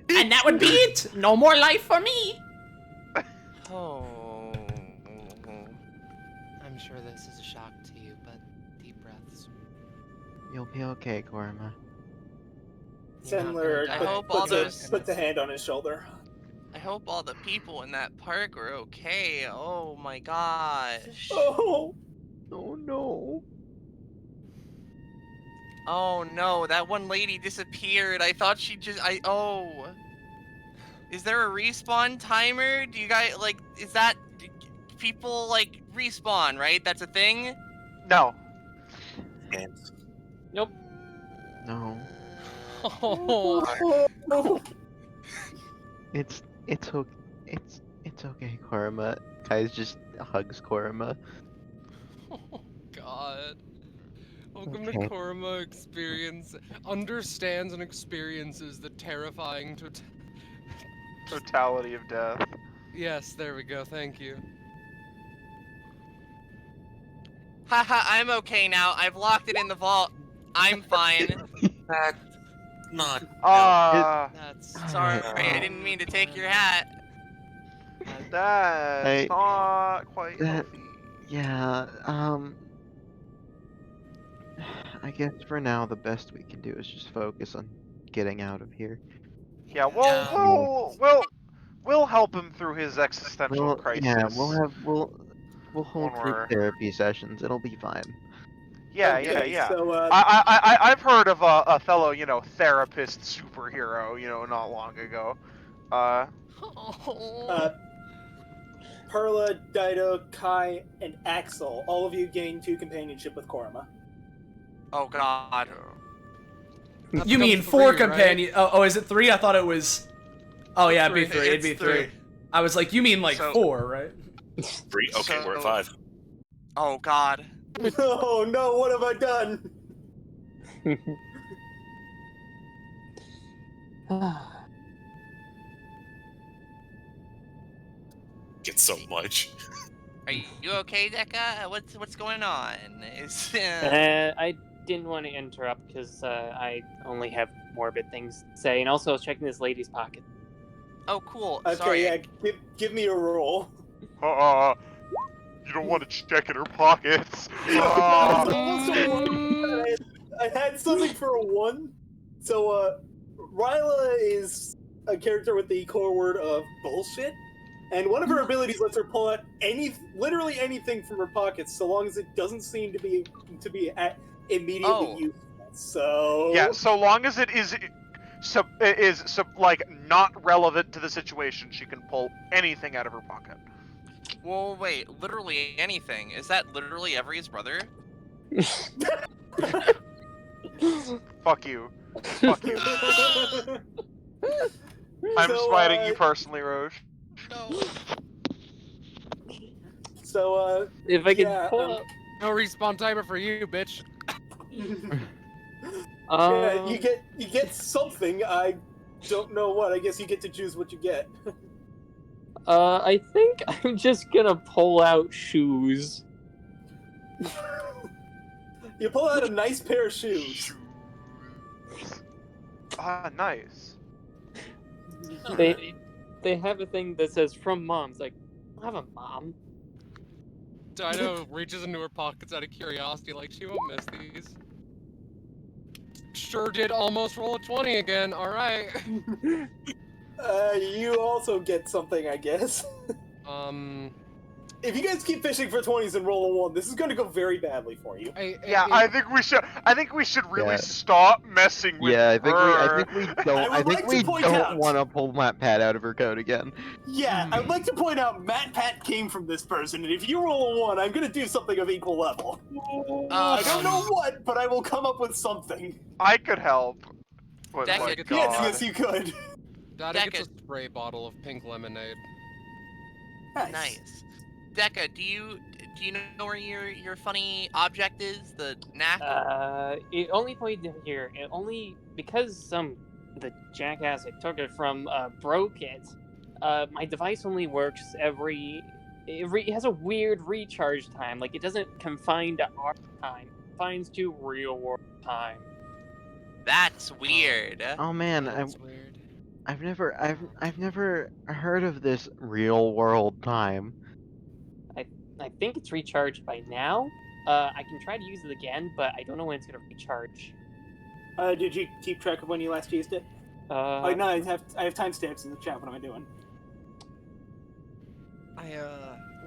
And that would be it. No more life for me. Oh. I'm sure this is a shock to you, but deep breaths. You'll be okay, Korma. Sandler I hope all those- puts a hand on his shoulder. I hope all the people in that park are okay. Oh my gosh. Oh! Oh no. Oh no, that one lady disappeared. I thought she just. Oh. Is there a respawn timer? Do you guys, like, is that. People, like, respawn, right? That's a thing? No. Nope. No. Oh, It's okay. It's okay, Korma. Kai's just hugs Korma. God. Welcome Okay. to Korma experience. Understands and experiences the terrifying Totality of death. Yes, there we go. Thank you. Haha, I'm okay now. I've locked it in the vault. I'm fine. That's not. That's Sorry, Alright, I didn't mean to take your hat. That's Hey, not quite that- healthy. Yeah, I guess for now the best we can do is just focus on getting out of here. Yeah, Yeah. we'll help him through his existential We'll, crisis. yeah, we'll hold When group we're- therapy sessions. It'll be fine. Yeah, Okay, yeah. So, I've heard of a fellow, therapist superhero, not long ago. Perla, Dido, Kai, and Axel, all of you gain 2 companionship with Korma. Oh god. That You mean becomes 4 3, right? companion? Oh, is it 3? I thought it was. Oh yeah, it'd be 3. It'd It's be 3. 3. I was like, you mean like So- 4, right? 3? Okay, we're at 5. Oh god. Oh no, what have I done? Get so much. Are you okay, Deca? What's going on? Is I didn't want to interrupt because I only have morbid things to say, and also I was checking this lady's pocket. Oh cool. Okay, Sorry. yeah, give me a roll. You don't want to check in her pockets. I had something for a 1. So, Ryla is a character with the core word of bullshit, and one of her abilities lets her pull out literally anything from her pockets, so long as it doesn't seem to be immediately Oh. useful. So Yeah, so long as it is not relevant to the situation, she can pull anything out of her pocket. Well, wait. Literally anything. Is that literally Every's brother? Fuck you. Fuck you. I'm So, smiting you personally, Roche. No. So, If I could yeah, pull up. No respawn timer for you, bitch. yeah, you get something. I don't know what. I guess you get to choose what you get. I think I'm just gonna pull out shoes. You pull out a nice pair of shoes. Ah, nice. They have a thing that says from moms. Like, I have a mom. Dido reaches into her pockets out of curiosity, like she won't miss these. Sure did almost roll a 20 again. All right. You also get something, I guess. If you guys keep fishing for 20s and roll a 1, this is going to go very badly for you. Yeah, I think we should really stop messing with Yeah, I her. think we don't. I think we don't want to pull Matt Pat out of her code again. Yeah, I'd like to point out Matt Pat came from this person, and if you roll a 1, I'm going to do something of equal level. I don't know what, but I will come up with something. I could help. But Deca, my could God. Yes, you could. Dada gets a spray bottle of pink lemonade. Nice. Deca, do you know where your funny object is? The knack? It only pointed here. It only because the jackass I took it from broke it. My device only works it has a weird recharge time. Like, it doesn't confine to our time. It confines to real world time. That's weird. Oh man, That's weird. I've never heard of this real world time. I think it's recharged by now. I can try to use it again, but I don't know when it's gonna recharge. Did you keep track of when you last used it? No, I have timestamps in the chat. What am I doing?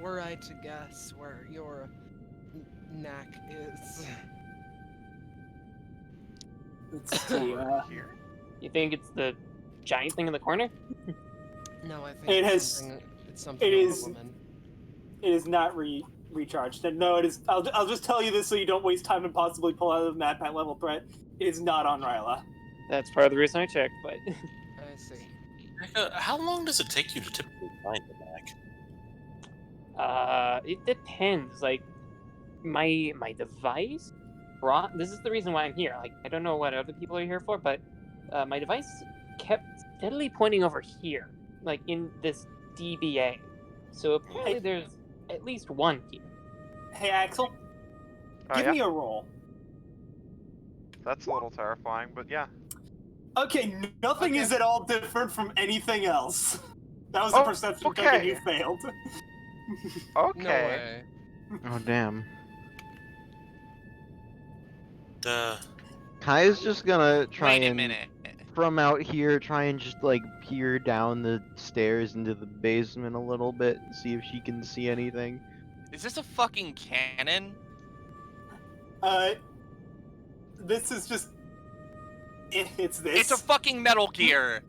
Were I to guess where your knack is? Let's see. You think it's the giant thing in the corner? No, I think it's something It on is. the woman. It is not recharged. No, it is. I'll just tell you this so you don't waste time and possibly pull out of the Mad Pat level threat. It is not on Ryla. That's part of the reason I checked, but. I see. How long does it take you to typically find the Mac? It depends. Like, my device brought. This is the reason why I'm here. Like, I don't know what other people are here for, but my device kept steadily pointing over here, like in this DBA. So apparently there's at least one here. Hey, Axel. Give me a roll. That's a little terrifying, but yeah. Okay, nothing is at all different from anything else. That was the perception check and you failed. Okay. No way. Oh damn. Uh, Kai is just gonna try Wait a and minute. from out here try and just like peer down the stairs into the basement a little bit and see if she can see anything. Is this a fucking cannon? This is just. It's this. It's a fucking Metal Gear.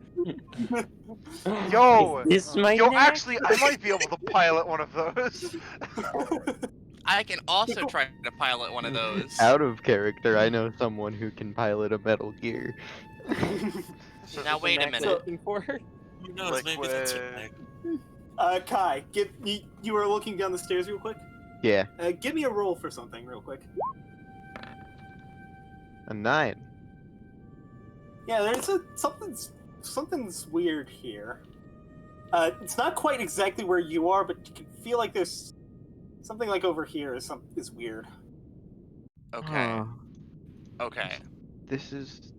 Yo, my yo, knack? actually, I might be able to pilot one of those. I can also try to pilot one of those. Out of character, I know someone who can pilot a Metal Gear. Now wait a minute. Who knows? Maybe that's your Mac. Kai, you were looking down the stairs real quick? Yeah, Give me a roll for something real quick. a 9. Yeah, there's something's weird here. It's not quite exactly where you are, but you can feel like there's something like over here is weird. Okay. Huh. Okay. This is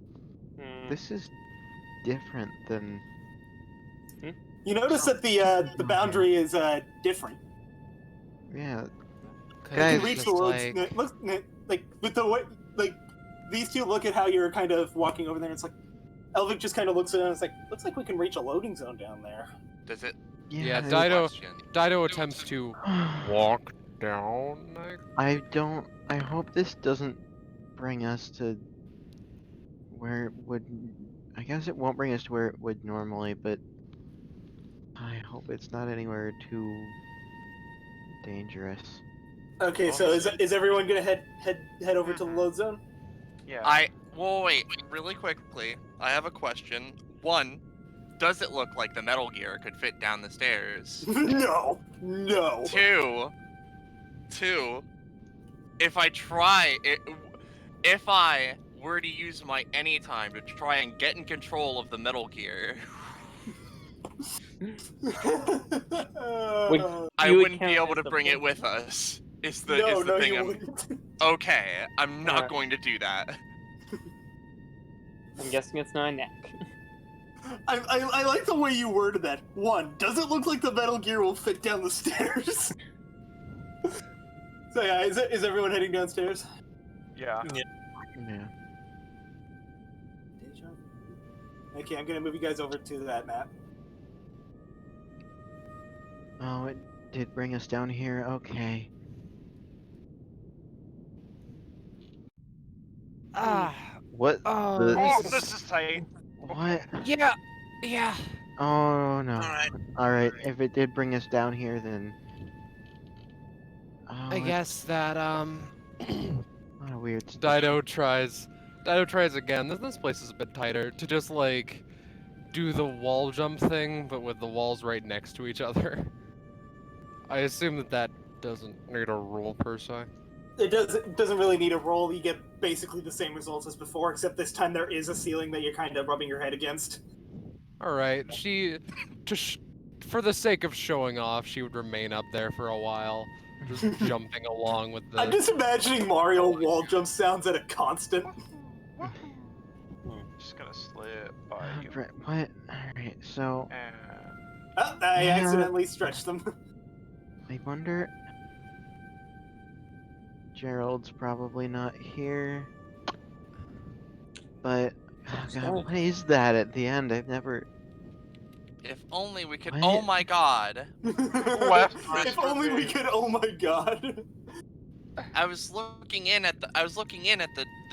different than. You notice that the boundary is different. Yeah. You Guys, can reach the woods. Look, like with the way, like these two look at how you're kind of walking over there. And it's like Elvic just kind of looks at it and it's like, looks like we can reach a loading zone down there. Does it? Yeah, there's- Dido attempts to walk down. I hope this doesn't bring us to where it would. I guess it won't bring us to where it would normally, but I hope it's not anywhere too dangerous. Okay, so is everyone gonna head over to the load zone? Yeah. Well, wait, really quickly. I have a question. One, does it look like the Metal Gear could fit down the stairs? No. Two, if I were to use my anytime to try and get in control of the Metal Gear, I wouldn't be able to bring it with us. Is the thing you I'm... wouldn't. Okay, I'm not going to do that. I'm guessing it's not a neck. I like the way you worded that. 1, does it look like the Metal Gear will fit down the stairs? So yeah, is everyone heading downstairs? Yeah. Yeah. Okay, I'm gonna move you guys over to that map. Oh, it did bring us down here. Okay. What? Oh, this is tight. What? Yeah. Oh no. Alright. Alright, if it did bring us down here, then... Oh, I guess that, what a weird... Dido tries again. This place is a bit tighter to just, like, do the wall jump thing, but with the walls right next to each other. I assume that doesn't need a rule, per se. It doesn't really need a roll. You get basically the same results as before, except this time there is a ceiling that you're kind of rubbing your head against. Alright, for the sake of showing off, she would remain up there for a while, just jumping along with the... I'm just imagining Mario wall jump sounds at a constant. Just gonna slip by you. What? Alright, so... Oh, I accidentally stretched them. I wonder... Gerald's probably not here. But... Oh god, what is that at the end? I've never... If only we could. What? Oh my god! If only we could. Oh my god! I was looking in at the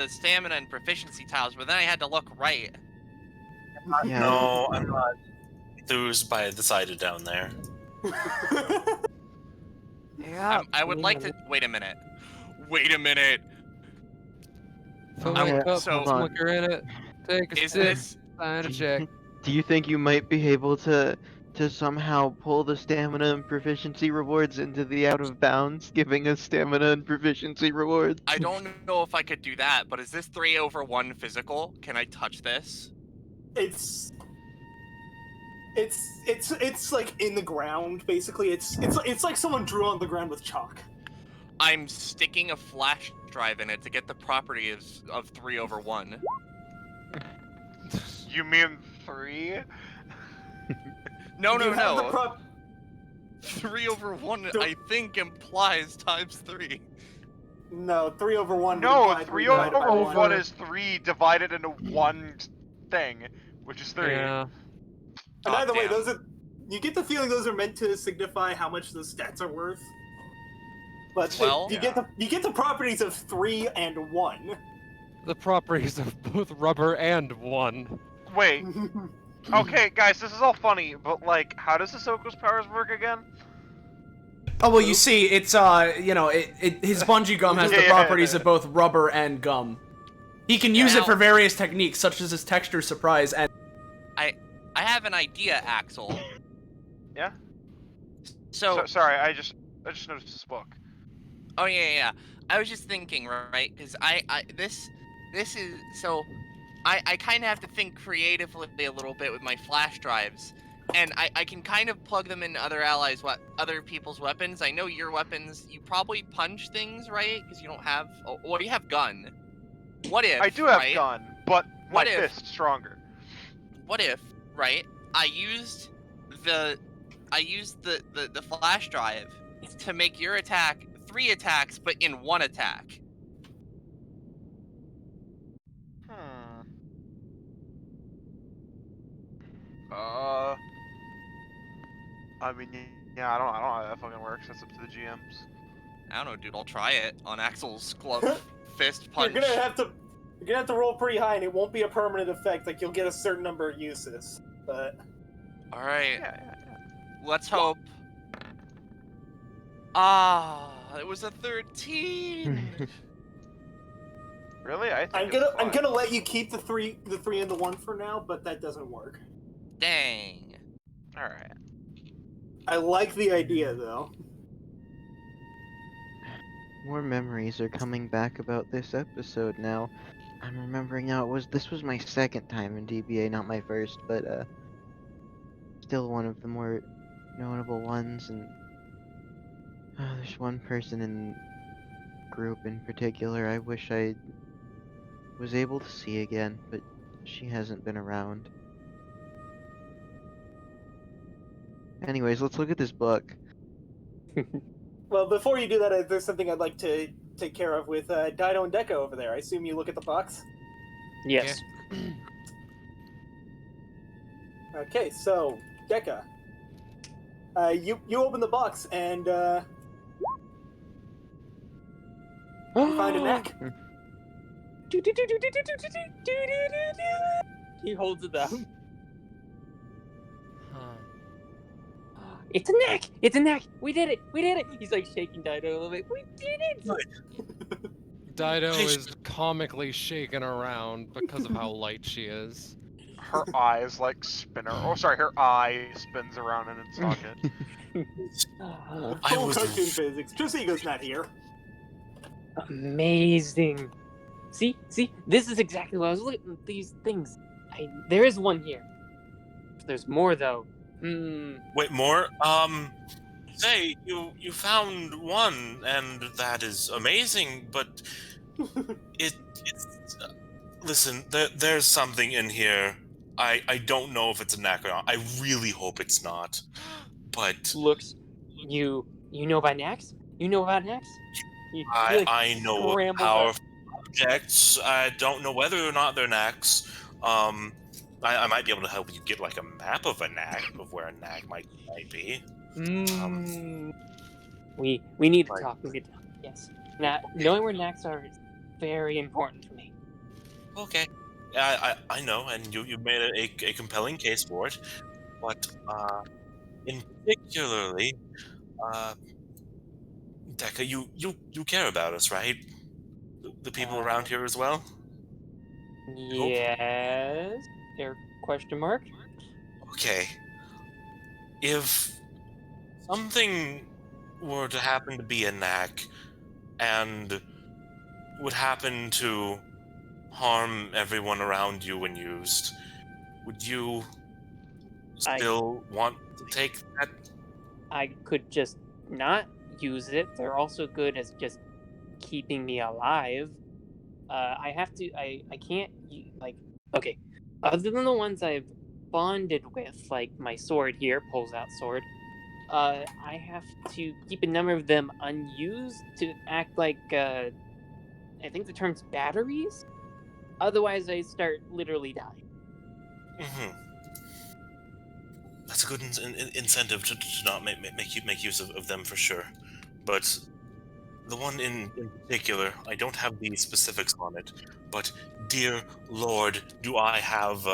stamina and proficiency tiles, but then I had to look right. Yeah. No, I'm not enthused by the sighted down there. Yeah. I would like to. Wait a minute. Fill my cup, so- put some liquor in it, take a Is sip, this? sign a check. Do you think you might be able to somehow pull the stamina and proficiency rewards into the out of bounds, giving us stamina and proficiency rewards? I don't know if I could do that, but is this 3/1 physical? Can I touch this? It's like in the ground, basically. It's like someone drew on the ground with chalk. I'm sticking a flash drive in it to get the properties of 3/1. You mean 3? No. You have the 3/1, I think, implies ×3. No, 3/1. No, 3/1 is 3 divided into one thing, which is 3. Yeah. And either way, damn. you get the feeling those are meant to signify how much the stats are worth. But Well, you get the properties of 3 and 1. The properties of both rubber and 1. Wait. Okay, guys, this is all funny, but like, how does Hisoko's powers work again? Oh well, you see, it's his bungee gum has the Yeah. properties of both rubber and gum. He can use it for various techniques, such as his texture surprise and. I have an idea, Axel. Yeah. So sorry, I just noticed this book. Oh yeah. I was just thinking, right? Because this is so. I kind of have to think creatively a little bit with my flash drives, and I can kind of plug them into other people's weapons. I know your weapons. You probably punch things, right? Because you don't have. Well, you have gun. What if? I do have right? gun, but my What if- fist's stronger. What if, right? I used the flash drive to make your attack 3 attacks, but in 1 attack. I mean, yeah, I don't know how that fucking works. That's up to the GMs. I don't know, dude. I'll try it on Axel's glove fist punch. You're gonna have to roll pretty high, and it won't be a permanent effect. Like, you'll get a certain number of uses, but. All right. Yeah. Let's hope. It was a 13. Really? I think I'm gonna let you keep the three and the 1 for now, but that doesn't work. Dang. Alright. I like the idea, though. More memories are coming back about this episode now. I'm remembering now this was my second time in DBA, not my first, but still one of the more notable ones. And there's one person in group in particular I wish I was able to see again, but she hasn't been around. Anyways, let's look at this book. Well, before you do that, there's something I'd like to take care of with Dido and Deca over there. I assume you look at the box? Yes. Okay, so, Deca. You open the box and you find a knack. He holds it up. Huh. It's a knack! It's a knack! We did it! We did it! He's like shaking Dido a little bit. We did it! Dido is comically shaken around because of how light she is. Her eyes like spin her eye spins around in its socket. Full cartoon physics. Trisigo's not here. Amazing. See? This is exactly what I was looking at. These things. There is one here. There's more, though. Wait, more? Say, you found one, and that is amazing, but it's listen, there's something in here. I don't know if it's a knack or not. I really hope it's not. But looks, you know about knacks? You know about knacks? I know powerful objects. I don't know whether or not they're knacks. I might be able to help you get like a map of a knack, of where a knack might be. We need to talk. We need to talk. Yes. Now, knowing where knacks are is very important to me. Okay. I know, and you made a compelling case for it, but in particularly, Deca, you care about us, right? The people around here as well. Yes. Question mark. Okay. If something were to happen to be a knack, and would happen to harm everyone around you when used, would you still want to take that? I could just not use it. They're also good as just keeping me alive. I have to. I can't. Like, okay. Other than the ones I've bonded with, like my sword here, pulls out sword. I have to keep a number of them unused to act like. I think the term's batteries. Otherwise, I start literally dying. That's a good incentive to not make use of them for sure. But the one in particular, I don't have the specifics on it. But dear Lord, do I have?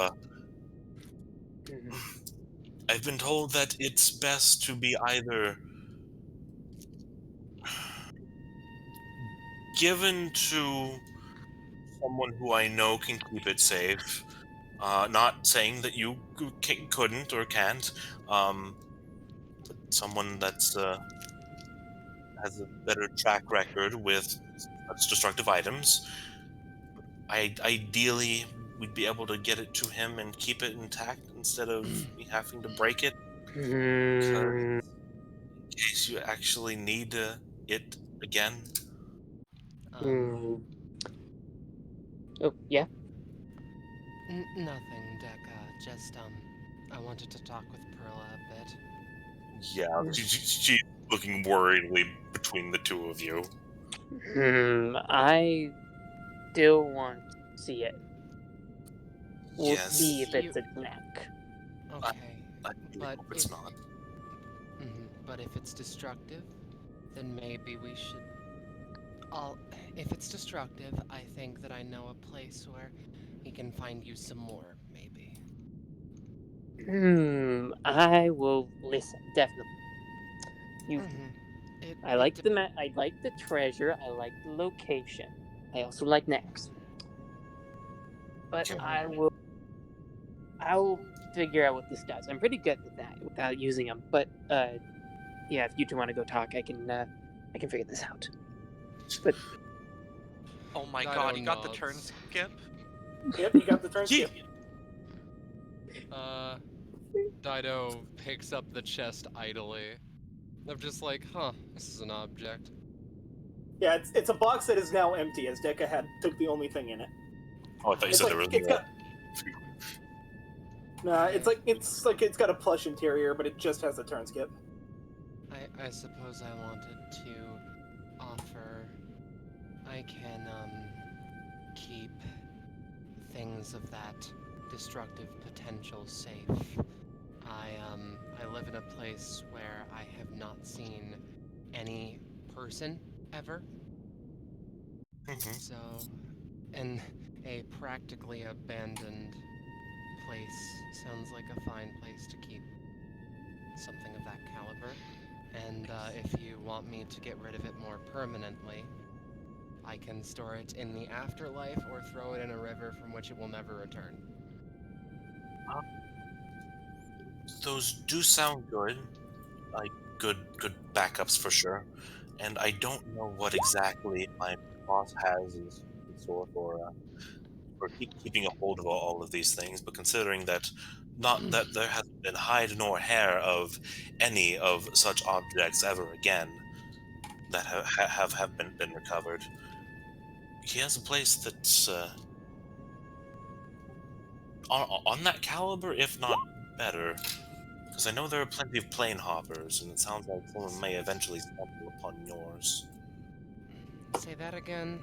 I've been told that it's best to be either given to someone who I know can keep it safe. Not saying that you couldn't or can't. But someone that's has a better track record with such destructive items. Ideally, we'd be able to get it to him and keep it intact instead of me having to break it. In case you actually need it again. Oh, yeah? Nothing, Deca. Just, I wanted to talk with Perla a bit. Yeah, she's looking worriedly between the two of you. I still want to see it. We'll Yes. see if it's a knack. Okay, I really hope it's not. But if it's destructive, then maybe we should... If it's destructive, I think that I know a place where we can find you some more, maybe. I will listen, definitely. I like the I like the treasure. I like the location. I also like knacks. But I'll figure out what this does. I'm pretty good with that without using them. But yeah, if you two want to go talk, I can figure this out. But Oh my Dido god, you got the nods. turn skip? Yep, you got the turn skip. Dido picks up the chest idly. I'm just like, huh, this is an object. Yeah, it's a box that is now empty, as Deca took the only thing in it. Oh, I thought you said there was it's more. got, Nah, it's got a plush interior, but it just has a turn skip. I suppose I wanted to offer. I can keep things of that destructive potential safe. I live in a place where I have not seen any person ever. So, in a practically abandoned place sounds like a fine place to keep something of that caliber. And if you want me to get rid of it more permanently, I can store it in the afterlife or throw it in a river from which it will never return. Those do sound good. Like good backups for sure. And I don't know what exactly my boss has in store for keeping a hold of all of these things, but considering that not that there hasn't been hide nor hair of any of such objects ever again that have been recovered, he has a place that's on that caliber, if not better. Because I know there are plenty of plane hoppers, and it sounds like someone may eventually stumble upon yours. Say that again.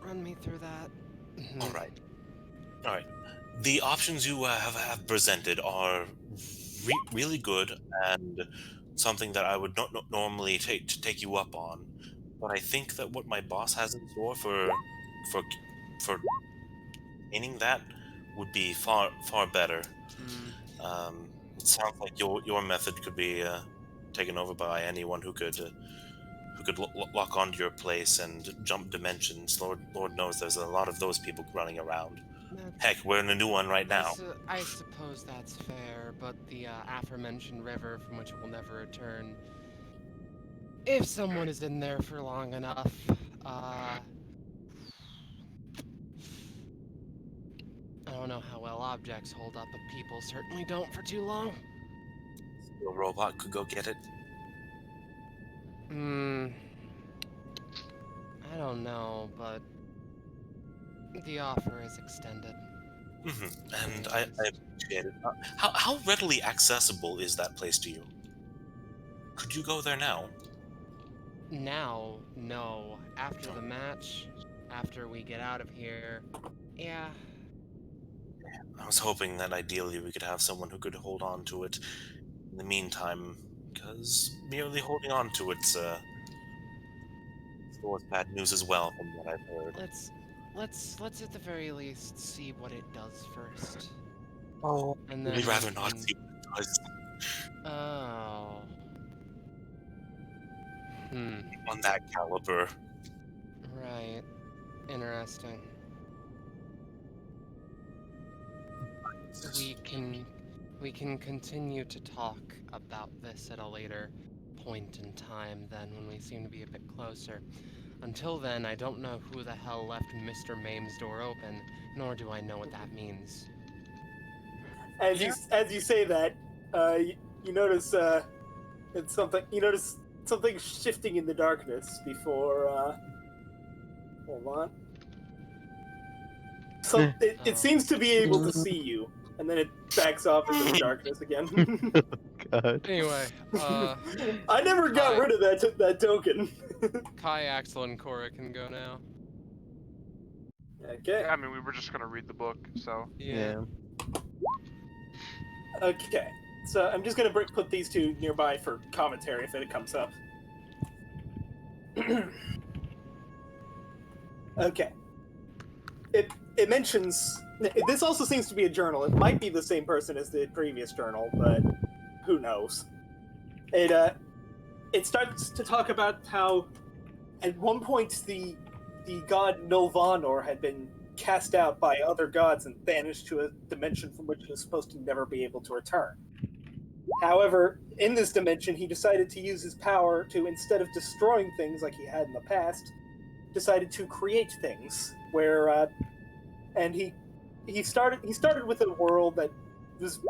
Run me through that. All right. The options you have presented are really good and something that I would not normally take you up on. But I think that what my boss has in store for gaining that would be far better. It sounds like your method could be taken over by anyone who could lock onto your place and jump dimensions. Lord knows there's a lot of those people running around. Heck, we're in a new one right now. I suppose that's fair, but the aforementioned river from which it will never return. If someone is in there for long enough, I don't know how well objects hold up, but people certainly don't for too long. A robot could go get it. I don't know, but the offer is extended. And I appreciate it. How readily accessible is that place to you? Could you go there now? Now, no. After the match, after we get out of here, yeah. I was hoping that ideally we could have someone who could hold on to it in the meantime, because merely holding on to it's bad news as well, from what I've heard. Let's at the very least see what it does first. Oh, and then we'd rather not see what it does. Oh. On that caliber. Right. Interesting. We can continue to talk about this at a later point in time then, when we seem to be a bit closer. Until then, I don't know who the hell left Mr. Mame's door open, nor do I know what that means. As you say that, you notice it's something. You notice something shifting in the darkness before. Hold on. So it seems to be able to see you, and then it backs off into the darkness again. God. Anyway, I never got rid of that token. Kai, Axel, and Cora can go now. Okay. I mean, we were just gonna read the book, so. Yeah. Okay. So I'm just gonna put these two nearby for commentary if it comes up. Okay. It mentions. This also seems to be a journal. It might be the same person as the previous journal, but who knows? It starts to talk about how at one point the god Nulvanor had been cast out by other gods and banished to a dimension from which he was supposed to never be able to return. However, in this dimension, he decided to use his power to, instead of destroying things like he had in the past, decided to create things. And he started with a world that was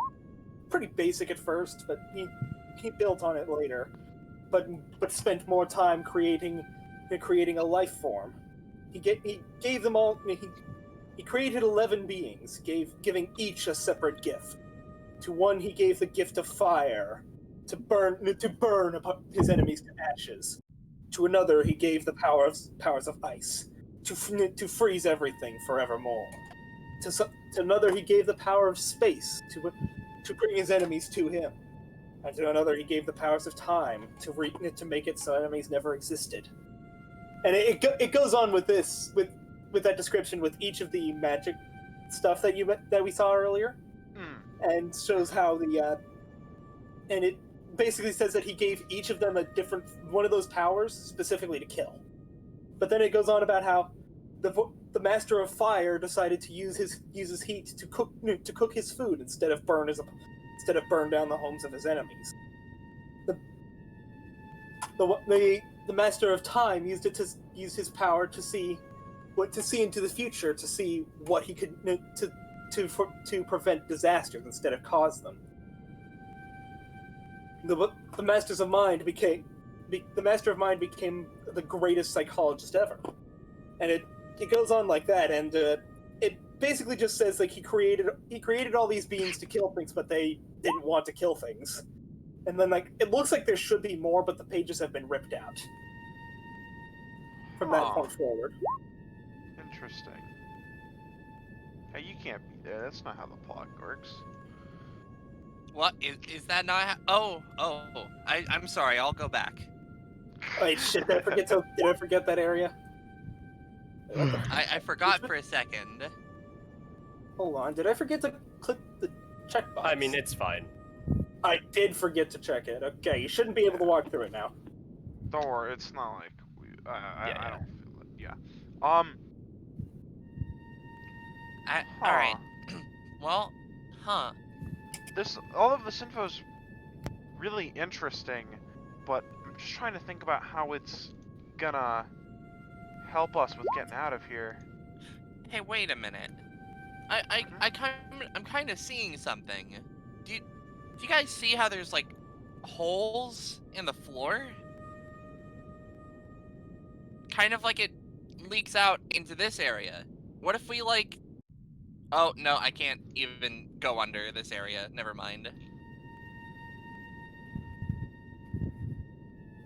pretty basic at first, but he built on it later. But spent more time creating a life form. He gave them all. He created 11 beings, giving each a separate gift. To one, he gave the gift of fire, to burn his enemies to ashes. To another, he gave the powers of ice, to freeze everything forevermore. To another, he gave the power of space, to bring his enemies to him. And to another, he gave the powers of time, to make it so enemies never existed. And it goes on with this, with that description, with each of the magic stuff that we saw earlier. And shows how and it basically says that he gave each of them a different one of those powers specifically to kill. But then it goes on about how the Master of Fire decided to use his heat to cook his food instead of burn down the homes of his enemies. The Master of Time used his power to see into the future, to see what he could to prevent disasters instead of cause them. The Master of Mind became the greatest psychologist ever, and it goes on like that, and it basically just says like he created all these beings to kill things, but they didn't want to kill things, and then like it looks like there should be more, but the pages have been ripped out from that point forward. Interesting. Hey, you can't be there. That's not how the plot works. What is that not? I'm sorry. I'll go back. Wait, shit! Did I forget that area? I forgot for a second. Hold on. Did I forget to click the checkbox? I mean, it's fine. I did forget to check it. Okay, you shouldn't be able to walk through it now. Don't worry. It's not like I don't feel it. Yeah. All right. Well, All of this info is really interesting, but I'm just trying to think about how it's gonna help us with getting out of here. Hey, wait a minute. I'm kind of seeing something. Do you guys see how there's like holes in the floor? Kind of like it leaks out into this area. What if we like... Oh, no, I can't even go under this area. Never mind.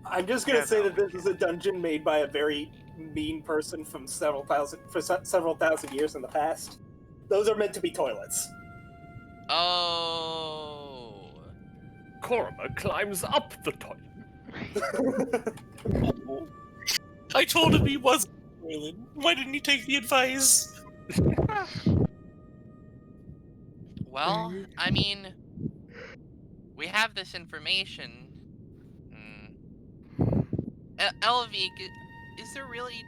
I'm just gonna say that this is a dungeon made by a very mean person from several thousand years in the past. Those are meant to be toilets. Oh. Korma climbs up the toilet. I told him he wasn't. Why didn't he take the advice? Well, I mean, we have this information. Elvik, is there really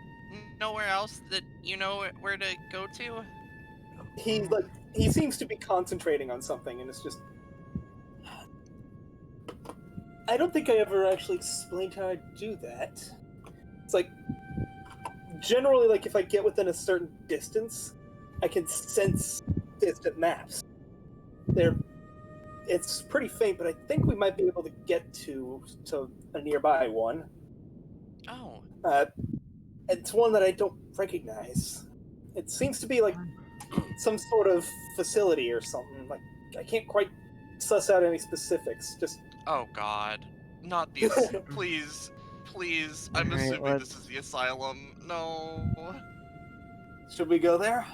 nowhere else that you know where to go to? He seems to be concentrating on something, and it's just... I don't think I ever actually explained how I do that. It's like, generally, like, if I get within a certain distance, I can sense distant maps. It's pretty faint, but I think we might be able to get to a nearby one. Oh. It's one that I don't recognize. It seems to be like some sort of facility or something. Like, I can't quite suss out any specifics. Just... Oh God, not these! Please, please. I'm assuming this is the asylum. No. Should we go there?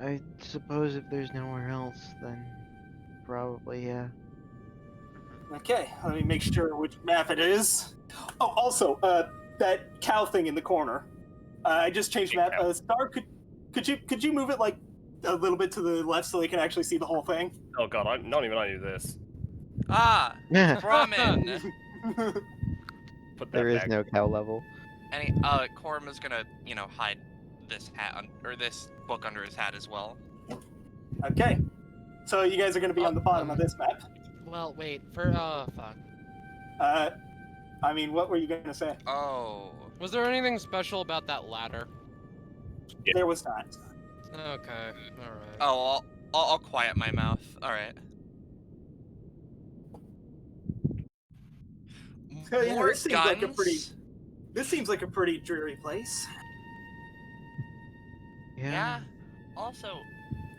I suppose if there's nowhere else, then probably, yeah. Okay, let me make sure which map it is. Oh, also, that cow thing in the corner. I just changed map. Star, could you move it like a little bit to the left so they can actually see the whole thing? Oh god, I don't even know this. Ah, Brahmin. Put that There is back. no cow level. Korma's gonna, hide this hat or this book under his hat as well. Okay. So you guys are going to be on the bottom of this map. Well, wait, for, fuck. I mean, what were you going to say? Oh. Was there anything special about that ladder? Yeah. There was not. Okay, alright. Oh, I'll quiet my mouth. All right. So, yeah, More this seems guns. like a pretty. This seems like a pretty dreary place. Yeah. Also,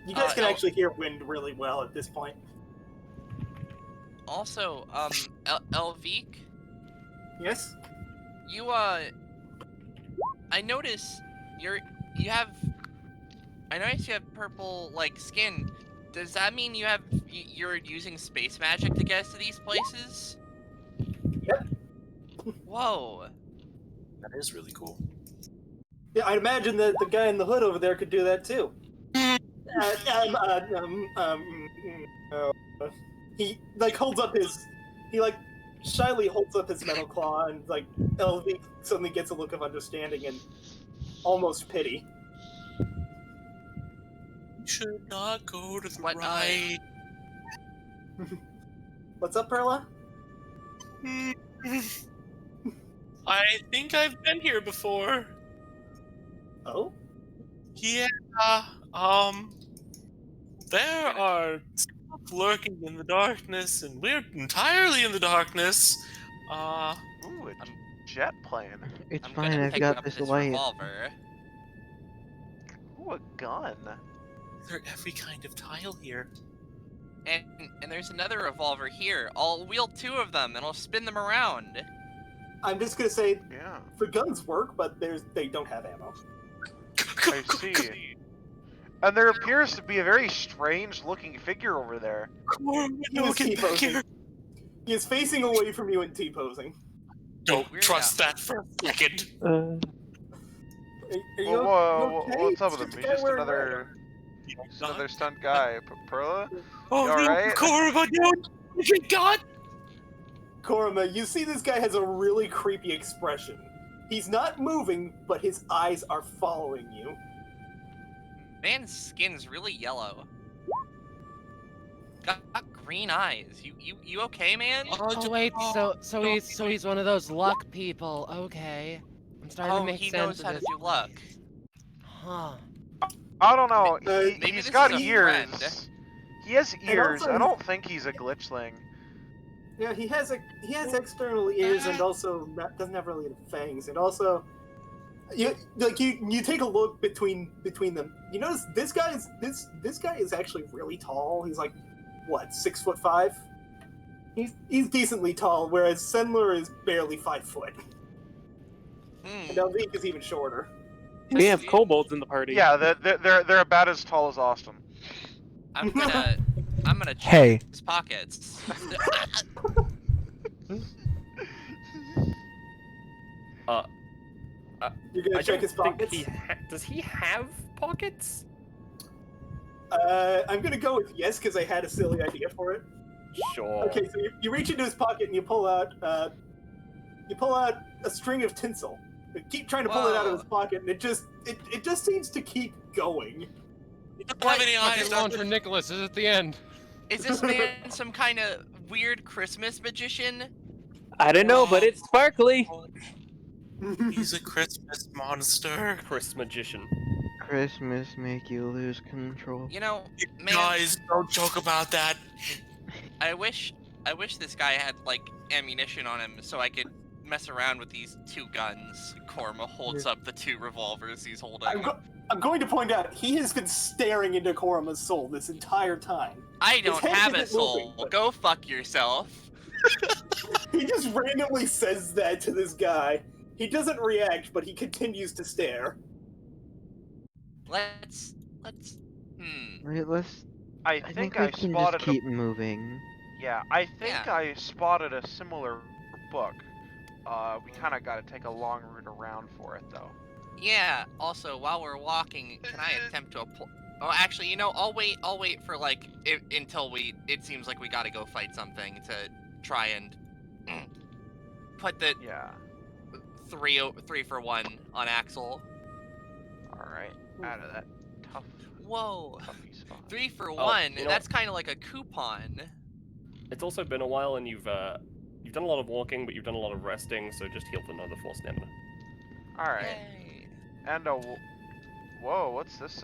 You guys can El- actually hear wind really well at this point. also, Elvik, Yes. you I notice I notice you have purple like skin. Does that mean you're using space magic to get us to these places? Yep. Whoa. That is really cool. Yeah, I'd imagine that the guy in the hood over there could do that too. He like holds up his. He like shyly holds up his metal claw, and like LV suddenly gets a look of understanding and almost pity. You should not go to the What, right. What's up, Perla? I think I've been here before. Oh? Yeah, there are stuff lurking in the darkness, and we're entirely in the darkness. Ooh, a jet plane. It's I'm fine, gonna I've pick got up this this light. revolver. Ooh, a gun. There's every kind of tile here. And there's another revolver here. I'll wield 2 of them and I'll spin them around. I'm just gonna say, Yeah, the guns work, but they don't have ammo. I see. And there appears to be a very strange-looking figure over there. He is T-posing. He is facing away from you and T-posing. Don't Weird trust that for a second. Are you Whoa, okay? what's up with It's him? the He's guy just wearing another, Oh, just another stunt guy. Perla? oh You no, alright? Korma, don't! Oh God! Korma, you see this guy has a really creepy expression. He's not moving, but his eyes are following you. Man's skin's really yellow. Got green eyes. You okay, man? Oh wait, so he's one of those luck people. Okay, I'm starting to make he sense knows how of to this. do luck. Huh? I don't know. Maybe He's this got is a ears. friend. He has ears. also I don't think he's a glitchling. Yeah, he has external ears and also doesn't have really fangs. And also, you take a look between them. You notice this guy is actually really tall. He's like, what, 6'5"? He's decently tall, whereas Sendler is barely 5 foot. And Elvik is even shorter. We have kobolds in the party. Yeah, they're about as tall as Austin. I'm gonna check Hey. his pockets. You're gonna I check don't his think pockets? does he have pockets? I'm gonna go with yes because I had a silly idea for it. Sure. Okay, so you reach into his pocket and you pull out a string of tinsel. You keep trying to pull it out of his pocket, and it just seems to keep going. You don't have any eyes. Rocket launcher Nicholas is at the end. Is this man some kind of weird Christmas magician? I don't know, but it's sparkly. He's a Christmas monster. Chris magician. Christmas make you lose control. You know, man, Guys, don't joke about that. I wish this guy had like ammunition on him so I could mess around with these 2 guns. Korma holds up the 2 revolvers he's holding. I'm going to point out he has been staring into Korma's soul this entire time. I don't head have a isn't soul. moving, but- Go fuck yourself. He just randomly says that to this guy. He doesn't react, but he continues to stare. Let's. Wait, I I think we I can spotted just keep moving. Yeah, I think Yeah. I spotted a similar book. We kind of got to take a long route around for it, though. Yeah. Also, while we're walking, can I attempt to? Oh, actually, you know, I'll wait for like until it seems like we gotta go fight something to try and put the Yeah. 3 for 1 on Axel. All right. out of that tough, Whoa. toughy spot. 3 for Oh, 1. you know- That's kind of like a coupon. It's also been a while, and you've done a lot of walking, but you've done a lot of resting, so just heal for another 4 stamina. All right. Yay. And whoa, what's this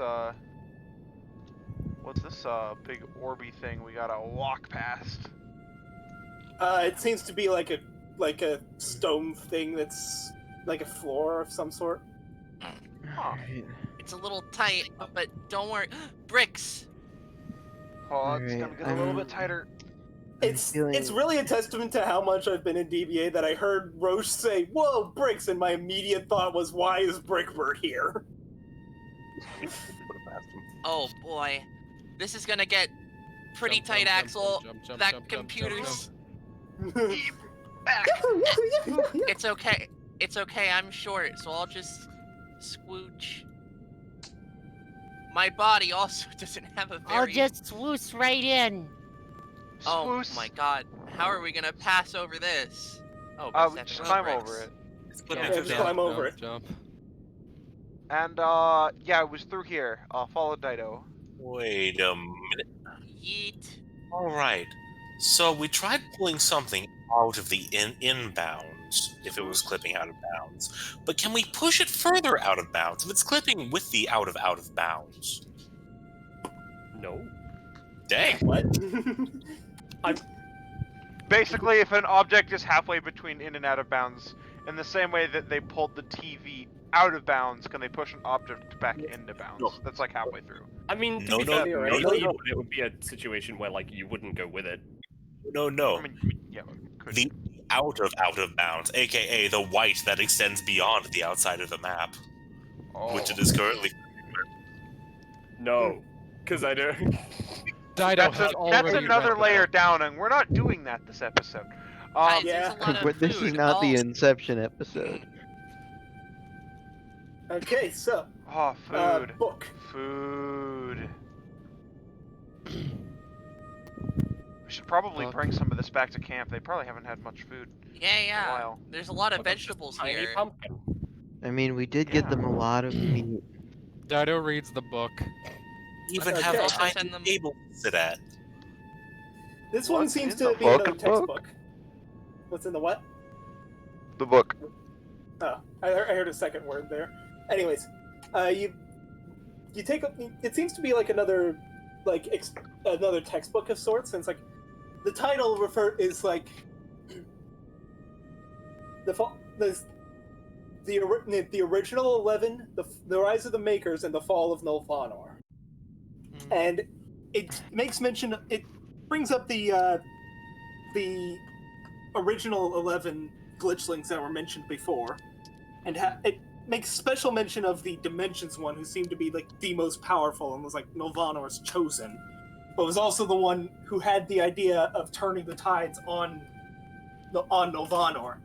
big orby thing we gotta walk past? It seems to be like a stone thing that's like a floor of some sort. Alright. It's a little tight, but don't worry. Bricks. Oh, it's gonna get a little bit tighter. It's really a testament to how much I've been in DBA that I heard Roche say, "Whoa, bricks," and my immediate thought was, "Why is Brickbird here?" Oh boy. This is gonna get pretty Jump, tight, jump, Axel. jump, jump, That jump, jump, computer's... Back. It's okay. It's okay, I'm short, so I'll just swooch. My body also doesn't have a very... I'll just swoosh right in. Oh Swoose. my god. How are we gonna pass over this? Oh, We stepping just on climb bricks. over it. Yeah, just climb over it. Jump. And yeah, it was through here. Follow Dido. Wait a minute. Yeet. All right. So we tried pulling something out of the inbounds if it was clipping out of bounds. But can we push it further out of bounds if it's clipping with the out of bounds? No. Dang. What? Basically, if an object is halfway between in and out of bounds, in the same way that they pulled the TV out of bounds, can they push an object back into bounds? No. That's like halfway through. I mean, to No, be no, fair, no, theoretically, no. it would be a situation where, like, you wouldn't go with it. No. I mean, yeah, could. The out of bounds, aka the white that extends beyond the outside of the map, which it is currently. No. Because I don't... Dido has That's already another read layer that. down, and we're not doing that this episode. Guys, yeah. there's a lot of But this is food. not the Oh, Inception episode. Okay, so Oh, food. book. Food. We should probably Fuck. bring some of this back to camp. They probably haven't had much food Yeah, in a yeah. while. There's a lot of What about just vegetables tiny here. pumpkin? I mean, we did get them a lot of meat. Dido reads the book. Even Okay. have a Also tiny send them- table to sit at. This one What's seems in to the be book? another textbook. What's in the what? The book. Oh, I heard a second word there. Anyways, you take a, it seems to be like another another textbook of sorts, and it's like the title is like the original 11, the Rise of the Makers, and the Fall of Nulvanor. And it makes mention. It brings up the original 11 glitchlings that were mentioned before, and it makes special mention of the Dimensions one, who seemed to be like the most powerful and was like Nulvanor's chosen, but was also the one who had the idea of turning the tides on Nulvanor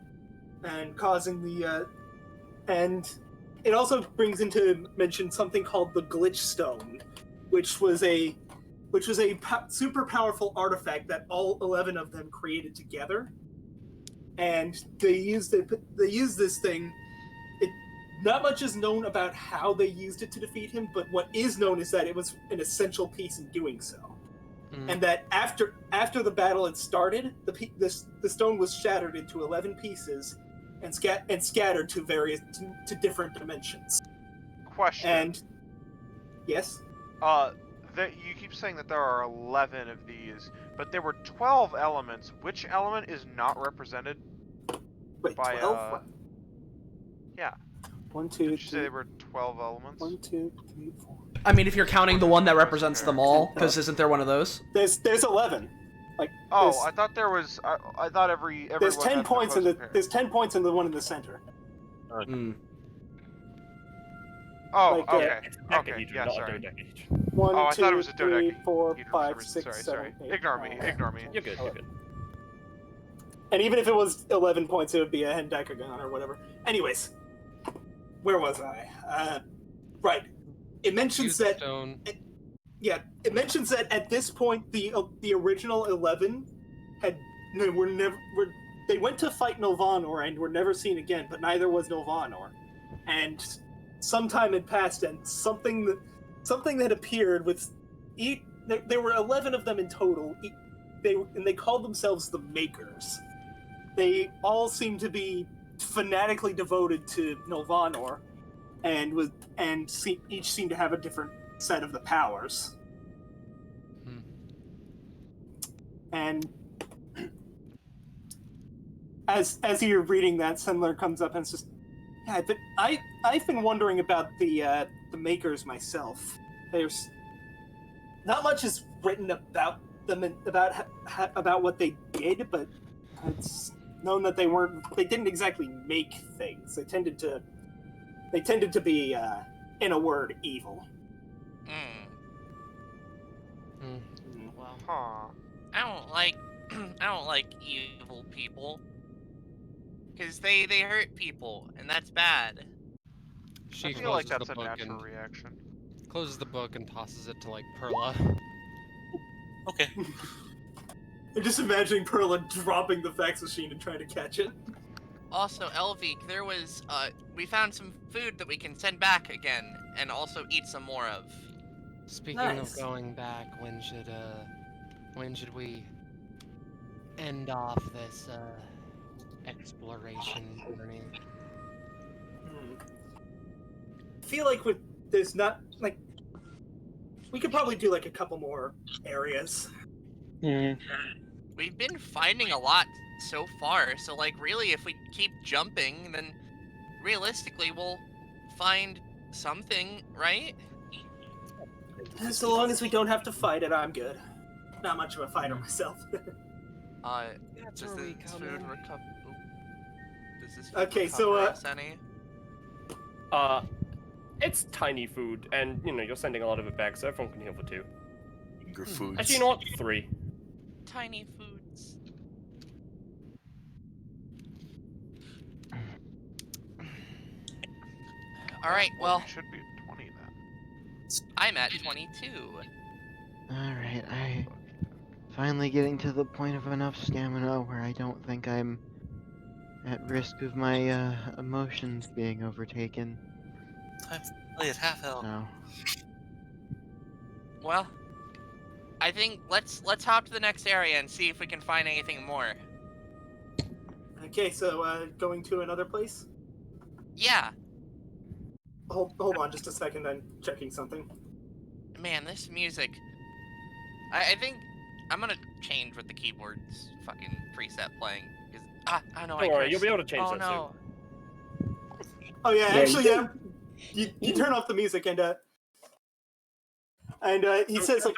and causing the and it also brings into mention something called the Glitch Stone, which was a super powerful artifact that all 11 of them created together, and they used this thing. Not much is known about how they used it to defeat him, but what is known is that it was an essential piece in doing so, and that after the battle had started, the stone was shattered into 11 pieces and scattered to different dimensions. Question. And yes. You keep saying that there are 11 of these, but there were 12 elements. Which element is not represented Wait, by 12? Yeah. 1, 2, Did you say there were 12 elements? 1, 2, 3, 4. I mean, if you're counting the one that represents them all, because isn't there one of those? There's 11. Like Oh, I thought there was. I thought everyone there's 10 had points in opposing the pair. there's 10 points in the one in the center. Mm. Oh, like, okay. It's a Okay, decahedron, yeah, not sorry. a dodecahedron. 1, Oh, I 2, thought it was a 3, dodecahedron 4, for some 5, reason. 6, Sorry. 7, 8. Ignore me. Ignore me. You're good, you're good. And even if it was 11 points, it would be a hendecagon or whatever. Anyways, where was I? Right. It mentions Use that. stone. It mentions that at this point, the original 11 they went to fight Nulvanor and were never seen again, but neither was Nulvanor. And sometime had passed, and something that appeared with there were 11 of them in total. They called themselves the Makers. They all seemed to be fanatically devoted to Nulvanor, and each seemed to have a different set of the powers. And as you're reading that, Sendler comes up and says, "Yeah, but I've been wondering about the Makers myself. There's not much is written about them and about what they did, but it's known that they didn't exactly make things. They tended to be, in a word, evil." Well, Huh. I don't like evil people. Because they hurt people, and that's bad. She I feel like closes that's the a book natural and reaction. closes the book and tosses it to like Perla. Okay. I'm just imagining Perla dropping the fax machine and trying to catch it. Also, Elvik, there was, we found some food that we can send back again, and also eat some more of. Speaking Nice. of going back, when should we end off this exploration journey? I feel like there's not like we could probably do like a couple more areas. We've been finding a lot so far, so like really if we keep jumping, then realistically we'll find something, right? So long as we don't have to fight it, I'm good. Not much of a fighter myself. Does where we this come food in. recover? Does this food Okay, so, recover us any? It's tiny food, and you're sending a lot of it back, so everyone can heal for 2. Finger foods. Actually, you know what? 3. Tiny foods. Alright, well, It should be 20 then. I'm at 22. Alright, I finally getting to the point of enough stamina where I don't think I'm at risk of my emotions being overtaken. Time to play at half health. So, Well, I think let's hop to the next area and see if we can find anything more. Okay, so going to another place? Yeah, Hold on just a second, I'm checking something. man, this music. I think I'm gonna change with the keyboard's fucking preset playing. Cause, I know Don't I worry, cursed. you'll be able to change Oh that no. Oh yeah, Yeah, actually, yeah. You turn off the music and he soon. says like,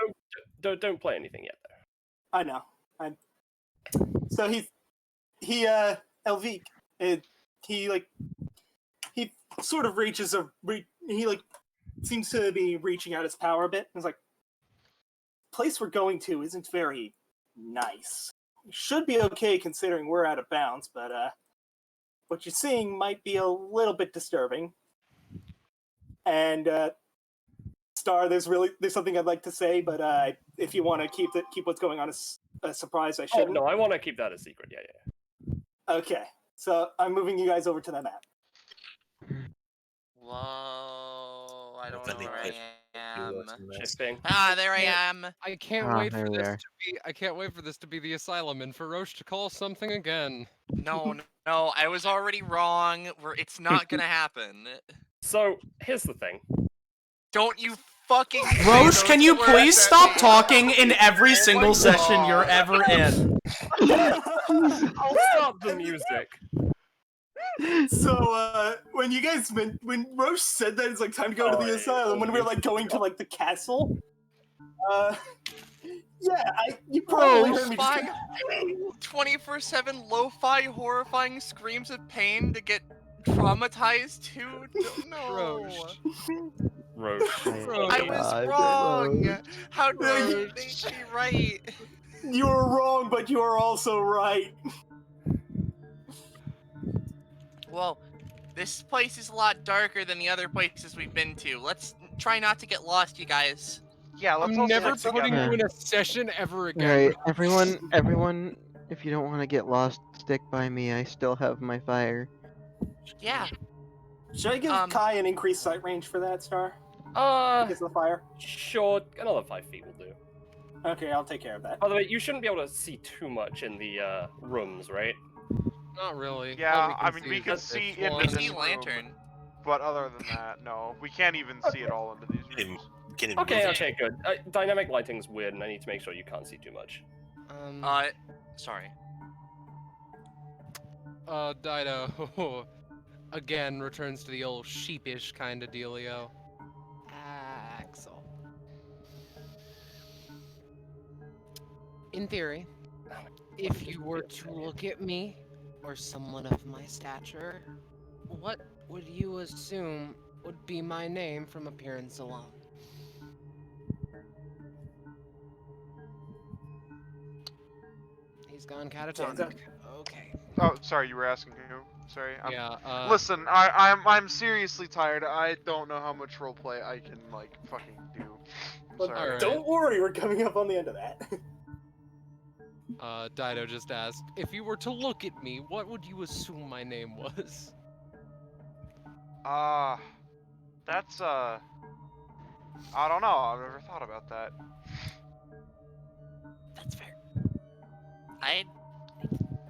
Don't play anything yet, though. I know. So Elvik, he sort of reaches he like seems to be reaching out his power a bit. He's like, place we're going to isn't very nice. Should be okay considering we're out of bounds, but what you're seeing might be a little bit disturbing. And Star, there's something I'd like to say, but if you want to keep what's going on a surprise, I Oh shouldn't. no, I want to keep that a secret. Yeah. Okay, so I'm moving you guys over to the map. Whoa, I don't know Opening where it. I am. Shifting. Ah, there I am. I can't Ah, wait there for we this are. to be. I can't wait for this to be the asylum and for Roche to call something again. No, I was already wrong. It's not gonna happen. So here's the thing. Don't you fucking say Roche, those can you words please at stop me. talking in every Oh single my session you're God. ever in? I'll stop the music. So when Roche said that it's like time to go to the asylum, when we were like going to like the castle, you probably heard me just. 24/7 lo-fi horrifying screams of pain to get traumatized too? No. Roche. I was wrong. How dare you make me right? You were wrong, but you are also right. Well, this place is a lot darker than the other places we've been to. Let's try not to get lost, you guys. Yeah, let's I'm all never stick putting together. you in a session ever again. Alright, Roche. everyone, if you don't want to get lost, stick by me. I still have my fire. Yeah. Should I give Kai an increased sight range for that, Star? Because of the fire? Sure, another 5 feet will do. Okay, I'll take care of that. By the way, you shouldn't be able to see too much in the rooms, right? Not really. Yeah, All I mean, we can is see this into one. this See room, lantern. but other than that, no. We can't even see it all into these rooms. Okay, good. Dynamic lighting's weird, and I need to make sure you can't see too much. Sorry. Dido, again, returns to the old sheepish kind of dealio. Axel. In theory, if you were to look at me, or someone of my stature, what would you assume would be my name from appearance alone? He's gone catatonic. Okay. Oh, sorry, you were asking who? Sorry. Yeah, Listen, I'm seriously tired. I don't know how much roleplay I can like fucking do. I'm sorry. Alright. Don't worry, we're coming up on the end of that. Dido just asked, if you were to look at me, what would you assume my name was? That's I don't know. I've never thought about that. That's fair. I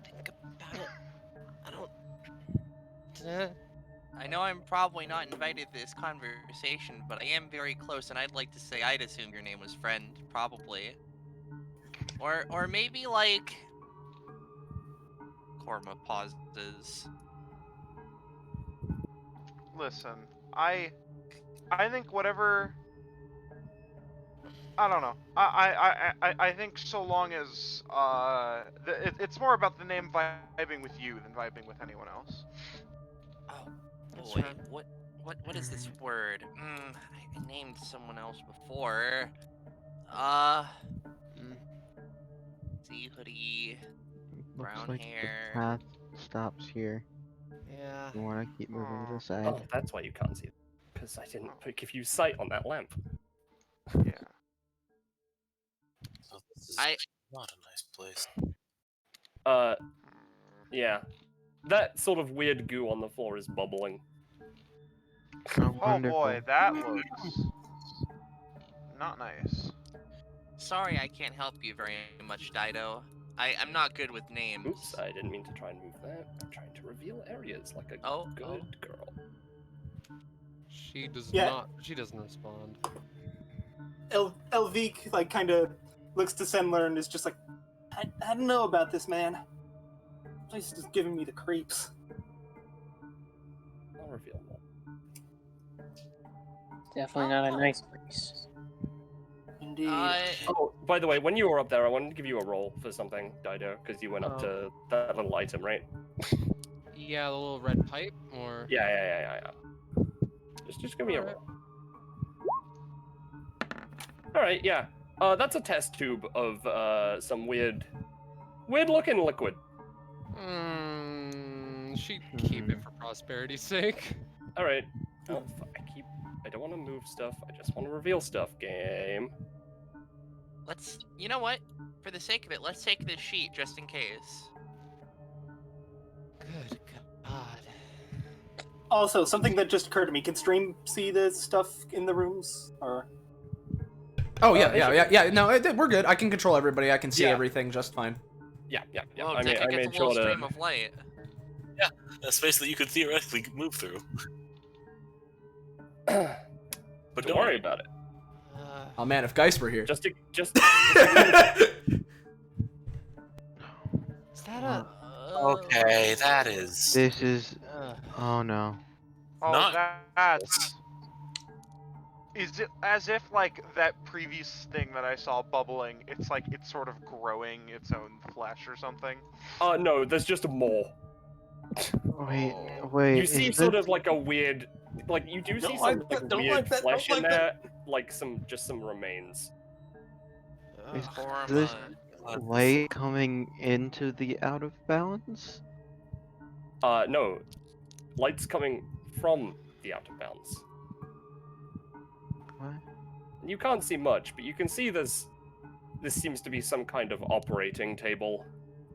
think about it. I don't. I know I'm probably not invited to this conversation, but I am very close, and I'd like to say I'd assume your name was Friend, probably. Or maybe like Korma pauses. Listen, I think whatever. I don't know. I think so long as it's more about the name vibing with you than vibing with anyone else. Oh boy, what is this word? I named someone else before. See, hoodie, Looks brown like hair. the path stops here. Yeah. You want to keep moving to the side? Oh, that's why you can't see it. Because I didn't give you sight on that lamp. Yeah. So this is I not a nice place. Yeah. That sort of weird goo on the floor is bubbling. Oh, Oh wonderful. boy, that looks not nice. Sorry I can't help you very much, Dido. I'm not good with names. Oops, I didn't mean to try and move that. I'm trying to reveal areas like a good girl. She does Yeah. not. She doesn't respond. Elvik, like, kind of looks to Sendler and is just like, I don't know about this, man. This place is giving me the creeps. I'll reveal more. Definitely not a nice place. Indeed. Oh, by the way, when you were up there, I wanted to give you a roll for something, Dido, because you went up to that little item, right? Yeah, the little red pipe, or... Yeah. Just give me a roll. Alright, yeah. That's a test tube of some weird-looking liquid. She'd keep it for prosperity's sake. Alright. Oh, I don't want to move stuff, I just want to reveal stuff, game. You know what? For the sake of it, let's take this sheet just in case. Good God. Also, something that just occurred to me. Can Stream see the stuff in the rooms? Or... Oh, yeah. No, we're good. I can control everybody. I can see everything just fine. Yeah. Well, I Deca made gets a sure little to... stream of light. Yeah, a space that you could theoretically move through. But don't worry about it. Oh man, if Geist were here. Is that a... Okay, that is... This is... Oh no. Oh, Not... that's... Is it as if, like, that previous thing that I saw bubbling, it's like it's sort of growing its own flesh or something? No, there's just more. Wait. You see sort of like a weird... Like, you do see some weird flesh in there, like just some remains. Is this light coming into the out of balance? No. Light's coming from the out of bounds. What? You can't see much, but you can see this seems to be some kind of operating table,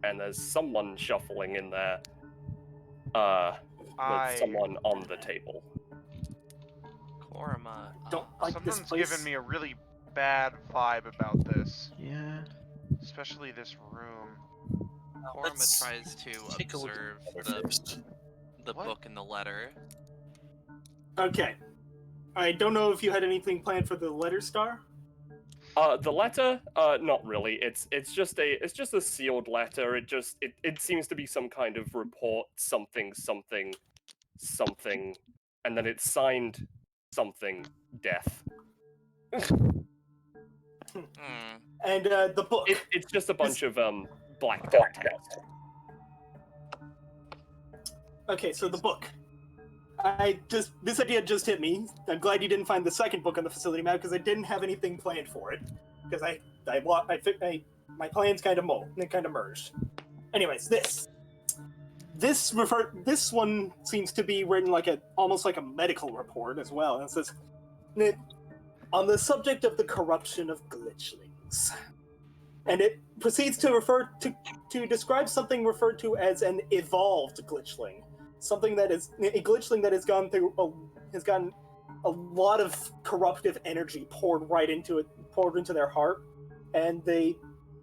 and there's someone shuffling in there. someone on the table. Korma. Don't like this Someone's place. giving me a really bad vibe about this. Yeah. Especially this room. Korma Let's tries to take a look at observe the letter first. the What? book and the letter. Okay. I don't know if you had anything planned for the letter star. The letter, not really. It's just a sealed letter. It seems to be some kind of report, something, and then it's signed something death. And the book. It's just a bunch of blacked out text. Okay, so the book. This idea just hit me. I'm glad you didn't find the second book on the facility map because I didn't have anything planned for it. Because my plans kind of merged. Anyways, this one seems to be written almost like a medical report as well. And it says, on the subject of the corruption of glitchlings, and it proceeds to refer to describe something referred to as an evolved glitchling. Something that is a glitchling that has gotten a lot of corruptive energy poured into their heart, and they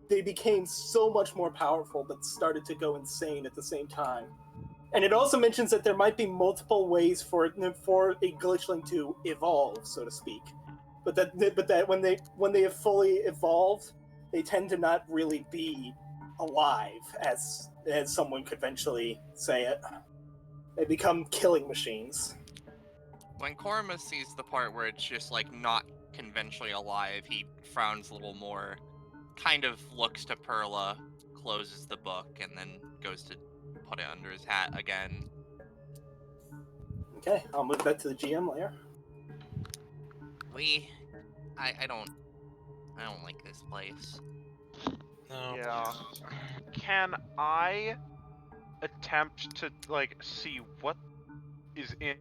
became so much more powerful but started to go insane at the same time. And it also mentions that there might be multiple ways for a glitchling to evolve, so to speak, but that when they have fully evolved, they tend to not really be alive, as someone could eventually say it. They become killing machines. When Korma sees the part where it's just like not conventionally alive, he frowns a little more, kind of looks to Perla, closes the book, and then goes to put it under his hat again. Okay, I'll move that to the GM layer. I don't like this place. No. Yeah. Can I attempt to see what is in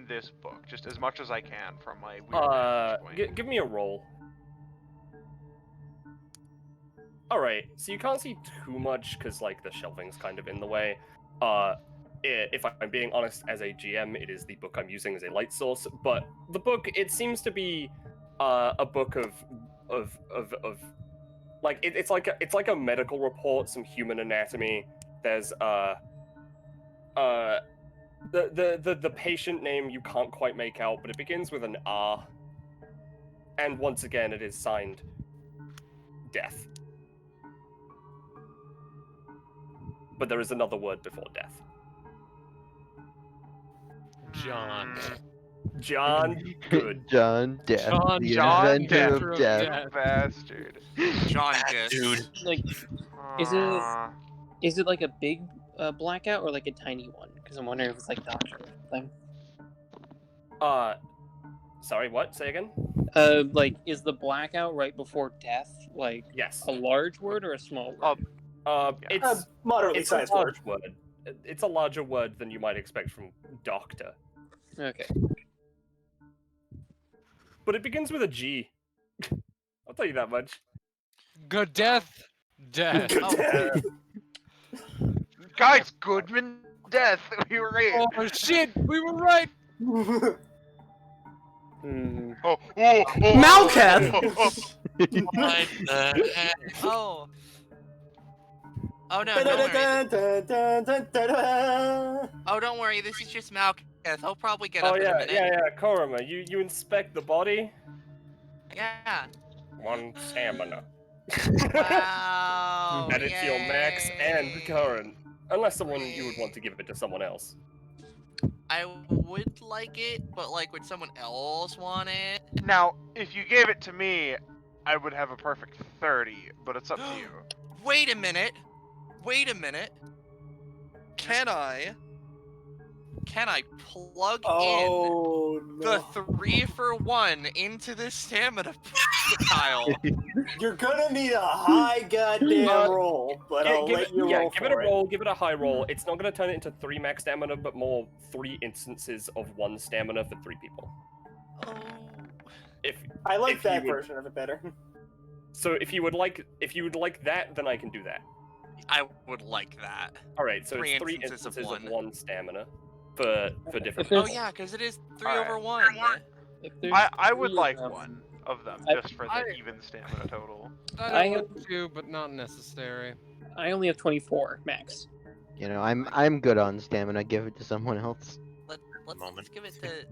this book, just as much as I can from my weird vantage point? Give me a roll. Alright, so you can't see too much because the shelving's kind of in the way. If I'm being honest, as a GM, it is the book I'm using as a light source, but the book, it seems to be a book of it's like a medical report, some human anatomy. There's the patient name you can't quite make out, but it begins with an R. And once again, it is signed death. But there is another word before death. John. John Good. John Death. John the John inventor of Death. death. You bastard. John That Gist. dude. Like, is it like a big blackout or like a tiny one? Because I'm wondering if it's like Doctor thing. Sorry, what? Say again? Like, is the blackout right before death Yes. a large word or a small word? It's Moderately it's a sized word. large word. It's a larger word than you might expect from doctor. Okay. But it begins with a G. I'll tell you that much. Good death. Death. Guys, Goodman Death. We were right. Oh shit, we were right. Malkath! What the heck? Oh. Oh no, don't worry. Oh, don't worry, this is just Malkath. He'll probably get up in a minute. yeah, Korima, you inspect the body? Yeah. 1 stamina. Wow. And it's your max and yay. current. Unless you would want to give it to someone else. I would like it, but would someone else want it? Now, if you gave it to me, I would have a perfect 30, but it's up to you. Wait a minute. Can I plug in the 3-for-1 into this stamina tile? You're gonna need a high goddamn roll, but I'll let you roll give for it a roll, give it a high roll. It's not going to turn it into 3 max stamina, but more 3 instances of 1 stamina for 3 people. Oh. I like that version of it better. So if you would like that, then I can do that. I would like that. All right, so 3 it's 3 instances instances of of 1 stamina for different. Oh yeah, because it is 3 Alright. over 1. I would like them. one of them I- just for the even stamina total. I I would too, but not necessary. I only have 24 max. You know, I'm good on stamina. Give it to someone else. Let's give it to.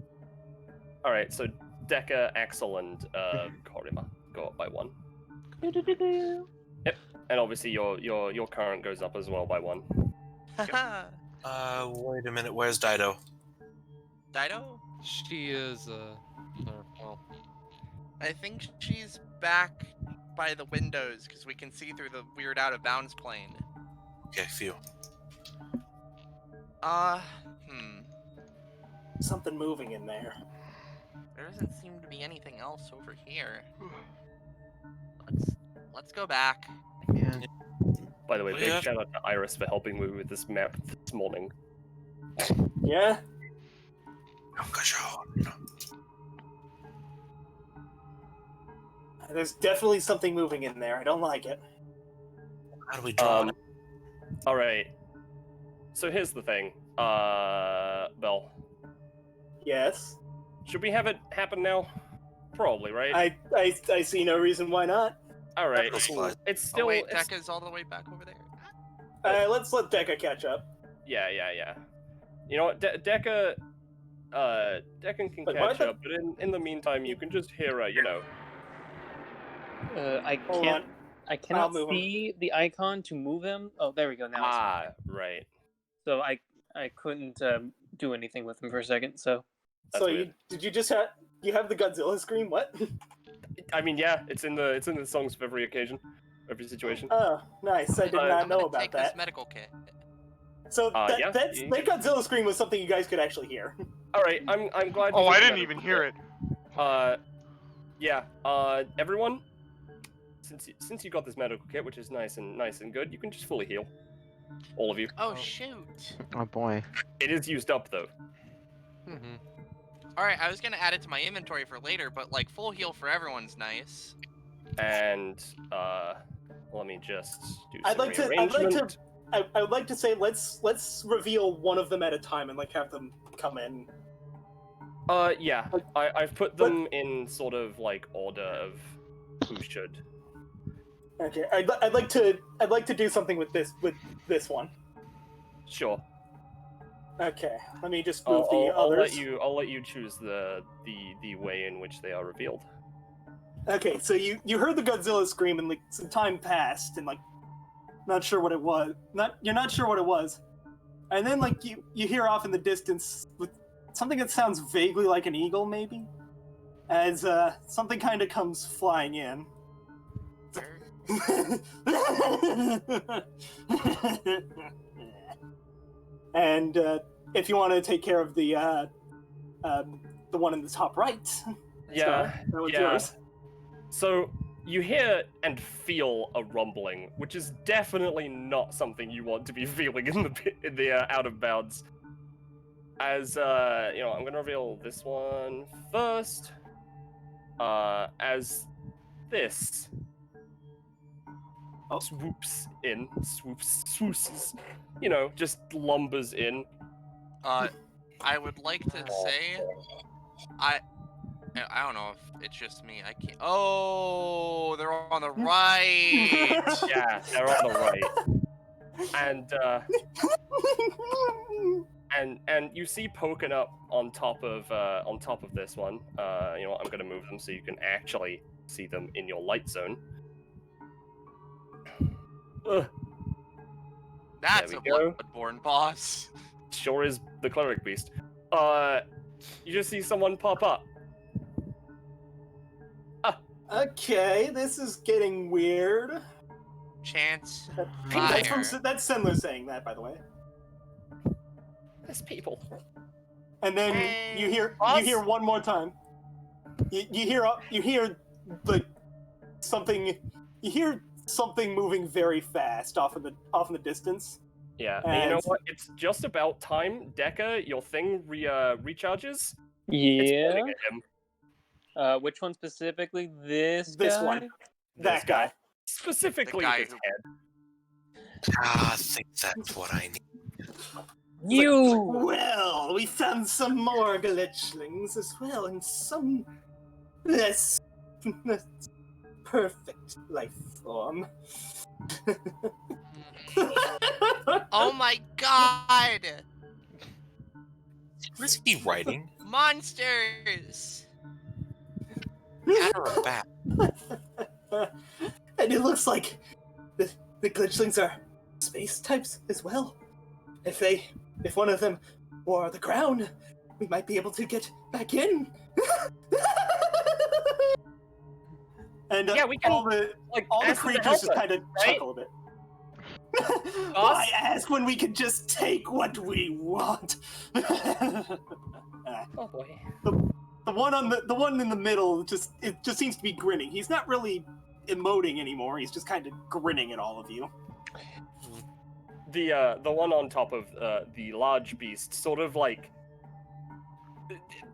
All right, so Deca, Axel, and Korima go up by 1. Yep, and obviously your current goes up as well by 1. Wait a minute. Where's Dido? Dido? She is well, I think she's back by the windows because we can see through the weird out of bounds plane. Okay, phew. Something moving in there. There doesn't seem to be anything else over here. Let's go back. Yeah. By the way, big Yeah. shout out to Iris for helping me with this map this morning. Yeah. There's definitely something moving in there. I don't like it. How do we draw? All right. So here's the thing, Bell. Yes. Should we have it happen now? Probably, right? I see no reason why not. All right. That's fine. It's still. Oh wait, it's- Deca's all the way back over there. Let's let Deca catch up. Yeah. You know what, Deca can Wait, why catch the- up, but in the meantime, you can just hear her, you know. I Hold can't. on. I cannot move him. see the icon to move him. Oh, there we go. Now. I see. Right. So I couldn't do anything with him for a second. So That's So weird. did you just have the Godzilla scream? What? I mean, yeah, it's in the songs of every occasion, every situation. Oh, nice. I did not I'm know gonna about take that. this medical kit. So yeah, that you Godzilla scream was something you guys could actually hear. All right, I'm glad. Oh, you I did didn't that. even hear it. Yeah. Everyone, since you got this medical kit, which is nice and good, you can just fully heal. All of you. Oh shoot. Oh boy. It is used up though. mm-hmm. All right, I was gonna add it to my inventory for later, but like full heal for everyone's nice. And let me just do some I'd like to say let's reveal one of them at a time and like have them come in. Yeah. I've put them in sort of like order of who should. Okay, I'd like to do something with this one. Sure. Okay, let me just move the others. I'll let you choose the way in which they are revealed. Okay, so you heard the Godzilla scream and like some time passed and like not sure what it was. You're not sure what it was. And then like you hear off in the distance with something that sounds vaguely like an eagle maybe. As something kind of comes flying in. And if you want to take care of the one in the top right, Yeah, that was yeah. yours. So you hear and feel a rumbling, which is definitely not something you want to be feeling in the out of bounds. As I'm gonna reveal this one first. As this swoops, swooses, just lumbers in. I would like to say, I don't know if it's just me. I can't. Oh, they're on the right. Yeah, they're on the right. And you see poking up on top of this one. I'm gonna move them so you can actually see them in your light zone. Ugh. That's a There we go. bloodborne boss. Sure is the cleric beast. You just see someone pop up. Okay, this is getting weird. Chance. That's Fire. that's Sendler saying that, by the way. There's people. And then Hey, you hear boss? one more time. You hear like something. You hear something moving very fast off in the distance. Yeah, and you know And- what? It's just about time, Deca. Your thing recharges. It's yeah. pointing at him. Which one specifically? This This guy? one. That guy. Specifically The guy his who- head. I think that's what I need. You! Well, we found some more glitchlings as well, and some less perfect life form. Oh my god! What is he writing? Monsters! Cat or a bat? And it looks like the glitchlings are space types as well. If one of them wore the crown, we might be able to get back in. And Yeah, we can, all the ask them to creatures help just us, kind of right? chuckle a bit. Why ask when we could just take what we want? Oh boy. The one in the middle just seems to be grinning. He's not really emoting anymore. He's just kind of grinning at all of you. The one on top of the large beast sort of like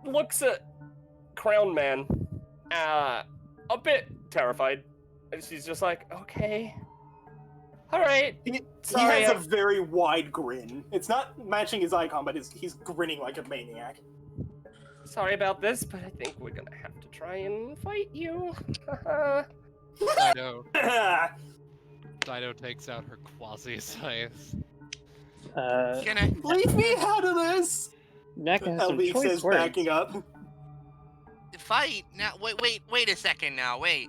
looks at Crown Man, a bit terrified. And she's just like, okay, all right. He Sorry, has a very wide grin. It's not matching his icon, but he's grinning like a maniac. Sorry about this, but I think we're gonna have to try and fight you. Dido takes out her quasi-scythe. Leave me out of this! Neka has some LB choice says, words. backing up. Fight? Now, wait a second now, wait.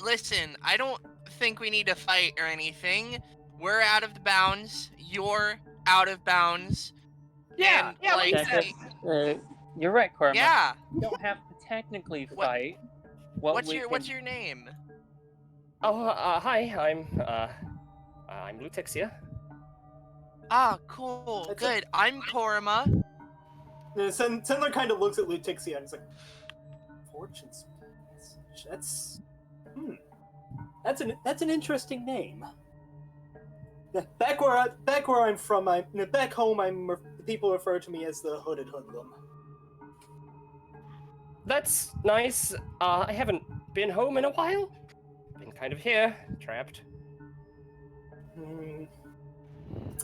Listen, I don't think we need to fight or anything. We're out of the bounds. You're out of bounds. Yeah, and, yeah, like, Neka, you're right, Korma. yeah. We don't have to technically fight. What's your name? Oh, hi. I'm Lutexia. Ah, cool. Good. I'm Korma. Sendler kind of looks at Lutixia and is like, Fortune's that's an interesting name. Back where I'm from, back home, people refer to me as the Hooded Hoodlum. That's nice. I haven't been home in a while. Been kind of here, trapped.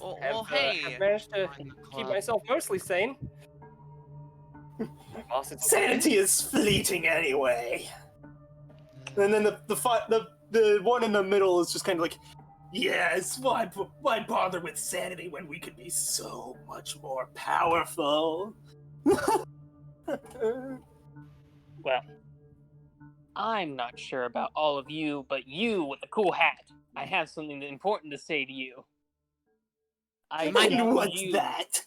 Well, hey. I've managed to keep myself mostly sane. Sanity is fleeting anyway. And then the one in the middle is just kind of like, yes, why bother with sanity when we could be so much more powerful? Well, I'm not sure about all of you, but you with the cool hat, I have something important to say to you. What's that?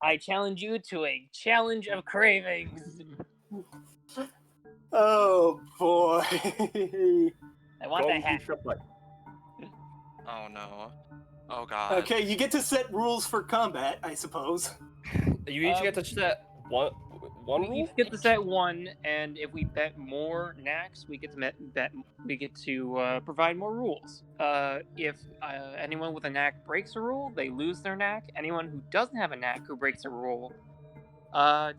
I challenge you to a challenge of cravings. Oh boy. I want that hat. Oh no. Oh god. Okay, you get to set rules for combat, I suppose. You each get to set one We rule? each get to set one, and if we bet more knacks, we get to provide more rules. If anyone with a knack breaks a rule, they lose their knack. Anyone who doesn't have a knack who breaks a rule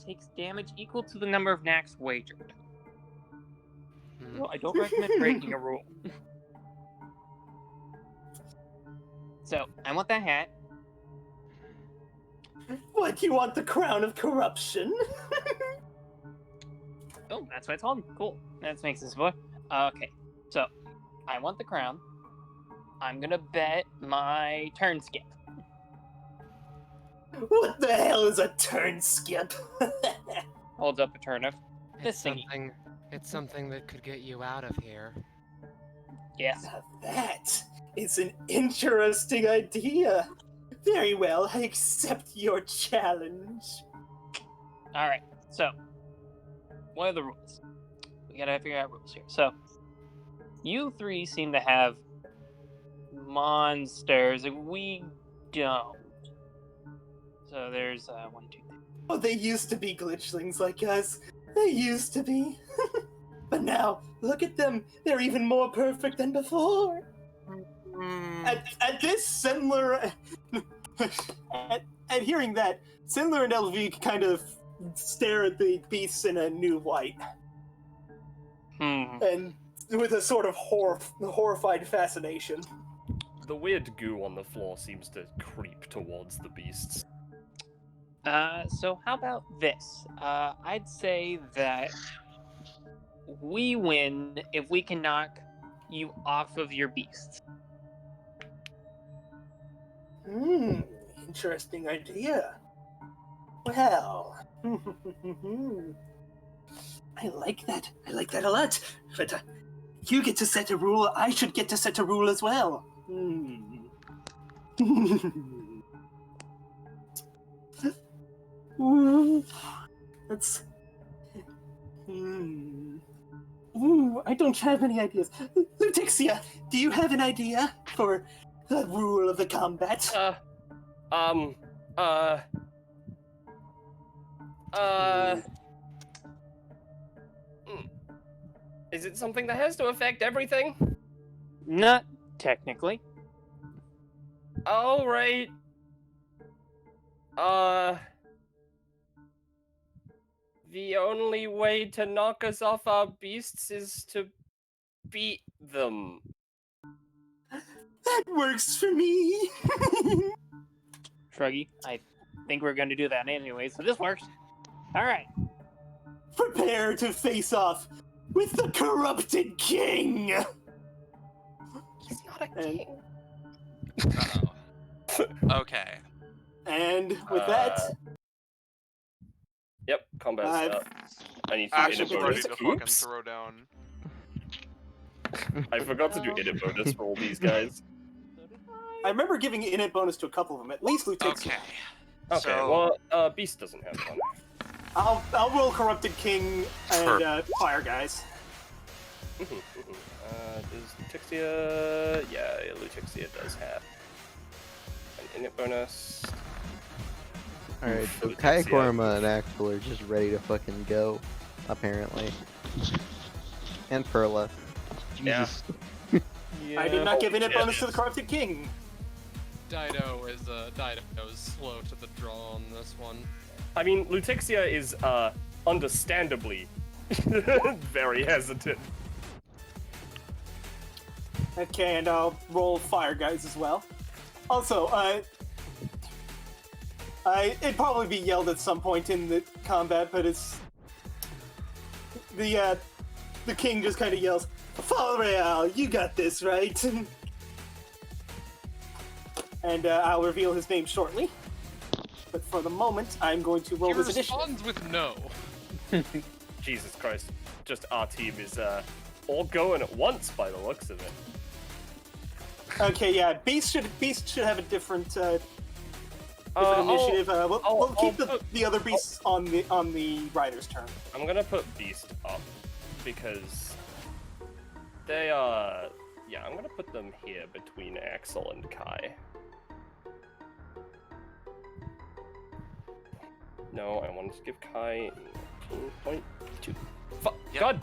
takes damage equal to the number of knacks wagered. So I don't recommend breaking a rule. So I want that hat. What, you want the crown of corruption? Oh, that's what it's called. Cool. That makes this book. Okay, so I want the crown. I'm gonna bet my turn skip. What the hell is a turn skip? Holds up a turnip. This thingy. It's something that could get you out of here. Yes. Now that is an interesting idea. Very well, I accept your challenge. Alright, so what are the rules? We gotta figure out rules here. So you three seem to have monsters, and we don't. So there's 1, 2, 3. Oh, they used to be glitchlings like us. They used to be. But now, look at them. They're even more perfect than before. At this, Sendler... at hearing that, Sendler and LV kind of stare at the beasts in a new light. And with a sort of horrified fascination. The weird goo on the floor seems to creep towards the beasts. So how about this? I'd say that we win if we can knock you off of your beasts. Interesting idea. Well, I like that. I like that a lot. But you get to set a rule. I should get to set a rule as well. That's. I don't have any ideas. Lutixia, do you have an idea for the rule of the combat? Is it something that has to affect everything? Not technically. All right. The only way to knock us off our beasts is to beat them. That works for me. Shruggy, I think we're going to do that anyway, so this works. All right. Prepare to face off with the corrupted king. He's not a king. Okay. And with that, yep, combat up. I need to Axel's edit ready bonus. to fucking throw down. I forgot to do edit bonus for all these guys. I remember giving init bonus to a couple of them, at least Lutixia. Okay, So- well, Beast doesn't have one. I'll roll corrupted king and fire guys. Is Lutixia? Yeah, Lutixia does have an init bonus. Alright, so Kai, Korma, and Axel are just ready to fucking go, apparently. And Perla. Jesus. I did not give init bonus to the corrupted king. Dido's slow to the draw on this one. I mean, Lutixia is, understandably very hesitant. Okay, and I'll roll fire guys as well. Also, it'd probably be yelled at some point in the combat, but it's the king just kind of yells, "Fall Real, you got this, right?" And I'll reveal his name shortly. But for the moment, I'm going to roll He his initiative. responds with no. Jesus Christ. Just our team is, all going at once by the looks of it. Okay, yeah, Beast should have a different initiative. We'll keep the other beasts on the rider's turn. I'm gonna put Beast up because they yeah, I'm gonna put them here between Axel and Kai. No, I wanted to give Kai 19.2. God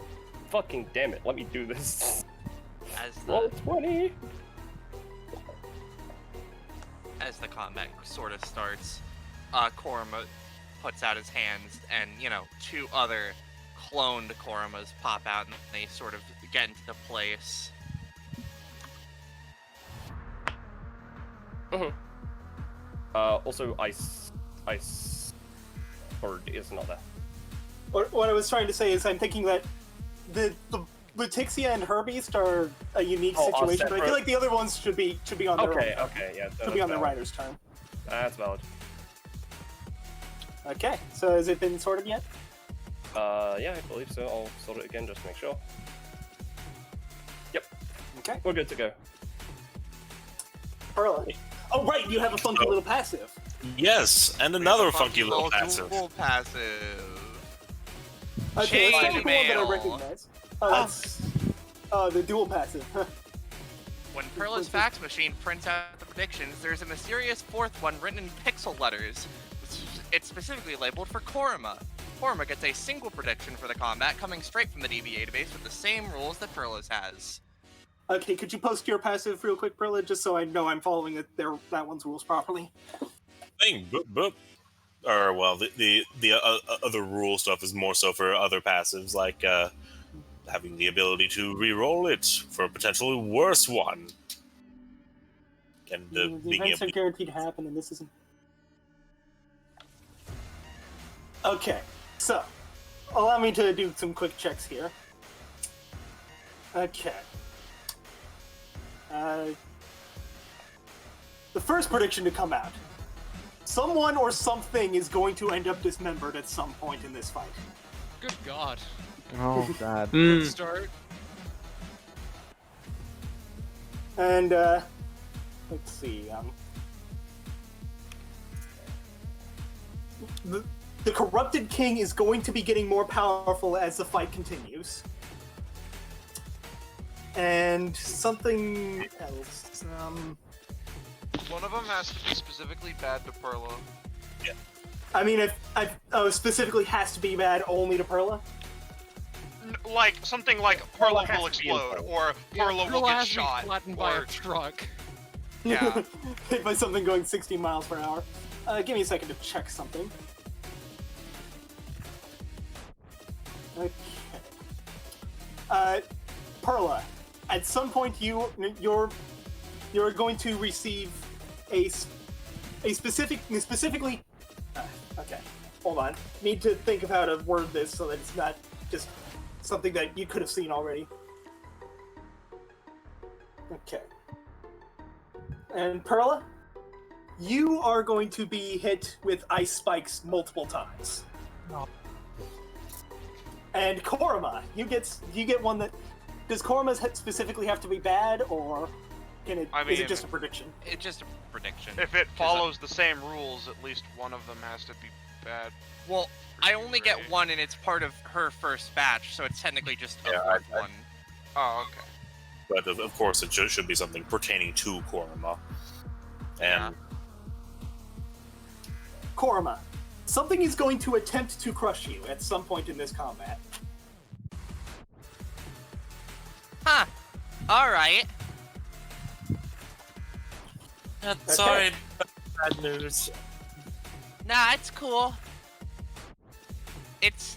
fucking damn it, let me do this. Roll 20. As the combat sort of starts, Korma puts out his hands, and, you know, two other cloned Korumas pop out, and they sort of get into place. Also, Ice Bird is not there. What I was trying to say is I'm thinking that the Lutixia and her beast are a unique situation, but I feel like the other ones should be on their own. Okay, yeah. Should be on the rider's turn. That's valid. Okay, so has it been sorted yet? Yeah, I believe so. I'll sort it again just to make sure. Yep. Okay. We're good to go. Perla. Oh, right, you have a funky little passive. Yes, and another funky little passive. Dual passive. Okay, let's go with the one that I Chainmail. recognize. Oh, that's the dual passive. When Perla's fax machine prints out the predictions, there's a mysterious fourth one written in pixel letters. It's specifically labeled for Korma. Korma gets a single prediction for the combat coming straight from the DBA database with the same rules that Perla's has. Okay, could you post your passive real quick, Perla, just so I know I'm following that one's rules properly? Thing, boop. Or well, the other rule stuff is more so for other passives, like having the ability to re-roll it for a potentially worse one. And The being events able are guaranteed to happen, and this isn't. Okay, so allow me to do some quick checks here. Okay. The first prediction to come out. Someone or something is going to end up dismembered at some point in this fight. Good God. Oh god. Good start. And, let's see, the corrupted king is going to be getting more powerful as the fight continues. And something else, One of them has to be specifically bad to Perla. Yeah. I mean, specifically has to be bad only to Perla? Like, something like Perla will explode, or Perla will get has to be shot, flattened by or... a truck. Yeah. Hit by something going 60 miles per hour. Give me a second to check something. Okay. Perla, at some point you're going to receive specifically. Okay, hold on. Need to think of how to word this so that it's not just something that you could have seen already. Okay. And Perla, you are going to be hit with ice spikes multiple times. No. And Korima, you get one that... Does Korima's specifically have to be bad, or can it? Is it just a prediction? It's just a prediction. If it follows the same rules, at least one of them has to be bad. Well, I only get one, and it's part of her first batch, so it's technically just a fourth one. Oh, okay. But of course, it should be something pertaining to Korima. And Korima, something is going to attempt to crush you at some point in this combat. Huh. Alright. Sorry, bad news. Nah, it's cool. It's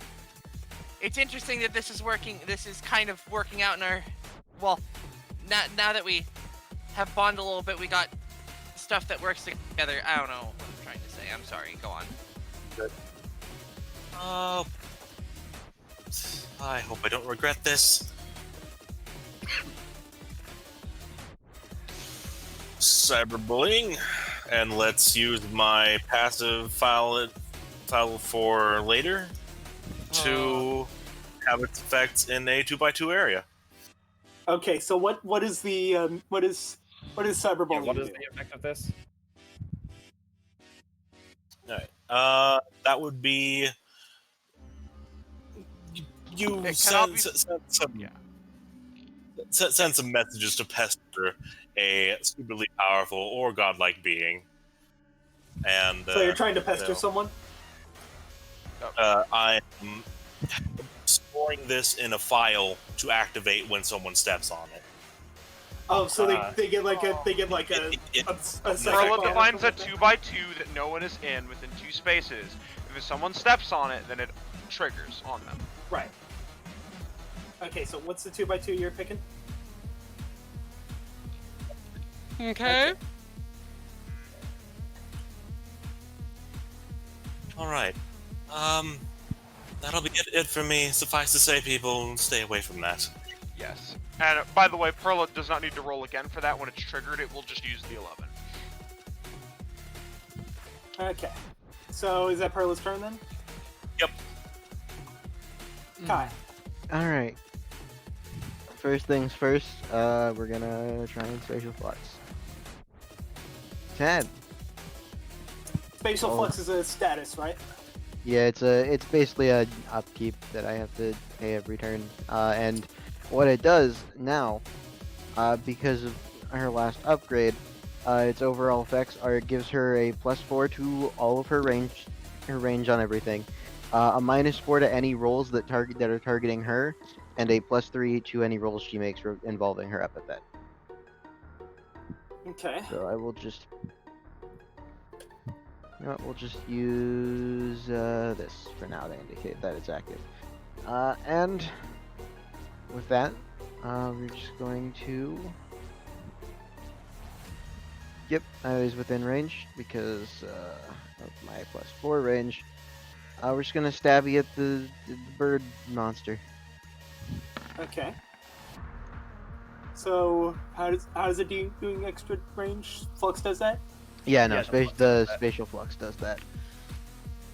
interesting that this is working. This is kind of working out in our... Well, now that we have bonded a little bit, we got stuff that works together. I don't know what I'm trying to say. I'm sorry. Go on. Good. I hope I don't regret this. Cyberbullying, and let's use my passive file for later to have its effects in a 2x2 area. Okay, so what is the what is cyberbullying? What is the effect of this? Alright. That would be you send some messages to pester a stupidly powerful or godlike being, and so you're trying to pester someone. I'm storing this in a file to activate when someone steps on it. Oh, so they get like a Perla defines a 2x2 that no one is in within 2 spaces. If someone steps on it, then it triggers on them. Right. Okay, so what's the 2x2 you're picking? Okay. Alright. That'll be it for me. Suffice to say, people, stay away from that. Yes. And by the way, Perla does not need to roll again for that. When it's triggered, it will just use the 11. Okay. So is that Perla's turn then? Yep. Kai. Alright. First things first, we're gonna try and spatial flux. Tad. Spatial flux is a status, right? Yeah, it's basically a upkeep that I have to pay every turn. And what it does now, because of her last upgrade, its overall effects are it gives her a +4 to all of her range on everything, a -4 to any rolls that are targeting her, and a +3 to any rolls she makes involving her epithet. Okay. So I will just... You know what, we'll just use this for now to indicate that it's active. And with that, we're just going to... Yep, I was within range because of my +4 range. We're just gonna stab you at the bird monster. Okay. So how does it doing extra range? Flux does that. Yeah, no, Yeah, the spatial flux does that.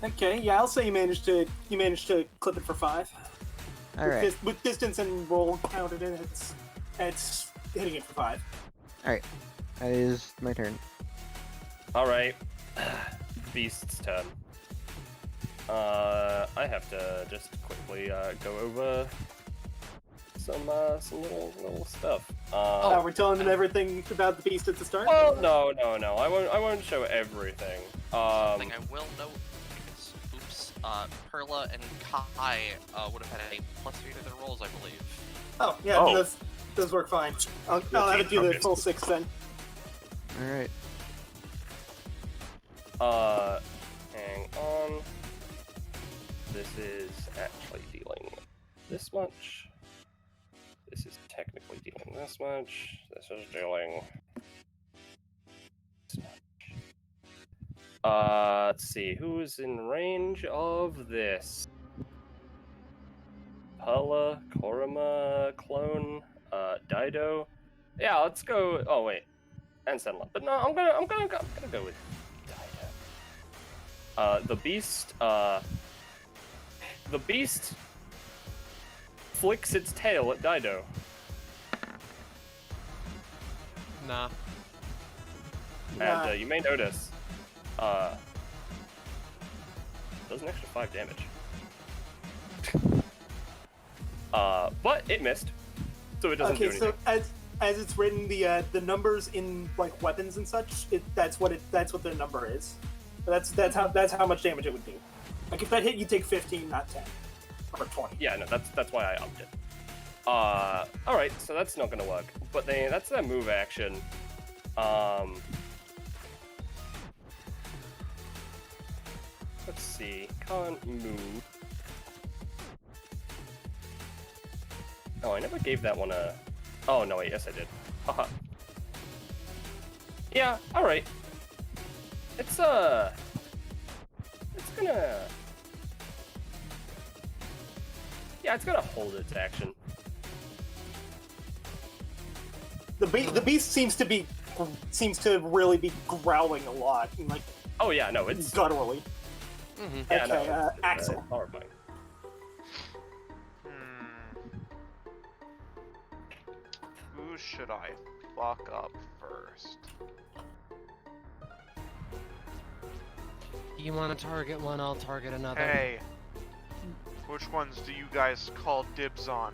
Okay, yeah, I'll say you managed to clip it for 5. All right. With distance and roll counted in, it's hitting it for 5. All right. That is my turn. All right, Beast's turn. I have to just quickly go over some little stuff. We're telling them everything about the beast at the start. Well, no. I won't show everything. Something I will note is, oops, Perla and Kai would have had a +3 to their rolls, I believe. Oh yeah, Oh. those work fine. I'll have it do the full 6 then. All right. Hang on. This is actually dealing this much. This is technically dealing this much. This is dealing this much. Let's see. Who's in range of this? Pella, Korima, Clone, Dido. Yeah, let's go. Oh wait, and Senla. But no, I'm gonna go with Dido. The beast flicks its tail at Dido. Nah. And you may notice, does an extra 5 damage. But it missed, so it doesn't do anything. So as it's written, the numbers in like weapons and such, that's what the number is. That's how much damage it would do. Like if that hit, you take 15, not 10 or 20. Yeah, no, that's why I upped it. All right, so that's not gonna work. But that's their move action. Let's see. Can't move. Oh, I never gave that one a. Oh no, wait, yes I did. Haha. Yeah. All right. It's gonna. Yeah, it's gonna hold its action. The beast seems to really be growling a lot and like. Oh yeah, no, it's gutturally. Mm-hmm. Yeah, Okay, no, Axel. Horrifying. Who should I fuck up first? You want to target one, I'll target another. Hey, which ones do you guys call dibs on?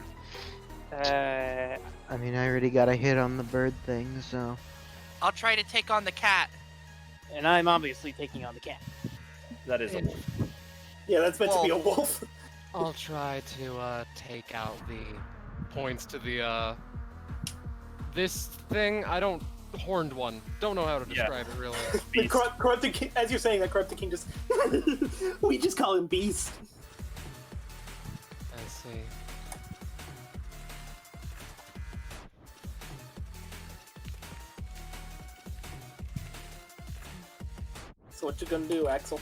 I mean, I already got a hit on the bird thing, so. I'll try to take on the cat. And I'm obviously taking on the cat. That is a wolf. Yeah, that's meant to be a wolf. I'll try to take out the points to the this thing. I don't horned one. Don't know how to describe it really. The corrupted king, as you're saying, that corrupted king just we just call him Beast. I see. So what you gonna do, Axel?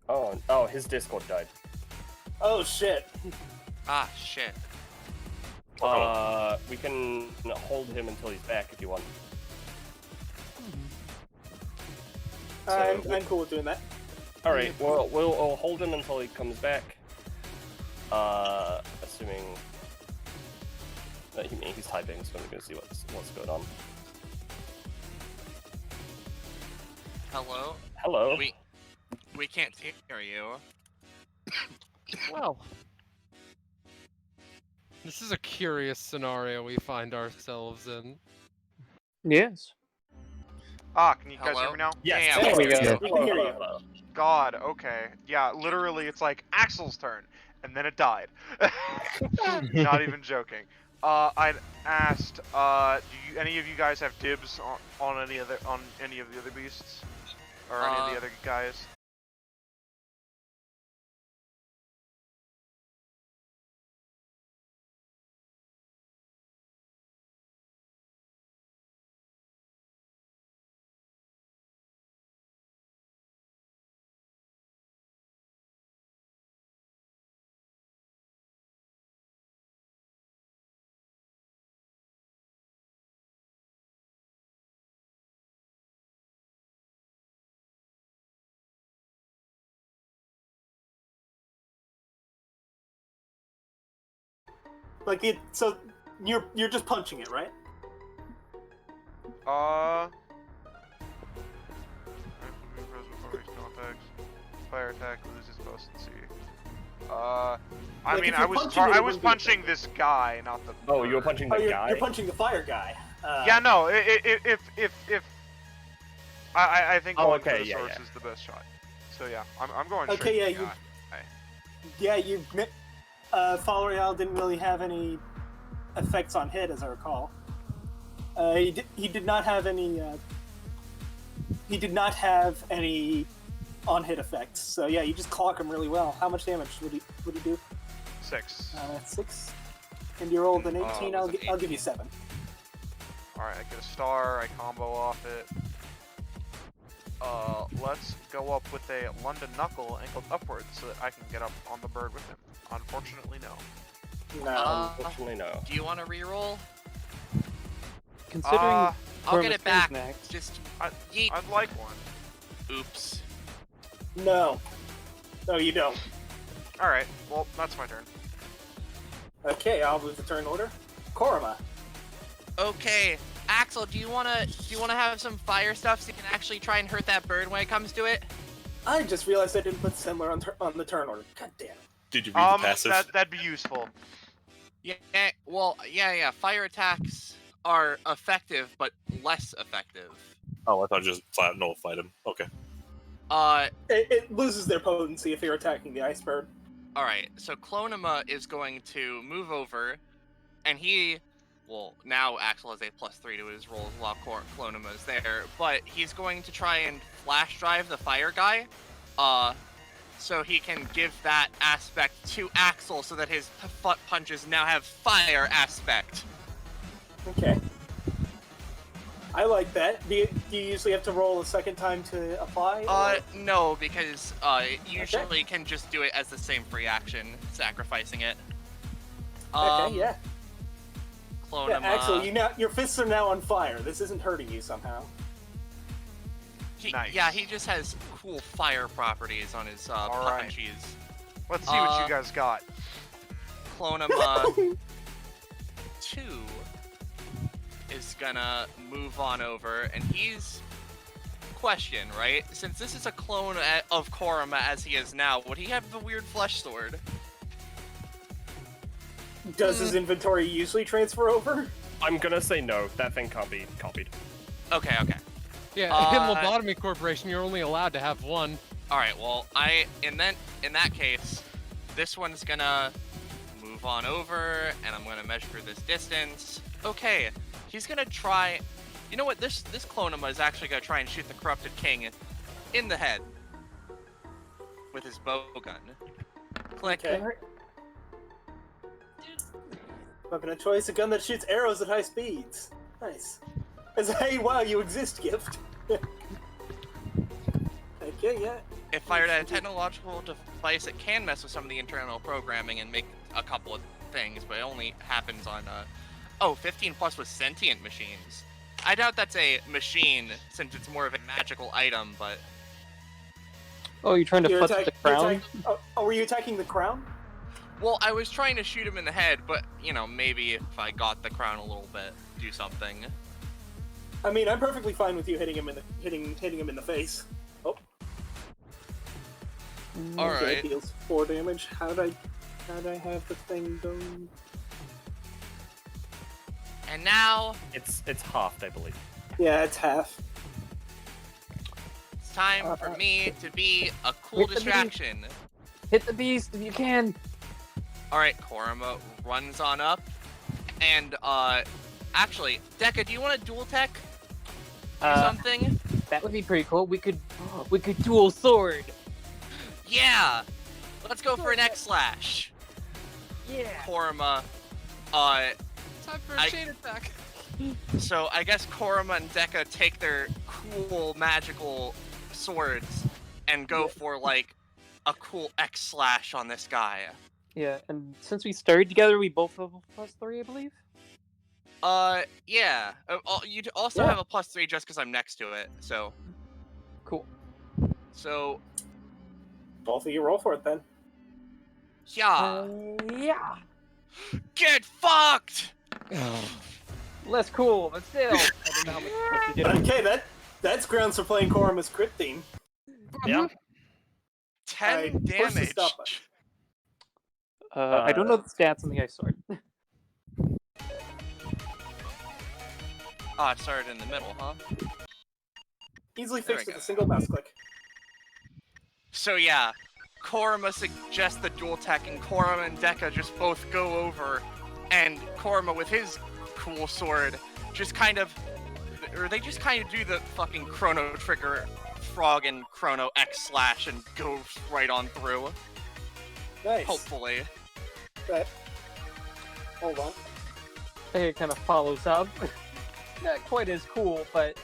Oh, his Discord died. Oh shit. Ah, shit. We can hold him until he's back if you want. I'm cool with doing that. All right. Well, we'll hold him until he comes back. Assuming that he's typing, so I'm gonna see what's going on. Hello? Hello. We can't hear you. Well, this is a curious scenario we find ourselves in. Yes. Can you guys hear me now? Yes. There we go. We can hear you. God, okay. Yeah, literally, it's like Axel's turn, and then it died. Not even joking. I'd asked, do any of you guys have dibs on any of the other beasts, or any of the other guys? So you're just punching it, right? Fire attack loses potency. Like, if I you're was punching it, it I was wouldn't be punching this guy, not the. Oh, you were punching the guy? You're punching the fire guy. Yeah, no. If I think Oh, going okay, for the yeah, source yeah. is the best shot. So yeah, I'm going Okay, straight yeah, to the you. guy. Yeah, Fall Royale didn't really have any effects on hit, as I recall. He did not have any. He did not have any on-hit effects. So yeah, you just clock him really well. How much damage would he do? 6. 6. And you rolled an 18. Oh, it was an I'll give you 7. All right, I get a star. I combo off it. Let's go up with a London Knuckle angled upwards so that I can get up on the bird with him. Unfortunately, no. No. Unfortunately, no. Do you want to reroll? Considering I'll Corma's get it turn back. next, Just I'd yeet. like one. Oops. No. No, you don't. All right, well that's my turn. Okay, I'll move the turn order. Korima. Okay, Axel, do you wanna have some fire stuff so you can actually try and hurt that bird when it comes to it? I just realized I didn't put similar on the turn order. God damn it. Did you read the passive? That'd be useful. Yeah. Well, yeah. Fire attacks are effective, but less effective. Oh, I thought just flat nullified him. Okay. It loses their potency if you're attacking the ice bird. All right. So Clonima is going to move over, and now Axel has a +3 to his rolls while Clonima is there, but he's going to try and flash drive the fire guy, so he can give that aspect to Axel so that his punches now have fire aspect. Okay. I like that. Do you usually have to roll a second time to apply? No, because it usually can just do it as the same free action, sacrificing it. Okay, yeah. Clonima. Yeah, Axel, your fists are now on fire. This isn't hurting you somehow. Nice. Yeah, he just has cool fire properties on his right. punchies. Let's see what you guys got. Clonima 2 is gonna move on over, and he's... Question, right? Since this is a clone of Korima as he is now, would he have the weird flesh sword? Does his inventory usually transfer over? I'm gonna say no. That thing can't be copied. Okay. Yeah, in Lobotomy Corporation, you're only allowed to have one. Alright, well, in that case, this one's gonna move on over, and I'm gonna measure this distance. Okay, he's gonna try... You know what, this Clonima is actually gonna try and shoot the Corrupted King in the head with his bow gun. Click. Okay. Weapon of choice, a gun that shoots arrows at high speeds. Nice. As a hey, wow, you exist gift. Okay, yeah. If fired at a technological device, it can mess with some of the internal programming and make a couple of things, but it only happens on 15 plus with sentient machines. I doubt that's a machine, since it's more of a magical item, but... Oh, you're trying to put the crown? Were you attacking the crown? Well, I was trying to shoot him in the head, but, maybe if I got the crown a little bit, do something. I mean, I'm perfectly fine with you hitting him in the face. Oh. Alright. Okay, deals 4 damage. How'd I have the thing done? And now... It's halved, I believe. Yeah, it's half. It's time for me to be a cool distraction. Hit the beast if you can. Alright, Korima runs on up. And, actually, Dekka, do you want to dual tech? Do something? That would be pretty cool. We could dual sword. Yeah! Let's go for an X-Slash. Yeah. Korima, Time for a chain attack. So I guess Korima and Dekka take their cool magical swords and go for like a cool X-Slash on this guy. Yeah, and since we started together, we both have a +3, I believe? Yeah. You also have a +3 just because I'm next to it, so... Cool. So... Both of you roll for it then. Yeah. Yeah. Get fucked! Less cool, but still. I don't know how much supposed to do. Okay, that's grounds for playing Korrima's crit theme. Yeah. 10 Push the damage. stop button. I don't know the stats on the ice sword. Oh, it started in the middle, huh? Easily There fixed we with go. a single mouse click. So yeah, Korima suggests the dual tech, and Korima and Deka just both go over, and Korima with his cool sword just kind of, or they just kind of do the fucking Chrono Trigger frog and Chrono X slash and go right on through. Nice. Hopefully. But, hold on. It kind of follows up. Not quite as cool, but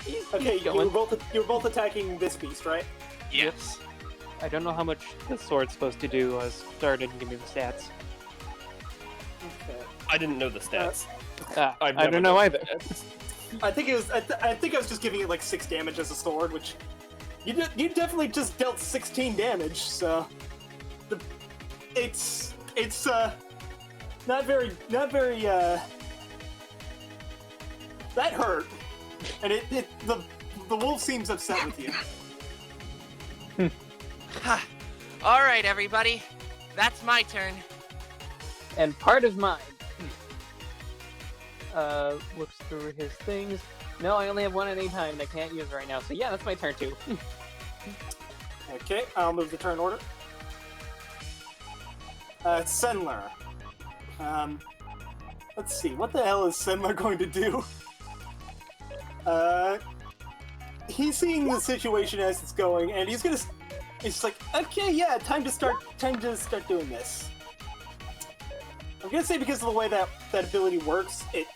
he's Okay, you going. were both attacking this beast, right? Yes. I don't know how much the sword's supposed to do. Star didn't give me the stats. Okay. I didn't know the stats. I I've never don't know done either. stats. I think it was. I think I was just giving it like 6 damage as a sword, which you definitely just dealt 16 damage. So it's not very that hurt, and the wolf seems upset with you. All right, everybody, that's my turn. And part of mine. Looks through his things. No, I only have one at any time, and I can't use it right now. So yeah, that's my turn too. Okay, I'll move the turn order. Sendler. Let's see, what the hell is Sendler going to do? He's seeing the situation as it's going, and he's like, okay, yeah, time to start doing this. I'm gonna say because of the way that ability works, he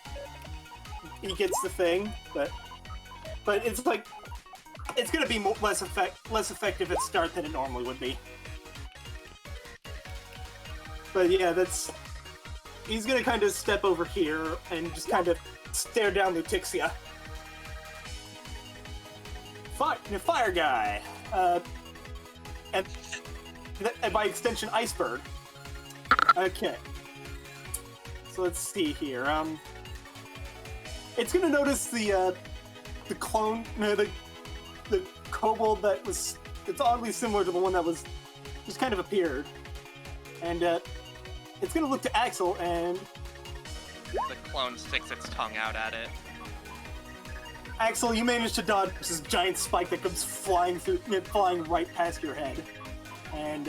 gets the thing, but it's like it's gonna be less effective at start than it normally would be. But yeah, he's gonna kind of step over here and just kind of stare down Lutixia. Fire guy, and by extension, Iceberg. Okay. So let's see here. It's gonna notice the clone, the kobold it's oddly similar to the one that just kind of appeared, and it's gonna look to Axel and The clone sticks its tongue out at it. Axel, you managed to dodge this giant spike that comes flying right past your head, and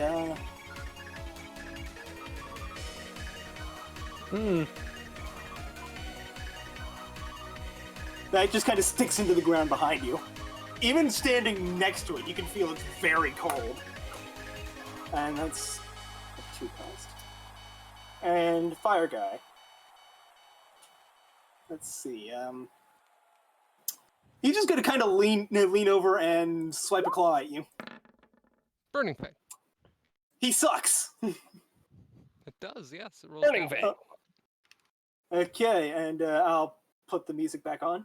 that just kind of sticks into the ground behind you. Even standing next to it, you can feel it's very cold. And that's a 2 cost. And Fire Guy. Let's see, he's just gonna kind of lean over and swipe a claw at you. Burning Fang. He sucks! It does, yes. It rolls Burning down. Fang. Okay, and I'll put the music back on.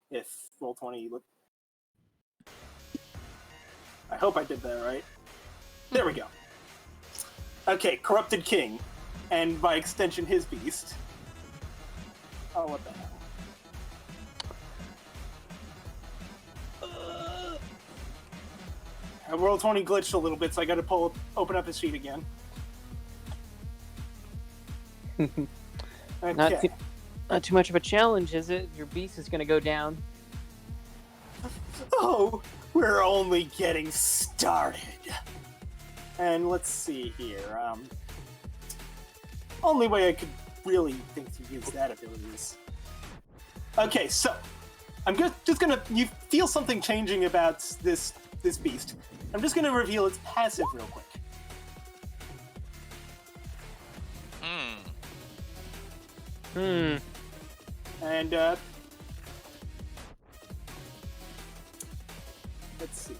If Roll20 look. I hope I did that right. There we go. Okay, Corrupted King. And by extension, his beast. Oh, what the hell? Roll20 glitched a little bit, so I gotta open up his sheet again. Okay. Not too much of a challenge, is it? Your beast is gonna go down. Oh, we're only getting started. And let's see here. Only way I could really think to use that ability is. Okay, so I'm just gonna. You feel something changing about this beast. I'm just gonna reveal its passive real quick. And let's see.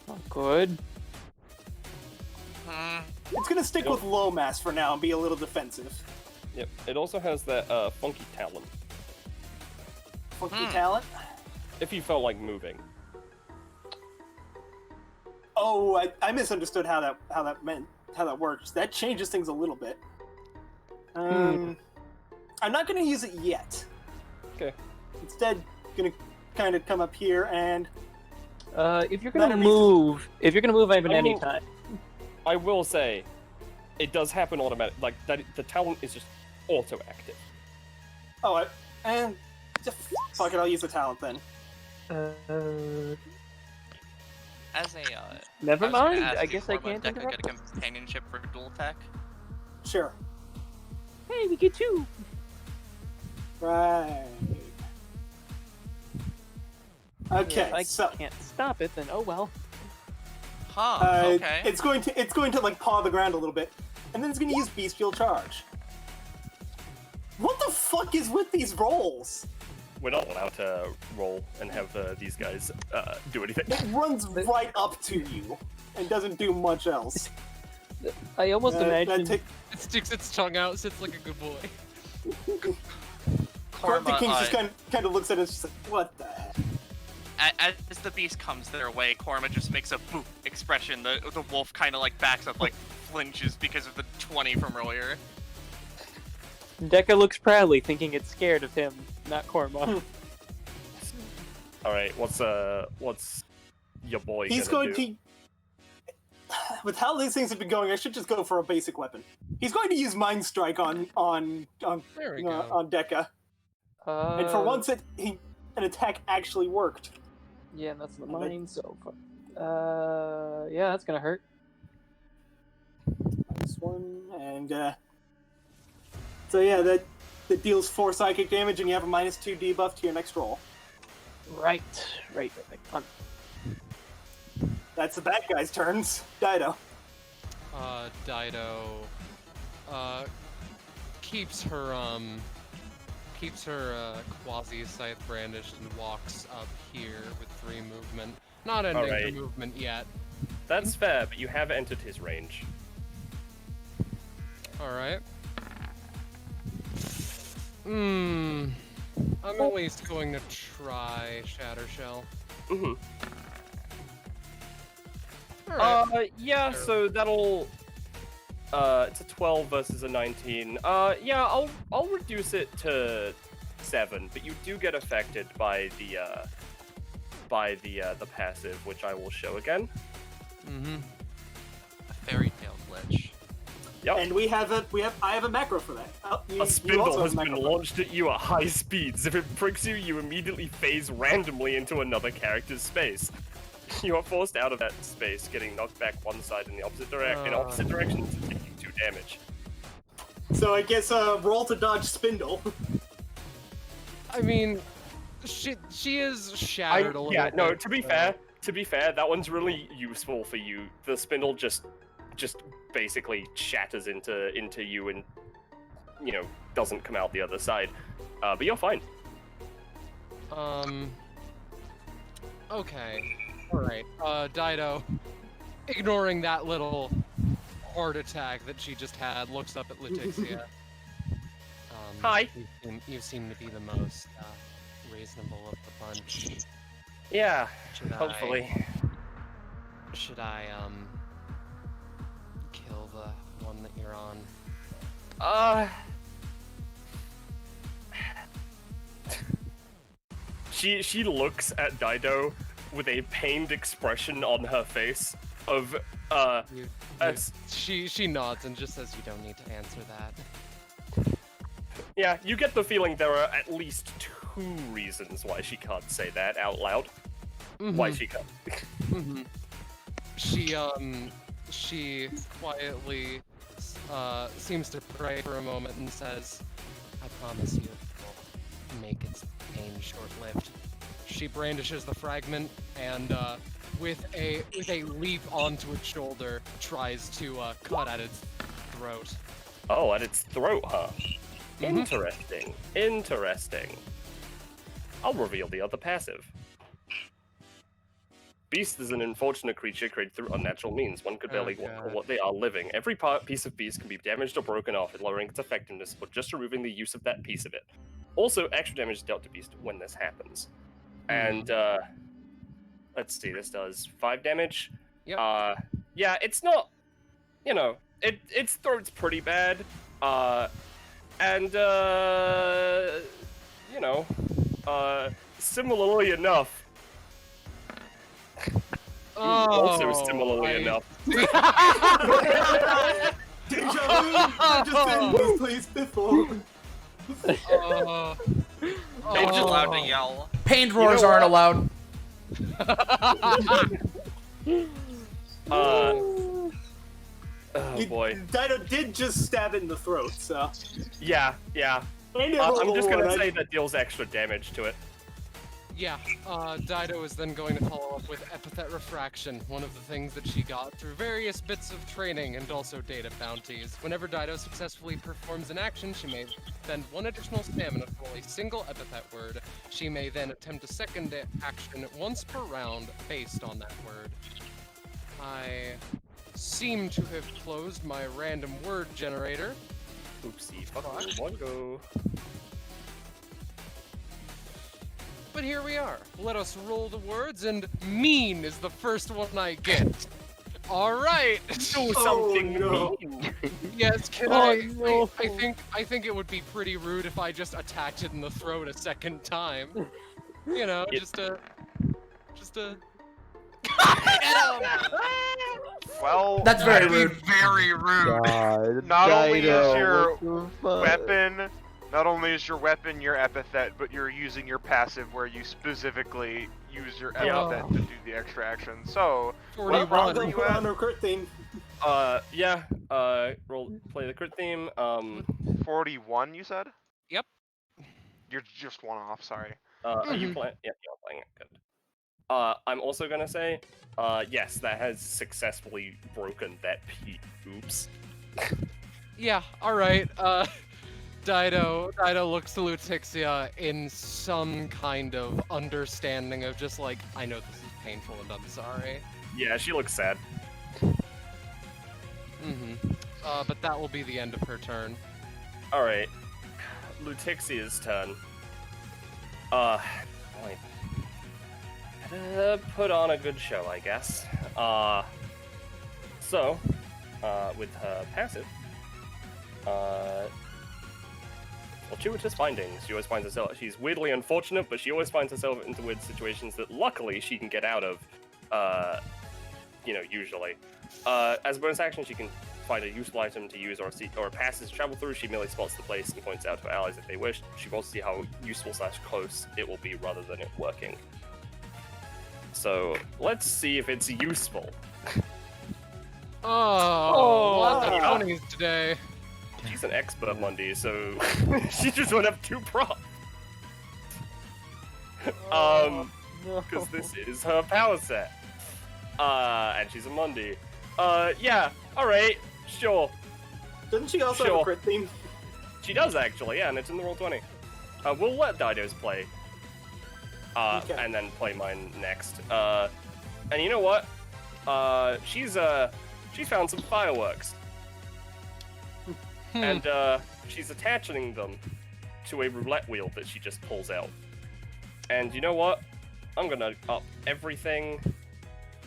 Not good. It's gonna stick with low mass for now and be a little defensive. Yep. It also has that funky talent. Funky talent? If you felt like moving. Oh, I misunderstood how that meant. how that works. That changes things a little bit. I'm not going to use it yet. Okay. Instead, going to kind of come up here and. If you're gonna move, I have an anytime. I will say, it does happen automatic. Like that, the talent is just auto-active. Oh, and fuck it, I'll use the talent then. As a Never I was gonna mind. ask I if guess I Corma can't and Deca interrupt. get a companionship for dual attack. Sure. Hey, we get two. Right. Okay, If I so can't stop it, then oh well. Huh. Okay. it's going to like paw the ground a little bit, and then it's going to use bestial charge. What the fuck is with these rolls? We're not allowed to roll and have these guys do anything. It runs right up to you and doesn't do much else. I almost imagine It sticks its tongue out, sits like a good boy. The king Corma, just kind of looks at it and just like, what the heck? as the beast comes their way, Corma just makes a boop expression. The wolf kind of like backs up, like flinches because of the 20 from earlier. Deca looks proudly, thinking it's scared of him, not Corma. All right, what's your boy? He's gonna going do? to. With how these things have been going, I should just go for a basic weapon. He's going to use Mind Strike on There we go. Deca, and for once an attack actually worked. Yeah, that's the mine. So, yeah, that's gonna hurt. This one and so yeah, that deals 4 psychic damage, and you have a -2 debuff to your next roll. Right. Fun. That's the bad guy's turns. Dido. Dido keeps her quasi scythe brandished and walks up here with 3 movement. Not ending the Alright. movement yet. That's fair, but you have entered his range. Alright. I'm at least going to try Shatter Shell. Mm-hmm. Alright. Yeah, so that'll it's a 12 versus a 19. Yeah, I'll reduce it to 7, but you do get affected by the passive, which I will show again. Mm-hmm. A fairy tale glitch. Yep. And I have a macro for that. A spindle has been launched at you at high speeds. If it pricks you, you immediately phase randomly into another character's space. You are forced out of that space, getting knocked back one side in the opposite direction to take you 2 damage. So I guess roll to dodge spindle. I mean, she is shattered a little bit. No, to be fair, that one's really useful for you. The spindle just basically shatters into you and, doesn't come out the other side. But you're fine. Okay. Alright, Dido, ignoring that little heart attack that she just had, looks up at Letixia. Hi. You seem to be the most reasonable of the bunch. Yeah, hopefully. Should I, kill the one that you're on? She looks at Dido with a pained expression on her face of She nods and just says you don't need to answer that. Yeah, you get the feeling there are at least 2 reasons why she can't say that out loud. Why she can't. She quietly seems to pray for a moment and says, I promise you will make its pain short-lived. She brandishes the fragment and with a leap onto its shoulder tries to cut at its throat. Oh, at its throat, huh? Mhm. Interesting. I'll reveal the other passive. Beast is an unfortunate creature created through unnatural means. One could barely call what they are living. Every piece of beast can be damaged or broken off, lowering its effectiveness, or just removing the use of that piece of it. Also, extra damage is dealt to beast when this happens. And, let's see, this does 5 damage. Yep. Yeah, it's not you know, its throat's pretty bad. And you know, similarly enough. Also similarly enough. Deja vu! I just been in this place before. They're just allowed to yell. Pained roars aren't allowed. Oh boy. Dido did just stab it in the throat, so. Yeah. I'm just gonna say that deals extra damage to it. Yeah, Dido is then going to follow up with Epithet Refraction, one of the things that she got through various bits of training and also data bounties. Whenever Dido successfully performs an action, she may spend 1 additional stamina for a single epithet word. She may then attempt a second action once per round based on that word. I seem to have closed my random word generator. Oopsie, one go. But here we are. Let us roll the words, and mean is the first one I get. All right. Do something mean. Yes, can I think it would be pretty rude if I just attacked it in the throat a second time. You know, just a. Well, That's very rude. Very rude. Not only is your weapon, your epithet, but you're using your passive where you specifically use your epithet to do the extra action. So, what round are you at? On crit theme? Yeah. Play the crit theme. 41, you said? Yep. You're just one off. Sorry. Are you playing? Yeah, you're playing it. Good. I'm also gonna say, yes, that has successfully broken that oops. Yeah, alright, Dido looks to Lutixia in some kind of understanding of just like, I know this is painful and I'm sorry. Yeah, she looks sad. But that will be the end of her turn. Alright. Lutexia's turn. Put on a good show, I guess. So, with her passive, fortuitous findings. She always finds herself. She's weirdly unfortunate, but she always finds herself into weird situations that luckily she can get out of. Usually. As a bonus action, she can find a useful item to use or a passage to travel through. She merely spots the place and points out to her allies if they wish. She wants to see how useful/close it will be rather than it working. So let's see if it's useful. Lots of ponies today. She's an expert Monday, so she just won't have 2 props. Because this is her power set. And she's a Monday. Yeah, alright, sure. Doesn't she also have a crit theme? She does actually, yeah, and it's in the Roll20. We'll let Dido's play. Okay. And then play mine next. And you know what? She's found some fireworks. And she's attaching them to a roulette wheel that she just pulls out. And you know what? I'm gonna up everything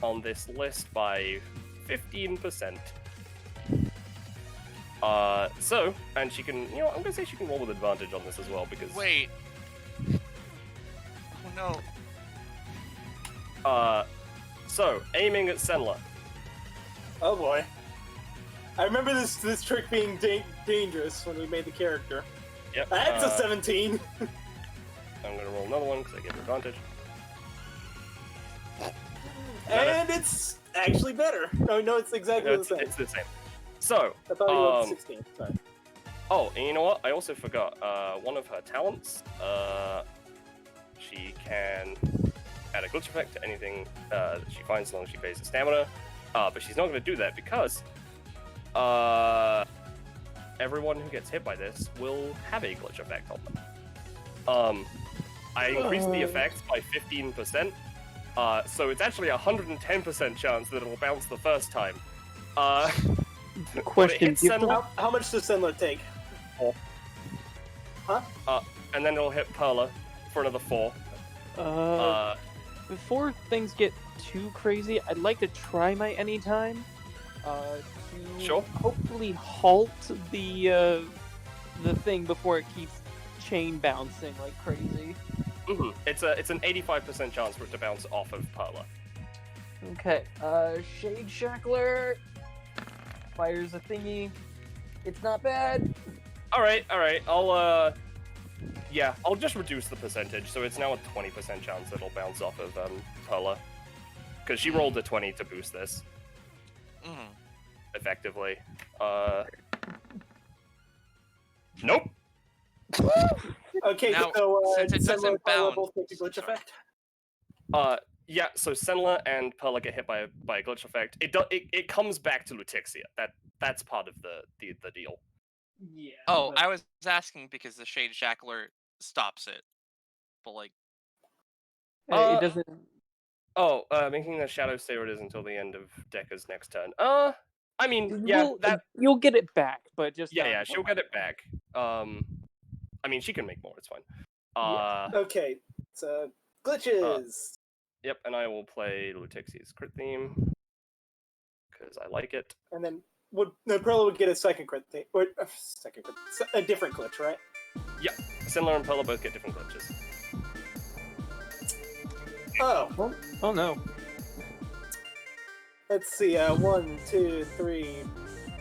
on this list by 15%. And she can, I'm gonna say she can roll with advantage on this as well because. Wait. Oh no. So aiming at Senla. Oh boy. I remember this trick being dangerous when we made the character. Yep. That's a 17. I'm gonna roll another one because I get advantage. And it's actually better. No, it's exactly the same. It's the same. So. I thought you rolled 16. Sorry. Oh, and you know what? I also forgot. One of her talents. She can add a glitch effect to anything that she finds as long as she pays the stamina. But she's not going to do that because everyone who gets hit by this will have a glitch effect on them. I increased the effect by 15%, so it's actually a 110% chance that it will bounce the first time. Question: How much does Senla take? 4. Huh? And then it'll hit Perla for another 4. Before things get too crazy, I'd like to try my anytime. to Sure. hopefully halt the thing before it keeps chain bouncing like crazy. It's an 85% chance for it to bounce off of Perla. Okay, Shade Shackler fires a thingy. It's not bad. All right. I'll just reduce the percentage, so it's now a 20% chance it'll bounce off of Perla, because she rolled a 20 to boost this. Effectively. Nope. Okay, Now, so since it Senla doesn't and Perla bounce- both take the glitch effect. Yeah. So Senla and Perla get hit by a glitch effect. It comes back to Lutixia. That's part of the deal. Yeah. Oh, I was asking because the Shade Shackler stops it. But like, it doesn't. Making the shadow stay where it is until the end of Dekka's next turn. I mean, You'll get it back, but just yeah, she'll get it back. I mean, she can make more. It's fine. Okay, so glitches. Yep, and I will play Lutexi's crit theme because I like it. And then Perla would get a second crit thing, or a different glitch, right? Yeah, Senla and Perla both get different glitches. Oh. Oh no. Let's see. 1, 2, 3.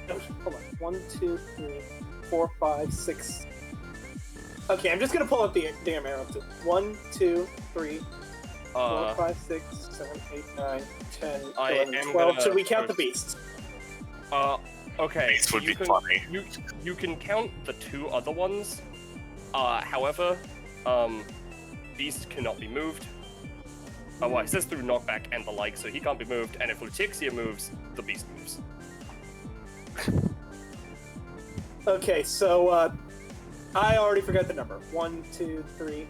Oh, hold on. 1, 2, 3, 4, 5, 6. Okay, I'm just gonna pull up the damn arrow. 1, 2, 3, 4, 5, 6, 7, 8, 9, 10, 11, 12. Should we count the beasts? Okay. Beast would be funny. You can count the two other ones. However, Beast cannot be moved. Well, it says through knockback and the like, so he can't be moved. And if Lutixia moves, the Beast moves. Okay, so I already forgot the number. 1, 2, 3,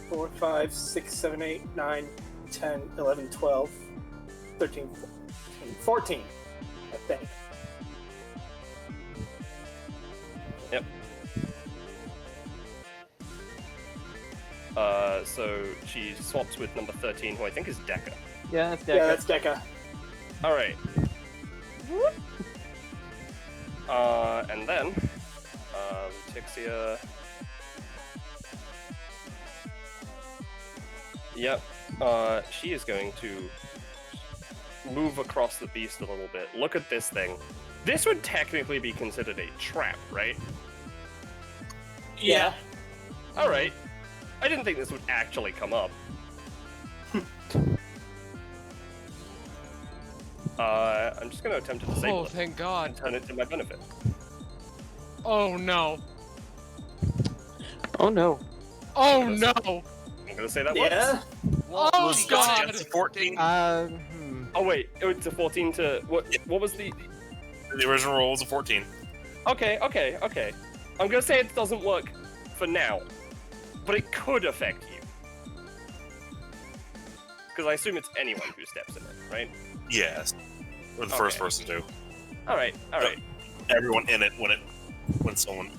4, 5, 6, 7, 8, 9, 10, 11, 12, 13, 14, I think. Yep. So she swaps with number 13, who I think is Dekka. Yeah, that's Dekka. Yeah, that's Dekka. Alright. And then, Lutixia. Yep. She is going to move across the beast a little bit. Look at this thing. This would technically be considered a trap, right? Yeah. Alright. I didn't think this would actually come up. I'm just going to attempt to disable it. Thank God. And turn it to my benefit. Oh no. Oh no. Oh no. I'm going to say that Yeah. once. Oh God. 14. Oh wait, it's a 14 to... What was the... The original roll was a 14. Okay. I'm going to say it doesn't work for now. But it could affect you. Because I assume it's anyone who steps in it, right? Yes. Or the first person to. Alright. Everyone in it when someone.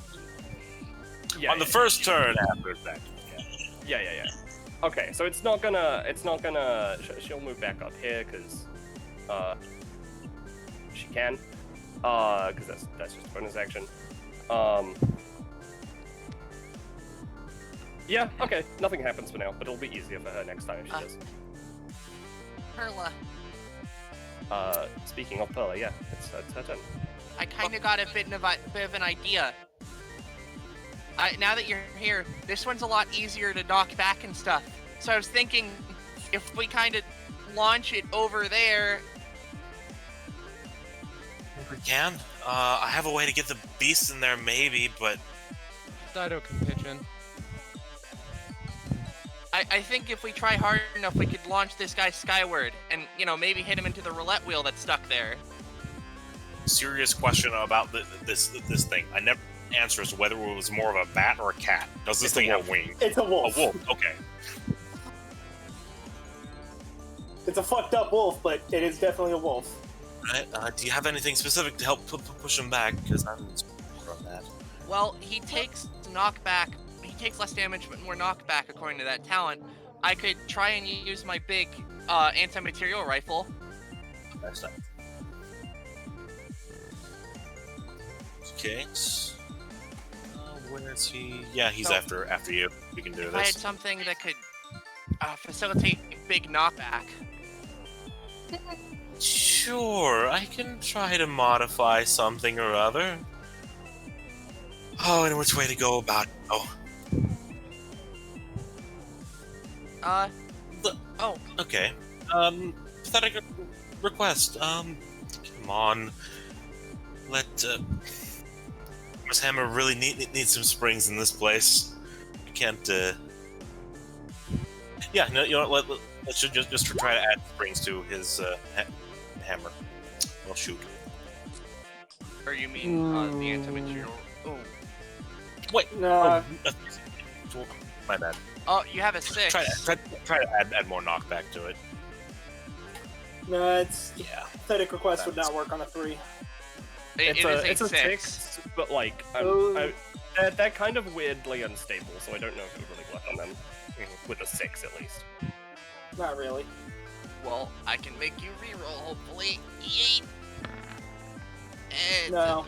Yeah, On the first turn after that. Yeah. Okay, so it's not gonna... She'll move back up here, because... she can. Because that's just a bonus action. Yeah, okay. Nothing happens for now, but it'll be easier for her next time if she does. Perla. Speaking of Perla, yeah, it's her turn. I kind of got a bit of an idea. Now that you're here, this one's a lot easier to knock back and stuff. So I was thinking, if we kind of launch it over there. If we can. I have a way to get the beast in there, maybe, but. Dido can pitch in. I think if we try hard enough, we could launch this guy skyward, and maybe hit him into the roulette wheel that's stuck there. Serious question about this thing. I never answer as to whether it was more of a bat or a cat. Does this thing have wings? It's a wolf. A wolf. Okay. It's a fucked up wolf, but it is definitely a wolf. Right. Do you have anything specific to help push him back? Because I'm more on that. Well, he takes knockback. He takes less damage, but more knockback according to that talent. I could try and use my big anti-material rifle. That's not. case, where is he? Yeah, he's So- after you. We can do If I had this. something that could facilitate a big knockback. Sure, I can try to modify something or other. Oh, and which way to go about it? Oh. Okay. Pathetic request. Come on. Let, Miss Hammer really needs some springs in this place. We can't, Yeah, no, you know what, let's just try to add springs to his, hammer. Well, shoot. Or you mean the anti-material? Oh. Wait. Nah. Oh, my bad. Oh, you have a 6. Try to add more knockback to it. No, it's Yeah. pathetic request would not work on a 3. It's a 6, but like they're kind of weirdly unstable, so I don't know if it would really work on them with a 6 at least. Not really. Well, I can make you reroll, hopefully. Yeet. And No.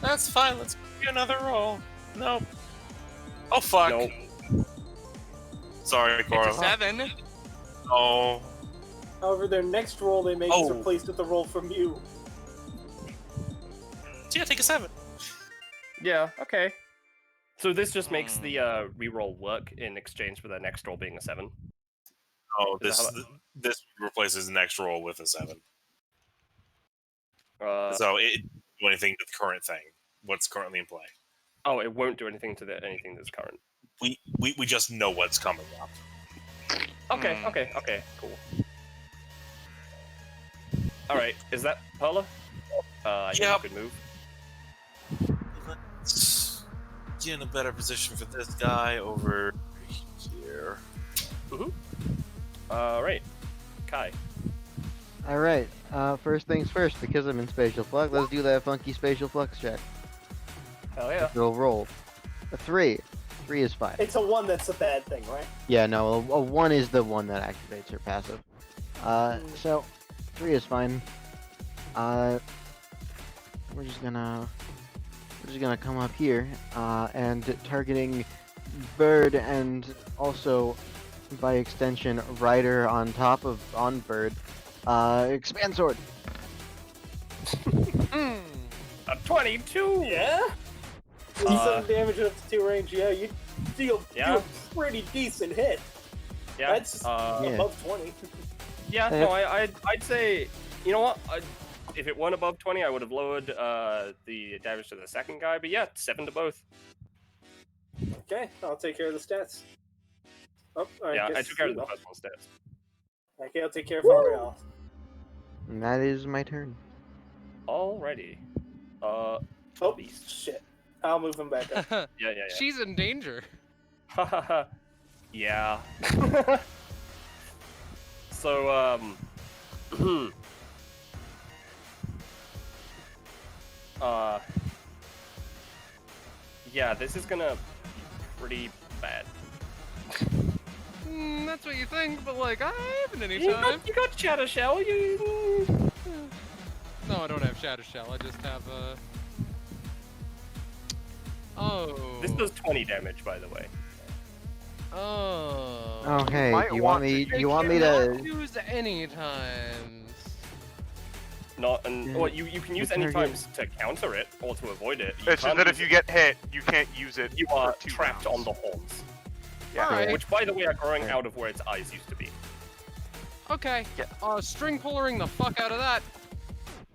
That's fine. Let's give you another roll. Nope. Oh fuck. Nope. Sorry, Cora. It's a 7. Oh. However, their next roll they make is Oh. replaced with the roll from you. So yeah, take a 7. Yeah, okay. So this just makes the reroll work in exchange for the next roll being a 7. Oh, Is that this replaces the next roll with a 7. how So it do anything to the current thing. What's currently in play. Oh, it won't do anything to anything that's current. We just know what's coming up. Okay, okay, cool. Alright, is that Perla? I think Yep. you could move. Let's get in a better position for this guy over here. Alright. Kai. Alright, first things first, because I'm in spatial flux, let's do that funky spatial flux check. Hell yeah. We'll roll. A 3. 3 is fine. It's a 1 that's a bad thing, right? Yeah, no, a 1 is the one that activates her passive. So 3 is fine. We're just gonna come up here, and targeting Bird and also by extension Rider on Bird. Expand sword. A 22! Yeah? 7 damage up to 2 range, yeah, you deal a pretty decent hit. Yeah. That's above 20. Yeah, no, I'd say, you know what? If it weren't above 20, I would have lowered the damage to the second guy, but yeah, 7 to both. Okay, I'll take care of the stats. Oh, Yeah, I took care of the first one stats. Okay, I'll take care of everybody else. And that is my turn. Alrighty. Oh, shit. I'll move him back up. Yeah. She's in danger. Hahaha. Yeah. So, yeah, this is gonna be pretty bad. That's what you think, but like, I haven't any You time. got Shadow Shell, you... No, I don't have Shadow Shell, I just have Oh. This does 20 damage, by the way. Oh. Okay, might you want want me to to use any times. Not and well, you can use any times to counter it or to avoid it. It's just that if you get hit, you can't use it. you are for 2 trapped rounds. on the horns. Yeah. Alright. Which, by the way, are growing out of where its eyes used to be. Okay. String pullering the fuck out of that.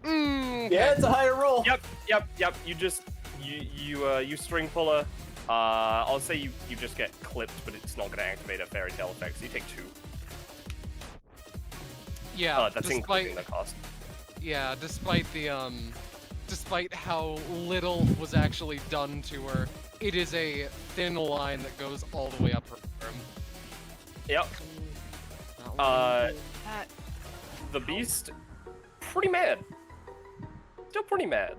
Yeah, it's a higher roll. Yep. You just you string puller. I'll say you just get clipped, but it's not going to activate a fairy tale effect. So you take 2. Yeah. That's including the cost. Yeah, despite how little was actually done to her, it is a thin line that goes all the way up her arm. Yep. The beast, pretty mad. Still pretty mad.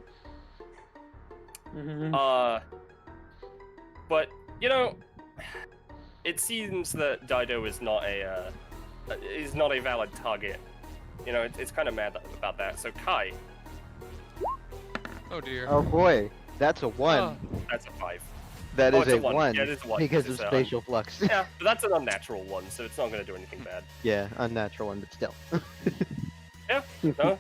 But you know, it seems that Dido is not a valid target. You know, it's kind of mad about that. So Kai, Oh dear. Oh boy, that's a 1. Oh. That's a 5. That Oh, is it's a 1, Yeah, it is a 1 because of it's, spatial flux. Yeah, but that's an unnatural 1, so it's not going to do anything bad. Yeah, unnatural 1, but still. Yeah, no,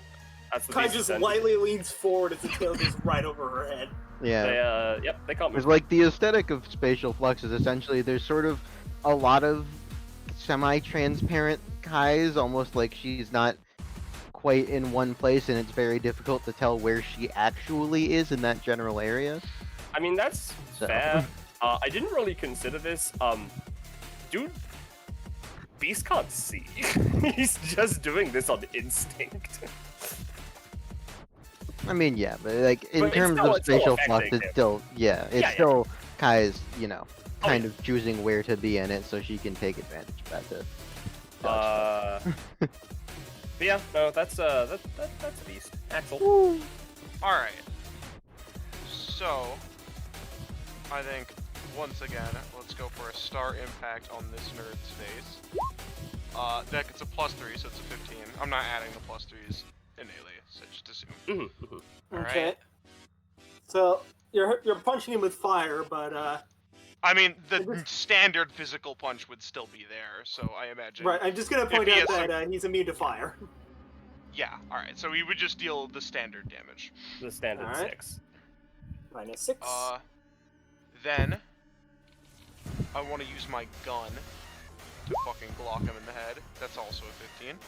that's the Kai beast just then. lightly leans forward as the tail goes right over her head. Yeah. They, they can't move. It's like the aesthetic of spatial flux is essentially there's sort of a lot of semi-transparent Kais, almost like she's not quite in one place, and it's very difficult to tell where she actually is in that general area. I mean, that's fair. I didn't really consider this. Dude, Beast can't see. He's just doing this on instinct. I mean, yeah, but like in But terms it's of still spatial flux, affecting it's him. still it's Yeah. still Kai's, you know, Oh, kind of choosing where to be in it so she can take advantage of that to dodge stuff. But yeah, no, that's Beast. Axel. All right. So, I think once again, let's go for a star impact on this nerd's face. That gets a +3, so it's a 15. I'm not adding the +3s innately, so just assume. All Okay. right. So you're punching him with fire, but I mean, the standard physical punch would still be there, so I imagine. right. I'm just gonna if point he out has that he's immune to fire. Yeah. All right. So we would just deal the standard damage. The standard All right. 6. -6. Then I want to use my gun to fucking glock him in the head. That's also a 15.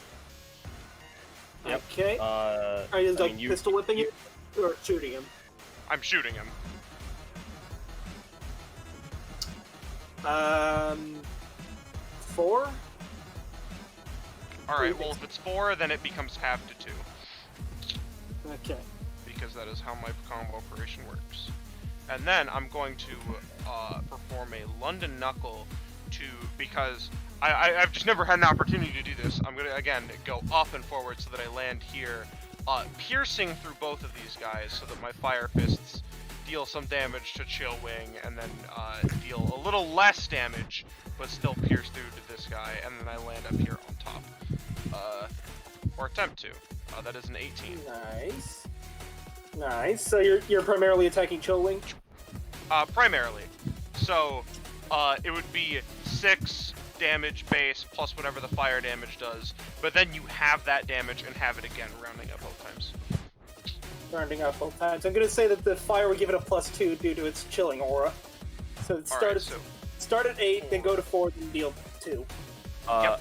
Yep. Okay. Are you like pistol whipping him or shooting him? I'm shooting him. 4. All right. Well, if it's 4, then it becomes half to 2. Okay. Because that is how my combo operation works. And then I'm going to perform a London Knuckle because I've just never had an opportunity to do this. I'm going to, again, go up and forward so that I land here, piercing through both of these guys so that my Fire Fists deal some damage to Chill Wing and then deal a little less damage, but still pierce through to this guy, and then I land up here on top. Or attempt to. That is an 18. Nice. Nice. So you're primarily attacking Chillwing? Primarily. So, it would be 6 damage base plus whatever the fire damage does, but then you have that damage and have it again, rounding up both times. Rounding up both times. I'm gonna say that the fire would give it a +2 due to its chilling aura. So it start at 8, then go to 4, then deal 2. Oh,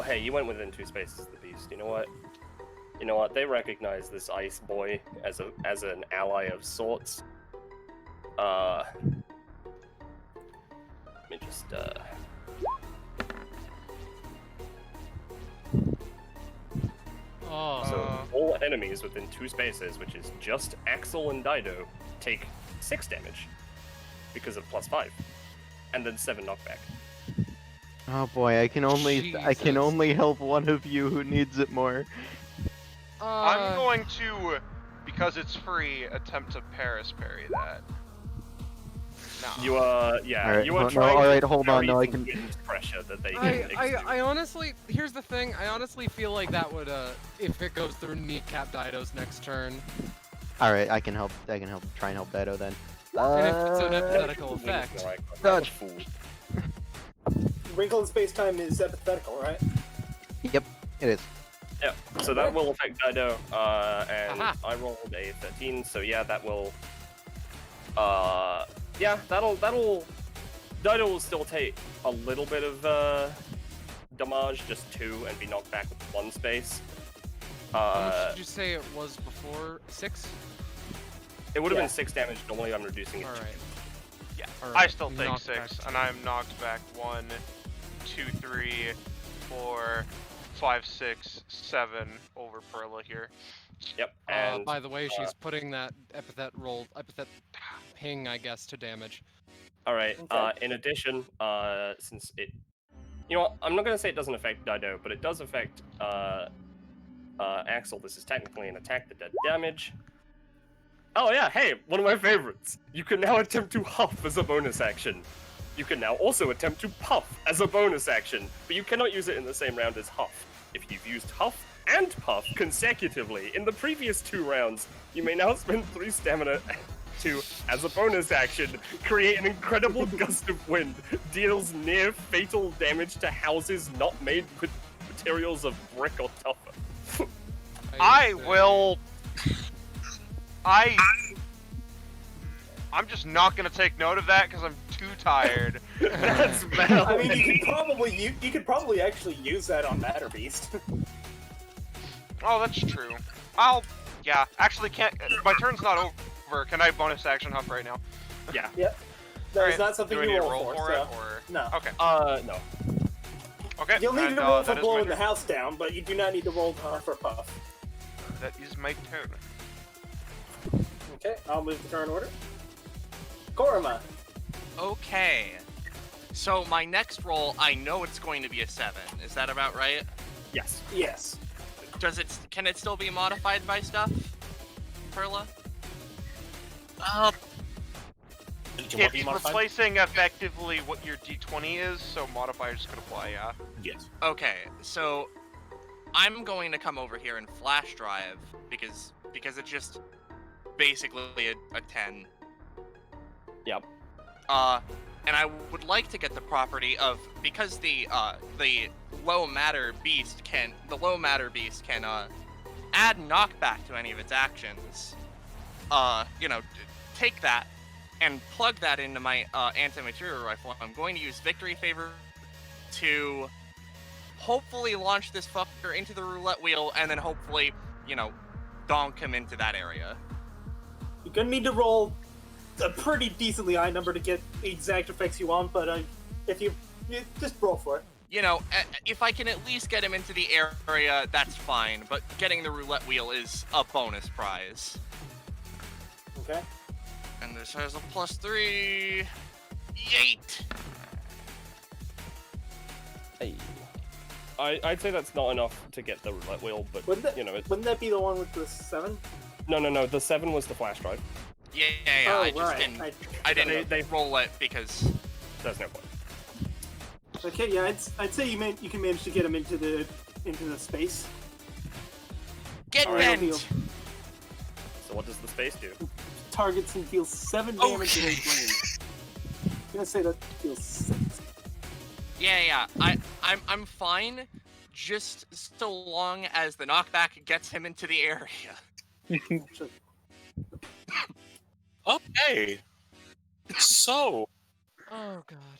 hey, you went within 2 spaces of the Beast. You know what? You know what? They recognize this ice boy as an ally of sorts. Let me just So all enemies within 2 spaces, which is just Axel and Dido, take 6 damage because of +5, and then 7 knockback. Oh boy, I can only help one of you who needs it more. I'm going to, because it's free, attempt to Paris parry that. No. You are, yeah, All right, you are no, trying all right, to hold on, parry no, I the can. wind pressure that they can I honestly, here's the thing, I honestly feel like that would, if it goes through kneecap Dido's next turn. All right, I can help. Try and help Dido then. And if it's an hypothetical effect. Dodge. Wrinkle in Space-Time is hypothetical, right? Yep, it is. Yeah, so that will affect Dido, and I rolled a 13, so yeah, that will, yeah, that'll, Dido will still take a little bit of, damage, just 2, and be knocked back with 1 space. How much did you say it was before? 6? It would have been 6 damage, normally I'm reducing it to 2. Yeah, All I right, still take knocked 6, back and I'm knocked back 1, 2, 3, 4, 5, 6, 7 over Perla here. Yep. And by the way, she's putting that epithet ping, I guess, to damage. All right. In addition, since it, you know what, I'm not gonna say it doesn't affect Dido, but it does affect Axel. This is technically an attack that did damage. Oh yeah, hey, one of my favorites. You can now attempt to huff as a bonus action. You can now also attempt to puff as a bonus action, but you cannot use it in the same round as huff. If you've used Huff and Puff consecutively in the previous 2 rounds, you may now spend 3 stamina to, as a bonus action, create an incredible gust of wind. Deals near fatal damage to houses not made with materials of brick or tougher. I'm just not gonna take note of that because I'm too tired. That's valid. I mean, you could probably actually use that on Matter Beast. Oh, that's true. Yeah, actually can't. My turn's not over. Can I bonus action Huff right now? Yeah. Yep. That is not something Do I need you to roll for, it, so... or No. Okay. No. Okay. You'll need and, to roll for that is my blowing the turn. house down, but you do not need to roll for Puff. That is my turn. Okay, I'll move the turn order. Korima. Okay. So my next roll, I know it's going to be a 7. Is that about right? Yes. Yes. Can it still be modified by stuff? Perla? It's replacing effectively what your d20 is, so modifiers could apply, yeah. Yes. Okay, so I'm going to come over here and flash drive because it's just basically a 10. Yep. And I would like to get the property of, because the low matter beast can add knockback to any of its actions. Take that and plug that into my anti-material rifle. I'm going to use Victory Favor to hopefully launch this fucker into the roulette wheel, and then hopefully, donk him into that area. You're gonna need to roll a pretty decently high number to get the exact effects you want, but if you just roll for it. If I can at least get him into the area, that's fine, but getting the roulette wheel is a bonus prize. Okay. And this has a +3. Yeet! Hey. I'd say that's not enough to get the roulette wheel, but Wouldn't that be the one with the 7? No. The 7 was the flash drive. Yeah. Oh, I just right. didn't. They roll it because there's no point. Okay, yeah, I'd say you can manage to get him into the space. Get bent. So what does the space do? Targets and deals 7 damage in his range. I'm gonna say that deals 6. Yeah. I'm fine, just so long as the knockback gets him into the area. Okay. So, Oh god.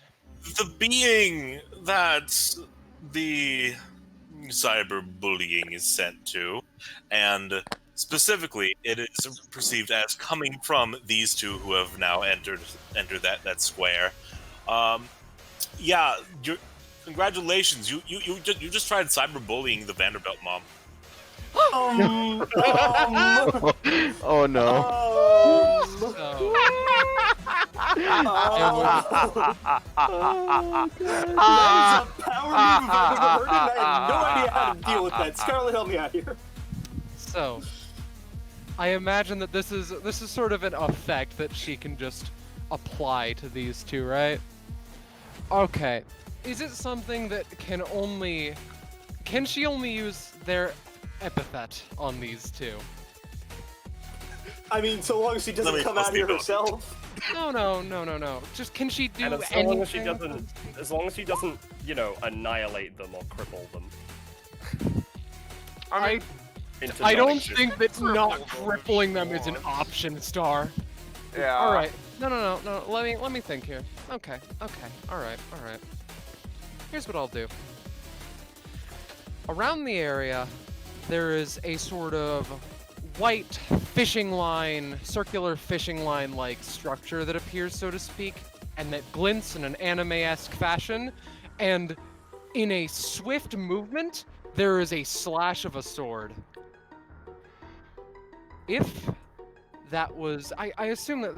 the being that the cyberbullying is sent to, and specifically, it is perceived as coming from these two who have now entered that square. Congratulations! You just tried cyberbullying the Vanderbilt mom. Oh no. That is a power move if I've ever heard it, and I have no idea how to deal with that. Scarlett, help me out here. So, I imagine that this is sort of an effect that she can just apply to these two, right? Okay. Is it something that can she only use their epithet on these two? I mean, so long as she doesn't come out here herself. No. Just can she do And anything? as long as she doesn't, annihilate them or cripple them. I don't think that not crippling them is an option, Star. Yeah. All right. No. Let me think here. Okay. All right. Here's what I'll do. Around the area, there is a sort of white fishing line, circular fishing line-like structure that appears, so to speak, and that glints in an anime-esque fashion. And in a swift movement, there is a slash of a sword. If that was, I assume that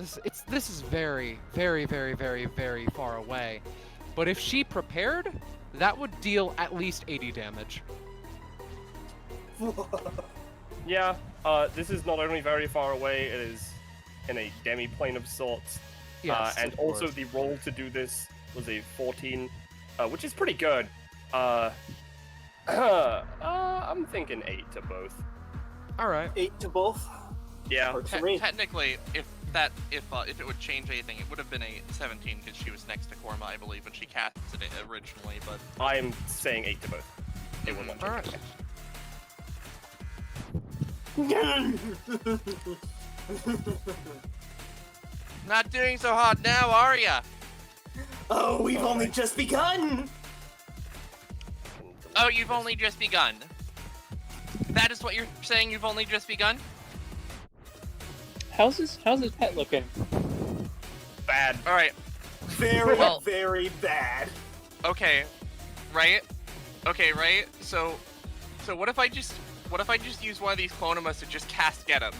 this is very, very, very, very, very far away. But if she prepared, that would deal at least 80 damage. Yeah, this is not only very far away, it is in a demi-plane of sorts. Yes, and of also course. the roll to do this was a 14, which is pretty good. I'm thinking 8 to both. All right. 8 to both. Yeah. Works for me. Technically, if it would change anything, it would have been a 17 because she was next to Korma, I believe, when she casted it originally. But I'm saying 8 to both. It will not change. All right. not doing so hot now, are ya? Oh, we've only just begun. Oh, you've only just begun. That is what you're saying. You've only just begun. How's his pet looking? Bad. All right. Very, Well- very bad. Okay. Right. Okay. Right. So what if I just use one of these clonomas to just cast get him?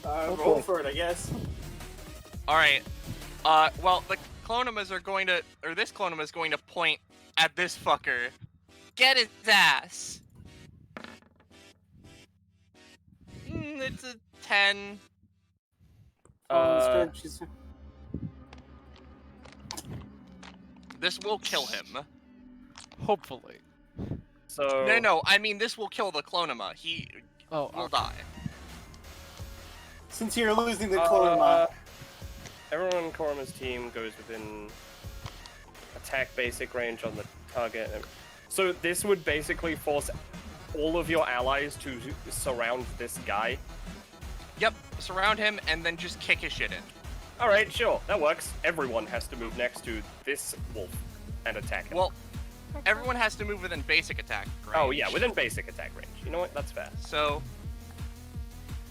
Roll for it, I guess. All right. Well, the clonomas are going to, or this clonoma is going to point at this fucker. Get his ass. It's a 10. This will kill him. Hopefully. So. No. I mean, this will kill the clonoma. He will die. Since you're losing the clone, everyone in Korma's team goes within attack basic range on the target. So this would basically force all of your allies to surround this guy. Yep, surround him and then just kick his shit in. Alright, sure, that works. Everyone has to move next to this wolf and attack him. Well, everyone has to move within basic attack range. Oh yeah, within basic attack range. You know what? That's fair. So,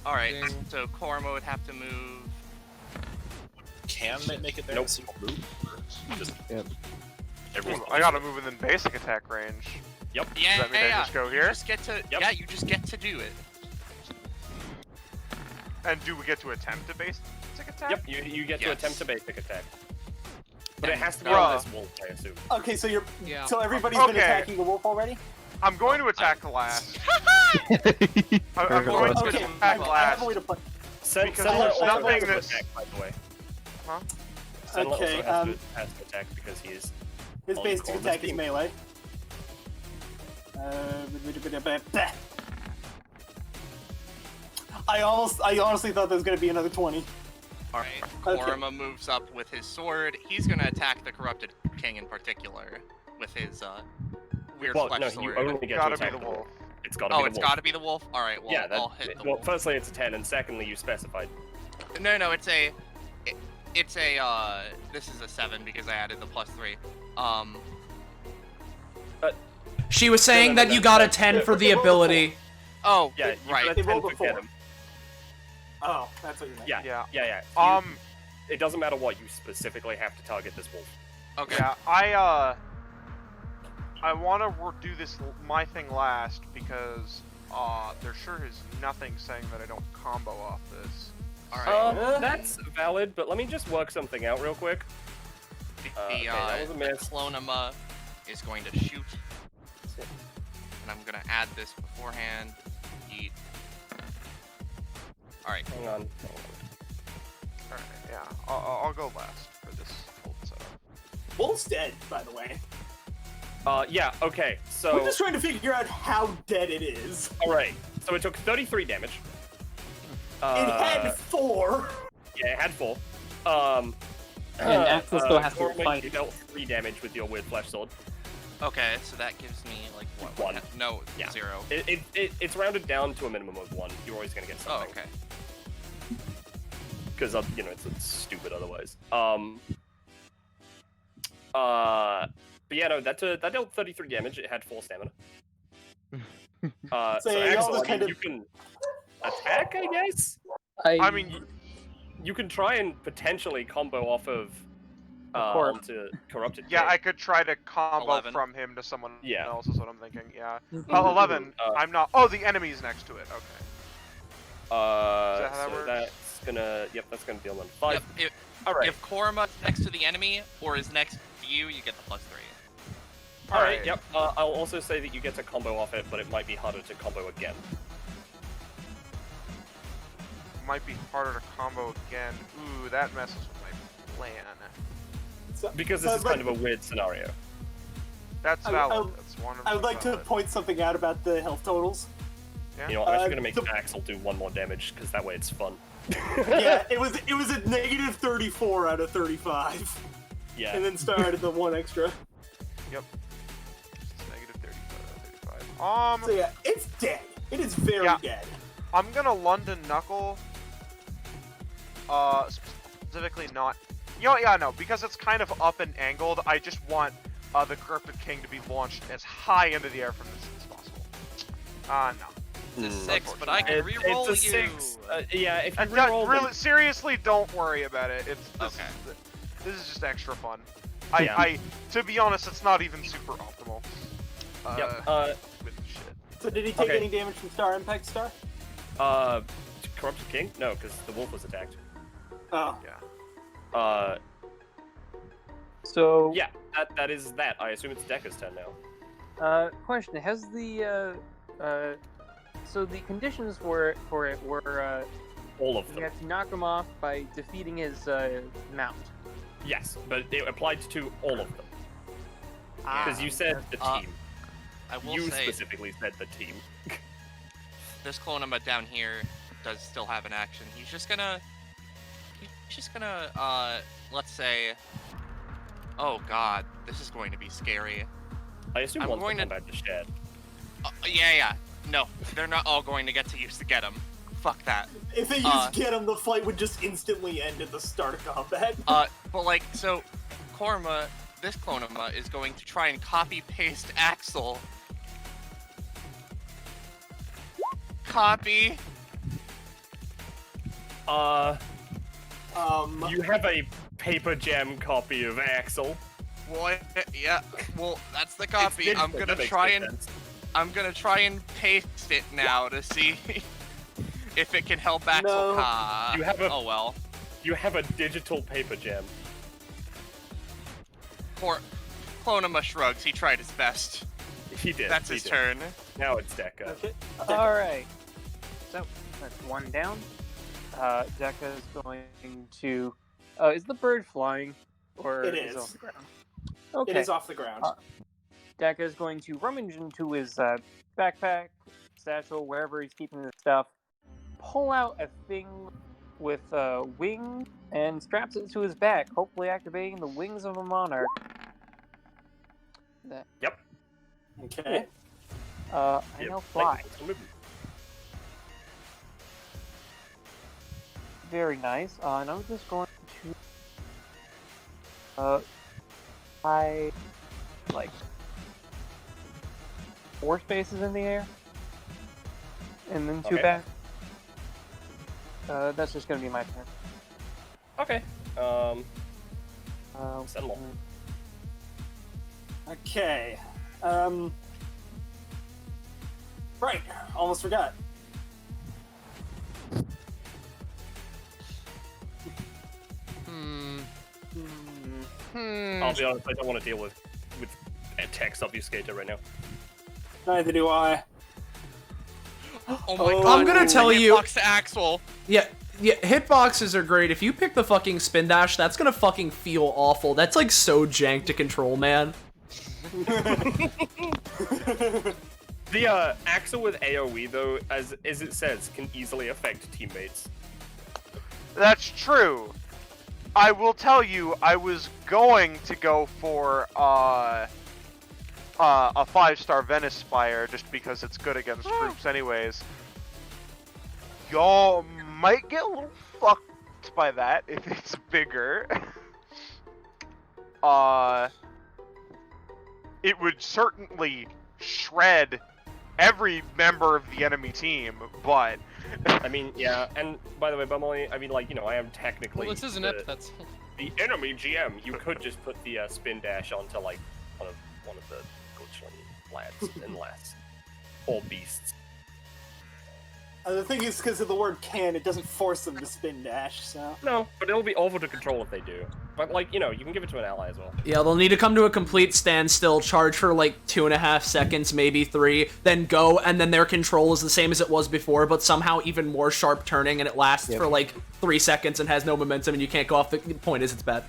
alright, so Korma would have to move. Can they make it there in a single move? Or just everyone? I gotta move within basic attack range. Yep. Yeah, Does that mean I just go here? You just get to, Yeah, you just get to do it. And do we get to attempt a basic attack? Yep, you get to attempt a basic attack. But it has to be Bruh. on this wolf, I assume. Okay, so you're Yeah. so everybody's been attacking the wolf already. I'm going to attack last. I'm going to Okay, attack I last. have a way to play. Because Sentinel there's also nothing has to that's... attack, by the way. Huh? Sentinel Okay, also has to attack because he is. His on basic Korma's attack is team. melee. I honestly thought there was gonna be another 20. Alright, Okay. Korma moves up with his sword. He's gonna attack the corrupted king in particular with his weird Well, flesh no, sword. you only get Gotta to attack be the wolf. It's gotta be the it's wolf. gotta be the wolf? Alright, well, Yeah, I'll hit the well, wolf. firstly it's a 10, and secondly you specified. No, it's a, this is a 7 because I added the +3. She was saying that you got a 10 for the ability. Oh, Yeah, you right. got a 10 rolled a to four. get him. Oh, that's what you meant. Yeah. It doesn't matter what, you specifically have to target this wolf. Okay. Yeah, I want to do this my thing last because there sure is nothing saying that I don't combo off this. Alright. That's valid, but let me just work something out real quick. The, that was a miss. Clonoma is going to shoot. And I'm gonna add this beforehand. Eat. Alright. Hang on. Alright, yeah, I'll go last for this whole setup. Wolf's dead, by the way. Yeah, okay, so... We're just trying to figure out how dead it is. Alright, so it took 33 damage. It had 4. Yeah, it had 4. And Axel still has to Korma, fight. You dealt 3 damage with your weird flesh sword. Okay, so that gives me like what? 1. No, Yeah. 0. It's rounded down to a minimum of 1. You're always gonna get Oh, something. okay. Because it's stupid otherwise. But yeah, no, that dealt 33 damage. It had 4 stamina. So yeah, y'all Axel, just I mean, kind of- you can attack, I guess. I mean, You can try and potentially combo off of Corp. onto corrupted. Yeah, King. I could try to combo 11. from him to someone Yeah. else is what I'm thinking, yeah. 11, I'm not... Oh, the enemy's next to it, okay. Is that how that so works? that's gonna... Yep, that's gonna be on 5. Yep, Alright. if Korma is next to the enemy or is next to you, you get the +3. Alright, Alright. yep. I'll also say that you get to combo off it, but it might be harder to combo again. Might be harder to combo again. Ooh, that messes with my plan. Because this is kind of a weird scenario. That's valid. That's 100% I would like to valid. point something out about the health totals. Yeah. You know, I'm actually gonna make Axel do 1 more damage because that way it's fun. Yeah, it was a negative 34 out of 35. Yeah. And then started the 1 extra. Yep. It's negative 35. So yeah, it's dead. It is very dead. I'm gonna London Knuckle. Specifically not. You know, yeah, no, because it's kind of up and angled. I just want the Corrupted King to be launched as high into the air from this as possible. No. It's a 6, but I can re-roll it's a you. 6. Yeah, if you Yeah, re-roll really, seriously, don't worry about it. This is just extra fun. To be honest, it's not even super optimal. With shit. So did he take any damage from Star Impact Star? Corrupted King? No, because the wolf was attacked. Oh. Yeah. So Yeah, that is that. I assume it's Deca's turn now. Question: has the so the conditions for it were All of you them. have to knock him off by defeating his mount. Yes, but it applied to all of them. Because you said the team. I will You say, specifically said the team. this Clonema down here does still have an action. He's just gonna, let's say, oh god, this is going to be scary. I assume I'm one's going going to come back to shed. Yeah. No, they're not all going to get to use the get 'em. Fuck that. If they use get him, the fight would just instantly end at the start of combat. But like, so, Korma, this Clonema is going to try and copy-paste Axel. Copy. You have a paper jam copy of Axel. What? Yeah. Well, that's the copy. It's I'm digital, gonna that try makes and sense. I'm gonna try and paste it now to see if it can help Axel. You have a. Oh well. You have a digital paper jam. Poor Clonema shrugs. He tried his best. He did. That's he his did. turn. Now it's Deca. Okay. All right. So that's 1 down. Deca is going to. Is the bird flying, or It is it is. off the ground? Okay. It is off the ground. Deca is going to rummage into his backpack, satchel, wherever he's keeping his stuff, pull out a thing with wings, and straps it to his back, hopefully activating the wings of a monarch. Yep. Okay. I now fly. Very nice. And I'm just going to fly like 4 spaces in the air, and then 2 Okay. back. That's just gonna be my turn. Okay. Settle. Okay. Right. Almost forgot. I'll be honest, I don't want to deal with text obfuscator right now. Neither do I. Oh my god. I'm gonna tell you. Hitbox to Axel. Yeah, hitboxes are great. If you pick the fucking spin dash, that's gonna fucking feel awful. That's like so jank to control, man. The Axel with AoE though, as it says, can easily affect teammates. That's true. I will tell you, I was going to go for a 5-star Venice Spire just because it's good against troops anyways. Y'all might get a little fucked by that if it's bigger. It would certainly shred every member of the enemy team, but I mean, yeah, and by the way, Bumley, I mean, like, you know, I am technically Well, this is an Epithet. the enemy GM. You could just put the spin dash onto like one of the Coachland lads and lass, or beasts. The thing is, because of the word "can," it doesn't force them to spin dash. So. No, but it'll be awful to control if they do. But like, you know, you can give it to an ally as well. Yeah, they'll need to come to a complete standstill, charge for like 2.5 seconds, maybe 3, then go, and then their control is the same as it was before, but somehow even more sharp turning, and it lasts for like 3 seconds and has no momentum, and you can't go off. The point is, it's bad.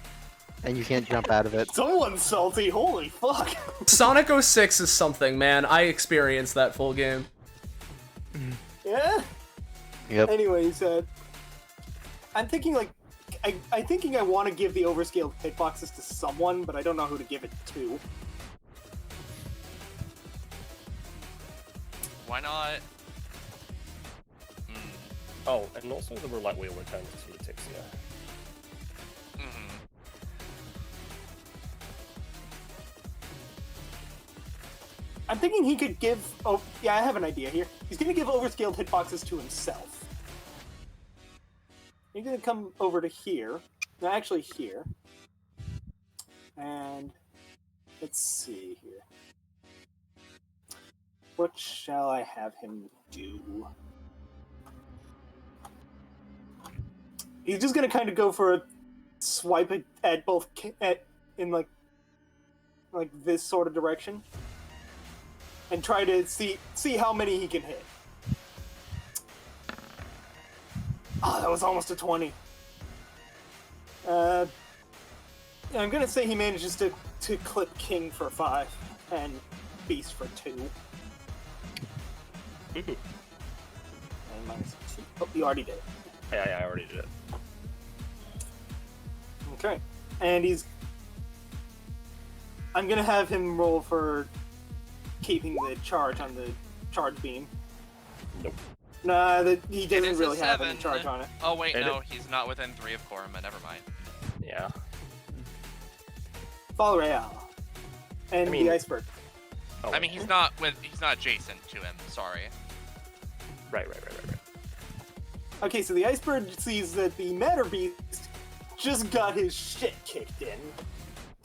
and you can't jump out of it. Someone's salty. Holy fuck. Sonic 06 is something, man. I experienced that full game. Yeah. Yep. Anyways, I'm thinking like, I want to give the overscaled hitboxes to someone, but I don't know who to give it to. Why not? Oh, and also the roulette wheel returns to Letixia. I'm thinking he could give... Oh, yeah, I have an idea here. He's going to give overscaled hitboxes to himself. He's going to come over to here. No, actually here. And... let's see here. What shall I have him do? He's just going to kind of go for a swipe at both... in like this sort of direction. And try to see how many he can hit. Oh, that was almost a 20. I'm gonna say he manages to clip King for 5 and Beast for 2. And minus 2. Oh, you already did. Yeah, I already did it. Okay. And I'm gonna have him roll for keeping the charge on the charge beam. Nope. Nah, he It doesn't is really a have any 7. charge on it. Oh wait, no, he's not within 3 of Korma. Never mind. Yeah. Fall Royale. And the iceberg. Oh, I mean, he's not adjacent to him. Sorry. Right. Okay, so the iceberg sees that the Matter Beast just got his shit kicked in,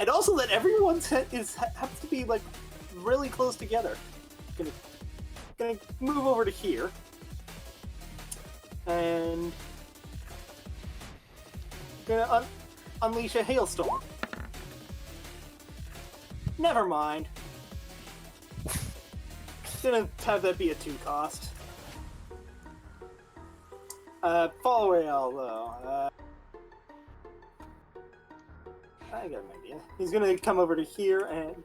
and also that everyone's happens to be like really close together. Gonna move over to here, and gonna unleash a hailstorm. Never mind. Gonna have that be a 2 cost. Fall Royale, though. I got an idea. He's gonna come over to here and...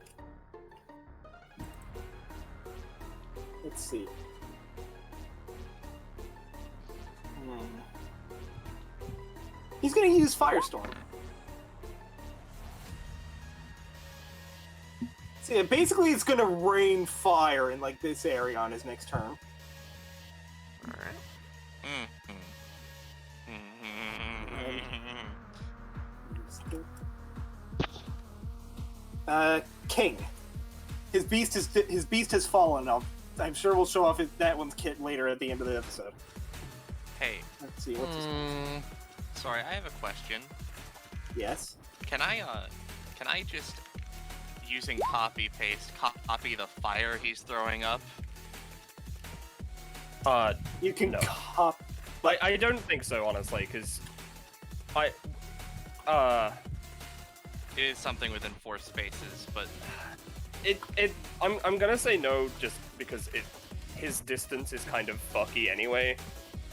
let's see. He's gonna use Firestorm. See, basically it's gonna rain fire in, like, this area on his next turn. King. His beast has fallen. I'm sure we'll show off that one's kit later at the end of the episode. Hey. Let's see what's his name. Sorry, I have a question. Yes. Can I just, using copy paste, copy the fire he's throwing up? You can no. copy. I don't think so, honestly, because it is something within 4 spaces, but I'm gonna say no just because his distance is kind of fucky anyway,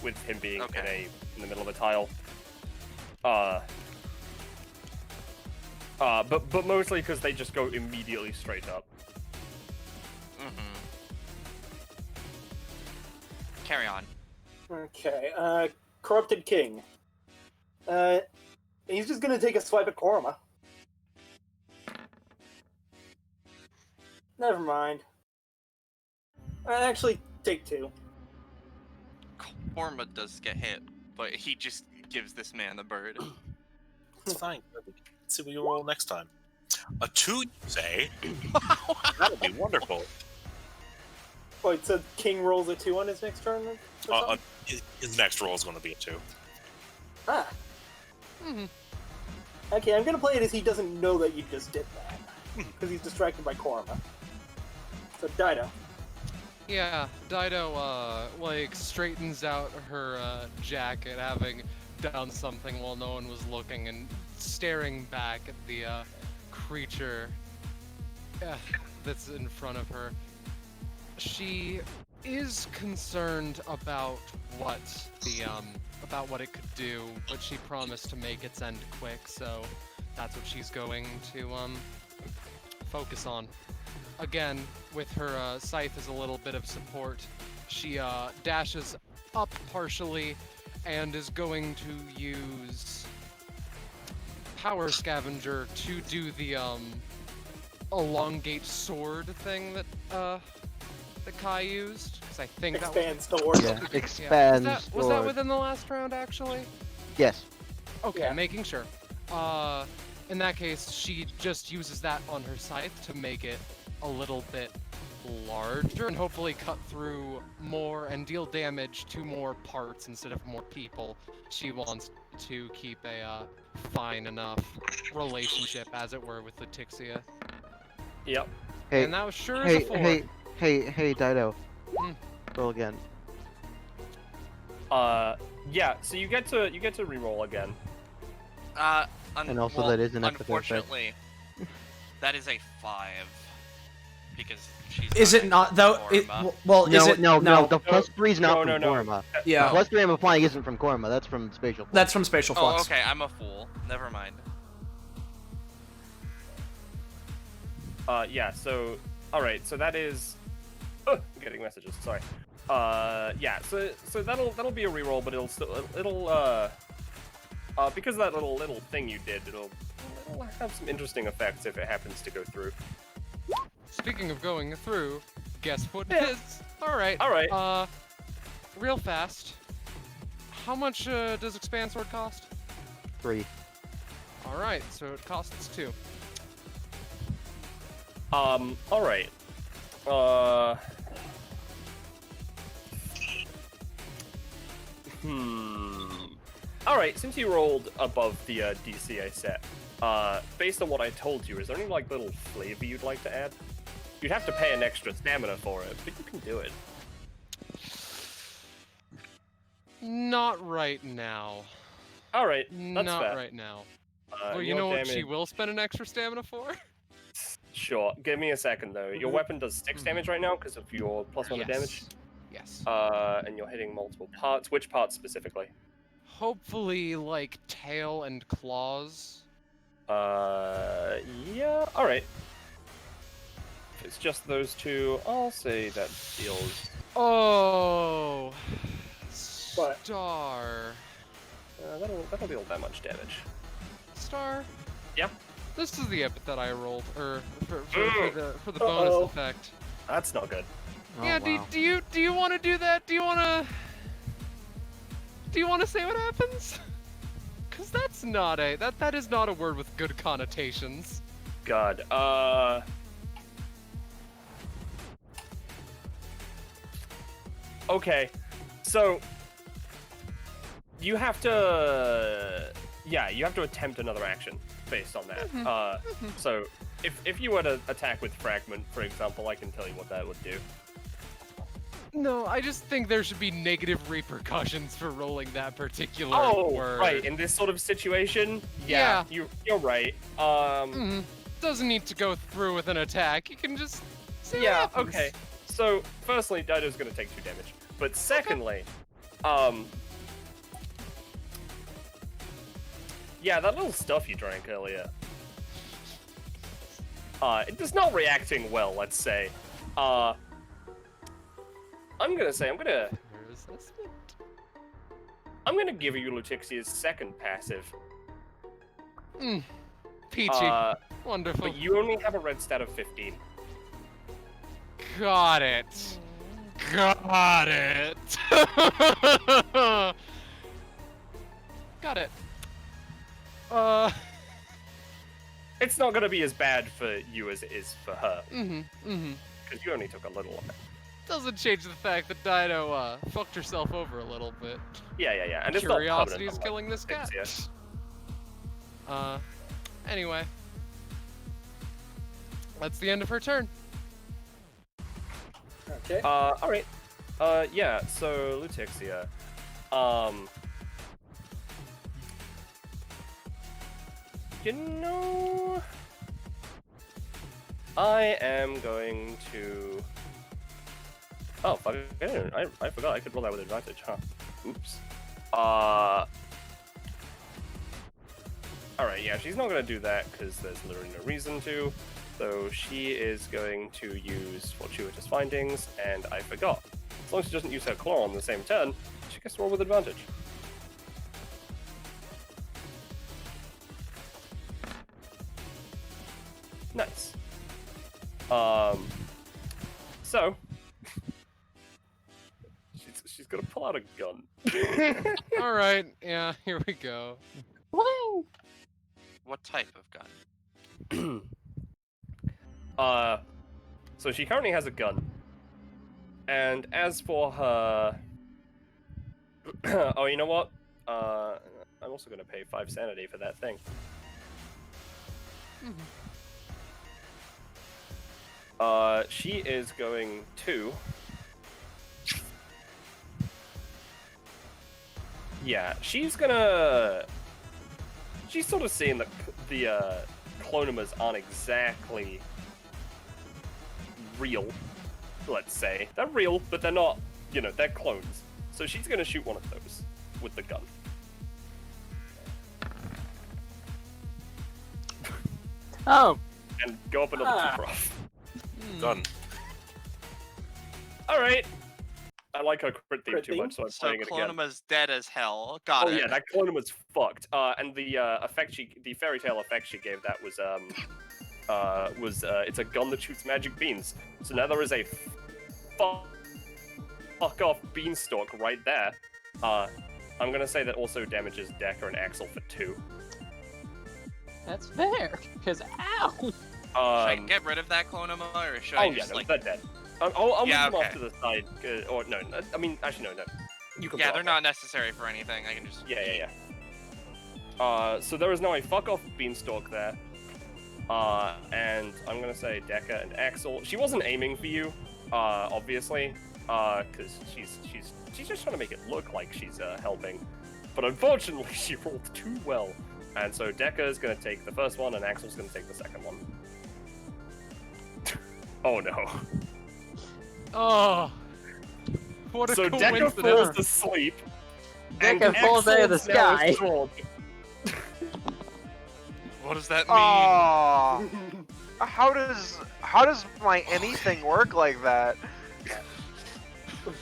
with him being in the middle of a tile. But mostly because they just go immediately straight up. Carry on. Okay, Corrupted King. He's just gonna take a swipe at Korma. Never mind. Actually, take 2. Korma does get hit, but he just gives this man the bird. It's fine. Let's see what you roll next time. A 2, you say? That would be wonderful. Wait, so King rolls a 2 on his next turn? His next roll is going to be a 2. Ah. Okay, I'm gonna play it as he doesn't know that you just did that. Because he's distracted by Korma. So, Dido. Yeah, Dido, straightens out her, jacket, having done something while no one was looking, and staring back at the, creature that's in front of her. She is concerned about what it could do, but she promised to make its end quick, so that's what she's going to focus on. Again, with her scythe as a little bit of support, she dashes up partially and is going to use Power Scavenger to do the elongate sword thing that Kai used. Because I think Expands that sword. Yeah, expands was that sword. within the last round actually? Yes. Okay, Yeah. making sure. In that case, she just uses that on her scythe to make it a little bit larger and hopefully cut through more and deal damage to more parts instead of more people. She wants to keep a fine enough relationship, as it were, with Lutixia. Yep. Hey, And that was sure as a 4. hey, Dido. Hmm. Roll again. Yeah. So you get to re-roll again. And also that is an epithet, right? Unfortunately, that is a 5 because she's. Is it not though? Is No, it no. The +3 is not no, from no. Korma. Yeah. The +3 I'm applying isn't from Korma. That's from Spatial Flux. That's from Spatial Oh, Flux. okay. I'm a fool. Never mind. Yeah. So, all right. So that is. I'm getting messages. Sorry. Yeah. So that'll be a reroll, but it'll because of that little thing you did, it'll have some interesting effects if it happens to go through. Speaking of going through, guess what it Yeah. is? Alright. Alright. Real fast. How much does Expand Sword cost? 3. Alright, so it costs 2. Alright. Alright, since you rolled above the DC I set, based on what I told you, is there any like little flavor you'd like to add? You'd have to pay an extra stamina for it, but you can do it. Not right now. Alright, that's Not fair. right now. Well, you your know what she damage- will spend an extra stamina for? Sure, give me a second though. Your weapon does 6 damage right now because of your +1 to damage. Yes. And you're hitting multiple parts. Which parts specifically? Hopefully, like, tail and claws. Yeah, alright. If it's just those two, I'll say that deals. Oh! What? Star. That'll deal that much damage. Star? Yeah. This is the epithet I rolled, or for the bonus effect. That's not good. Oh, Yeah, wow. do you want to do that? Do you want to say what happens? Cause that's not that is not a word with good connotations. God. Okay. So you have to you have to attempt another action based on that. So if you were to attack with fragment, for example, I can tell you what that would do. No, I just think there should be negative repercussions for rolling that particular word. Right, in this sort of situation, Yeah. you're right. Doesn't need to go through with an attack. You can just see what Yeah, happens. okay. So, firstly, Dido's gonna take 2 damage. But secondly, yeah, that little stuff you drank earlier. It's not reacting well, let's say. I'm gonna give you Lutixia's second passive. Peachy. Wonderful. But you only have a red stat of 15. Got it. Got it. Got it. It's not gonna be as bad for you as it is for her. Because Because you only took a little of it. doesn't change the fact that Dido fucked herself over a little bit. Yeah. And it's not Curiosity is permanent, killing this cat. Anyway. That's the end of her turn. Okay. Alright. Yeah, so Lutixia. You know, I am going to. Oh, fuck! I forgot I could roll that with advantage, huh? Oops. All Alright, yeah, she's not gonna do that because there's literally no reason to. So she is going to use Fortuitous Findings, and I forgot. As long as she doesn't use her claw on the same turn, she gets to roll with advantage. Nice. So she's gonna pull out a gun. All right, yeah, here we go. Woo! What type of gun? So she currently has a gun. And as for her... oh, you know what? I'm also going to pay 5 sanity for that thing. She is going to... Yeah, she's gonna... She's sort of seeing that the clonimas aren't exactly real, let's say. They're real, but they're not, they're clones. So she's gonna shoot one of those with the gun. Oh. And go up another 2 prof. Done. Alright. I like her crit theme too much, so I'm playing it again. Clonima's dead as hell. Got it. Oh yeah, that Clonima's fucked. And the the fairy tale effect she gave that was it's a gun that shoots magic beans. So now there is a fuck off beanstalk right there. I'm gonna say that also damages Decker and Axel for 2. That's fair, because ow! Should I get rid of that Clonima, or should I just they're dead. I'll Yeah, move them okay. off to the side, or no, I mean, actually no. You can Yeah, block they're them. not necessary for anything. I can just. Yeah. So there is now a fuck off beanstalk there. And I'm gonna say Decker and Axel. She wasn't aiming for you, obviously, because she's just trying to make it look like she's helping. But unfortunately, she rolled too well, and so Decker's gonna take the first one, and Axel's gonna take the second one. Oh no. Oh, what a So Decker coincidence. falls asleep. Decker and falls out of the Axel now is sky. trolled. What does that mean? Aww. How does my anything work like that? You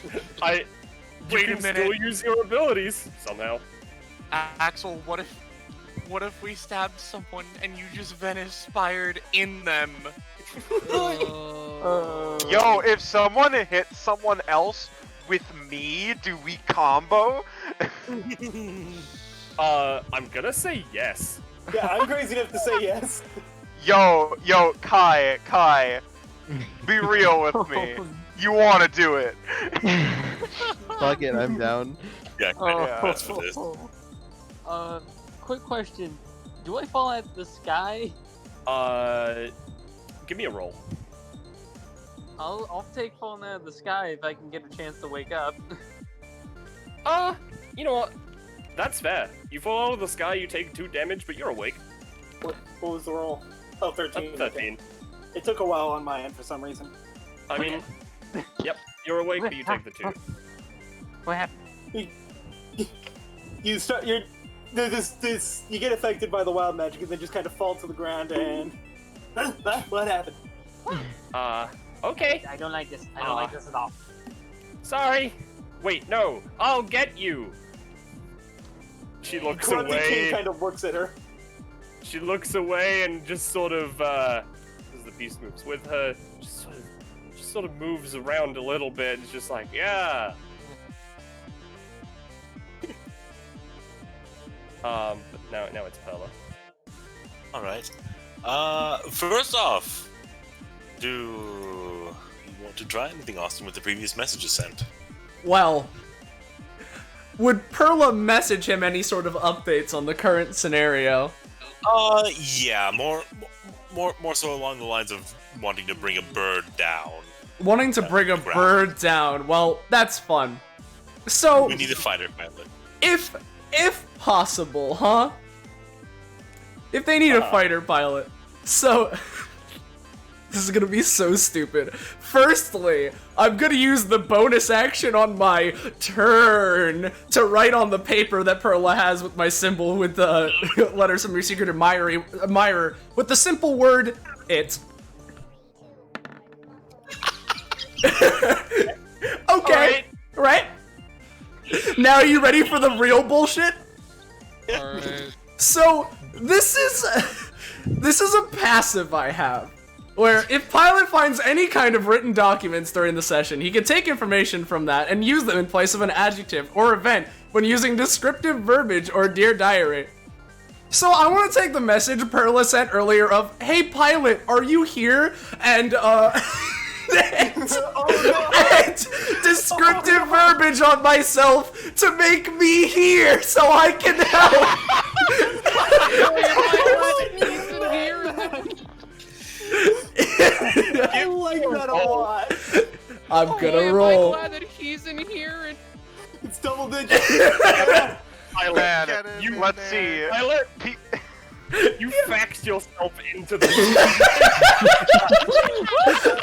Wait can a minute. still use your abilities somehow. Axel, what if we stabbed someone and you just Venice-fired in them? Yo, if someone hits someone else with me, do we combo? I'm gonna say yes. Yeah, I'm crazy enough to say yes. Yo, Kai, be real with me. You want to do it? Fuck it, I'm down. Yeah, Oh. that's for this. Quick question. Do I fall out of the sky? Give me a roll. I'll take falling out of the sky if I can get a chance to wake up. You know what? That's fair. You fall out of the sky, you take 2 damage, but you're awake. What was the roll? Oh, 13. 13. It took a while on my end for some reason. I mean, yep, you're awake, but you take the 2. What happened? You start. You get affected by the wild magic and then just kind of fall to the ground and. What happened? Okay. I don't like this. I don't like this at all. Sorry. Wait, no. I'll get you. She looks Grunty King away. kind of looks at her. She looks away and just sort of, as the beast moves with her, just sort of moves around a little bit. It's just like, yeah. But now it's Perla. All right. First off, do you want to try anything, Austin, with the previous messages sent? Well, would Perla message him any sort of updates on the current scenario? Yeah, more so along the lines of wanting to bring a bird down. Wanting to bring a bird down. Well, that's fun. So We need a fighter pilot. if possible, huh? If they need a fighter pilot. So This is gonna be so stupid. Firstly, I'm gonna use the bonus action on my turn to write on the paper that Perla has with my symbol with the letters from your secret admirer with the simple word, it. Okay, right? Now are you ready for the real bullshit? Alright. So, this is a passive I have, where if Pilot finds any kind of written documents during the session, he can take information from that and use them in place of an adjective or event when using descriptive verbiage or Dear Diary. So I want to take the message Perla sent earlier of, hey Pilot, are you here? And and descriptive verbiage on myself to make me here so I can help. I like that a lot. I'm gonna roll. I'm glad that he's in here and It's double digits. Man, let's see. You faxed yourself into the.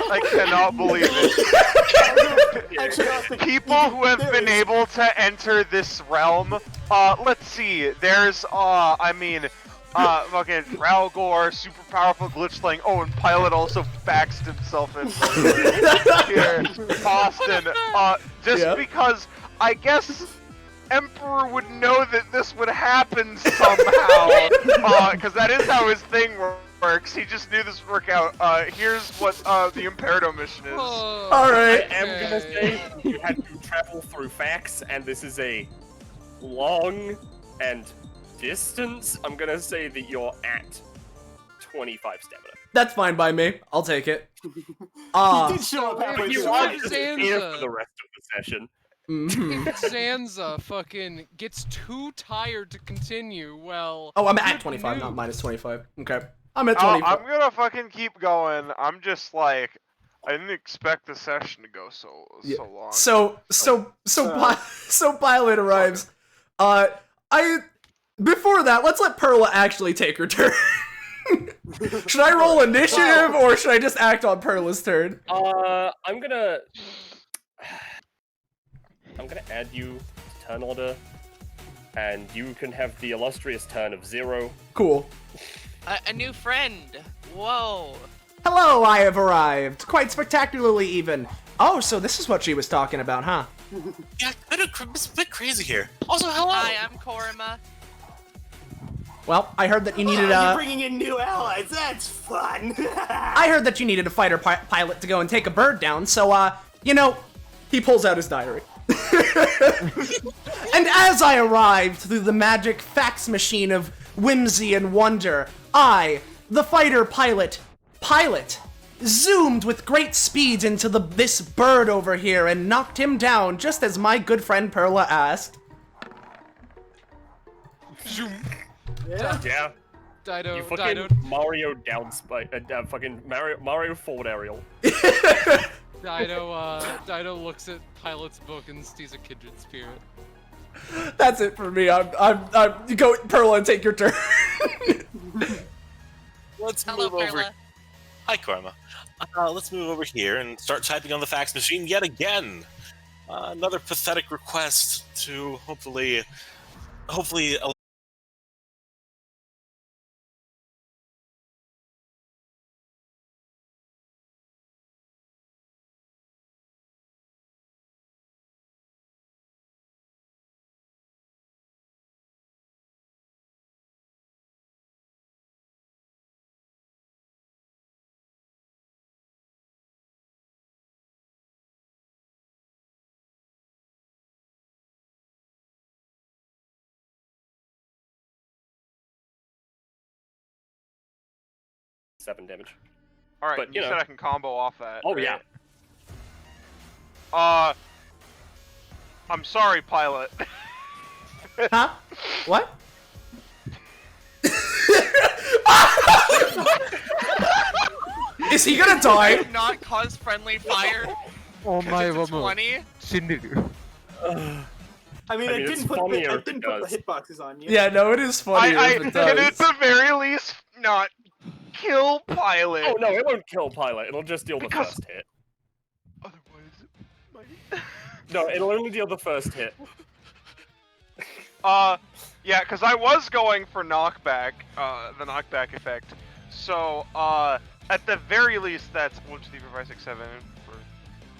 I cannot believe it. People who have been able to enter this realm, let's see, there's, fucking Ralgor, super powerful glitch slaying. Oh, and Pilot also faxed himself in here. Austin, because I guess Emperor would know that this would happen somehow, because that is how his thing works. He just knew this would work out. Here's what the Imperdo mission is. Alright. I am gonna say you had to travel through fax, and this is a long and distance. I'm gonna say that you're at 25 stamina. That's fine by me. I'll take it. He did show up halfway You through. are just here for the rest of the session. Mm-hmm. if Zanza fucking gets too tired to continue, well... Oh, I'm at good 25, not news. minus 25. Okay. I'm at 25. I'm gonna fucking keep going. I'm just like, I didn't expect the session to go so long. So Pilot arrives. Before that, let's let Perla actually take her turn. Should I roll initiative or should I just act on Perla's turn? I'm gonna add you to turn order, and you can have the illustrious turn of 0. Cool. A new friend. Whoa. Hello, I have arrived. Quite spectacularly even. Oh, so this is what she was talking about, huh? Yeah, it's a bit crazy here. Also, hello. Hi, I'm Korima. Well, I heard that you needed You're bringing in new allies. That's fun. I heard that you needed a fighter pilot to go and take a bird down, so, he pulls out his diary. And as I arrived through the magic fax machine of whimsy and wonder, I, the fighter pilot, zoomed with great speed into this bird over here and knocked him down just as my good friend Perla asked. Yeah. Dido, You fucking Dido, Mario down fucking Mario forward aerial. Dido looks at Pilot's book and sees a kindred spirit. That's it for me. You go, Perla, and take your turn. Let's Hello, move over. Perla. Hi, Korma. Let's move over here and start typing on the fax machine yet again. Another pathetic request to hopefully. Seven damage. All right, But, you you said know. I can combo off that. Oh, right? yeah. I'm sorry, Pilot. Huh? What? Is he gonna die? Not cause friendly fire. Oh my It's a 20. I mean, I it's didn't put funnier the if it hitboxes on you. Yeah, no, it is funny. I if it can does. at the very least not kill Pilot. Oh no, it won't kill Pilot. It'll just deal the Because- first hit. Otherwise, it might. No, it'll only deal the first hit. Yeah, because I was going for knockback, the knockback effect. So, at the very least, that's 1, 2, 3, 4, 5, 6, 7 for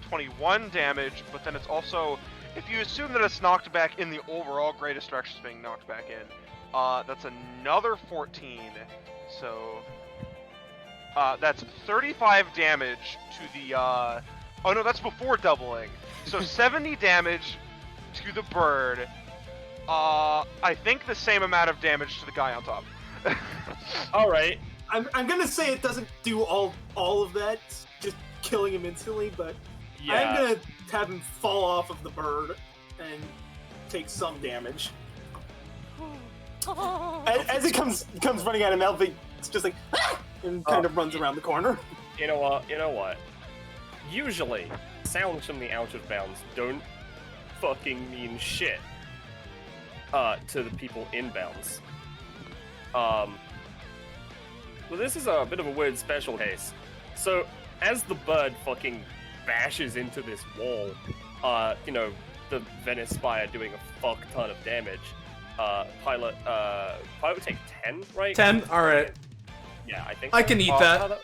21 damage. But then it's also, if you assume that it's knocked back in the overall Great Destruction being knocked back in, that's another 14. So, that's 35 damage to the. Oh no, that's before doubling. So 70 damage to the bird. I think the same amount of damage to the guy on top. All right. I'm gonna say it doesn't do all of that, just killing him instantly, but Yeah. I'm gonna have him fall off of the bird and take some damage. As it comes running at him, it's just like and kind of runs around the corner. You know what? Usually, sounds from the out of bounds don't fucking mean shit to the people inbounds. Well, this is a bit of a weird special case. So, as the bird fucking bashes into this wall, the Venice Spire doing a fuck ton of damage, Pilot would take 10, right? 10? Alright. Yeah, I think I so. can eat that.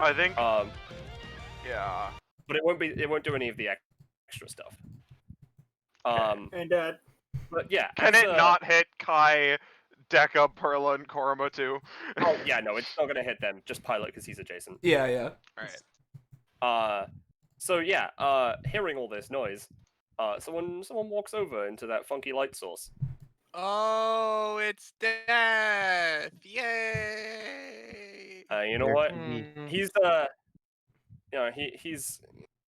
I think. Yeah. but it won't do any of the extra stuff. But yeah, Can it not hit Kai, Deka, Perla, and Koroma too? Oh yeah, no, it's not gonna hit them. Just Pilot because he's adjacent. Yeah, yeah. All right. So yeah, hearing all this noise, someone walks over into that funky light source. Oh, it's death! Yay! You know what? He's he's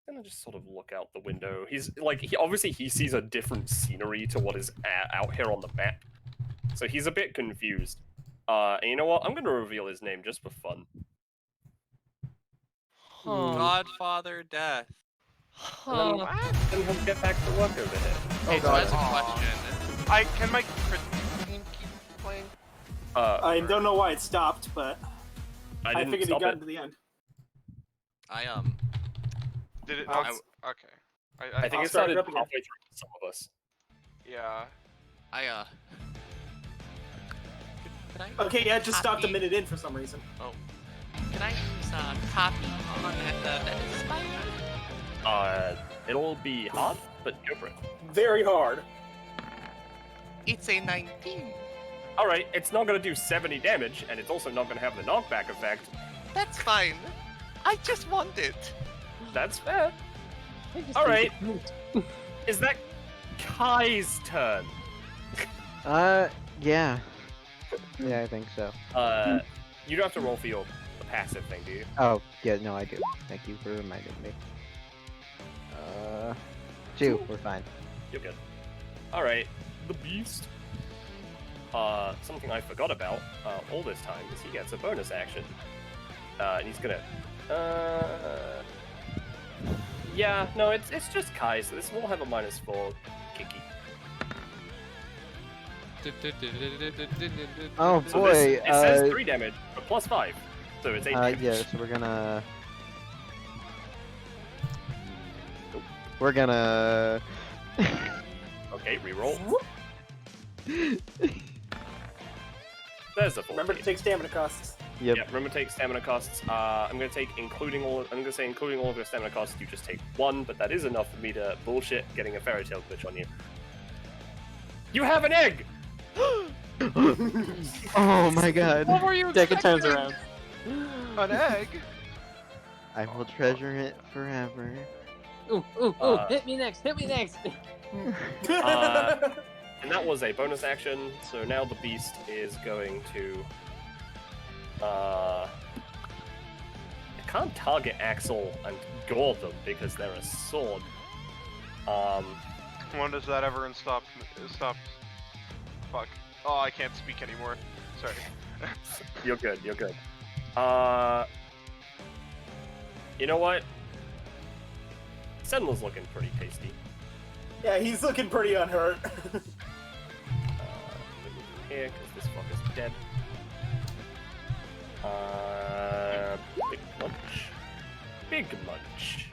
gonna just sort of look out the window. He's like, obviously he sees a different scenery to what is out here on the map, so he's a bit confused. And you know what? I'm gonna reveal his name just for fun. Godfather Death. And then he'll get back to work over here. Hey, so that's a question. Can my crit keep playing? I don't know why it stopped, but I figured it got to the end. Did it not? Okay. I think it started halfway through for some of us. Yeah. Okay, yeah, it just stopped a minute in for some reason. Oh. Can I use copy on that Venice Spire? It'll be hard, but go for it. Very hard. It's a 19. Alright, it's not gonna do 70 damage, and it's also not gonna have the knockback effect. That's fine. I just want it. That's fair. Alright. Is that Kai's turn? Yeah. Yeah, I think so. You don't have to roll for your passive thing, do you? Oh, yeah, no, I do. Thank you for reminding me. 2, we're fine. You're good. Alright, the beast. Something I forgot about all this time is he gets a bonus action. And he's gonna... Yeah, no, it's just Kai, so this will have a -4 Kiki. Oh So boy, it says 3 damage, but +5. So it's 8 damage. yeah, so we're gonna... We're gonna... Okay, reroll. There's a 14. Remember to take stamina costs. Yep. Yeah, remember to take stamina costs. I'm gonna say including all of your stamina costs, you just take 1, but that is enough for me to bullshit getting a fairy tale glitch on you. You have an egg! Oh my god. What were you Deka turns around. An egg? I will treasure it forever. Ooh, hit me next, hit me next! And that was a bonus action, so now the beast is going to... it can't target Axel and gore them because they're a sword. When does that ever stop? Fuck. Oh, I can't speak anymore. Sorry. You're good, you're good. You know what? Sentinel's looking pretty tasty. Yeah, he's looking pretty unhurt. Here, because this fucker's dead. Big munch. Big munch.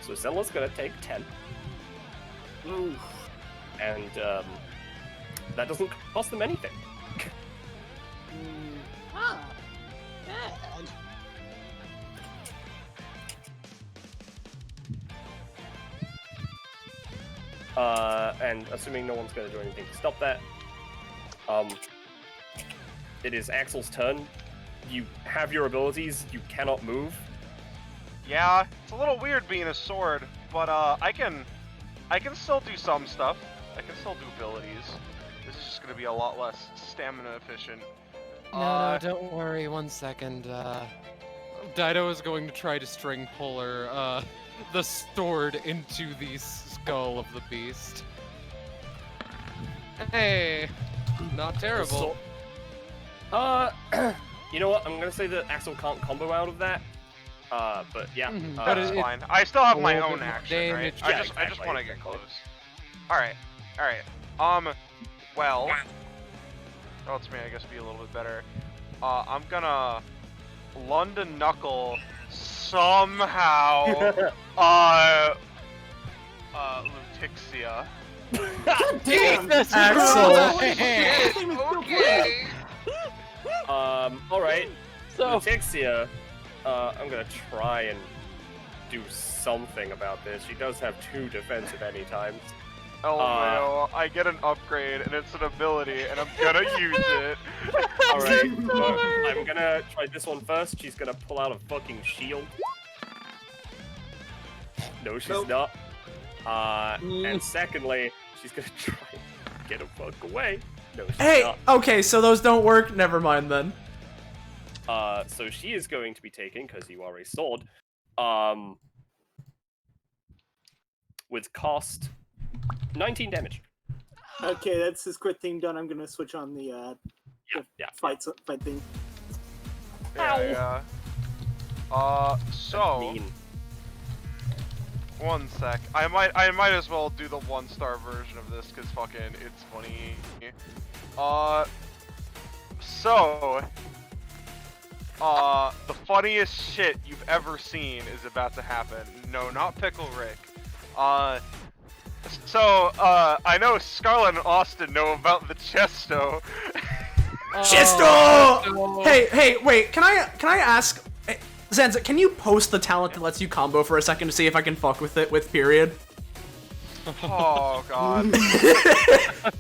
So Zella's gonna take 10. Ooh. And that doesn't cost them anything. Bad. And assuming no one's gonna do anything to stop that, it is Axel's turn. You have your abilities, you cannot move. Yeah, it's a little weird being a sword, but I can still do some stuff. I can still do abilities. This is just gonna be a lot less stamina efficient. No, don't worry. 1 second. Dido is going to try to string puller the sword into the skull of the beast. Hey, not terrible. You know what? I'm gonna say that Axel can't combo out of that. But yeah, But That's fine. I still have my own more action, right? damage. I Yeah, just exactly, want to get exactly. close. All right. Well, that lets me, I guess, be a little bit better. I'm gonna London Knuckle somehow. Lutixia. Jesus Axel. Okay. Alright. So, Tixia, I'm gonna try and do something about this. She does have 2 defensive anytimes. Oh no, I get an upgrade and it's an ability and I'm gonna use it. Alright, I'm gonna try this one first. She's gonna pull out a fucking shield. No, she's not. And secondly, she's gonna try and get a fuck away. No, she's Hey, not. okay, so those don't work. Never mind then. So she is going to be taking, because you are a sword, with cost 19 damage. Okay, that's his crit thing done. I'm gonna switch on the Yeah. fight thing. Yeah. So Mean. 1 sec. I might as well do the 1-star version of this because fucking it's funny. The funniest shit you've ever seen is about to happen. No, not Pickle Rick. I know Scarlett and Austin know about the Chesto. Chisto! Hey, wait. Can I ask, Zenza? Can you post the talent that lets you combo for a second to see if I can fuck with it with period? Oh god.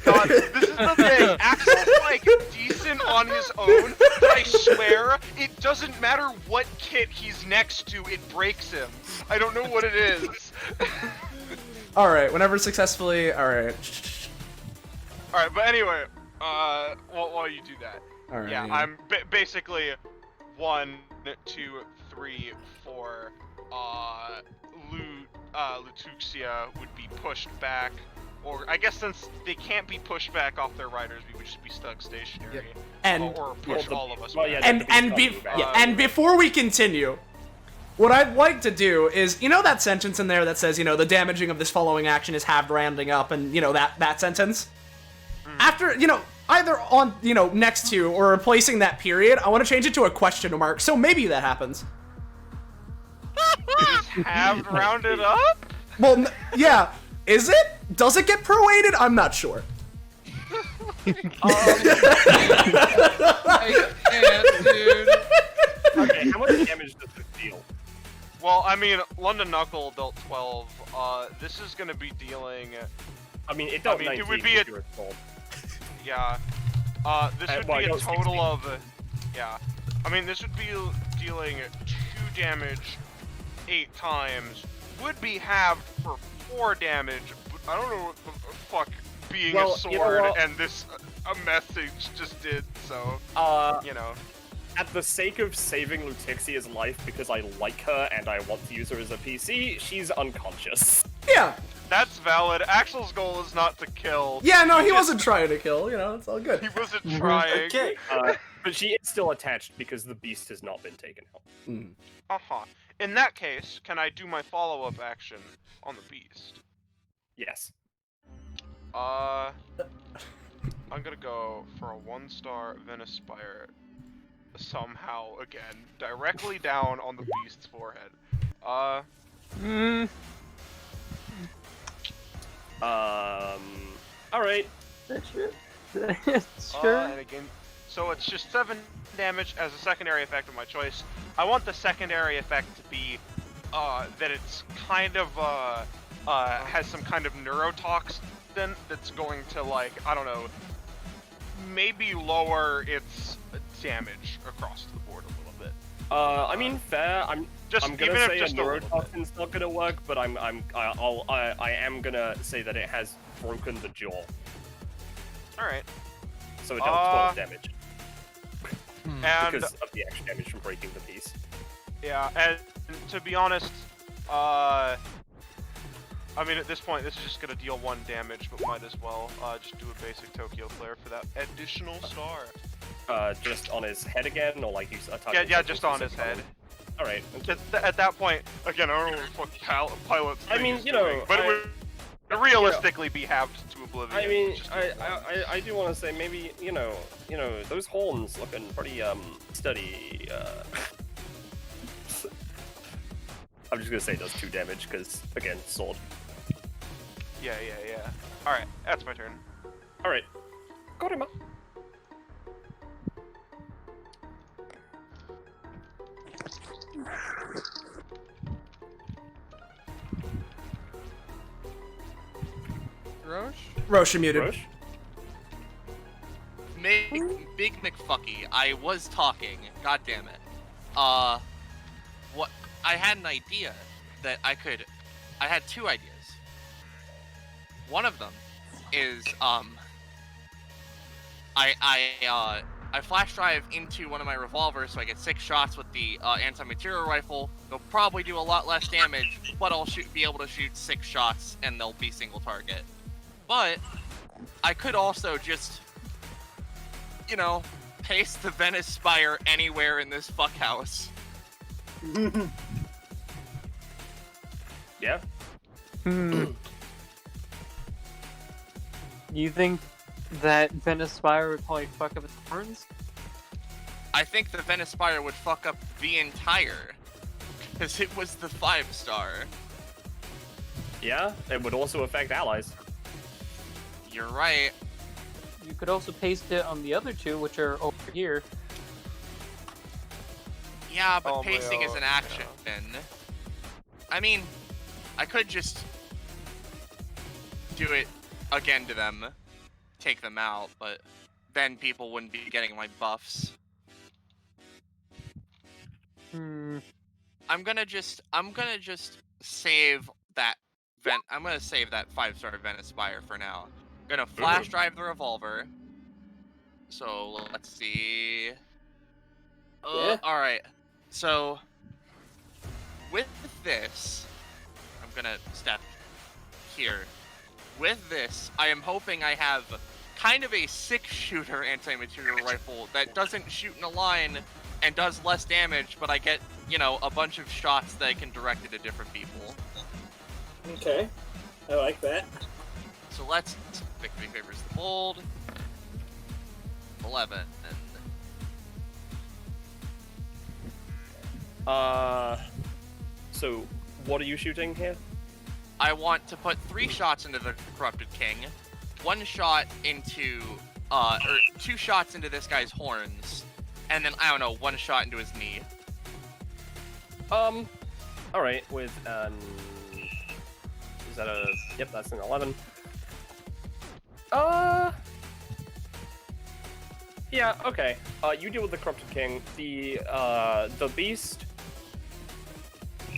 God, this is the thing. Axel's like decent on his own, but I swear it doesn't matter what kit he's next to, it breaks him. I don't know what it is. All right. Whenever successfully. All right. All right, but anyway, while you do that, All right. yeah, I'm basically 1, 2, 3, 4. Lutuxia would be pushed back, or I guess since they can't be pushed back off their riders, we would just be stuck stationary, And or push all of us well, back. yeah, and before we continue, what I'd like to do is, you know that sentence in there that says, you know, the damaging of this following action is halved rounding up, and you know that sentence. After, you know, either on, you know, next to or replacing that period, I want to change it to a question mark. So maybe that happens. Is halved rounded up? Well, yeah. Is it? Does it get prorated? I'm not sure. I can't, dude. Okay, how much damage does this deal? Well, I mean, London Knuckle dealt 12. This is gonna be dealing. I mean, it dealt 19 it would be if you were told. Yeah. This would well, be a no, total 16. of. Yeah. I mean, this would be dealing 2 damage 8 times. Would be halved for 4 damage. But I don't know what the fuck being Well, a sword you know what? and this a message just did. So you know. At the sake of saving Lutixia's life because I like her and I want to use her as a PC, she's unconscious. Yeah. That's valid. Axel's goal is not to kill. Yeah, no, he wasn't trying to kill. You know, it's all good. He wasn't trying. Okay. But she is still attached because the beast has not been taken out. Uh-huh. In that case, can I do my follow-up action on the beast? Yes. I'm gonna go for a 1-star Venice Spire somehow again, directly down on the beast's forehead. Alright. Sure. And again, so it's just 7 damage as a secondary effect of my choice. I want the secondary effect to be that it's kind of has some kind of neurotoxin that's going to, like, I don't know, maybe lower its damage across the board a little bit. I mean, fair. I'm gonna say a neurotoxin's not gonna work, but I am gonna say that it has broken the jaw. All right. So it does 12 damage. And because of the extra damage from breaking the piece. Yeah, and to be honest, I mean, at this point, this is just gonna deal 1 damage, but might as well just do a basic Tokyo Flare for that additional star. Just on his head again, or like he's Yeah, just on his head. All right. At that point, again, I don't know what the fuck pilot's I mean, you know, doing, but it would realistically be halved to oblivion. I mean, I do want to say maybe you know those horns looking pretty steady. I'm just gonna say it does 2 damage because again, sword. Yeah. All right, that's my turn. All right, Korima. Roche, you're muted. Roche? Big McFucky, I was talking. God damn it. What? I had an idea that I had 2 ideas. One of them is I flash drive into one of my revolvers so I get 6 shots with the anti-material rifle. They'll probably do a lot less damage, but I'll be able to shoot 6 shots and they'll be single target. But I could also just, you know, paste the Venice Spire anywhere in this fuckhouse. Yeah. You think that Venice Spire would probably fuck up its horns? I think the Venice Spire would fuck up the entire, because it was the 5-star. Yeah, it would also affect allies. You're right. You could also paste it on the other 2, which are over here. Yeah, but pasting is an action. Yeah. I mean, I could just do it again to them, take them out, but then people wouldn't be getting my buffs. I'm gonna just save that I'm gonna save that 5-star Venice Spire for now. I'm gonna flash drive the revolver. So let's see. Alright. So with this, I'm gonna step here. With this, I am hoping I have kind of a 6-shooter anti-material rifle that doesn't shoot in a line and does less damage, but I get, you know, a bunch of shots that I can direct it to different people. Okay, I like that. So let's victory favors the bold. 11. So what are you shooting here? I want to put 3 shots into the Corrupted King, 1 shot into, or 2 shots into this guy's horns, and then, I don't know, 1 shot into his knee. Alright, with, is that a, yep, that's an 11. Yeah, okay. You deal with the Corrupted King. The beast,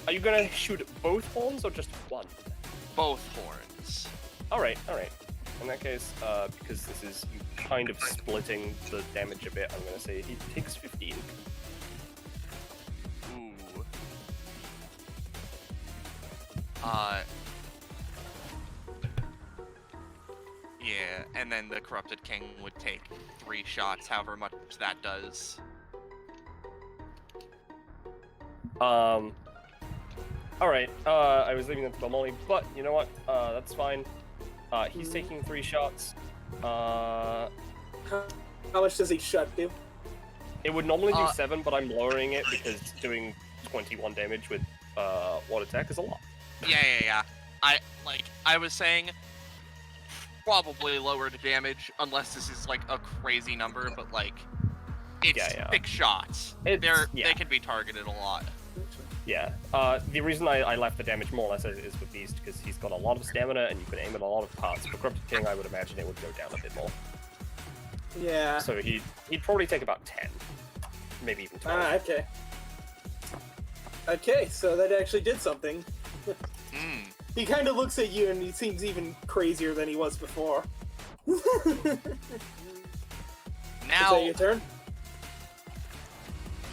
are you gonna shoot both horns or just 1? Both horns. Alright. In that case, because this is kind of splitting the damage a bit, I'm gonna say he takes 15. Ooh. Yeah, and then the Corrupted King would take 3 shots, however much that does. Alright, I was leaving that to Balmoli, but you know what? That's fine. He's taking 3 shots. Uh, How much does each shot do? it would normally do 7, but I'm lowering it because doing 21 damage with one attack is a lot. Yeah. I was saying probably lower the damage unless this is like a crazy number, but like it's 6 shots. They can be targeted a lot. Yeah. The reason I left the damage more or less is with Beast because he's got a lot of stamina and you can aim at a lot of parts. For Corrupted King, I would imagine it would go down a bit more. Yeah. So he'd probably take about 10, maybe even 12. Ah, okay. Okay, so that actually did something. He kind of looks at you and he seems even crazier than he was before. Now, is that your turn?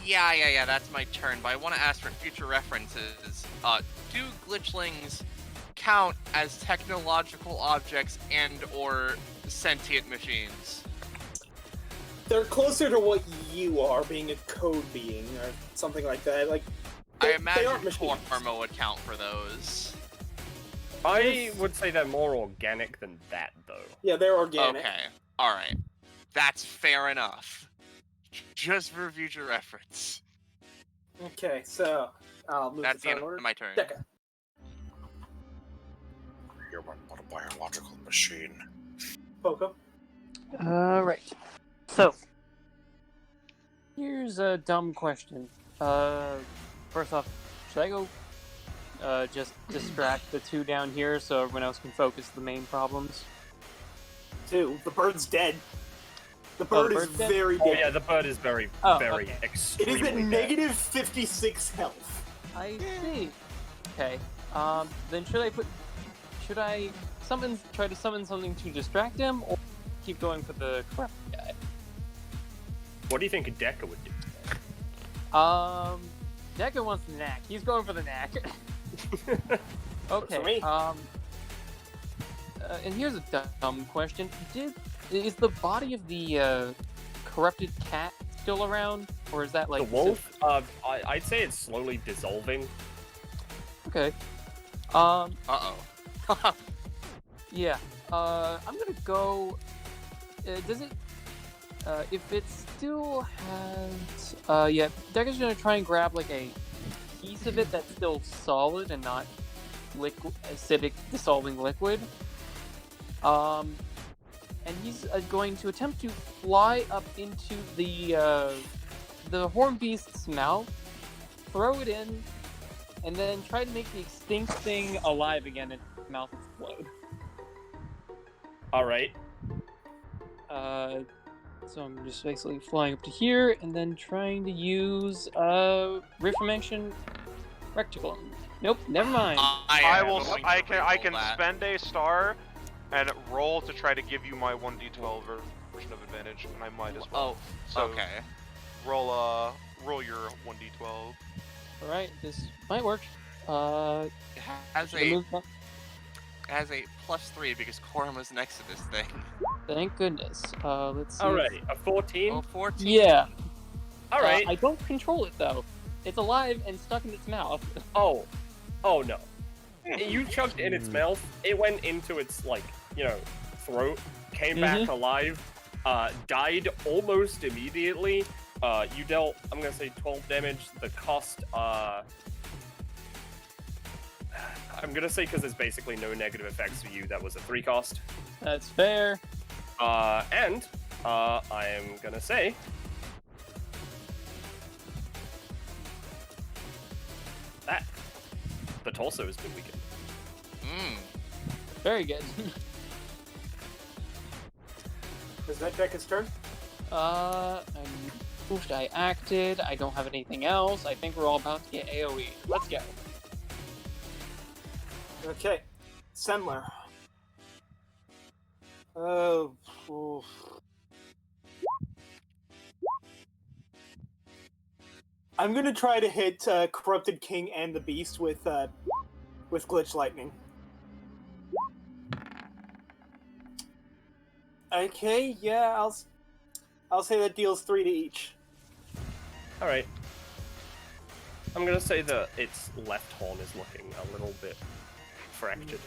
Yeah, that's my turn, but I want to ask for future references. Do glitchlings count as technological objects and or sentient machines? They're closer to what you are, being a code being or something like that. Like, I imagine Korma would count for those. I would say they're more organic than that, though. Yeah, they're organic. Okay, alright. That's fair enough. Just for future reference. Okay, so I'll move That's the the end turn order. of my turn. Deca. You're not a biological machine. Poco. Alright. So, here's a dumb question. First off, should I go just distract the two down here so everyone else can focus the main problems? 2. The bird's dead. The bird is very dead. Oh yeah, the bird is very It extremely is at dead. negative 56 health. I see. Okay. Then should I try to summon something to distract him, or keep going for the corrupt guy? What do you think Deca would do? Deca wants the knack. He's going for the knack. Okay. For me. And here's a dumb question: is the body of the corrupted cat still around, or is that like The wolf? I'd say it's slowly dissolving. Okay. Uh-oh. Yeah. I'm gonna go. Does it? If it still has, yeah, Deca's gonna try and grab like a piece of it that's still solid and not liquid, acidic dissolving liquid. And he's going to attempt to fly up into the horn beast's mouth, throw it in, and then try to make the extinct thing alive again and its mouth explode. All right. So I'm just basically flying up to here and then trying to use Reformation Reticulum. Nope, never mind. I can spend a star and roll to try to give you my 1d12 version of advantage, and I might as well. Oh, so okay. Roll your 1d12. All right, this might work. It has a +3 because Korma's next to this thing. Thank goodness. Let's see. Alright, a 14? Oh, 14. Yeah. Alright. I don't control it though. It's alive and stuck in its mouth. Oh no. You chugged in its mouth, it went into its, like, throat, came back alive, died almost immediately. You dealt, I'm gonna say 12 damage. The cost, I'm gonna say because there's basically no negative effects for you, that was a 3 cost. That's fair. And I am gonna say that the torso has been weakened. Very good. Is that Deca's turn? I moved, I acted, I don't have anything else. I think we're all about to get AoE. Let's go. Okay. Semler. Oh. Oof. I'm gonna try to hit Corrupted King and the Beast with Glitch Lightning. Okay, yeah, I'll say that deals 3 to each. All right. I'm gonna say that its left horn is looking a little bit fractured.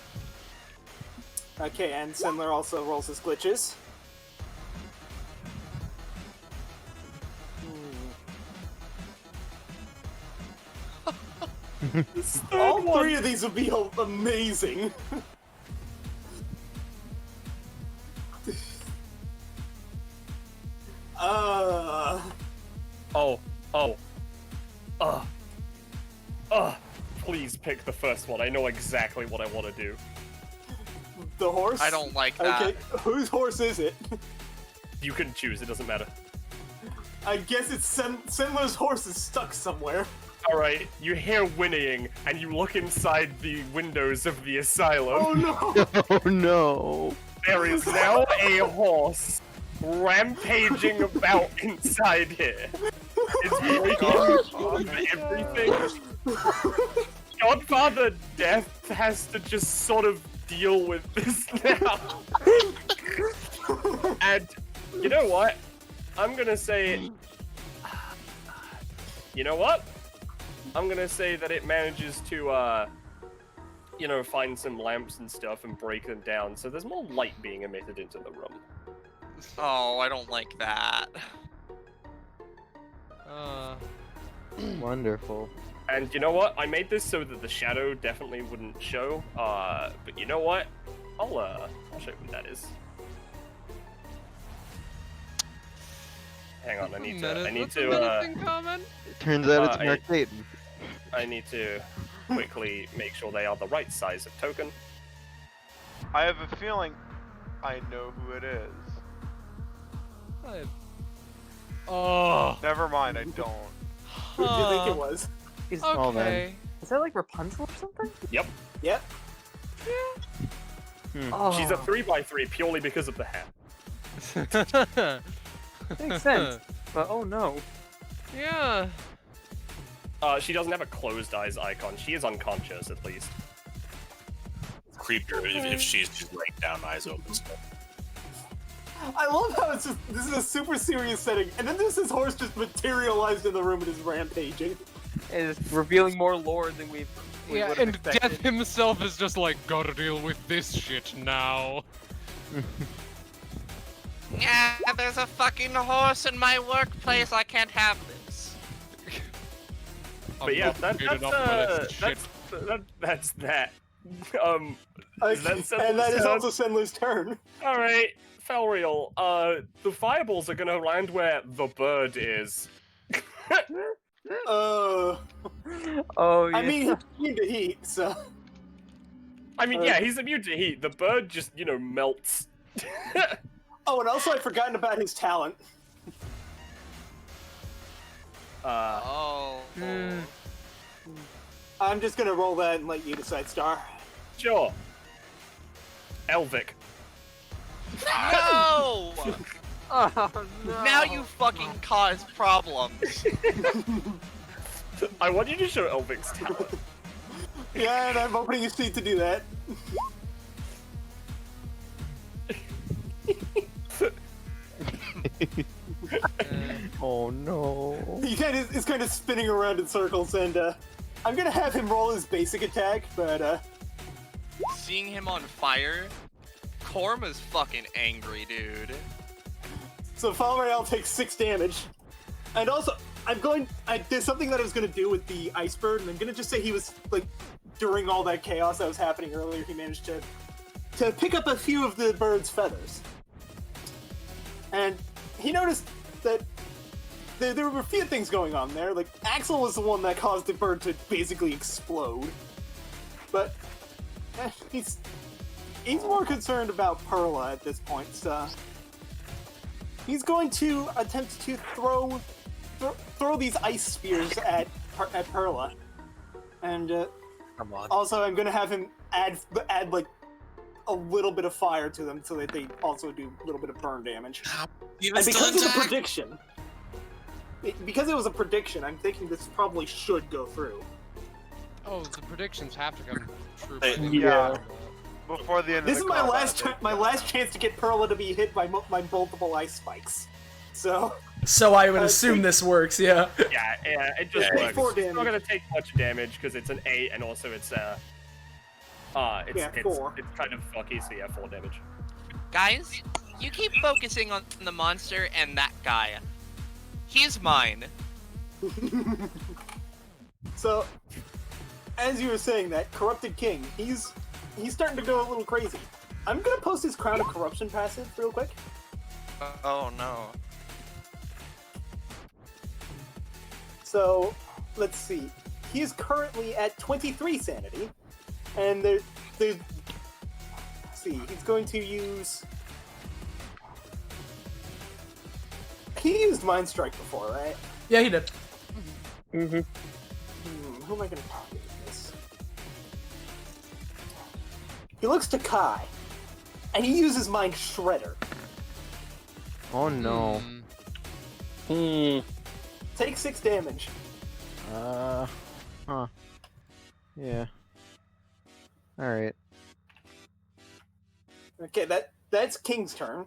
Okay, and Sindler also rolls his glitches. All three of these would be amazing. Please pick the first one. I know exactly what I want to do. The horse? I don't like that. Okay, whose horse is it? You can choose, it doesn't matter. I guess it's Sindler's horse is stuck somewhere. Alright, you hear whinnying, and you look inside the windows of the asylum. Oh no! Oh no! There is now a horse rampaging about inside here. It's breaking everything. Godfather Death has to just sort of deal with this now. And you know what? I'm gonna say... You know what? I'm gonna say that it manages to, you know, find some lamps and stuff and break them down, so there's more light being emitted into the room. Oh, I don't like that. Wonderful. And you know what? I made this so that the shadow definitely wouldn't show, but you know what? I'll show you what that is. Hang on, I need to, Turns out it's Mark Dayton. I need to quickly make sure they are the right size of token. I have a feeling I know who it is. Oh. Never mind, I don't. Who do you think it was? Okay. Is that like Rapunzel or something? Yep. Yep. She's a 3x3 purely because of the hat. Makes sense. But oh no. Yeah. She doesn't have a closed eyes icon. She is unconscious, at least. Creepier if she's just laying down, eyes open. I love how it's just, this is a super serious setting, and then there's this horse just materialized in the room and is rampaging. It is revealing more lore than we Yeah, would have and expected. Death himself is just like, gotta deal with this shit now. Yeah, there's a fucking horse in my workplace. I can't have this. But yeah, that's that. Is that And that is turn? also Sendler's turn. Alright, Felreal, the fireballs are gonna land where the bird is. Oh, yeah. I mean, he's immune to heat, so... I mean, yeah, he's immune to heat. The bird just, you know, melts. Oh, and also I'd forgotten about his talent. I'm just gonna roll that and let you decide, Star. Sure. Elvic. No! Oh, no. Now you fucking cause problems. I want you to show Elvic's talent. Yeah, and I'm opening his seat to do that. Oh no. He is kind of spinning around in circles, and I'm gonna have him roll his basic attack, but Seeing him on fire, Korma's fucking angry, dude. so Falrael takes 6 damage. And also, there's something that I was gonna do with the ice bird, and I'm gonna just say he was, like, during all that chaos that was happening earlier, he managed to pick up a few of the bird's feathers. And he noticed that there were a few things going on there. Like, Axel was the one that caused the bird to basically explode. But he's more concerned about Perla at this point, so he's going to attempt to throw these ice spears at Perla. And Come on. also I'm going to have him add like a little bit of fire to them so that they also do a little bit of burn damage. And because of the prediction, because it was a prediction, I'm thinking this probably should go through. Oh, the predictions have to come true. Yeah. Before the end This of is the my last chance to get Perla to be hit by my multiple ice spikes. So I would assume this works, yeah. Yeah, it just Take works. 4 It's not damage. gonna take much damage because it's an 8, and also it's It's 4. it's kind of fucky, so yeah, 4 damage. Guys, you keep focusing on the monster and that guy. He's mine. So, as you were saying that, Corrupted King, he's starting to go a little crazy. I'm gonna post his Crown of Corruption passive real quick. Oh no. So, let's see. He is currently at 23 sanity, and let's see, he's going to use... He used Mind Strike before, right? Yeah, he did. Mm-hmm. Who am I gonna target with this? He looks to Kai, and he uses Mind Shredder. Oh no. Take 6 damage. Huh. Yeah. Alright. Okay, that's King's turn.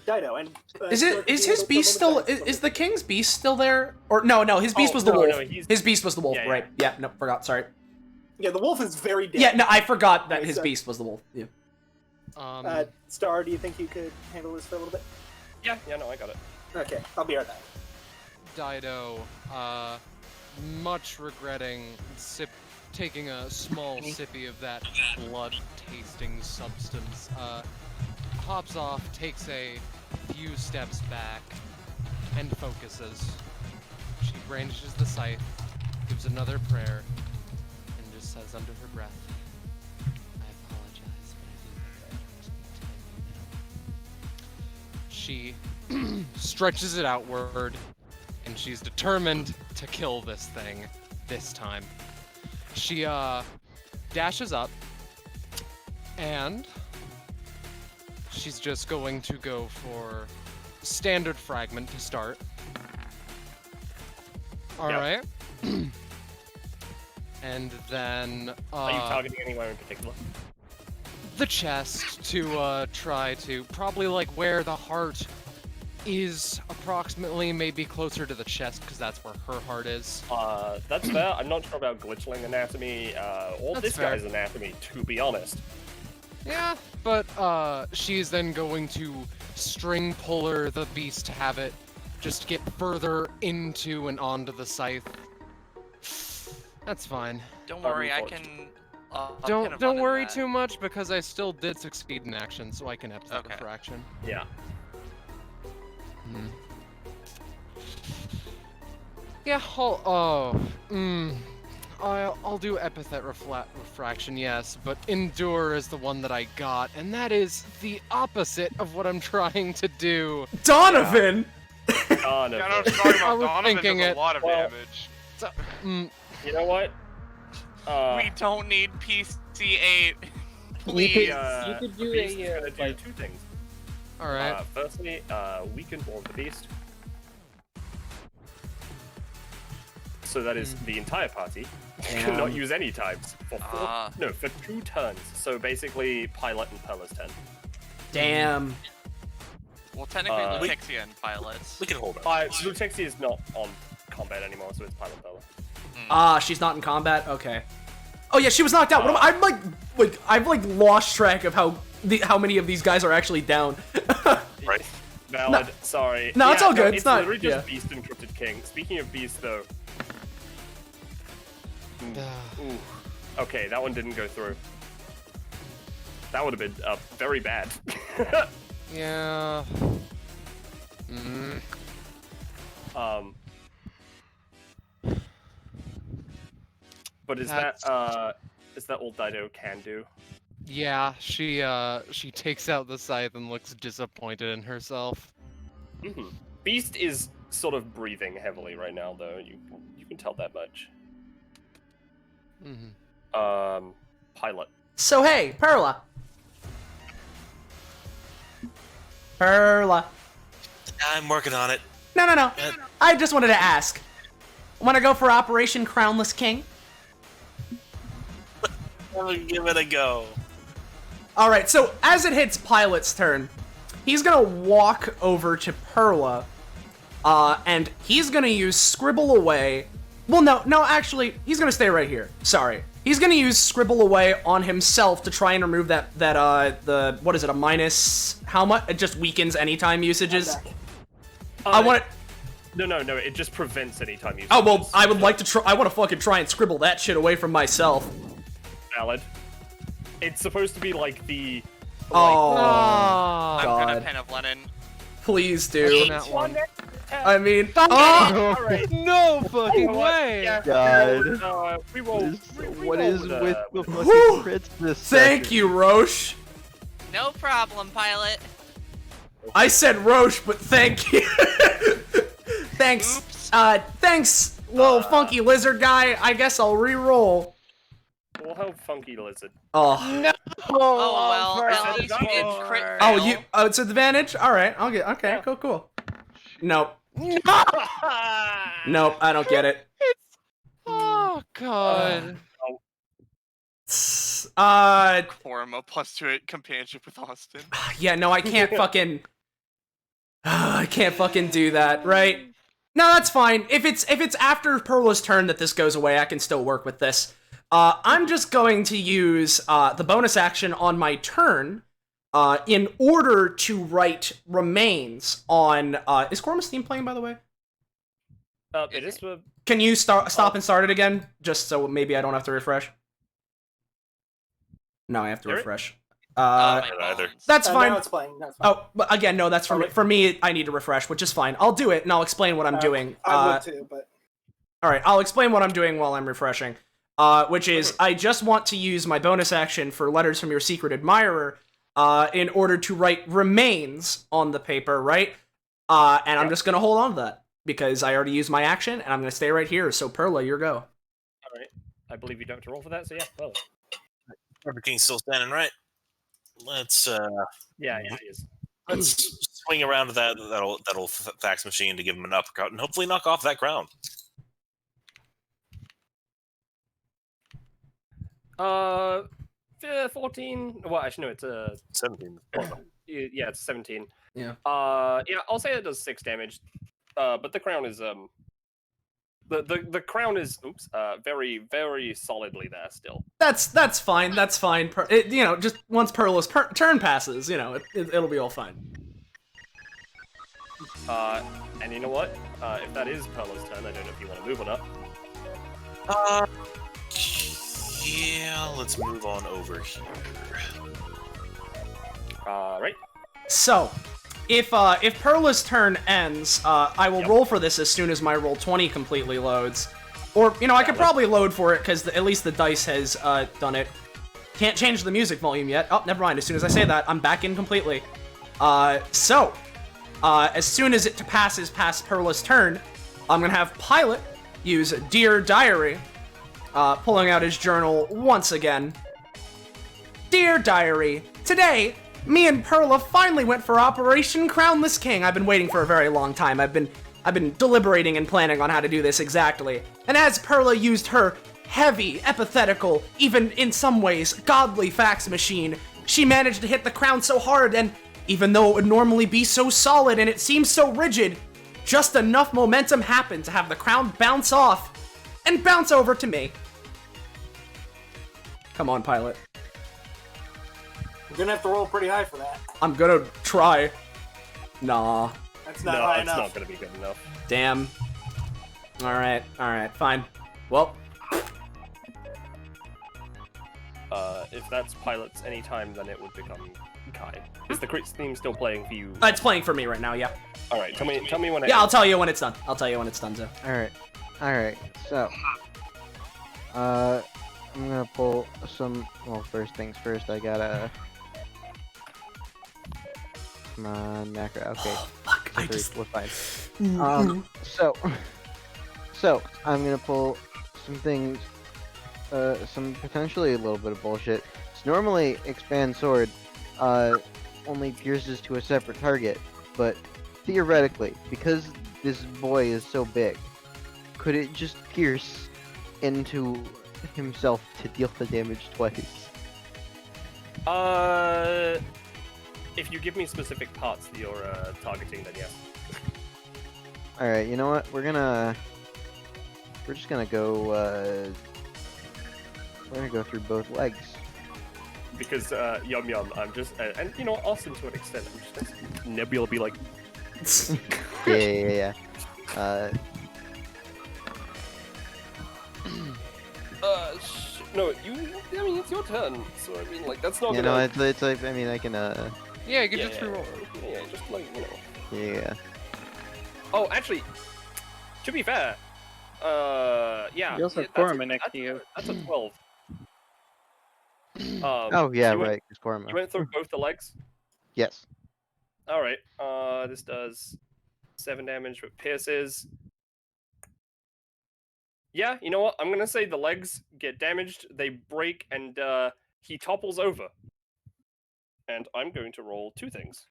Dido, and... Is his beast still... Is the king's beast still there? Or, no, his beast was the wolf. No, his beast was the wolf, Yeah, right. Yeah, no, forgot, sorry. Yeah, the wolf is very dead. Yeah, no, I forgot that Okay, his so- beast was the wolf. Yeah. Star, do you think you could handle this for a little bit? Yeah, no, I got it. Okay, I'll be right back. Dido, much regretting taking a small sippy of that blood-tasting substance, hops off, takes a few steps back, and focuses. She brandishes the scythe, gives another prayer, and just says under her breath, "I apologize, but I do prefer to speak to you now." She stretches it outward, and she's determined to kill this thing this time. She dashes up, and she's just going to go for standard fragment to start. Alright. And then Are you targeting anywhere in particular? the chest to try to probably like where the heart is approximately, maybe closer to the chest because that's where her heart is. That's fair. I'm not sure about glitchling anatomy, or That's this fair. guy's anatomy, to be honest. Yeah, but she's then going to string puller the beast to have it just get further into and onto the scythe. That's fine. Don't worry, I can. Don't worry too much because I still did succeed in action, so I can epithet Okay. for action. Yeah. Yeah, I'll do epithet refraction, yes, but endure is the one that I got, and that is the opposite of what I'm trying to do. Donovan! Donovan. Yeah, I know what you're talking I about. was Donovan thinking does it. a lot of Well, damage. You know what? We don't need PC8. You Please. could do Beast is a gonna do 2 things. Alright. Firstly, weaken War the Beast. So that is the entire party. Cannot use any types for for 2 turns. So basically, Pilot and Pearla's turn. Damn. Well, technically, Lutexian pilots. We can hold up. So Lutexi is not on combat anymore, so it's Pilot Pearla. She's not in combat? Okay. Oh yeah, she was knocked out. What am I, I've lost track of how many of these guys are actually down. Right. Valid. Sorry. No, it's all good. It's not- literally just yeah. Beast and Cryptid King. Speaking of Beast, though. Ooh. Okay, that one didn't go through. That would have been very bad. Yeah. But is that all Dido can do? Yeah, she takes out the scythe and looks disappointed in herself. Beast is sort of breathing heavily right now, though. You can tell that much. Pilot. So hey, Perla. Perla. I'm working on it. No. I just wanted to ask. Want to go for Operation Crownless King? I'll give it a go. Alright, so as it hits Pilot's turn, he's gonna walk over to Perla, and he's gonna use Scribble Away. Well, no, actually, he's gonna stay right here. Sorry. He's gonna use Scribble Away on himself to try and remove the what is it, a minus how much? It just weakens anytime usages. I want it. No, it just prevents anytime usages. Oh well, I would like to try. I want to fucking try and scribble that shit away from myself. Valid. It's supposed to be like the. Oh, I'm God. gonna pen of Lennon. Please do. I mean, Alright. No fucking way! God. We won't. What is with the fucking crits this Thank session? you, Roche. No problem, pilot. I said Roche, but thank you. Thanks. Oops. Thanks, little funky lizard guy. I guess I'll re-roll. Well, how funky lizard. Oh. No. Oh well, at least you did crit fail. Oh, you. Oh, it's advantage. All right, I'll get. Okay, cool. Nope. Nope, I don't get it. Oh god. Korma +2 companionship with Austin. Yeah, no, I can't fucking. I can't fucking do that, right? No, that's fine. If it's after Perla's turn that this goes away, I can still work with this. I'm just going to use the bonus action on my turn in order to write remains on. Is Korma's theme playing, by the way? It is. Can you stop and start it again, just so maybe I don't have to refresh? No, I have to refresh. That's fine. Now it's playing. Now it's fine. Oh, but again, no, that's for me. For me, I need to refresh, which is fine. I'll do it, and I'll explain what I'm doing. I would too, but. All right, I'll explain what I'm doing while I'm refreshing. Which is, I just want to use my bonus action for Letters from Your Secret Admirer in order to write remains on the paper, right? And I'm just going to hold on to that, because I already used my action, and I'm going to stay right here. So, Perla, your go. Alright. I believe you don't have to roll for that, so yeah, Perla. Perfect King's still standing right. Let's Yeah, he is. let's swing around to that old fax machine to give him an uppercut and hopefully knock off that crown. 14. Well, actually, no, it's 17. Yeah, it's 17. Yeah. Yeah, I'll say it does 6 damage. But the crown is the crown is very, very solidly there still. That's fine. That's fine. Just once Perla's turn passes, it'll be all fine. And you know what? If that is Perla's turn, I don't know if you want to move or not. Yeah, let's move on over here. Right. So, if Perla's turn ends, I will roll for this as soon as my roll 20 completely loads. Or, I could probably load for it, because at least the dice has done it. Can't change the music volume yet. Oh, never mind. As soon as I say that, I'm back in completely. So, as soon as it passes past Perla's turn, I'm going to have Pilot use Dear Diary, pulling out his journal once again. Dear Diary, today, me and Perla finally went for Operation Crownless King. I've been waiting for a very long time. I've been deliberating and planning on how to do this exactly. And as Perla used her heavy, epithetical, even in some ways, godly fax machine, she managed to hit the crown so hard, and even though it would normally be so solid and it seems so rigid, just enough momentum happened to have the crown bounce off and bounce over to me. Come on, Pilot. You're gonna have to roll pretty high for that. I'm gonna try. Nah. That's not high enough. No, it's not gonna be good enough. Damn. Alright, fine. Well. If that's Pilot's anytime, then it would become Kai. Is the crit theme still playing for you? It's playing for me right now, yeah. Alright, tell me when Yeah, I'll tell you when it's done. Zo. Alright, so. I'm gonna pull some. Well, first things first, I gotta. Come on, macro. Okay. Oh, fuck, We're fine. So I'm gonna pull some things. Some potentially a little bit of bullshit. So normally, Expand Sword only pierces to a separate target, but theoretically, because this boy is so big, could it just pierce into himself to deal the damage twice? If you give me specific parts that you're targeting, then yes. Alright, you know what? We're just gonna go, We're gonna go through both legs. Because Yum Yum, I'm just and you know Austin to an extent, I'm just Nebula be like. Yeah. No, you. I mean, it's your turn. So I mean, like that's not. You know, it's like I mean, I can Yeah, you can just reroll. Yeah, just like you know. Yeah. Oh, actually, to be fair, yeah. You also have that's Korma next to you. That's a 12. Oh yeah, you went, right. 'Cause Korma. You went through both the legs. Yes. All right. This does 7 damage, but pierces. Yeah, you know what? I'm gonna say the legs get damaged, they break, and he topples over. And I'm going to roll 2 things.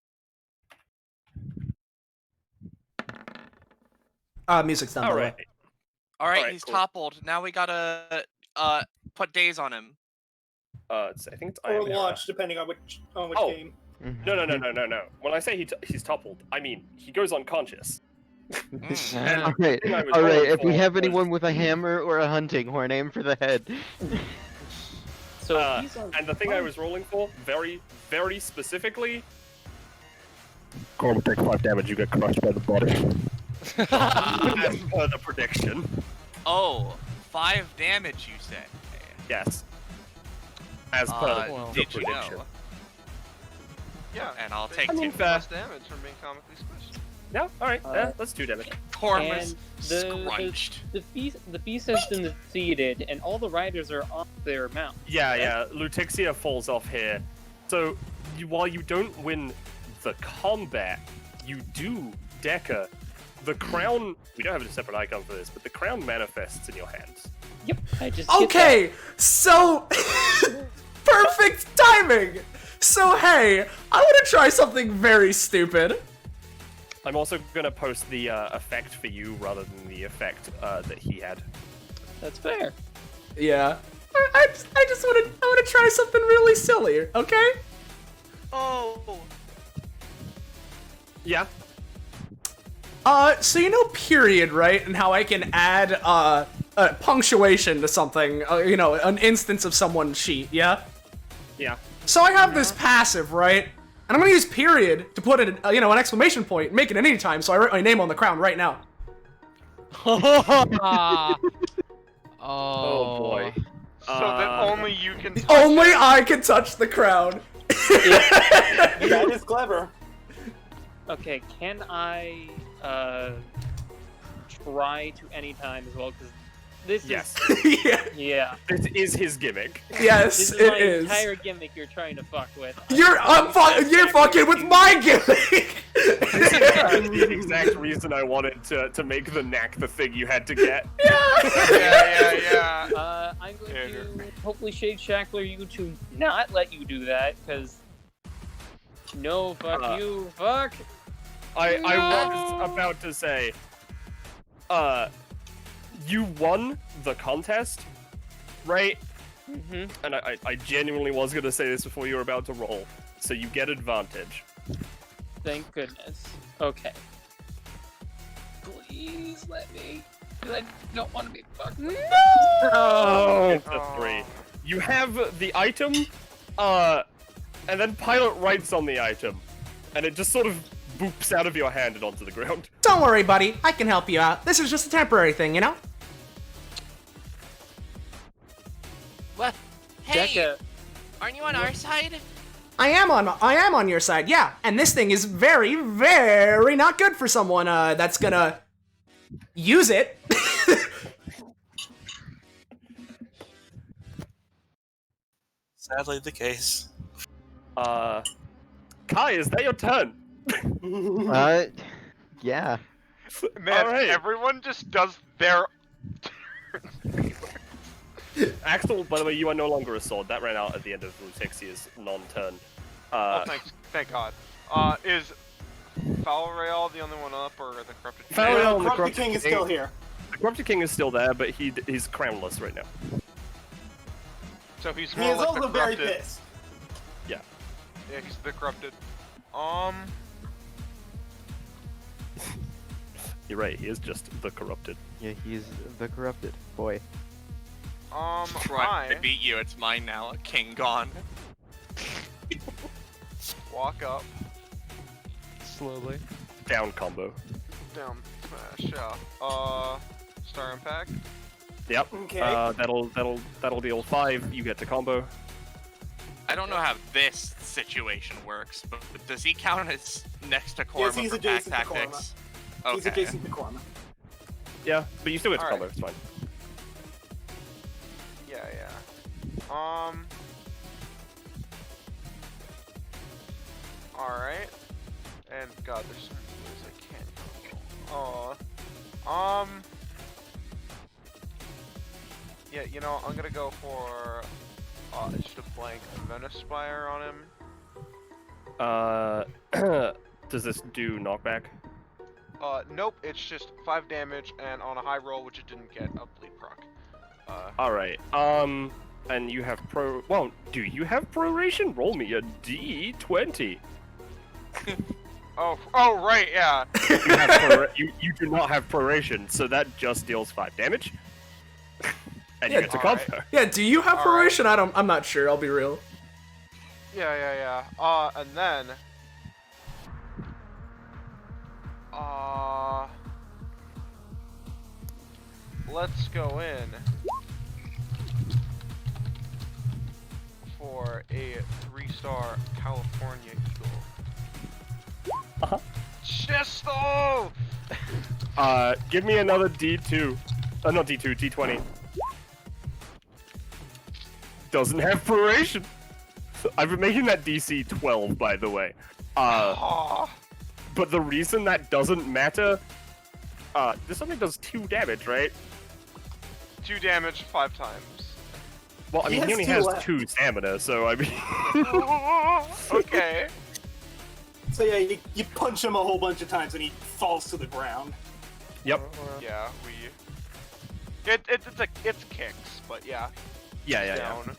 Music's done. By the way. All right, Alright, he's cool. toppled. Now we gotta put days on him. I think it's Or Iron Mirror. launch, depending on which game. No. When I say he's toppled, I mean he goes unconscious. And All right. the thing I was All right. rolling If we for have was- anyone with a hammer or a hunting horn, aim for the head. So he's on and the thing I was rolling for, very, very specifically, Korma takes 5 damage, you get crushed by the body. as per the prediction. Oh, 5 damage, you say? Yes. As per the Did you prediction. know? Yeah. And I'll they take I mean, two. fair. less damage from being comically squished. Yeah, alright, let's 2 damage. Korma's and scrunched. the feast has been defeated, and all the riders are off their mount. Yeah. Lutexia falls off here. So, while you don't win the combat, you do Deca. The crown, we don't have a separate icon for this, but the crown manifests in your hands. Yep, I just get Okay, so perfect timing. So hey, I want to try something very stupid. I'm also gonna post the effect for you rather than the effect that he had. that. That's fair. Yeah, I just want to try something really silly. Okay. Oh. Yeah. So you know period, right? And how I can add punctuation to something, you know, an instance of someone's sheet, yeah? Yeah. So I have this passive, right? And I'm gonna use period to put it, you know, an exclamation point, make it any time, so I write my name on the crown right now. Oh boy. So that only you can touch Only it? I can touch the crown. That is clever. Okay, can I try to any time as well? Because this Yes. yeah. This is his gimmick. Yes, This is it my is. entire gimmick you're trying to fuck with. You're fucking with my gimmick. This is the exact reason I wanted to make the knack the thing you had to get. Yeah. I'm going to hopefully Shade Shackler you to not let you do that, because no, fuck you, fuck. I was about to say, you won the contest, right? Mm-hmm. And I genuinely was gonna say this before you were about to roll, so you get advantage. Thank goodness. Okay. Please let me. Because I don't want to be fucked. Oh, it's a 3. You have the item, and then Pilot writes on the item, and it just sort of boops out of your hand and onto the ground. Don't worry, buddy. I can help you out. This is just a temporary thing, you know? What? Hey, Deca, aren't you on our side? I am on your side, yeah. And this thing is very, very not good for someone that's gonna use it. Sadly, the case. Kai, is that your turn? Yeah. Man, Alright. everyone just does their. Axel, by the way, you are no longer a sword. That ran out at the end of Lutexia's non-turn. Oh, thank God. Is Foul Rail the only one up, or the Corrupted King? Foul Rail, The Corrupted King is still here. The Corrupted King is still there, but he's crownless right now. So he's He more is like also the very Corrupted. pissed. Yeah. Yeah, he's the Corrupted. You're right, he is just the corrupted. Yeah, he's the corrupted boy. I beat you. It's mine now. King gone. walk up, Slowly. Down combo. down smash, yeah. Star Impact. Yep. Okay. That'll deal 5. You get to combo. I don't know how this situation works, but does he count as next to Korma Yes, he's for pack adjacent to Korma. tactics? Okay. He's adjacent to Korma. Yeah, but you still get to Alright. combo. It's fine. Yeah. Alright. And God, there's so many ways I can't go. Yeah, you know, I'm gonna go for just a blank Venice Spire on him. Does this do knockback? Nope, it's just 5 damage, and on a high roll, which it didn't get, a bleed proc. Alright, and you have well, do you have proration? Roll me a D20. Oh, right, yeah. You do not have proration, so that just deals 5 damage. And Yeah, you get to combo. Yeah, do you have All right. proration? I'm not sure, I'll be real. Yeah. And then... let's go in for a 3-star California Eagle. Chesto! Give me another D2. Not D2, D20. Doesn't have proration. I've been making that DC 12, by the way. But the reason that doesn't matter, this only does 2 damage, right? 2 damage 5 times. Well, I mean, he only has 2 stamina, so I mean... Okay. So yeah, you punch him a whole bunch of times and he falls to the ground. Yep. Yeah, it's kicks, but yeah. Yeah. Down.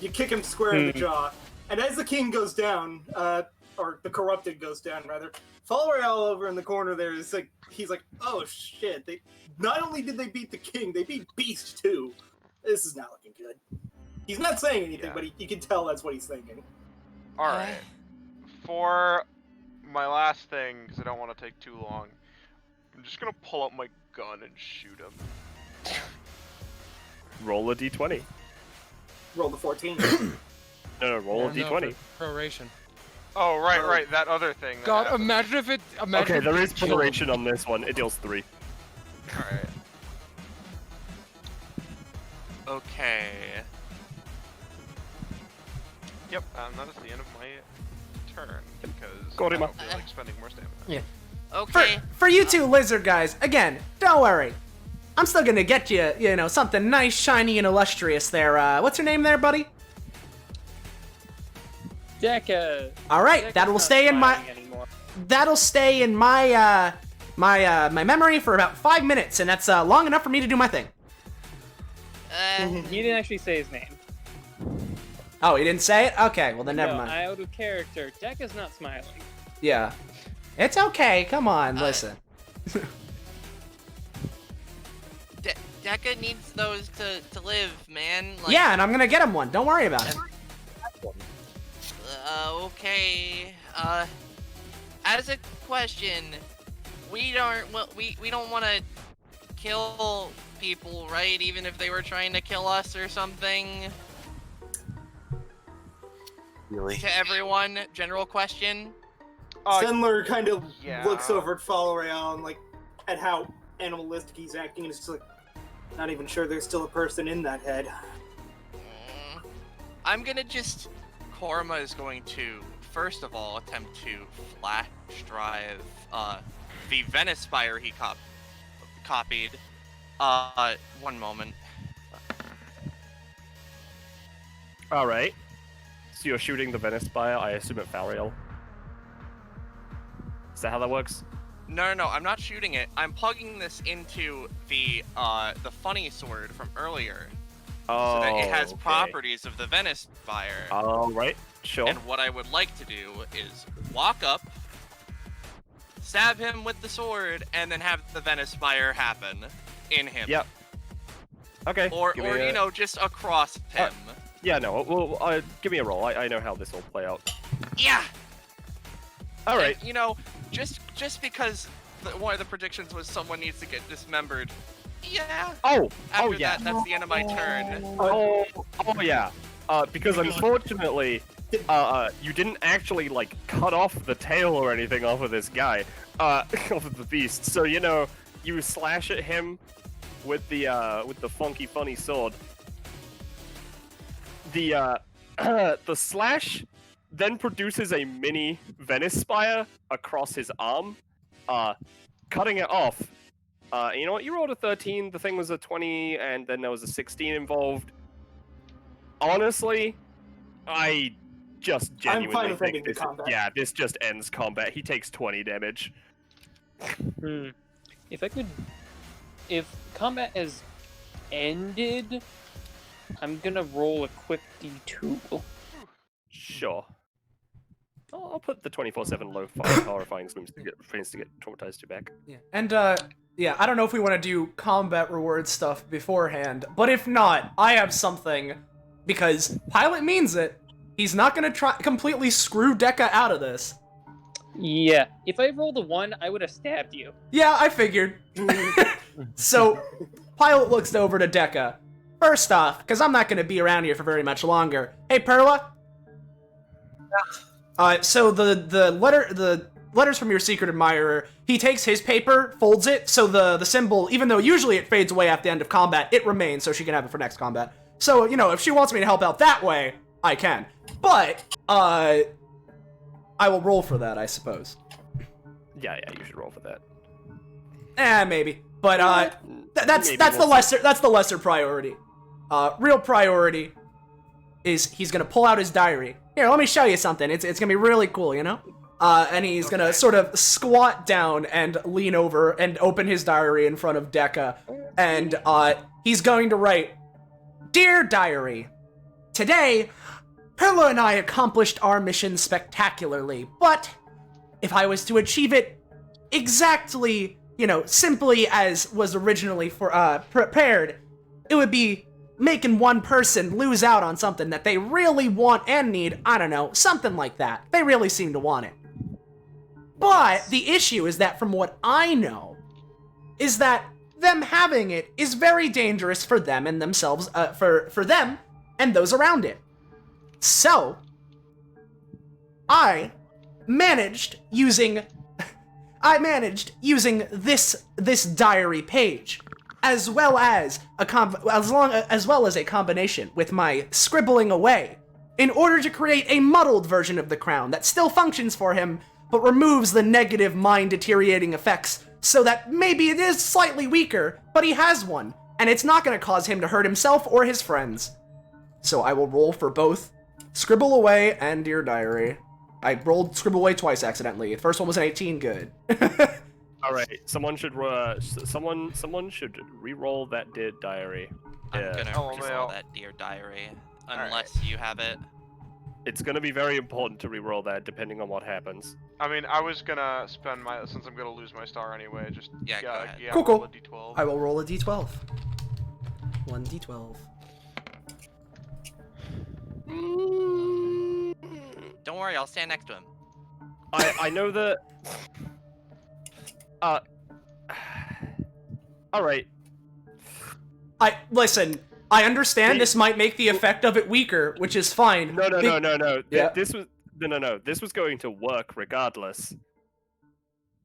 You kick him square in the jaw, and as the king goes down, or the corrupted goes down rather, Follower all over in the corner there is like, he's like, oh shit, they not only did they beat the king, they beat Beast too. This is not looking good. He's not saying anything, but you can tell that's what he's thinking. Alright. For my last thing, because I don't want to take too long, I'm just gonna pull out my gun and shoot him. Roll a D20. Roll the 14. No, roll a D20. Proration. Oh, right, that other thing. God, imagine if it. Okay, there is proration on this one. It deals 3. Alright. Okay. Yep, that is the end of my turn, because Go, I Rima. don't feel like spending more stamina. Yeah. Okay. For you two lizard guys, again, don't worry. I'm still gonna get you, something nice, shiny, and illustrious there. What's your name there, buddy? Deca. All right, Deca's that will not stay in my. smiling anymore. That'll stay in my my memory for about 5 minutes, and that's long enough for me to do my thing. He didn't actually say his name. Oh, he didn't say it? Okay, well then never No, mind. out of character. Deca's not smiling. Yeah. It's okay, come on, listen. Deca needs those to live, man. Like, Yeah, and I'm gonna get him one, don't worry about it. Okay. As a question, we don't want to kill people, right? Even if they were trying to kill us or something. Really? To everyone, general question. Sendler kind of yeah. looks over at Folloreal and like at how animalistic he's acting, and it's just like not even sure there's still a person in that head. I'm gonna just. Korma is going to, first of all, attempt to flash drive the Venice Spire he copied. One moment. Alright. So you're shooting the Venice Spire, I assume at Valriel. Is that how that works? No, I'm not shooting it. I'm plugging this into the funny sword from earlier. Oh, so that it has okay. properties of the Venice Spire. Alright, sure. And what I would like to do is walk up, stab him with the sword, and then have the Venice Spire happen in him. Yep. Okay. Or give me you know, just across him. Yeah, no. Well, give me a roll. I know how this will play out. Yeah. All right. And, you know, just because one of the predictions was someone needs to get dismembered. Yeah. Oh yeah. That's the end of my turn. Oh yeah. Because unfortunately, you didn't actually like cut off the tail or anything off of this guy, off of the beast. So you know, you slash at him with the funky funny sword. The the slash then produces a mini Venice spire across his arm, cutting it off. You know what? You rolled a 13. The thing was a 20, and then there was a 16 involved. Honestly, I just genuinely think this. Yeah, this just ends combat. He takes 20 damage. If combat has ended, I'm gonna roll a quick D2. Sure. I'll put the 24/7 low horrifying screams to get traumatized you back. Yeah. And yeah, I don't know if we want to do combat reward stuff beforehand, but if not, I have something, because Pilot means it. He's not gonna try completely screw Dekka out of this. Yeah, if I rolled a 1, I would have stabbed you. Yeah, I figured. So, Pilot looks over to Dekka. First off, because I'm not gonna be around here for very much longer. Hey, Perla. So the letters from your secret admirer, he takes his paper, folds it, so the symbol, even though usually it fades away at the end of combat, it remains, so she can have it for next combat. So, you know, if she wants me to help out that way, I can. But, I will roll for that, I suppose. Yeah, you should roll for that. Maybe. But, that's the lesser priority. Real priority is he's gonna pull out his diary. Here, let me show you something. It's gonna be really cool, you know? And he's gonna sort of squat down and lean over and open his diary in front of Dekka. And, he's going to write, Dear Diary, today, Perla and I accomplished our mission spectacularly, but if I was to achieve it exactly, you know, simply as was originally prepared, it would be making one person lose out on something that they really want and need. I don't know, something like that. They really seem to want it. But the issue is that from what I know, is that them having it is very dangerous for them and themselves, for them and those around it. So, I managed using this diary page, as well as a combination with my scribbling away, in order to create a muddled version of the crown that still functions for him, but removes the negative mind-deteriorating effects, so that maybe it is slightly weaker, but he has one, and it's not going to cause him to hurt himself or his friends. So I will roll for both Scribble Away and Dear Diary. I rolled Scribble Away twice accidentally. The first one was an 18, good. All right, someone should re-roll that Dear Diary. I'm gonna re-roll that Dear Diary, unless you have it. It's gonna be very important to re-roll that, depending on what happens. I mean, I was gonna spend since I'm gonna lose my star anyway, just go ahead. Cool. Roll a d12. I will roll a d12. 1d12. Don't worry, I'll stand next to him. I know that. All right. Listen. I understand this might make the effect of it weaker, which is fine. No. Yeah. This was going to work regardless.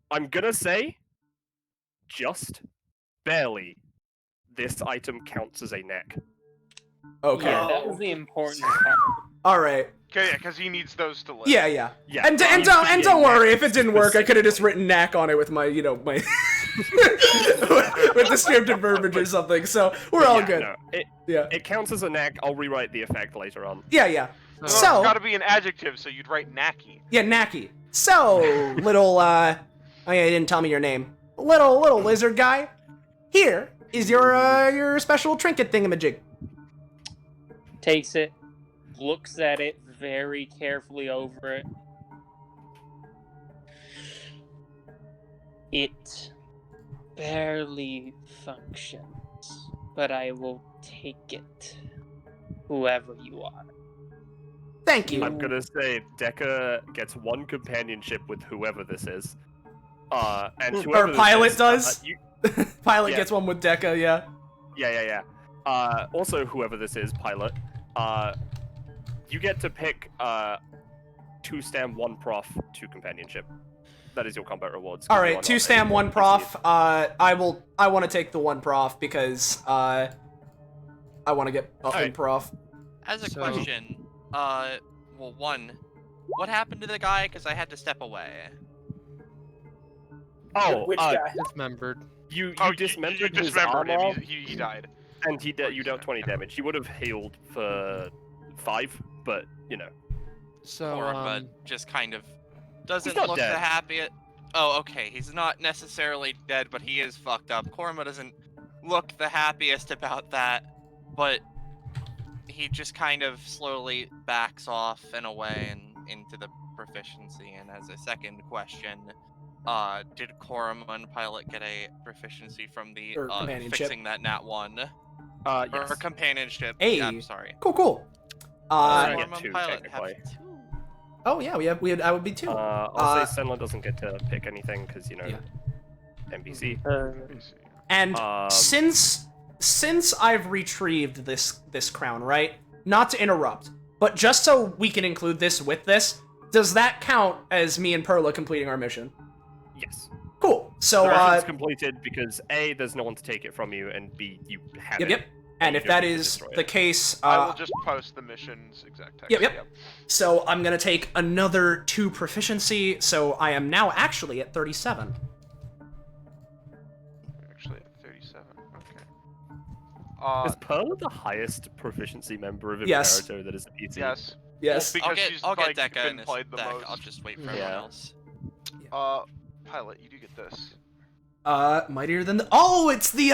I'm gonna say, just barely, this item counts as a neck. Okay. Yeah, that was the important part. All right. Okay, yeah, because he needs those to live. Yeah. And don't worry, if it didn't work, I could have just written knack on it with my, you know, my with descriptive verbiage or something. So we're all good. No, yeah. It counts as a knack. I'll rewrite the effect later on. Yeah. So So it's got to be an adjective, so you'd write knacky. Yeah, knacky. So little oh yeah, you didn't tell me your name. Little lizard guy. Here is your special trinket thingamajig. Takes it, looks at it very carefully over it. It barely functions, but I will take it, whoever you are. Thank you. I'm gonna say Deca gets one companionship with whoever this is. And whoever Or this Pilot is, does. Pilot Yeah. gets one with Deca, yeah. Yeah. Also, whoever this is, Pilot, you get to pick 2 stam, 1 prof, 2 companionship. That is your combat rewards. All right, 2 stam, 1 prof. I want to take the 1 prof because I want to get buff in prof. As a So- question, well, one, what happened to the guy? Because I had to step away. Oh, Which guy? Dismembered. you Oh, dismembered you his dismembered armor, him. He died. and you dealt 20 damage. He would have healed for 5, but you know. So, Korma just kind of doesn't not look dead. the happiest. Oh, okay. He's not necessarily dead, but he is fucked up. Korma doesn't look the happiest about that, but he just kind of slowly backs off and away and into the proficiency. And as a second question, did Korma and Pilot get a proficiency from the Or companionship. fixing that nat 1? Yes. Or companionship? Hey. Yeah, I'm sorry. Cool. I get Korma and 2 Pilot technically. have 2. Oh yeah, I would be 2. I'll say Senla doesn't get to pick anything because you know, Yeah. NPC. And Um, since I've retrieved this crown, right? Not to interrupt, but just so we can include this with this, does that count as me and Perla completing our mission? Yes. Cool. So The mission's completed because A, there's no one to take it from you, and B, you have it. yep. And you if don't that need to is destroy the it. case, I will just post the mission's exact text. Yep. So I'm gonna take another 2 proficiency, so I am now actually at 37. Actually, at 37. Okay. Is Perla the highest proficiency member of Yes. Imperator that is a PC? Yes. Yes. Well, because I'll she's get like Deca been in this played the deck. most. I'll just wait for Yeah. everyone else. Pilot, you do get this. Mightier than the. Oh, it's the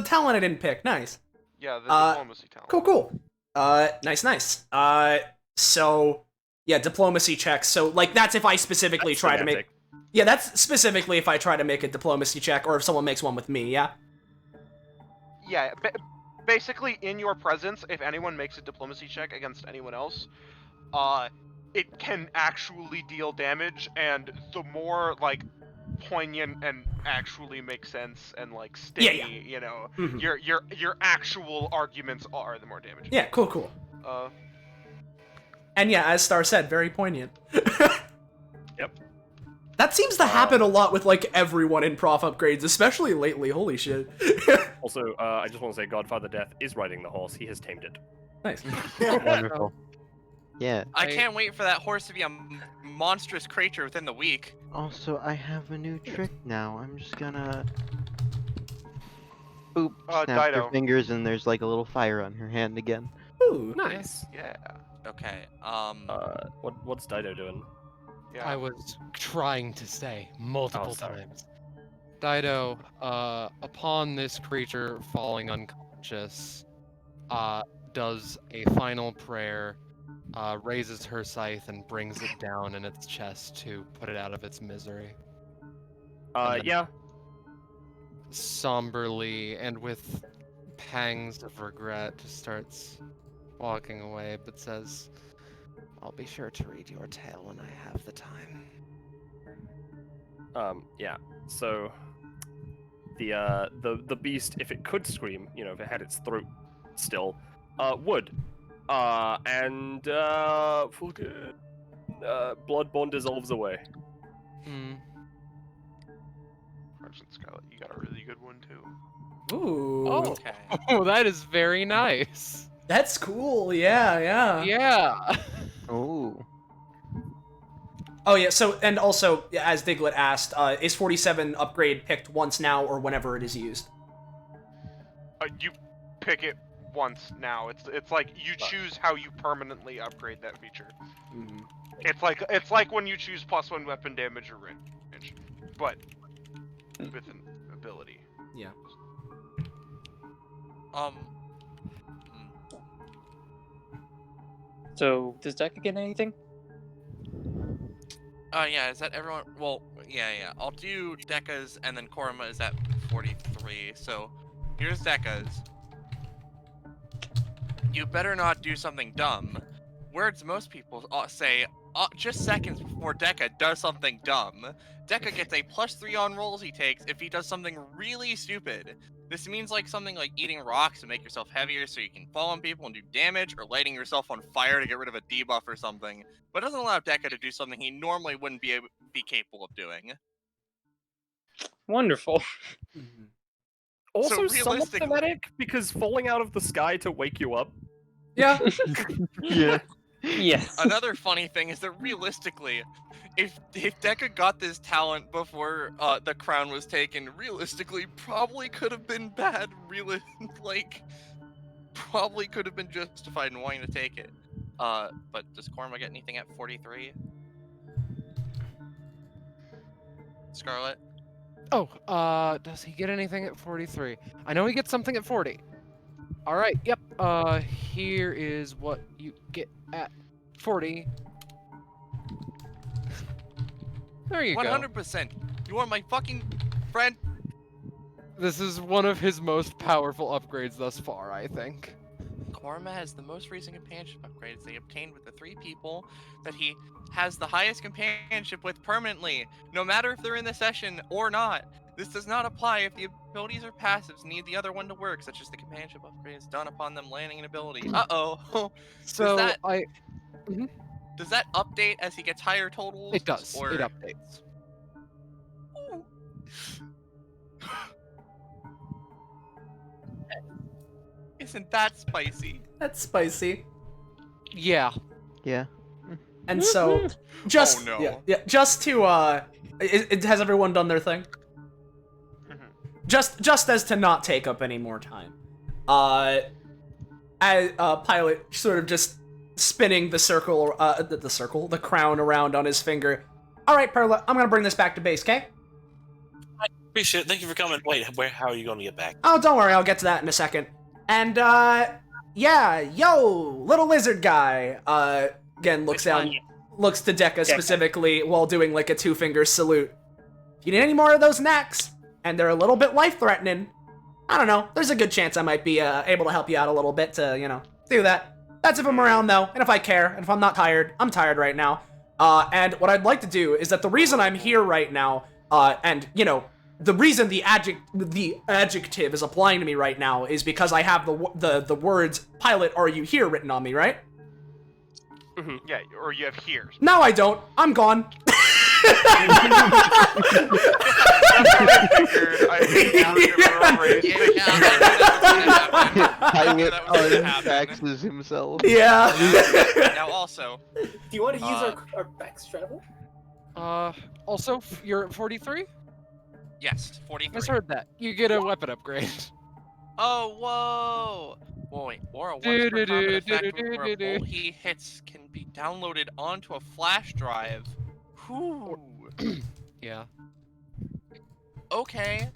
talent I didn't pick. Nice. Yeah, the diplomacy talent. Cool. Nice. So yeah, diplomacy checks. So like that's if I specifically That's try to make. semantic. Yeah, that's specifically if I try to make a diplomacy check, or if someone makes one with me. Yeah. Yeah, basically in your presence, if anyone makes a diplomacy check against anyone else, it can actually deal damage, and the more like poignant and actually make sense and like stingy, Yeah. you know, Mhm. your actual arguments are, the more damage. Yeah. Cool. Uh, And yeah, as Star said, very poignant. Yep. That seems to happen a lot with like everyone in prof upgrades, especially lately. Holy shit. Also, I just want to say Godfather Death is riding the horse. He has tamed it. Nice. Wonderful. Yeah. I can't wait for that horse to be a monstrous creature within the week. Also, I have a new trick now. I'm just gonna boop, snap her Dido. fingers, and there's like a little fire on her hand again. Ooh. Nice. Yeah. Okay. What's Dido doing? Yeah. I was trying to say multiple sorry. times. Dido, upon this creature falling unconscious, does a final prayer, raises her scythe and brings it down in its chest to put it out of its misery. And then Yeah. Somberly and with pangs of regret, just starts walking away, but says, "I'll be sure to read your tale when I have the time." Yeah. So the beast, if it could scream, you know, if it had its throat still, would. And fucking Bloodborne dissolves away. Carson Scarlet, you got a really good one too. Ooh. Oh, Okay. oh, that is very nice. That's cool. Yeah. Yeah. Oh. Oh yeah. So and also, as Diglett asked, is 47 upgrade picked once now or whenever it is used? You pick it once now. It's like you choose how you permanently upgrade that feature. Mm-hmm. It's like when you choose +1 weapon damage or range, but with an ability. Yeah. So, does Deca get anything? Yeah, is that everyone? Well, yeah. I'll do Deca's, and then Korma is at 43. So, here's Deca's. you better not do something dumb. Words most people say just seconds before Deca does something dumb. Deca gets a +3 on rolls he takes if he does something really stupid. This means like something like eating rocks to make yourself heavier so you can fall on people and do damage, or lighting yourself on fire to get rid of a debuff or something. But it doesn't allow Deca to do something he normally wouldn't be capable of doing. Wonderful. Also, So somewhat realistically- thematic because falling out of the sky to wake you up. Yeah. Yeah. Yes. Another funny thing is that realistically, if Deca got this talent before the crown was taken, realistically probably could have been bad. Probably could have been justified in wanting to take it. But does Korma get anything at 43? Scarlet? Oh, does he get anything at 43? I know he gets something at 40. Alright, yep. Here is what you get at 40. There you go. 100%. You are my fucking friend. This is one of his most powerful upgrades thus far, I think. Korma has the most recent companionship upgrades they obtained with the 3 people that he has the highest companionship with permanently, no matter if they're in the session or not. This does not apply if the abilities or passives need the other one to work, such as the companionship upgrades done upon them landing an ability. Uh-oh. So, Does that update as he gets higher totals? It does. Or... It updates. Isn't that spicy? That's spicy. Yeah. Yeah. And so, just Oh, no. just to has everyone done their thing? Just as to not take up any more time. Pilot sort of just spinning the crown around on his finger. All right, Perla, I'm gonna bring this back to base, okay? I appreciate it. Thank you for coming. Wait, how are you going to get back? Oh, don't worry, I'll get to that in a second. And yeah, yo, little lizard guy. Again, looks to Deca specifically while doing like a 2-finger salute. If you need any more of those knacks, and they're a little bit life-threatening, I don't know, there's a good chance I might be able to help you out a little bit to, do that. That's if I'm around, though, and if I care, and if I'm not tired. I'm tired right now. And what I'd like to do is that the reason I'm here right now, and, the reason the adjective is applying to me right now is because I have the words, Pilot, are you here, written on me, right? Mm-hmm. Yeah, or you have here. No, I don't. I'm gone. Pilot unfaxes himself. Yeah. Now also, Do you want to use our Bex travel? Also, you're at 43? yes, 43. I misheard that. You get a weapon upgrade. Oh, whoa! Wait, or a once per combat effect where a bolt he hits can be downloaded onto a flash drive. Whew. Yeah. Okay.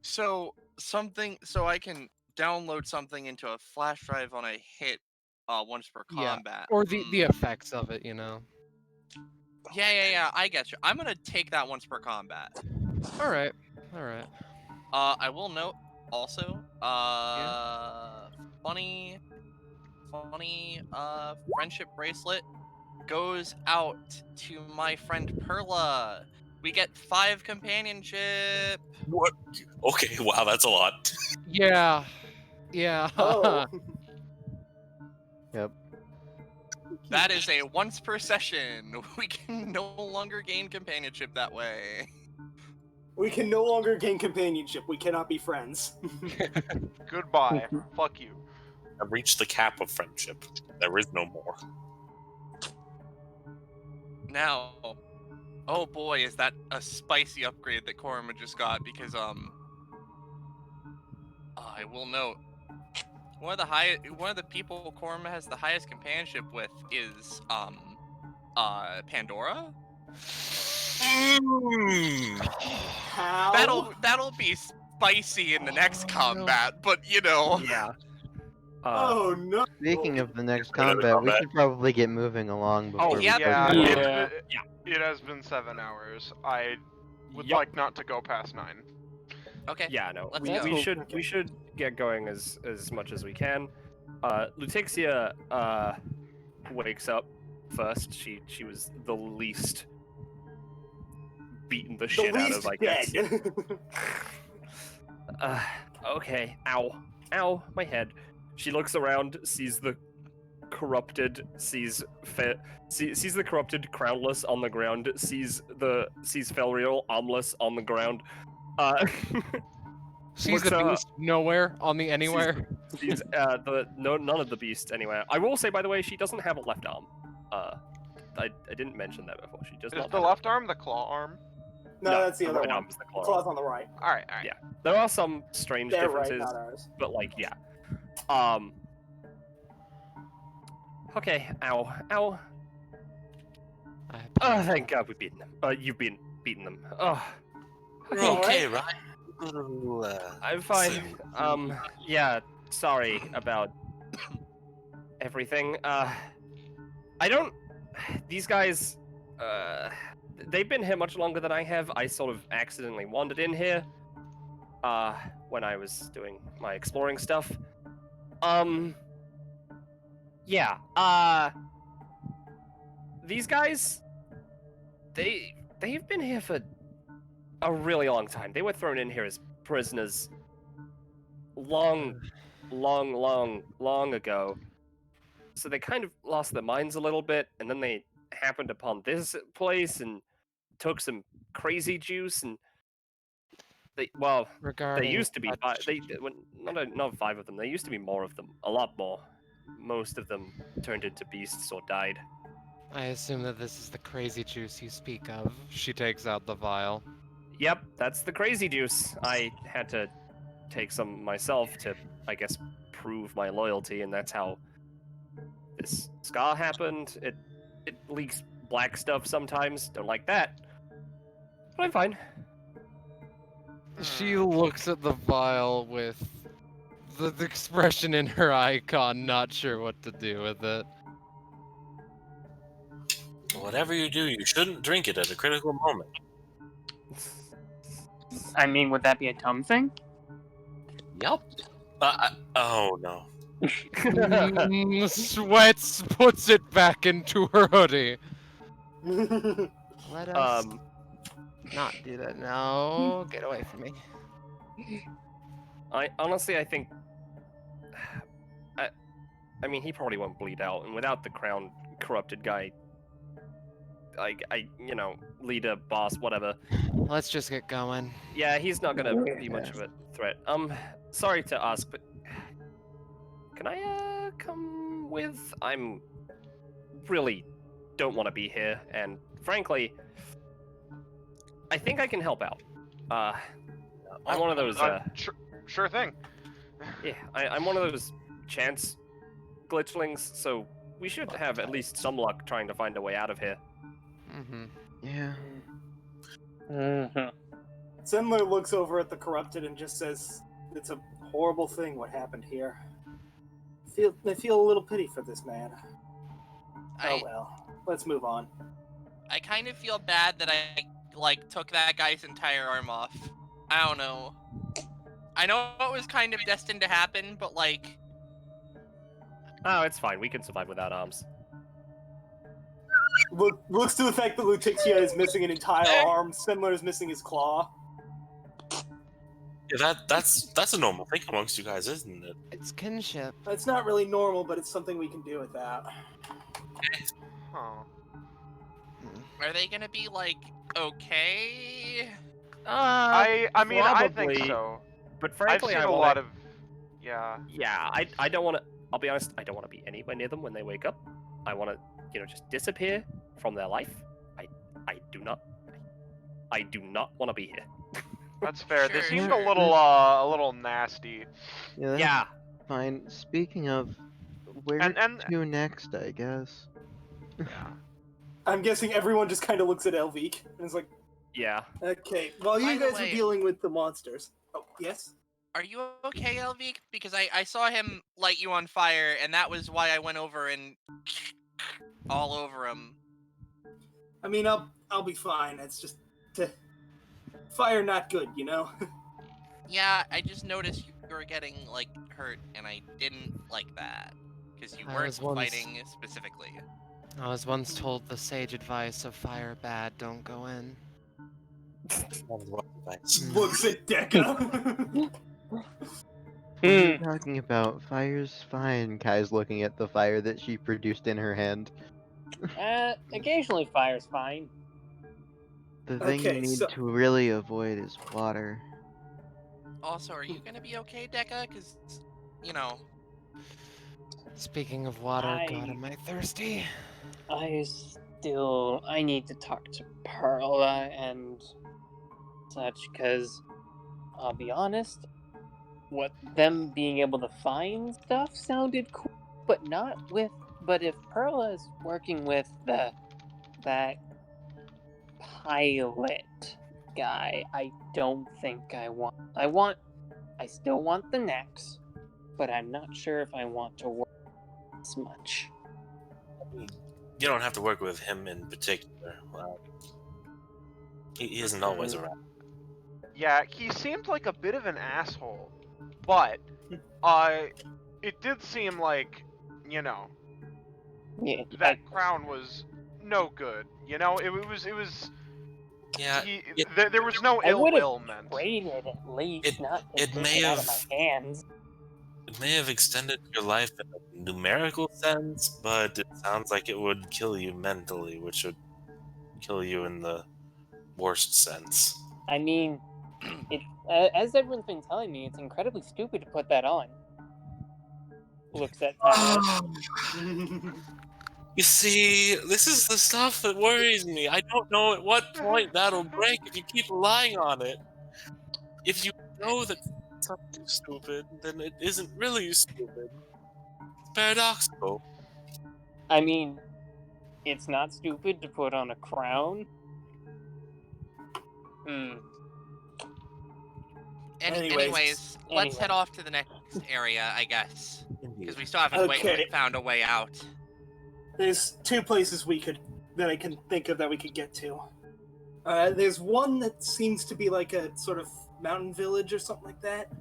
So I can download something into a flash drive on a hit once per combat. Or the effects of it, Yeah, I get you. I'm gonna take that once per combat. Alright. I will note also, funny friendship bracelet goes out to my friend Perla. We get 5 companionship. What? Okay, wow, that's a lot. Yeah. Oh. Yep. That is a once per session. We can no longer gain companionship that way. We can no longer gain companionship. We cannot be friends. Goodbye. Fuck you. I've reached the cap of friendship. There is no more. Now, oh boy, is that a spicy upgrade that Korma just got, because I will note one of the people Korma has the highest companionship with is Pandora. How? That'll be spicy in the next combat, but Yeah. Oh no! Speaking of the next combat, we should probably get moving along before Oh we yeah, start. it has been 7 hours. I would Yep. like not to go past 9. Okay. Yeah, no. Let's We, go. we should get going as much as we can. Lutixia wakes up first. She was the least beaten the shit out of, I guess. Okay. Ow, my head. She looks around, sees the corrupted, sees the corrupted crownless on the ground, sees Felriel armless on the ground. Sees the beast nowhere on the anywhere. Sees none of the beasts anywhere. I will say, by the way, she doesn't have a left arm. I didn't mention that before. She does Is not. the left arm the claw arm? No, that's the other right one. arm's the claw. Claw's on the right. All right. Yeah, there are some strange They're right, differences, not ours. but like, yeah. Okay. Ow. Oh, thank God we beaten them. You've been beating them. Oh. Okay, right? I'm fine. Yeah. Sorry about everything. These guys, they've been here much longer than I have. I sort of accidentally wandered in here, when I was doing my exploring stuff. Yeah, these guys, they've been here for a really long time. They were thrown in here as prisoners long ago. So they kind of lost their minds a little bit, and then they happened upon this place and took some crazy juice, and they used to be not 5 of them. There used to be more of them, a lot more. Most of them turned into beasts or died. I assume that this is the crazy juice you speak of. She takes out the vial. Yep, that's the crazy juice. I had to take some myself to, I guess, prove my loyalty, and that's how this scar happened. It leaks black stuff sometimes. Don't like that. But I'm fine. She looks at the vial with the expression in her icon, not sure what to do with it. Whatever you do, you shouldn't drink it at a critical moment. I mean, would that be a Tum thing? Yep. Oh no. Sweats puts it back into her hoodie. Let us not do that. No, get away from me. I think I mean, he probably won't bleed out, and without the crown corrupted guy, leader, boss, whatever. Let's just get going. Yeah, he's not gonna be much of a threat. Sorry to ask, but can I come with? I'm really don't want to be here, and frankly, I think I can help out. I'm one of those. Sure thing. Yeah, I'm one of those chance glitchlings, so we should have at least some luck trying to find a way out of here. Mm-hmm. Yeah. Mm-hmm. Zenler looks over at the corrupted and just says, "It's a horrible thing what happened here. I feel a little pity for this man. Oh well, let's move on." I kind of feel bad that I took that guy's entire arm off. I don't know. I know it was kind of destined to happen, but oh, it's fine. We can survive without arms. Looks to the fact that Lutixia is missing an entire arm. Zenler is missing his claw. Yeah, that's a normal thing amongst you guys, isn't it? It's kinship. It's not really normal, but it's something we can do with that. Huh. are they gonna be okay? I mean, I think probably, so. But frankly, I've seen I a wanna, lot of. Yeah. Yeah, I don't want to. I'll be honest. I don't want to be anywhere near them when they wake up. I want to, just disappear from their life. I do not want to be here. That's fair. They Sure, seemed sure. a little nasty. Yeah. That's Yeah. Fine. Speaking of, where to next? I guess. Yeah. I'm guessing everyone just kind of looks at Elvik and is like, Yeah. "Okay, well, By you the guys are way- dealing with the monsters." Oh, yes. Are you okay, Elvik? Because I saw him light you on fire, and that was why I went over and all over him. I mean, I'll be fine. It's just fire not good, you know. Yeah, I just noticed you were getting like hurt, and I didn't like that because you I weren't was once- fighting specifically. I was once told the sage advice of fire bad, don't go in. Looks at Deca. What are you talking about? Fire's fine. Kai's looking at the fire that she produced in her hand. Occasionally fire's fine. The thing you Okay, need so- to really avoid is water. Also, are you gonna be okay, Deca? Because, you know. Speaking of water, God, am I thirsty? I need to talk to Perla and such, because I'll be honest, them being able to find stuff sounded cool, but if Perla is working with that pilot guy, I don't think I still want the Nex, but I'm not sure if I want to work as much. You don't have to work with him in particular. Well, he isn't always around. Yeah, he seemed like a bit of an asshole, but it did seem like, you know, Yeah, that crown was no good. You know, it was. Yeah, there was no I ill would will have meant. traded at least, not to it take may it out of have- my hands. It may have extended your life in a numerical sense, but it sounds like it would kill you mentally, which would kill you in the worst sense. I mean, as everyone's been telling me, it's incredibly stupid to put that on. Looks at Tyler. You see, this is the stuff that worries me. I don't know at what point that'll break if you keep relying on it. If you know that something's stupid, then it isn't really stupid. It's paradoxical. I mean, it's not stupid to put on a crown. Anyways, let's head off to the next area, I guess. Because we still haven't Okay. found a way out. There's two places that I can think of that we could get to. There's one that seems to be like a sort of mountain village or something like that.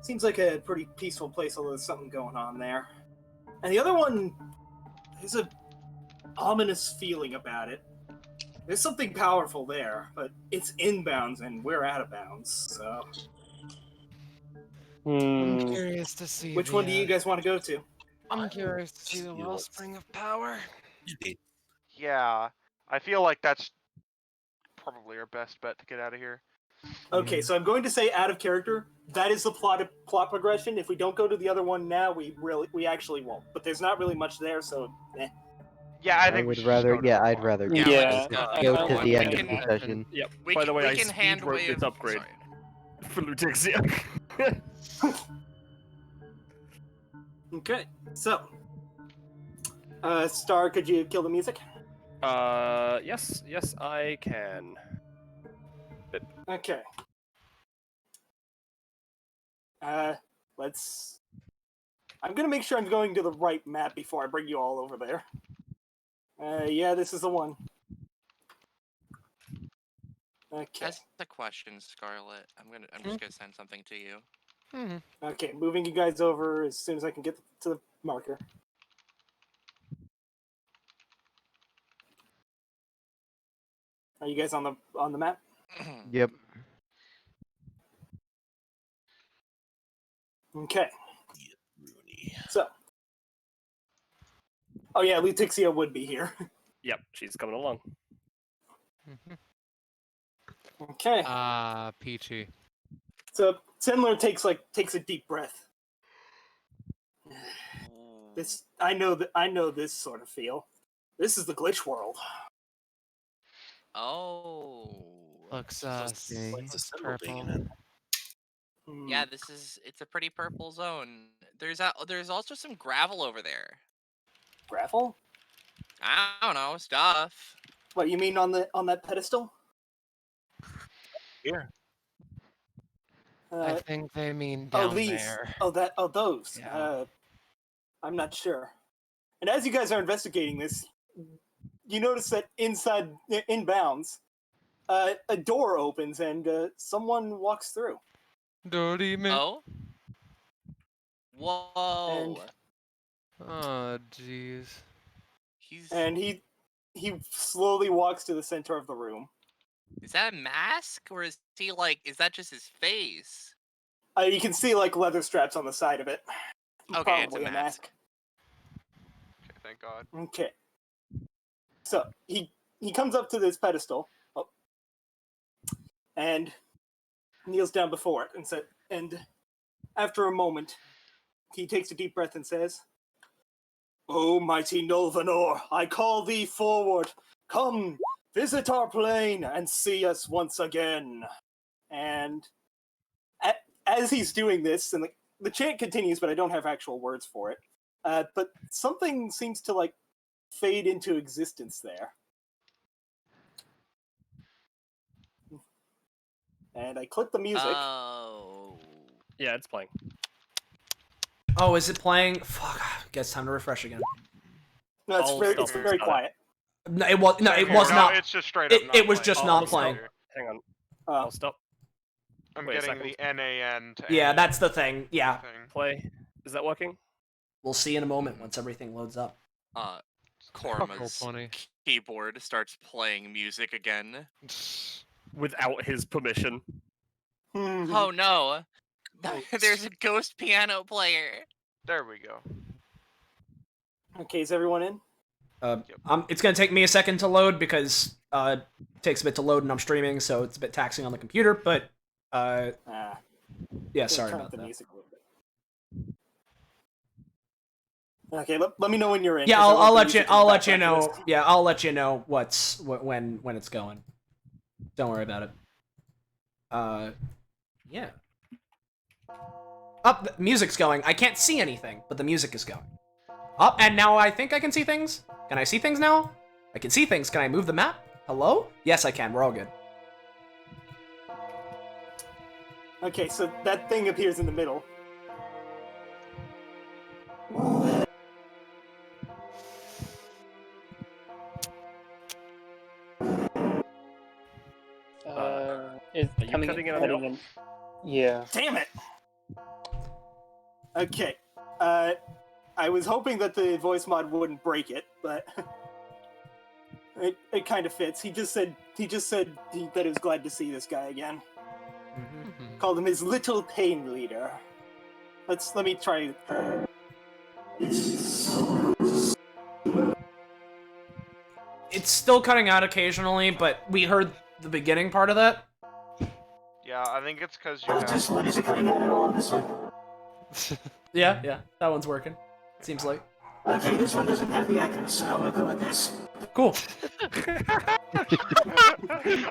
Seems like a pretty peaceful place, although there's something going on there. And the other one, there's a ominous feeling about it. There's something powerful there, but it's inbounds and we're out of bounds, so... I'm curious to see Which one do you guys want to go to? I'm curious to see the wellspring of power. Yeah, I feel like that's probably our best bet to get out of here. Okay, so I'm going to say out of character. That is the plot progression. If we don't go to the other one now, we actually won't. But there's not really much there, so eh. Yeah, I think we should just go to I'd rather go, Yeah, go to the end of the session. Yep. We By can- the way, we I can hand speed wrote wave- this upgrade sorry. for Lutexia. Okay, so Star, could you kill the music? Yes, I can. Okay. Let's. I'm gonna make sure I'm going to the right map before I bring you all over there. Yeah, this is the one. Okay. That's the question, Scarlet. I'm just gonna send something to you. Okay, moving you guys over as soon as I can get to the marker. Are you guys on the map? Yep. Okay. So. Oh yeah, Lutexia would be here. Yep, she's coming along. Okay. Peachy. So Sindler takes a deep breath. I know this sort of feel. This is the glitch world. Oh. Looks purple. Yeah, it's a pretty purple zone. There's also some gravel over there. Gravel? I don't know, stuff. What you mean on that pedestal? Here. I think they mean down these. there. Those. Yeah. I'm not sure. And as you guys are investigating this, you notice that inbounds, a door opens and someone walks through. Dirty man. Oh? Whoa. Oh, jeez. And he slowly walks to the center of the room. Is that a mask, or is he like? Is that just his face? You can see like leather straps on the side of it. Okay, Probably it's a mask. Okay, thank God. Okay. So he comes up to this pedestal, and kneels down before it, and after a moment, he takes a deep breath and says, "O mighty Nulvanor, I call thee forward. Come, visit our plane and see us once again." And as he's doing this, and the chant continues, but I don't have actual words for it. But something seems to like fade into existence there. And I click the music. Oh. Yeah, it's playing. Oh, is it playing? Fuck. Guess time to refresh again. No, it's very quiet. No, it was No, not. it's just straight up not It was playing. just not playing. Hang on. I'll stop. I'm Wait a getting second. the NAN to Yeah, NAN that's the thing. Yeah. thing. Play. Is that working? We'll see in a moment once everything loads up. Typical Korma's 20. keyboard starts playing music again. Without his permission. Oh no! There's a ghost piano player. There we go. Okay, is everyone in? It's gonna take me a second to load because it takes a bit to load and I'm streaming, so it's a bit taxing on the computer. But yeah, sorry turn about up the that. music a little bit. Okay, let me know when you're in. Yeah, 'cause I I'll want the let music you. in the I'll let you background for know. this. Yeah, I'll let you know when it's going. Don't worry about it. Yeah. Up, the music's going. I can't see anything, but the music is going. Up, and now I think I can see things. Can I see things now? I can see things. Can I move the map? Hello? Yes, I can. We're all good. Okay, so that thing appears in the middle. It's Are you coming cutting in, it on cutting your- in. Yeah. Damn it! Okay, I was hoping that the voice mod wouldn't break it, but it kind of fits. He just said that he was glad to see this guy again. Called him his little pain leader. Let me try. It's still cutting out occasionally, but we heard the beginning part of that. Yeah, I think it's because you have... Yeah, that one's working. Seems like. Okay, this one doesn't have the accurate sound. I'll go with this. Cool.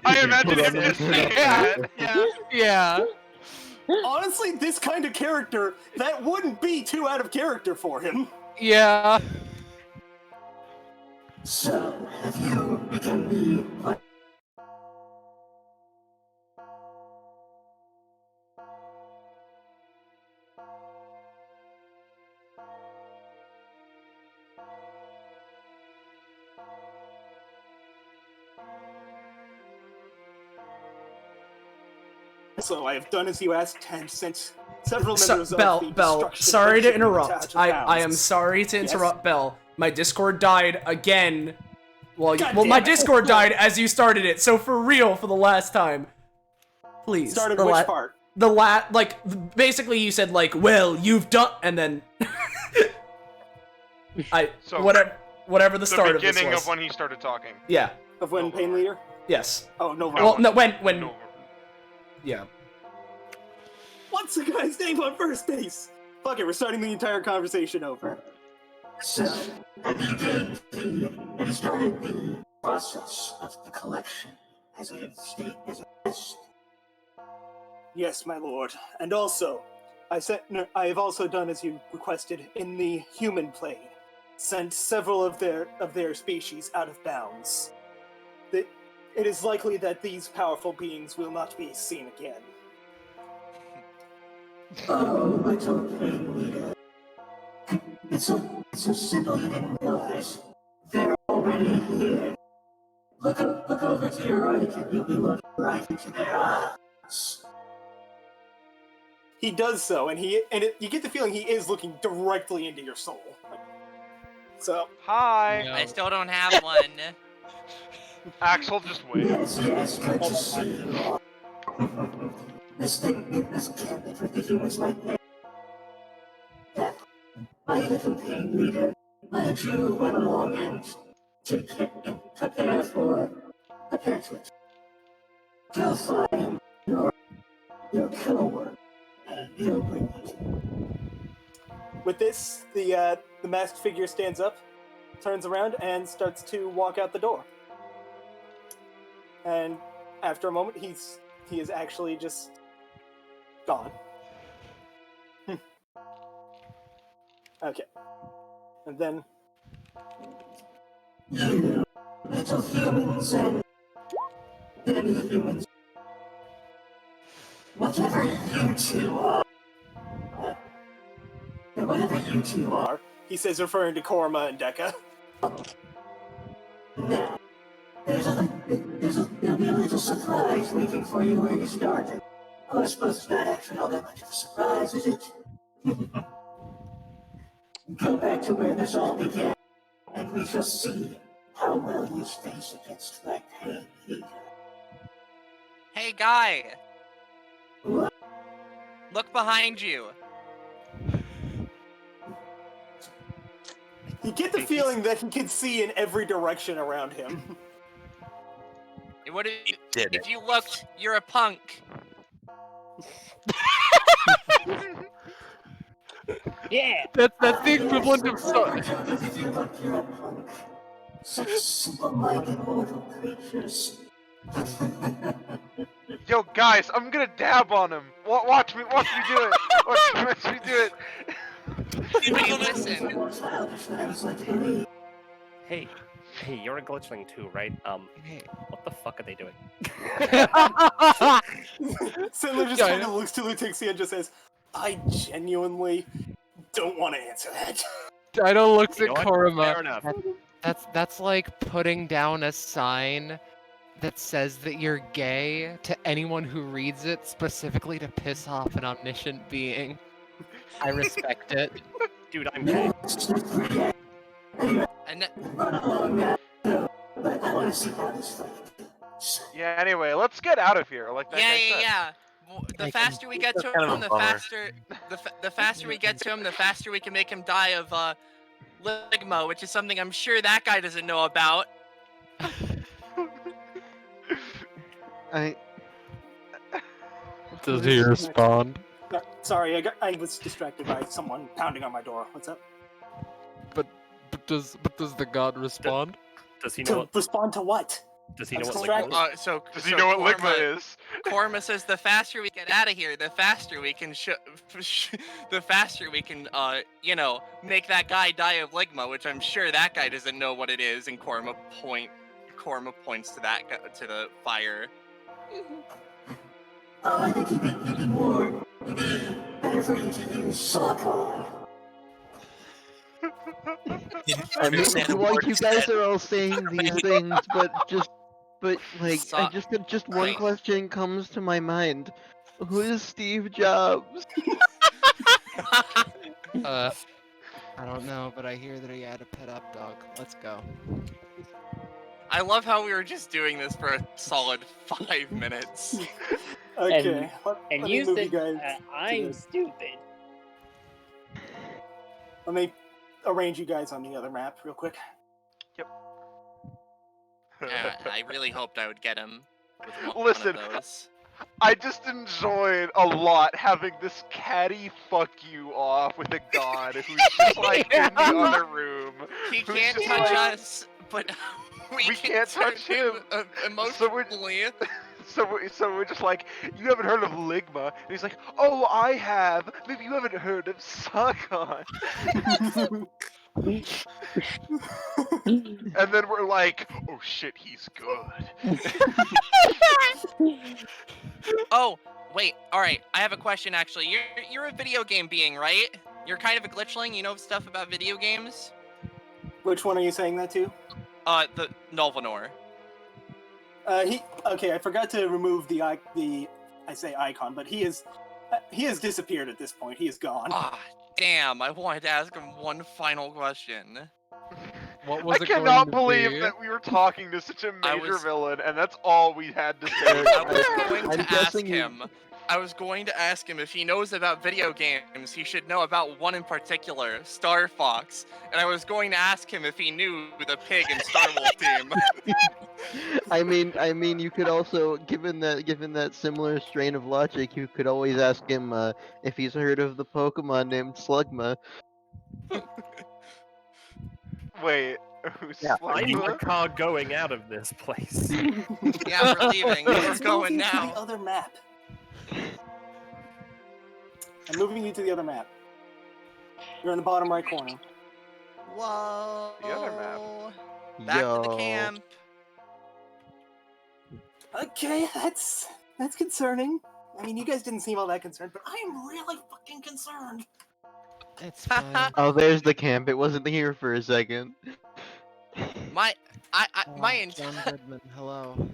I imagine him just saying that. Yeah. Honestly, this kind of character, that wouldn't be too out of character for him. Yeah. So, have you become me? So I have done as you asked, and sent several members of the Bell, destruction sorry to Friendship interrupt. Attached I am Bounds. sorry to Yes? interrupt, Bell. My Discord died again. Well, God my damn it. Discord died as you started it, so for real, for the last time. Please. Started the which part? Basically you said like, well, you've done, and then... So, whatever the start of this was. The beginning of when he started talking. Yeah. Of when Pain Leader? Yes. Oh, no. Well, no, when... Yeah. What's the guy's name on first base? Fuck it, we're starting the entire conversation over. So, I began and started the process of the collection as I have stated as a list. Yes, my lord. And also, I have also done as you requested in the human plane. Sent several of their species out of bounds. It is likely that these powerful beings will not be seen again. Oh, my total pain leader. It's so simple you didn't realize. They're already here. Look over to your right and you'll be looking right into their eyes. he does so, and you get the feeling he is looking directly into your soul. So Hi. I still don't have one. Axel, just wait. Yes, good to see you. This can't be for the humans like me. That, my little pain leader, my true went along and prepare for Go find your killer work, and you'll bring it. with this, the masked figure stands up, turns around, and starts to walk out the door. And after a moment, he is actually just gone. Okay. And then You little humans and baby humans. Whatever you two are. Whatever you two are. he says, referring to Korma and Dekka. Now, there'll be a little surprise waiting for you where you started. Oh, I suppose it's not actually all that much of a surprise, is it? Go back to where this all began, and we shall see how well you face against my pain leader. Hey, guy. What? Look behind you. You get the feeling that he can see in every direction around him. What if you looked? You're a punk. Yeah. That's the equivalent of Such simple-minded mortal creatures. Yo, guys, I'm gonna dab on him. Watch me do it. Watch me do it. Hey, listen. Hey, you're a glitchling too, right? What the fuck are they doing? Sindler just kind of looks to Lutixia and just says, I genuinely don't want to answer that. Dido looks You at know what? Koruma. Fair enough. That's like putting down a sign that says that you're gay to anyone who reads it, specifically to piss off an omniscient being. I respect it. Dude, I'm gay. And Yeah. Anyway, let's get out of here. Like that guy said. yeah. The faster we get to him, the faster we get to him, the faster we can make him die of ligma, which is something I'm sure that guy doesn't know about. Does he respond? Sorry, I was distracted by someone pounding on my door. What's up? But does the god respond? Does he know what? Respond to what? Does he know what distracted. ligma is? Does he know what ligma is? Korma says the faster we get out of here, the faster we can make that guy die of ligma, which I'm sure that guy doesn't know what it is. And Korma points to to the fire. I think it'd be better for you to use silicone. I mean, like you guys are all saying these things, but just one question comes to my mind: who is Steve Jobs? I don't know, but I hear that he had a pet up dog. Let's go. I love how we were just doing this for a solid 5 minutes. Okay. And let you me move said guys to I'm this. stupid. Let me arrange you guys on the other map real quick. I really hoped I would get him. With Listen, one of those. I just enjoyed a lot having this catty fuck you off with a god who's just like in the other room. He who's can't just touch like, us, but we can't touch him emotionally. So we're just like, you haven't heard of Ligma? And he's like, oh, I have. Maybe you haven't heard of Sakon. And then we're like, oh shit, he's good. Oh, wait. All right. I have a question. Actually, you're a video game being, right? You're kind of a glitchling. You know stuff about video games. Which one are you saying that to? The Nulvanor. Okay, I forgot to remove the I say icon, but he is He has disappeared at this point. He is gone. Ah, damn! I wanted to ask him one final question. What was I it going cannot to believe be? that we were talking to such a I major was- villain, and that's all we had to say. I was going I'm to ask guessing you- him. I was going to ask him if he knows about video games. He should know about one in particular, Star Fox. And I was going to ask him if he knew the pig in Star Wolf Team. I mean, you could also, given that similar strain of logic, you could always ask him if he's heard of the Pokemon named Slugma. Wait, who's Yeah, I need the Slugma? car going out of this place. Yeah, we're leaving. We're Let's going move you to now. the other map. I'm moving you to the other map. You're in the bottom right corner. Whoa. The other map. Back to the Yo. camp. Okay, that's concerning. I mean, you guys didn't seem all that concerned, but I am really fucking concerned. It's fine. Oh, there's the camp. It wasn't here for a second. My John Goodman, hello.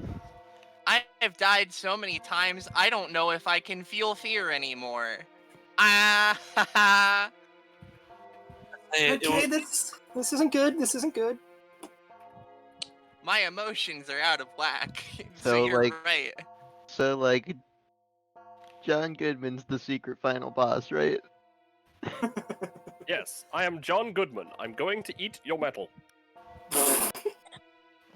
I have died so many times, I don't know if I can feel fear anymore. Ah, Okay, this isn't good. This isn't good. my emotions are out of whack. So So, you're like- right. So, like, John Goodman's the secret final boss, right? Yes, I am John Goodman. I'm going to eat your metal.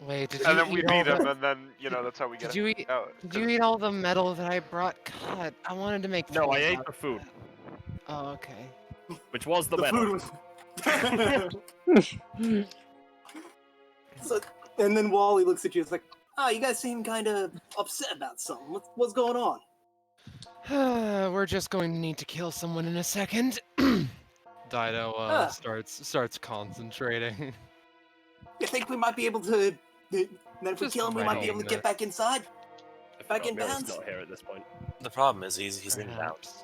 Wait, did you And then we eat all beat him, the... and then, that's how we get Did you him eat? out. Did you eat all the metal that I brought? God, I wanted to make. No, I food ate out the of food, that. Oh, okay. which was the The metal. food was. So, and then Wally looks at you. It's like, oh, you guys seem kind of upset about something. What's going on? We're just going to need to kill someone in a second. Dido starts concentrating. You think we might be able to? Then if we Just kill him, we might be able to writing get back inside. I Back forgot in Miller's bounds? not here at this point. The problem is he's in town. Perhaps.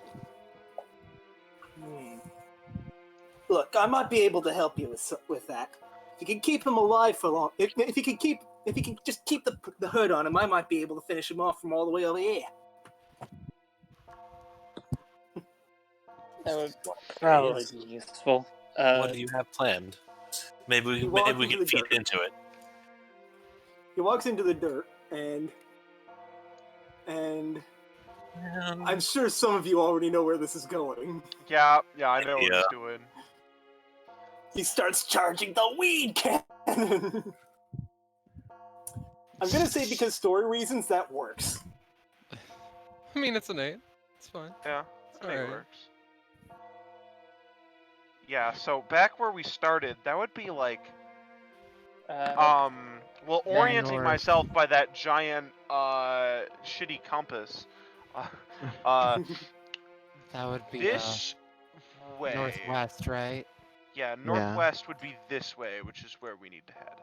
Look, I might be able to help you with that. If you can keep him alive for long, if you can just keep the hood on him, I might be able to finish him off from all the way over here. That would probably be useful. What do you have planned? Maybe we walk can into the feed dirt. into it. He walks into the dirt, and I'm sure some of you already know where this is going. Yeah, I know what Yeah. he's doing. He starts charging the weed cannon. I'm gonna say because story reasons that works. I mean, it's an 8. It's fine. Yeah, I think it Alright. works. Yeah, so back where we started, that would be like, well, orienting north. myself by that giant, shitty compass. That would be This way. northwest, right? Yeah, northwest would be this way, which is where we need to head.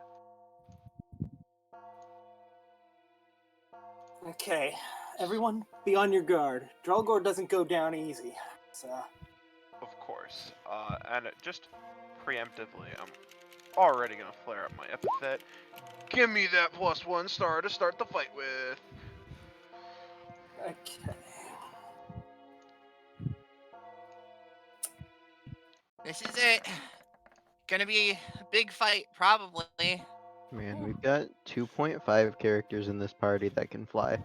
Okay, everyone, be on your guard. Dralgor doesn't go down easy. So, Of course. And just preemptively, I'm already gonna flare up my epithet. Give me that +1 star to start the fight with. okay. This is it. Gonna be a big fight, probably. Man, we've got 2.5 characters in this party that can fly.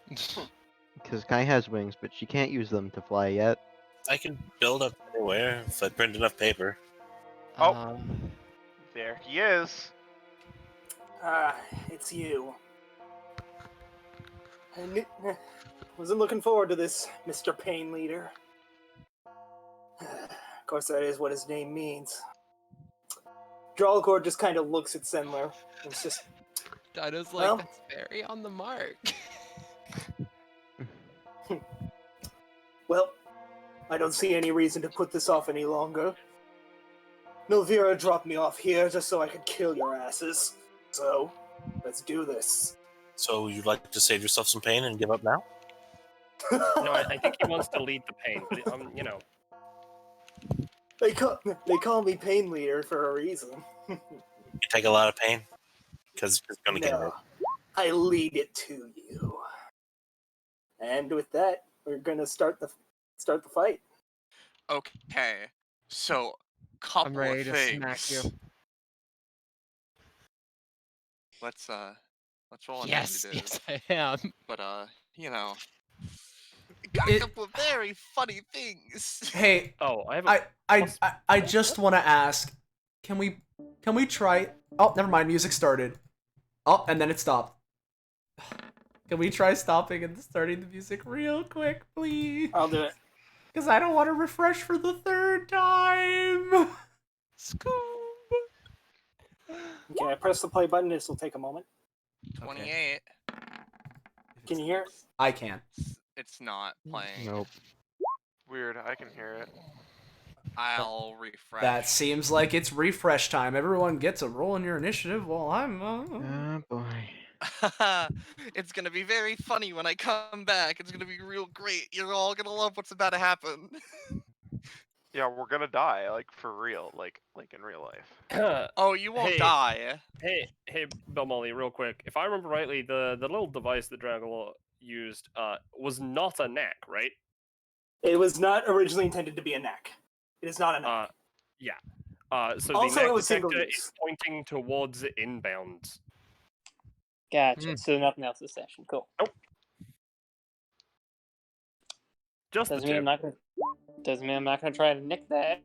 Because Kai has wings, but she can't use them to fly yet. I can build up anywhere if I print enough paper. Oh. There he is. It's you. Wasn't looking forward to this, Mr. Pain Leader. Of course, that is what his name means. Dralgor just kind of looks at Sendler. It's just, Dido's like, Well- that's very on the mark. well, I don't see any reason to put this off any longer. Nulvanor dropped me off here just so I could kill your asses. So, let's do this. So you'd like to save yourself some pain and give up now? No, I think he wants to lead the pain, but They call me Pain Leader for a reason. You take a lot of pain? Because it's gonna get hurt. I lead it to you. And with that, we're gonna start the fight. Okay, so couple I'm ready of to things. smack you. Let's roll Yes, initiative. yes, I am. But you know, got a couple of very funny things. Hey, Oh, I have a I just want to ask, can we try? Oh, never mind. Music started. Oh, and then it stopped. Can we try stopping and starting the music real quick, please? I'll do it. Because I don't want to refresh for the third time. Scoob. Okay, I press the play button. This will take a moment. 28. Can you hear it? I can. It's not playing. Nope. Weird, I can hear it. I'll refresh. That seems like it's refresh time. Everyone gets a roll in your initiative while I'm. Oh boy. It's gonna be very funny when I come back. It's gonna be real great. You're all gonna love what's about to happen. Yeah, we're gonna die, like for real, like in real life. Oh, you won't Hey. die. Hey, Belmolly, real quick. If I remember rightly, the little device that Dragula used was not a knack, right? It was not originally intended to be a knack. It is not a knack. Yeah. So Also, the it knack was single detector use. is pointing towards inbound. Gotcha. So nothing else this session. Cool. Just Doesn't the mean I'm two. not gonna. Doesn't mean I'm not gonna try to nick that.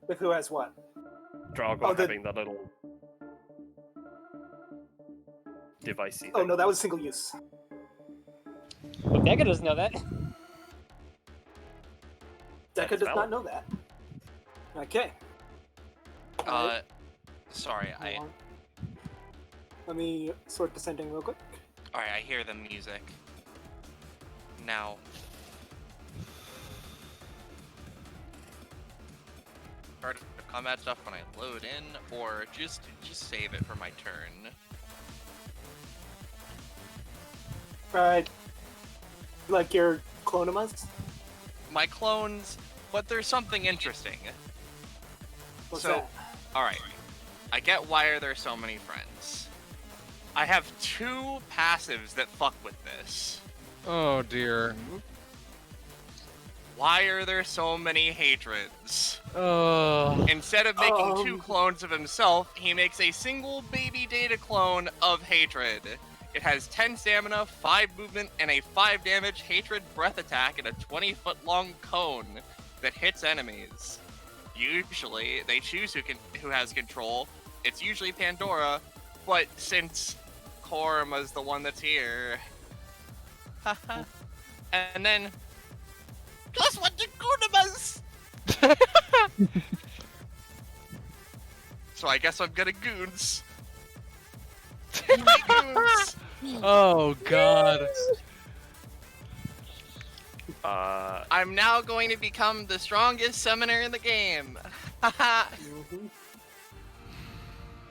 With who has what? Drago Oh, having that little device. Oh no, that was single use. But Becca doesn't know that. Deca does not know that. Okay. Sorry, Hold on. Let me sort descending real quick. Alright, I hear the music. Now. Start the combat stuff when I load in, or just save it for my turn. Like your clonomas? My clones, but there's something interesting. What's so, that? alright. I get why are there so many friends. I have 2 passives that fuck with this. Oh dear. Why are there so many hatreds? Oh. Instead of making 2 clones of himself, he makes a single baby data clone of hatred. It has 10 stamina, 5 movement, and a 5 damage hatred breath attack in a 20-foot long cone that hits enemies. Usually, they choose who has control. It's usually Pandora, but since Korma's the one that's here. And then plus 1 to Kunamas! So I guess I'm gonna goons. Goons. Oh god. I'm now going to become the strongest summoner in the game.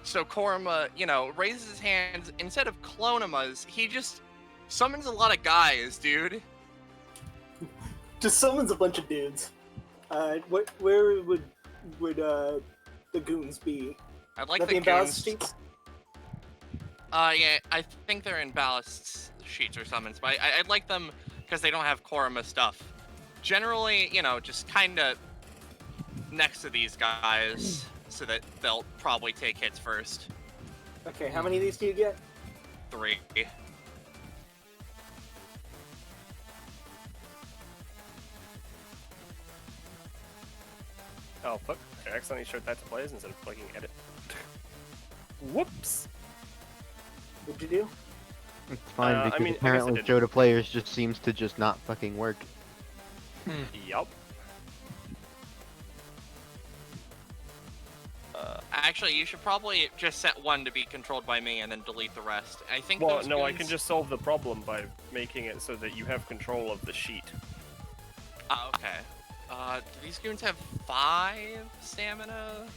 So Korma, raises his hands. Instead of Clonimas, he just summons a lot of guys, dude. Just summons a bunch of dudes. Where would the goons be? I'd like Would that the be in ballast goons. sheets? Yeah, I think they're in ballast sheets or summons, but I'd like them because they don't have Korma stuff. Generally, just kind of next to these guys so that they'll probably take hits first. Okay, how many of these do you get? 3. Oh, fuck. I accidentally showed that to players instead of clicking edit. Whoops! What'd you do? It's fine because I guess I apparently didn't. show to players just seems to just not fucking work. Yup. Actually, you should probably just set 1 to be controlled by me and then delete the rest. I think Well, those no, I goons- can just solve the problem by making it so that you have control of the sheet. Oh, okay. Do these goons have 5 stamina?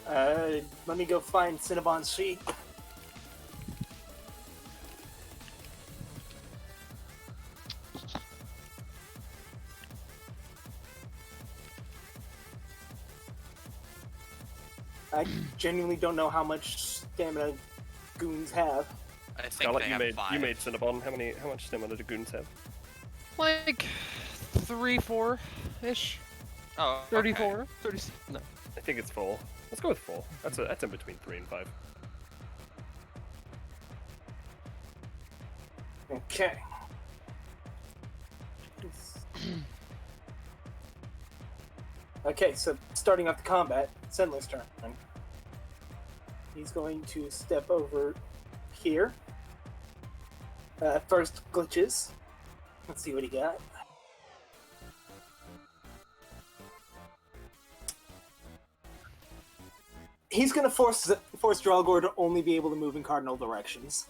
Let me go find Cinnabon's sheet. I genuinely don't know how much stamina goons have. I think Scarlet, they you have made 5. you made Cinnabon. How much stamina do goons have? Like 3, 4-ish. Oh, 34, 30. No. I think it's 4. Let's go with 4. That's in between 3 and 5. Okay. Okay, so starting off the combat, Senla's turn. He's going to step over here. First, glitches. Let's see what he got. He's going to force Dralgor to only be able to move in cardinal directions.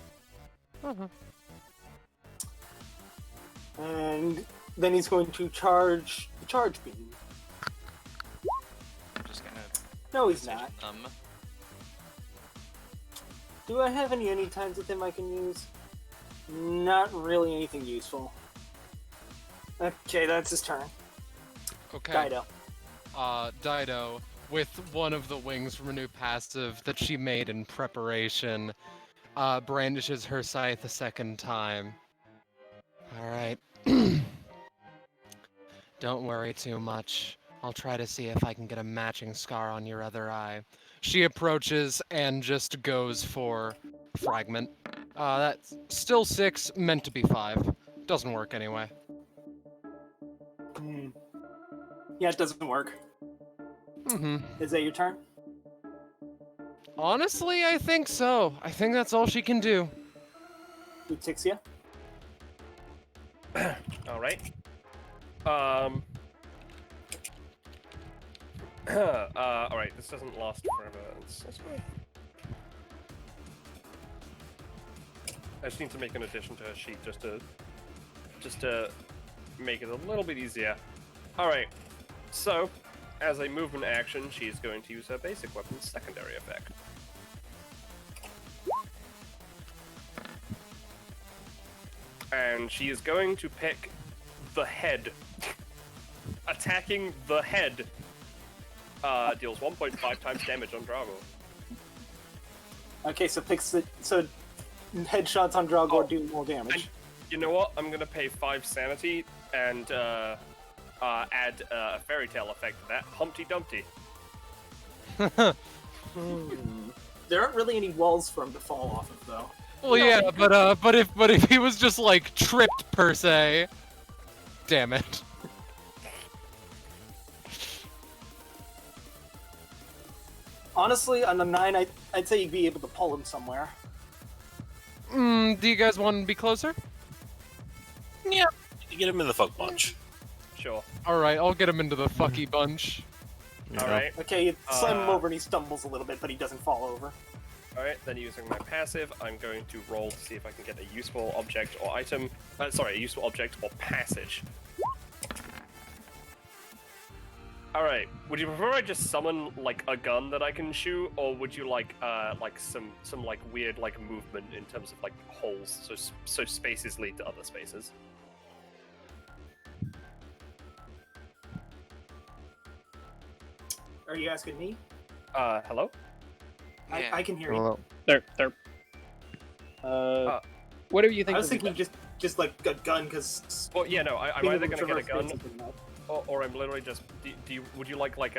And then he's going to charge the charge beam. I'm just gonna. No, he's not. Um. Do I have any times with him I can use? Not really anything useful. Okay, that's his turn. Okay. Dido. Dido, with one of the wings from a new passive that she made in preparation, brandishes her scythe a second time. Alright. Don't worry too much. I'll try to see if I can get a matching scar on your other eye. She approaches and just goes for fragment. That's still 6, meant to be 5. Doesn't work anyway. Yeah, it doesn't work. Is that your turn? Honestly, I think so. I think that's all she can do. Utixia? Alright. Alright, this doesn't last forever. That's great. I just need to make an addition to her sheet just to make it a little bit easier. Alright, so, as a movement action, she is going to use her basic weapon's secondary effect. And she is going to pick the head. Attacking the head deals 1.5 times damage on Drago. Okay, so headshots on Dralgor do more damage. And you know what? I'm gonna pay 5 sanity and add a fairy tale effect to that. Humpty Dumpty. There aren't really any walls for him to fall off of, though. Well, yeah, but if he was just like tripped per se, damn it. Honestly, on the 9, I'd say you'd be able to pull him somewhere. Do you guys want to be closer? Yeah, get him in the fuck bunch. Sure. Alright, I'll get him into the fucky bunch. Alright. Okay, you slam him over and he stumbles a little bit, but he doesn't fall over. Alright, then using my passive, I'm going to roll to see if I can get a useful object or item. A useful object or passage. Alright, would you prefer I just summon, like, a gun that I can shoot, or would you like some like, weird, like, movement in terms of, like, holes, so spaces lead to other spaces? Are you asking me? Hello? Yeah. I can hear you. Hello. There. Whatever you think. I was thinking just like a gun, because. Well, yeah, no, I'm either gonna get a gun, or I'm literally just. Would you like like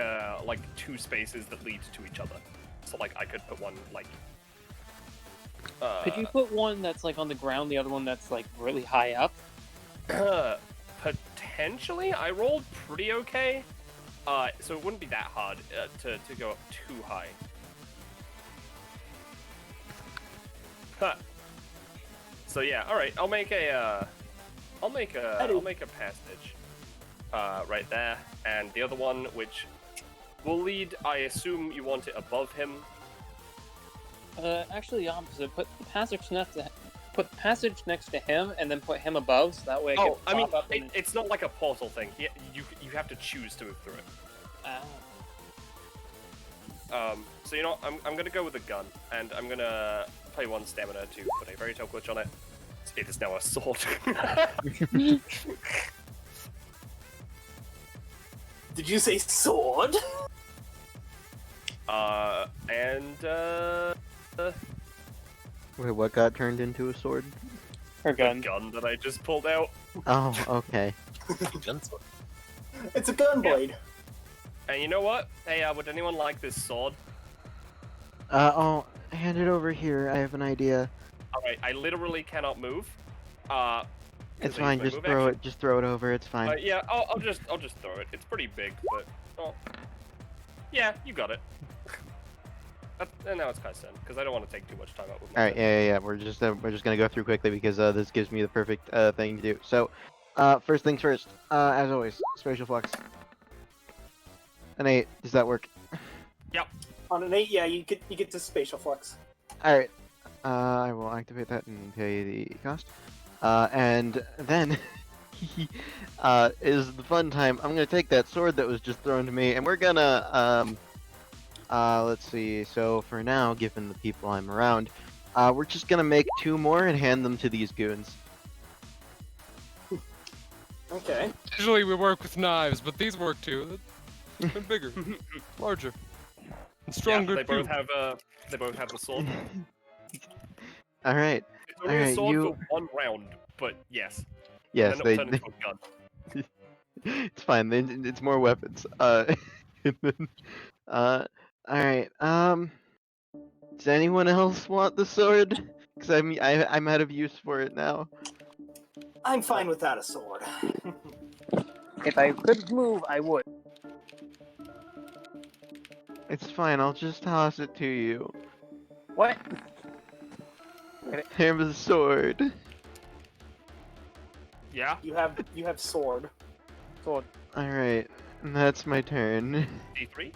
2 spaces that lead to each other? So like I could put one like. Could you put one that's like on the ground, the other one that's like really high up? Potentially, I rolled pretty okay. So it wouldn't be that hard to go up too high. Huh. So yeah, all right. I'll make a passage right there, and the other one, which will lead. I assume you want it above him. Actually, the opposite. Put the passage next to him, and then put him above, so that way. It's not like a portal thing. You have to choose to move through it. So you know, I'm gonna go with a gun, and I'm gonna play 1 stamina to put a fairy tale glitch on it. It is now a sword. Did you say sword? Wait, what got turned into a sword? Her gun. The gun that I just pulled out. Oh, okay. It's a gun blade. And you know what? Hey, would anyone like this sword? Oh, hand it over here. I have an idea. Alright, I literally cannot move. It's fine. Just throw it. Just throw it over. It's fine. Yeah, I'll just throw it. It's pretty big, but yeah, you got it. And now it's kind of sad because I don't want to take too much time out with my. All right. Yeah. We're just gonna go through quickly because this gives me the perfect thing to do. So, first things first. As always, spatial flux. An 8. Does that work? Yep. On an 8, yeah, you get to spatial flux. All right. I will activate that and pay the cost. And then is the fun time. I'm gonna take that sword that was just thrown to me, and we're gonna let's see. So for now, given the people I'm around, we're just gonna make 2 more and hand them to these goons. Okay. Usually we work with knives, but these work too. They're bigger, larger, and stronger. Yeah, too. they both have the sword. All right. It's only a Alright, sword you- for 1 round, but yes. Yes, And they. then it'll turn into a gun. It's fine. It's more weapons. And then, all right. Does anyone else want the sword? Because I'm out of use for it now. I'm fine without a sword. If I could move, I would. It's fine. I'll just toss it to you. What? Here's the sword. Yeah. You have sword. Sword. All right. That's my turn. D3.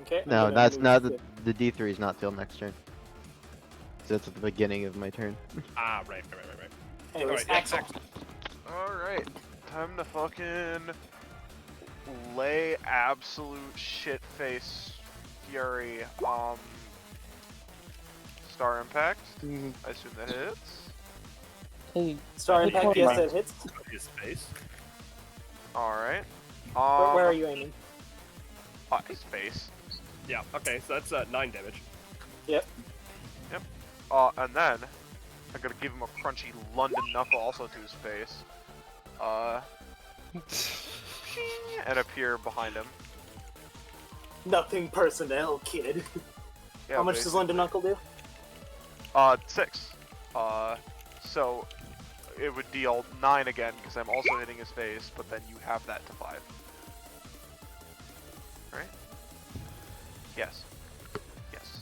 Okay. I'm No, gonna that's move not to- the D3 is not till next turn. That's at the beginning of my turn. Right. Anyways, Alright, yeah, Axel. Alright, time to fucking lay absolute shit-face fury. Star Impact. I assume that hits. Hey, Star Impact, yes, that hits. His face. Alright. Where are you aiming? His face. Yeah. Okay, so that's 9 damage. Yep. And then I'm gonna give him a crunchy London knuckle also to his face. And appear behind him. Nothing personnel, kid. Yeah, How much does London Knuckle do? 6. So it would deal 9 again because I'm also hitting his face, but then you have that to 5. Alright? Yes. Yes.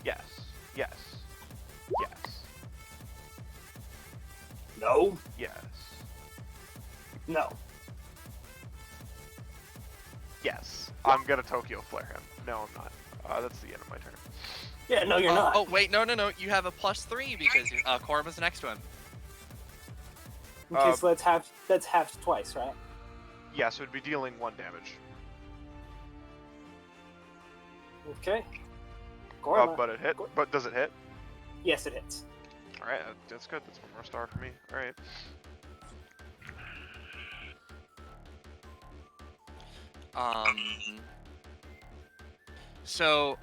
Yes. Yes. Yes. No. Yes. No. Yes. I'm gonna Tokyo Flare him. No, I'm not. That's the end of my turn. Yeah, no, you're not. Oh wait, no. You have a +3 because Korma's next one. Okay, so that's halved twice, right? Yeah, so it'd be dealing 1 damage. Okay. Gorma. But it hit. But does it hit? Yes, it hits. Alright, that's good. That's 1 more star for me. Alright. So,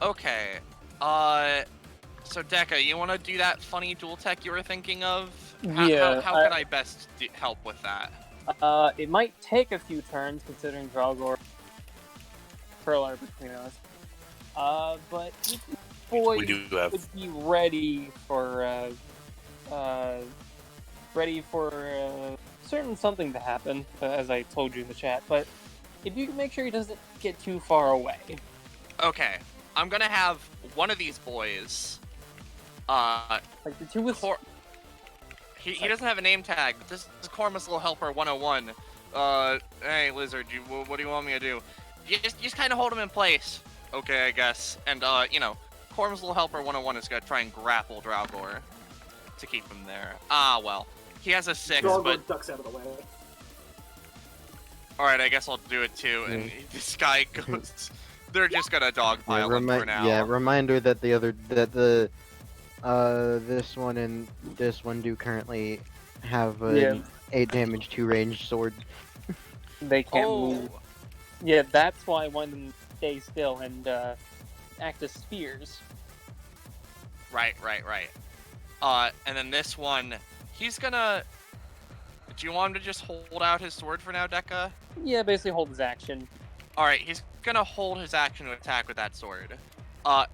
Okay, so Deca, you want to do that funny dual tech you were thinking of? Yeah, How can I best help with that? It might take a few turns considering Dragor Pearl are between us. But each boy We do have- would be ready for certain something to happen, as I told you in the chat. But if you can make sure he doesn't get too far away. Okay, I'm gonna have one of these boys. Like the two with. He doesn't have a name tag, but this is Korma's Little Helper 101. Hey Lizard, what do you want me to do? You just kind of hold him in place. Okay, I guess. And Korma's Little Helper 101 is gonna try and grapple Draugor to keep him there. Well, he has a 6, Dragor but ducks out of the way. all right, I guess I'll do it too. And this guy goes. They're just gonna dogpile him for now. Yeah, reminder that this one and this one do currently have 8 damage 2 ranged sword. They can't move. Yeah, that's why I want them to stay still and act as spears. Right. And then this one, he's gonna... Do you want him to just hold out his sword for now, Dekka? Yeah, basically hold his action. Alright, he's gonna hold his action to attack with that sword.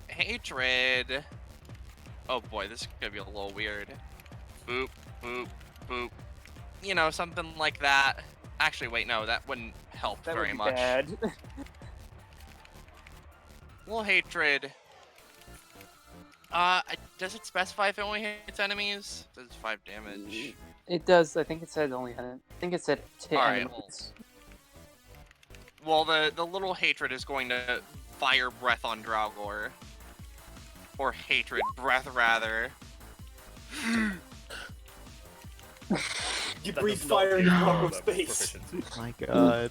Hatred. Oh boy, this is gonna be a little weird. Boop, boop, boop. You know, something like that. Actually, wait, no, that wouldn't help That very would be much. bad. Little hatred. Does it specify if it only hits enemies? Does 5 damage? It does. I think it said only. I think it said to Alright, enemies. Well, the little hatred is going to fire breath on Draugr. Or hatred breath, rather. You That breathe does not fire give into you Draugur's the face. proficiency. My god.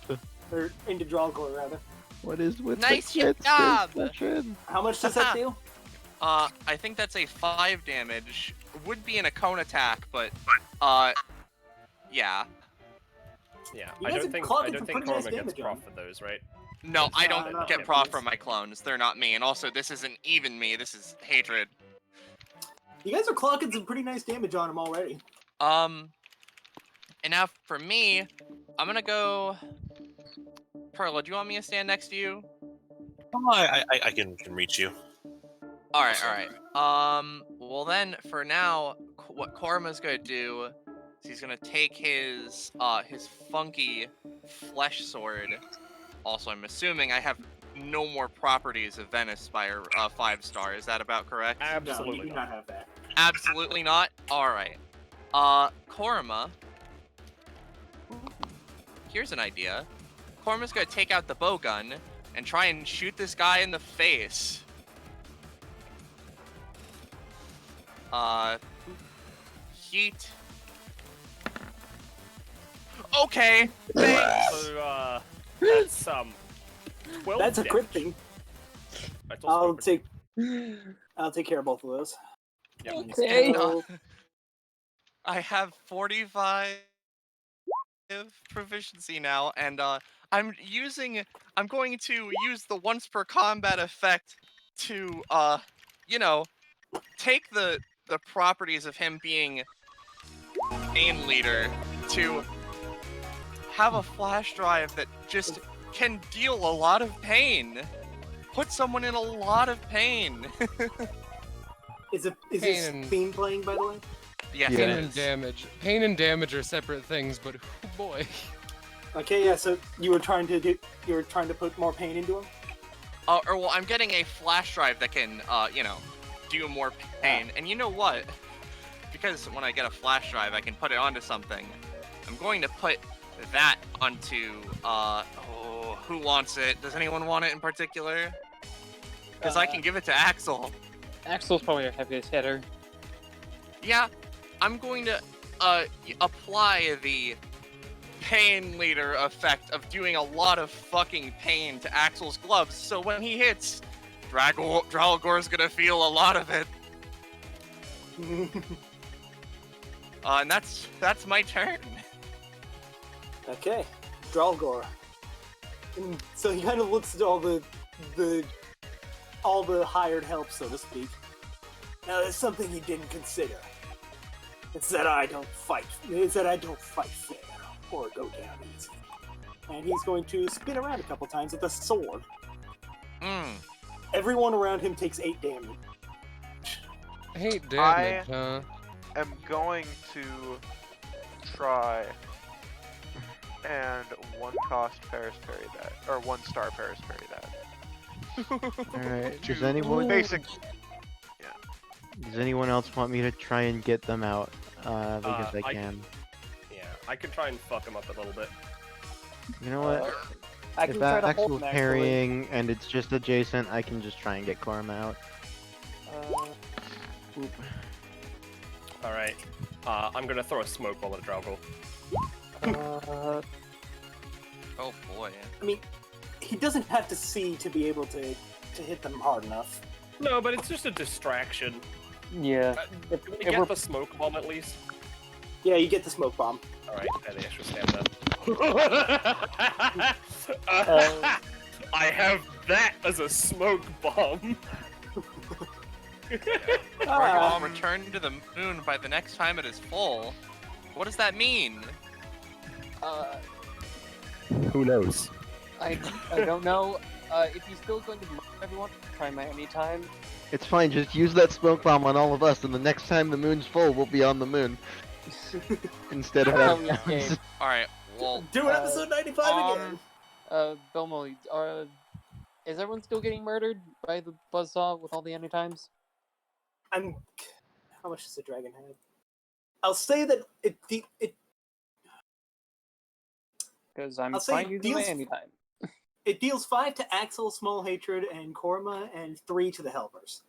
Or into Draugr, rather. What is with Nice the crit job! session? How much does that do? I think that's a 5 damage. Would be in a cone attack, but yeah. Yeah, You I guys don't are think clocking some Korma pretty nice gets damage on prof for those, right? No, I not don't get yet, prof please. from my clones. They're not me. And also, this isn't even me. This is hatred. You guys are clocking some pretty nice damage on him already. And now for me, I'm gonna go. Perla, do you want me to stand next to you? Oh, I can reach you. All right. Well then, for now, what Korma's gonna do is he's gonna take his funky flesh sword. Also, I'm assuming I have no more properties of Venice by 5-star. Is that about correct? No, you Absolutely do not. not have that. Absolutely not. All right. Korma. Here's an idea. Korma's gonna take out the bow gun and try and shoot this guy in the face. Heat. Okay, thanks. So, that's 12 That's a crit damage. thing. That's also I'll take care of both of those. Yep. Okay. And, So, I have 45 proficiency now, and I'm going to use the once per combat effect to take the properties of him being main leader to have a flash drive that just can deal a lot of pain. Put someone in a lot of pain. is this Pain. theme playing, by the way? Yes, Pain it and is. damage. Pain and damage are separate things, but oh boy. Okay, yeah. So you were trying to put more pain into him. Well, I'm getting a flash drive that can, do more pain. And you know what? Because when I get a flash drive, I can put it onto something. I'm going to put that onto, who wants it? Does anyone want it in particular? Because I can give it to Axel. Axel's probably our heaviest hitter. Yeah, I'm going to, apply the pain leader effect of doing a lot of fucking pain to Axel's gloves, so when he hits, Draugur's gonna feel a lot of it. And that's my turn. Okay, Draugr. And so he kind of looks at all the hired help, so to speak. Now, there's something he didn't consider. It's that I don't fight. It's that I don't fight fair or go down easy. And he's going to spin around a couple times with a sword. Everyone around him takes 8 damage. 8 damage, huh? I'm going to try and 1-cost Paris parry that, or 1-star Paris parry that. Alright, does anyone... Does anyone else want me to try and get them out? Because I can. Yeah, I can try and fuck him up a little bit. You know what? I If can try to hold Axel's him, parrying and it's just adjacent, I can just try and get Korma out. Alright. I'm gonna throw a smoke ball at Draugr. Oh boy. I mean, he doesn't have to see to be able to hit them hard enough. No, but it's just a distraction. Yeah. Can we get the smoke bomb at least? Yeah, you get the smoke bomb. Alright, and the extra stamina. I have that as a smoke bomb. We'll return to the moon by the next time it is full. What does that mean? Who knows? I don't know. If he's still going to murder everyone, try my anytime. It's fine, just use that smoke bomb on all of us, and the next time the moon's full, we'll be on the moon. Instead of that. Alright, well... Do episode 95 again! Belmo, is everyone still getting murdered by the buzzsaw with all the anytimes? How much does the dragon have? I'll say that it because I'm I'll say fine it using my deals- anytime. It deals 5 to Axel, Small Hatred, and Korma, and 3 to the Helpers.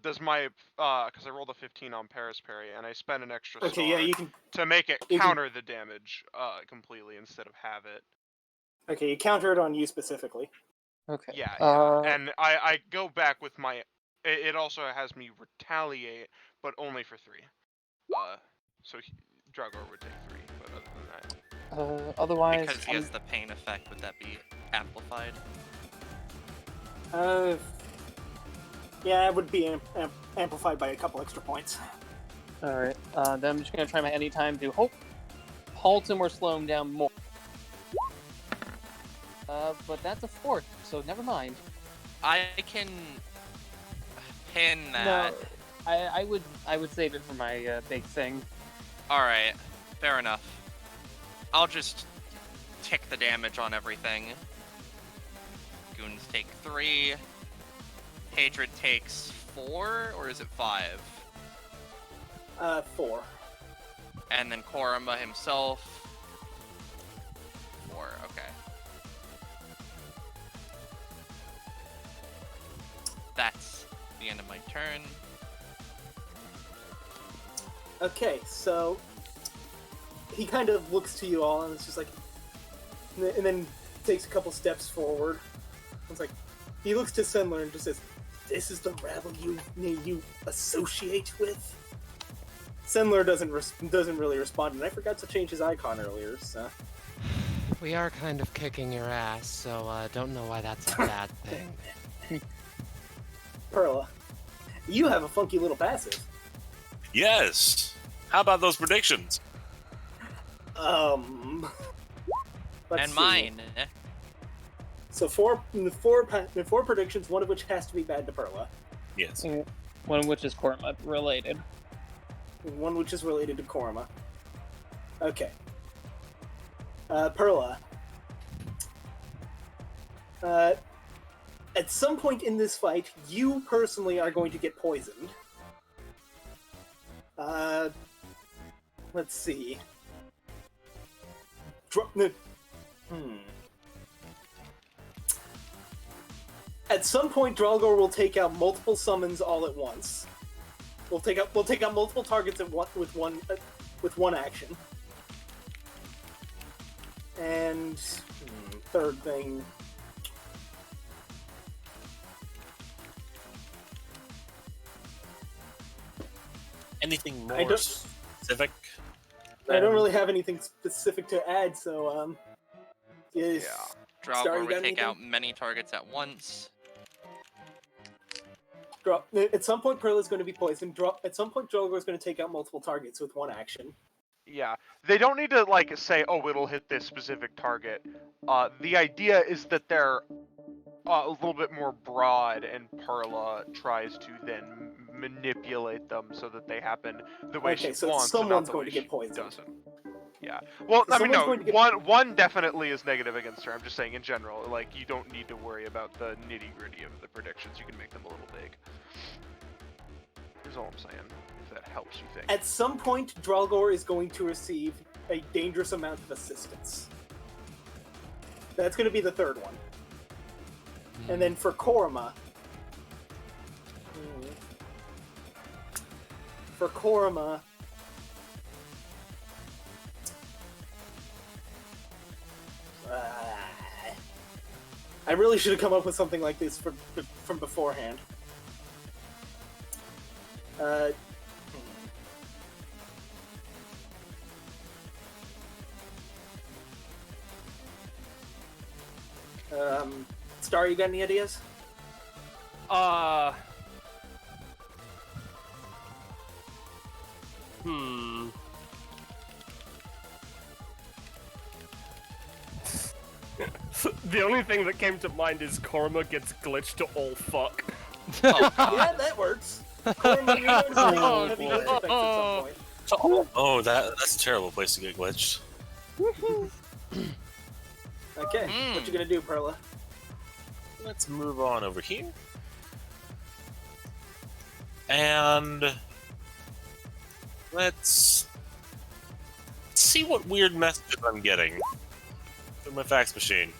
Does my because I rolled a 15 on Paris Parry and I spent an extra star Okay, yeah, you can to make it you can- counter the damage completely instead of have it. Okay, you counter it on you specifically. Okay. Yeah, and I go back with my. It also has me retaliate, but only for 3. So Dragor would take 3, but other than that. Otherwise, Because he has the pain effect, would that be amplified? Yeah, it would be amplified by a couple extra points. Alright, then I'm just gonna try my anytime to halt him or slow him down more. But that's a 4, so never mind. I can pin that. No, I would save it for my big thing. Alright, fair enough. I'll just tick the damage on everything. Goons take 3. Hatred takes 4, or is it 5? 4. And then Korima himself. 4, okay. That's the end of my turn. Okay, so he kind of looks to you all and it's just like, and then takes a couple steps forward. It's like he looks to Sendler and just says, "This is the rabble you associate with." Sendler doesn't really respond, and I forgot to change his icon earlier. So We are kind of kicking your ass, so don't know why that's a bad thing. Perla, you have a funky little passive. Yes. How about those predictions? Let's And see. mine. So four predictions, one of which has to be bad to Perla. Yes. One of which is Korma related. One which is related to Korma. Okay. Perla. At some point in this fight, you personally are going to get poisoned. Let's see. At some point, Dralgor will take out multiple summons all at once. We'll take out multiple targets with one action. And third thing. Anything more specific? I don't really have anything specific to add, so yes. Dralgor Star, you would got take anything? out many targets at once. At some point, Perla's going to be poisoned. At some point, Dralgor is going to take out multiple targets with one action. Yeah, they don't need to like say, "Oh, it'll hit this specific target." The idea is that they're a little bit more broad, and Perla tries to then manipulate them so that they happen the way Okay, she so wants, and not someone's the going way to get she poisoned. doesn't. Yeah. Well, I mean, Someone's no. going to get- One definitely is negative against her. I'm just saying in general. Like, you don't need to worry about the nitty-gritty of the predictions. You can make them a little big. Is all I'm saying. If that helps you think. At some point, Dralgor is going to receive a dangerous amount of assistance. That's going to be the third one. And then for Korma... For Korma... I really should have come up with something like this from beforehand. Star, you got any ideas? The only thing that came to mind is Korma gets glitched to all fuck. Yeah, that works. Korma, you're going to Oh, heavy glitch effects at some point. Oh, that's a terrible place to get glitched. Okay, what you gonna do, Perla? Let's move on over here. And let's see what weird messages I'm getting from my fax machine.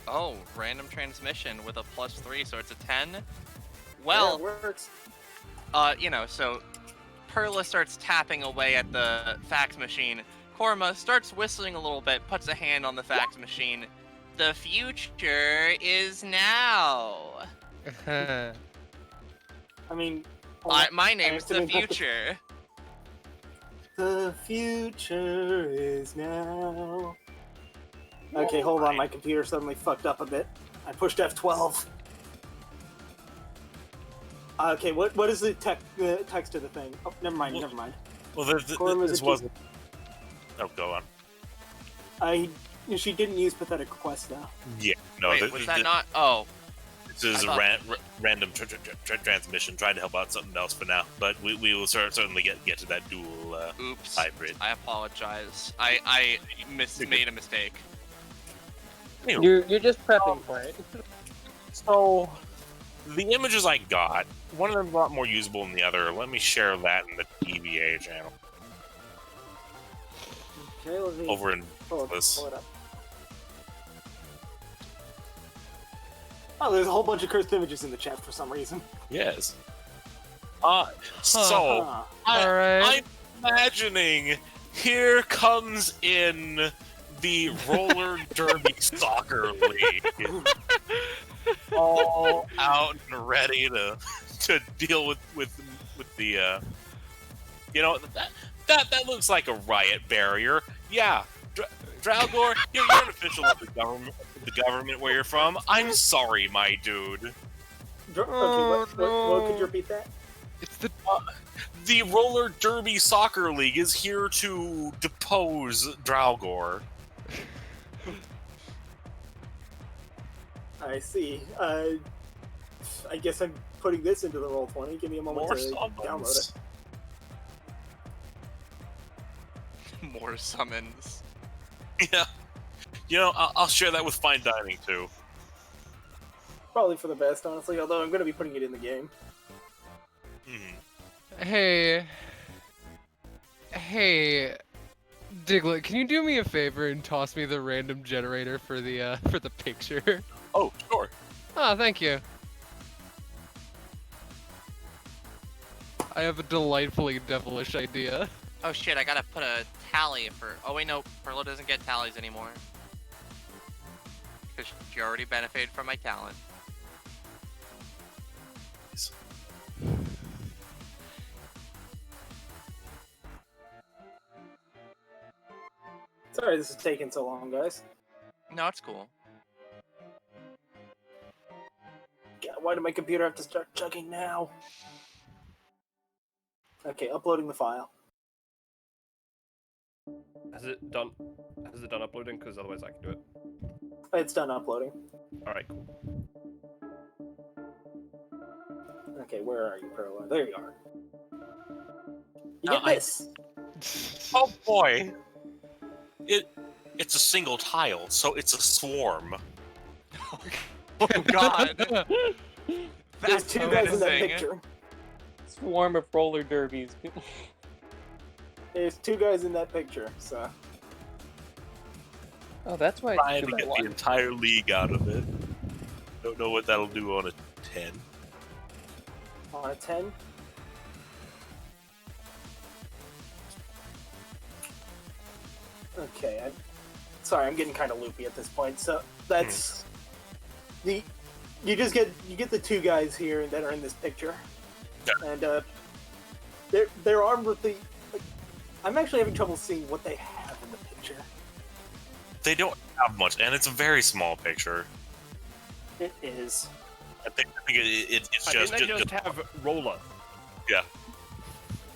Oh, random transmission with a +3, so it's a 10. Well, yeah, it works. So Perla starts tapping away at the fax machine. Korma starts whistling a little bit, puts a hand on the fax machine. The future is now. I mean, My name's the future. The future is now. Okay, hold on. My computer suddenly fucked up a bit. I pushed F12. Okay, what is the text of the thing? Oh, never mind. Well, this wasn't. Oh, go on. She didn't use pathetic request though. Yeah, no. Wait, was that not? Oh. This is a random transmission, trying to help out something else for now. But we will certainly get to that dual Oops. hybrid. I apologize. I made a mistake. You're just prepping for it. So, the images I got, one of them a lot more usable than the other. Let me share that in the DBA channel. Okay, let me Over in pull it this. up. Oh, there's a whole bunch of cursed images in the chat for some reason. Yes. Alright. I'm imagining here comes in the roller derby soccer league, all out and ready to deal with the that looks like a riot barrier. Yeah, Dralgor, you're an official of the government where you're from. I'm sorry, my dude. What could you repeat that? It's the roller derby soccer league is here to depose Dralgor. I see. I guess I'm putting this into the Roll20. Give me a moment to download it. More summons. Yeah. I'll share that with Fine Dining, too. Probably for the best, honestly, although I'm going to be putting it in the game. Hey, Diglett, can you do me a favor and toss me the random generator for the picture? Oh, sure. Oh, thank you. I have a delightfully devilish idea. Oh shit, I gotta put a tally for... Oh wait, no, Perla doesn't get tallies anymore. Because she already benefited from my talent. Sorry this is taking so long, guys. No, it's cool. God, why did my computer have to start chugging now? Okay, uploading the file. Has it done uploading? Because otherwise I can do it. It's done uploading. Alright, cool. Okay, where are you, Perla? There you are. You get this! Oh boy! It's a single tile, so it's a swarm. Oh god! There's two guys in that picture. Swarm of roller derbies. There's two guys in that picture, so... Oh, that's why I had to get the entire league out of it. Don't know what that'll do on a 10. On a 10? Okay, sorry, I'm getting kind of loopy at this point. So that's you get the two guys here that are in this picture, and they're armed with the. I'm actually having trouble seeing what they have in the picture. They don't have much, and it's a very small picture. It is. I think it's I just, think they just have roller. Yeah.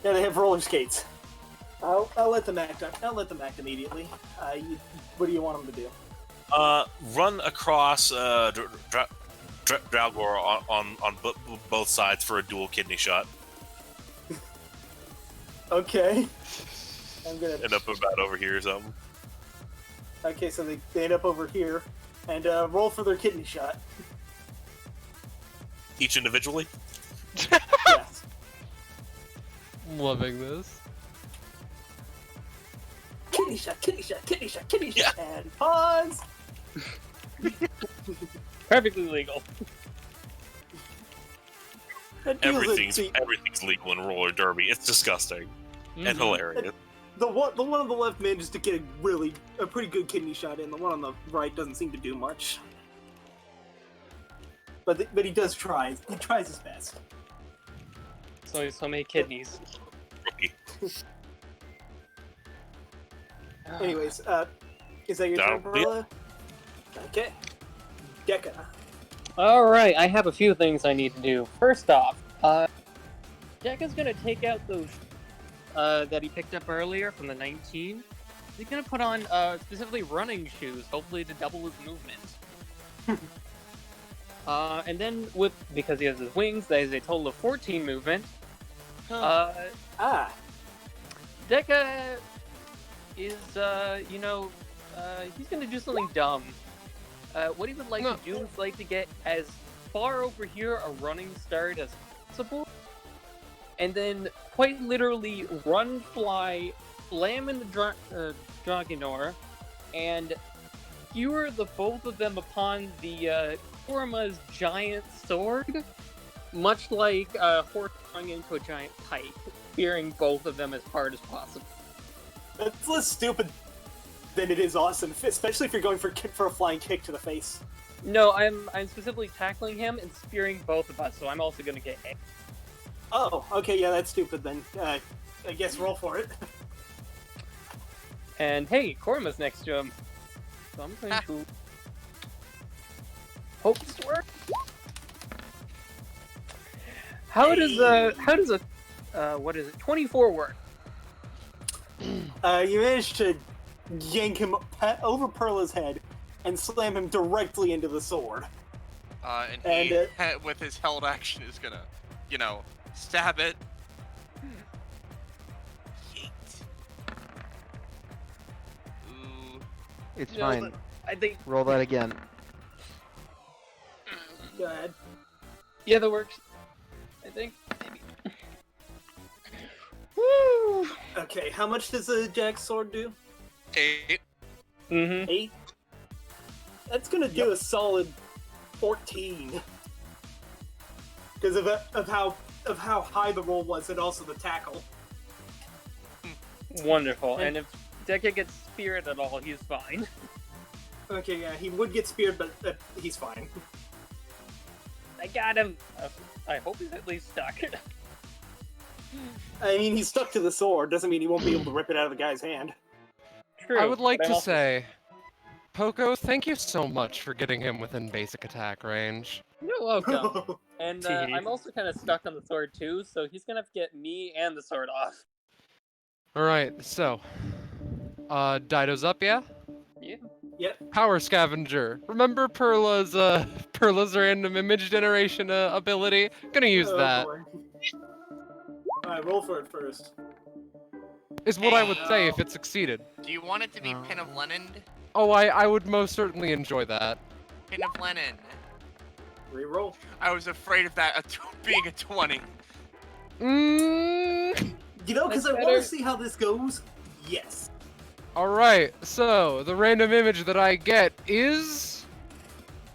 Yeah, they have roller skates. I'll let them act. I'll let them act immediately. What do you want them to do? Run across Dralgor on both sides for a dual kidney shot. Okay. I'm gonna End up about over here or something. Okay, so they end up over here and roll for their kidney shot. Each individually? Yes. I'm loving this. Kidney shot, kidney shot, kidney shot, kidney shot, and pause. Perfectly legal. Everything's legal in roller derby. It's disgusting and hilarious. The one on the left manages to get a pretty good kidney shot in. The one on the right doesn't seem to do much. But he does try. He tries his best. So many kidneys. Anyways, is that your turn, Perla? Okay. Dekka. Alright, I have a few things I need to do. First off, Dekka's gonna take out those that he picked up earlier from the 19. He's gonna put on specifically running shoes, hopefully to double his movement. And then because he has his wings, that is a total of 14 movement. Dekka is he's gonna do something dumb. What he would like to do is like to get as far over here a running start as possible, and then quite literally run, fly, slam in the Dragonor, and skewer the both of them upon the Korima's giant sword, much like a horse running into a giant pipe, spearing both of them as hard as possible. That's less stupid than it is awesome, especially if you're going for a flying kick to the face. No, I'm specifically tackling him and spearing both of us, so I'm also gonna get hit. Oh, okay, yeah, that's stupid then. I guess roll for it. And hey, Korima's next to him. So I'm going to hope this works. How does what is it? 24 work? You managed to yank him over Perla's head and slam him directly into the sword. And he, with his held action, is gonna, stab it. Ooh. It's fine. I think. Roll that again. Go ahead. Yeah, that works. I think. Maybe. Woo! Okay, how much does a Jack's sword do? 8. Mm-hmm. 8? That's gonna do a solid 14. Because of how high the roll was and also the tackle. Wonderful. And if Dekka gets speared at all, he's fine. Okay, yeah, he would get speared, but he's fine. I got him. I hope he's at least stuck. I mean, he's stuck to the sword. Doesn't mean he won't be able to rip it out of the guy's hand. True. I would like to say, Poco, thank you so much for getting him within basic attack range. You're welcome. And I'm also kind of stuck on the sword too, so he's gonna have to get me and the sword off. Alright, so, Dido's up, yeah? Yeah. Yep. Power Scavenger. Remember Perla's random image generation ability? Gonna use that. Alright, roll for it first. Is what I would say if it succeeded. Do you want it to be Pin of Lenin? Oh, I would most certainly enjoy that. Pin of Lenin. Reroll. I was afraid of that being a 20. You know, because I want to see how this goes. Yes. Alright, so the random image that I get is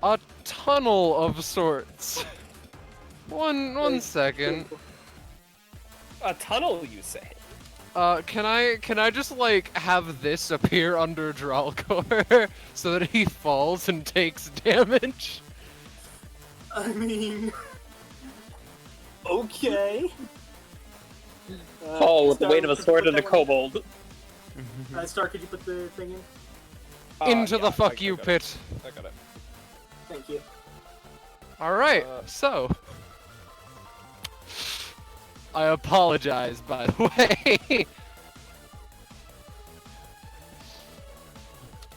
a tunnel of sorts. One second. A tunnel, you say? Can I just like have this appear under Dralgor so that he falls and takes damage? I mean, okay. Paul with the weight of a sword and a kobold. Star, could you put the thing in? Into the fuck you pit. I got it. Thank you. Alright, so. I apologize, by the way.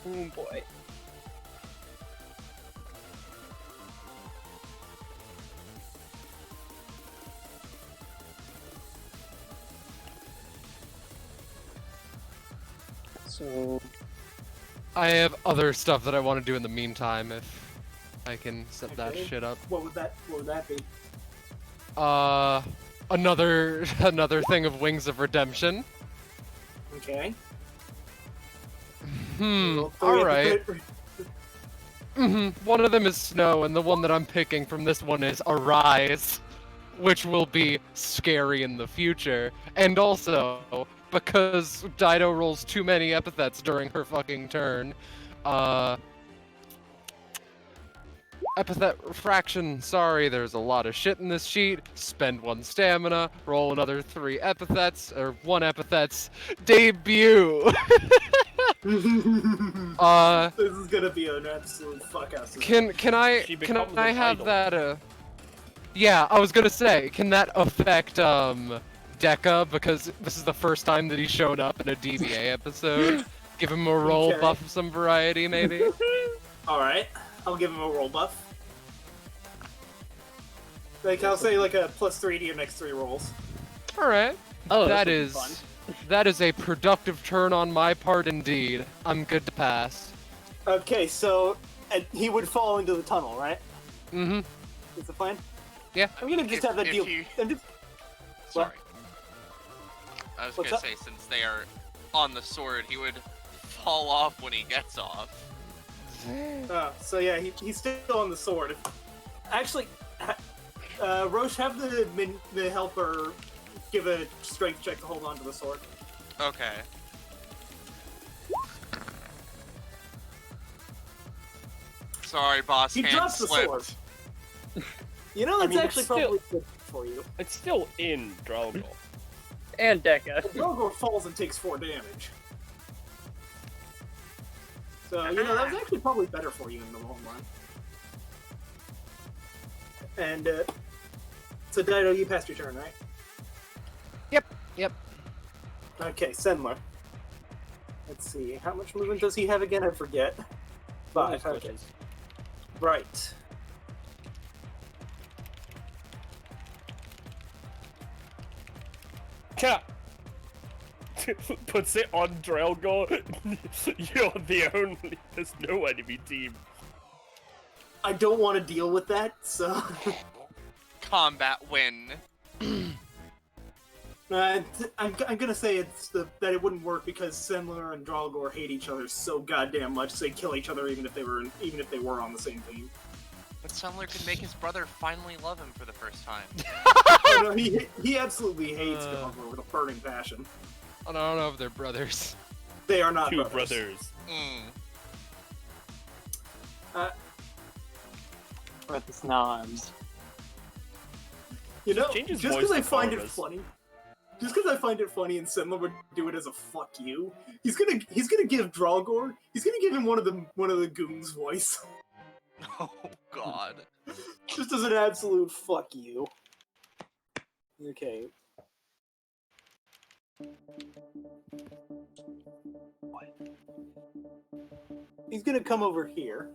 Oh boy. So I have other stuff that I want to do in the meantime if I can set that shit up. What would that be? Another thing of Wings of Redemption. Okay. Alright. One of them is Snow, and the one that I'm picking from this one is Arise, which will be scary in the future. And also, because Dido rolls too many epithets during her fucking turn, Epithet Refraction, sorry, there's a lot of shit in this sheet. Spend 1 stamina, roll another 3 epithets, or 1 epithets, debut! This is gonna be an absolute fuck ass. Can I have that, yeah, I was gonna say, can that affect, Deca, because this is the first time that he's shown up in a DBA episode? Give him a roll buff of some variety, maybe? Alright, I'll give him a roll buff. Like, I'll say like a +3 to your next 3 rolls. Alright. Oh, that is a productive turn on my part indeed. I'm good to pass. Okay, so he would fall into the tunnel, right? Mm-hmm. Is the plan? Yeah. I'm gonna just have that deal. Sorry. I was What's gonna up? say, since they are on the sword, he would fall off when he gets off. So yeah, he's still on the sword. Actually, Roche, have the helper give a strength check to hold on to the sword. Okay. Sorry, boss. He hand drops the slipped. sword. You know, that's actually probably good for you. It's still in Draugr. And Deca. Draugr falls and takes 4 damage. So, you know, that was actually probably better for you in the long run. And, so Dido, you passed your turn, right? Yep. Okay, Senler. Let's see, how much movement does he have again? I forget. 5, okay. Right. Cat! Puts it on Draugr. You're the only. There's no enemy team. I don't want to deal with that, so... Combat win. I'm gonna say that it wouldn't work because Senler and Draugr hate each other so goddamn much they kill each other even if they were on the same team. But Sumler could make his brother finally love him for the first time. Oh no, he absolutely hates Draugr with a burning passion. I don't know if they're brothers. They are not Two brothers. Or the snobs. You know, Changes just voice because I to find it Corvus. funny. Just because I find it funny and Senler would do it as a fuck you, he's gonna give Draugr, he's gonna give him one of the goons' voice. Oh god. Just as an absolute fuck you. Okay. He's gonna come over here.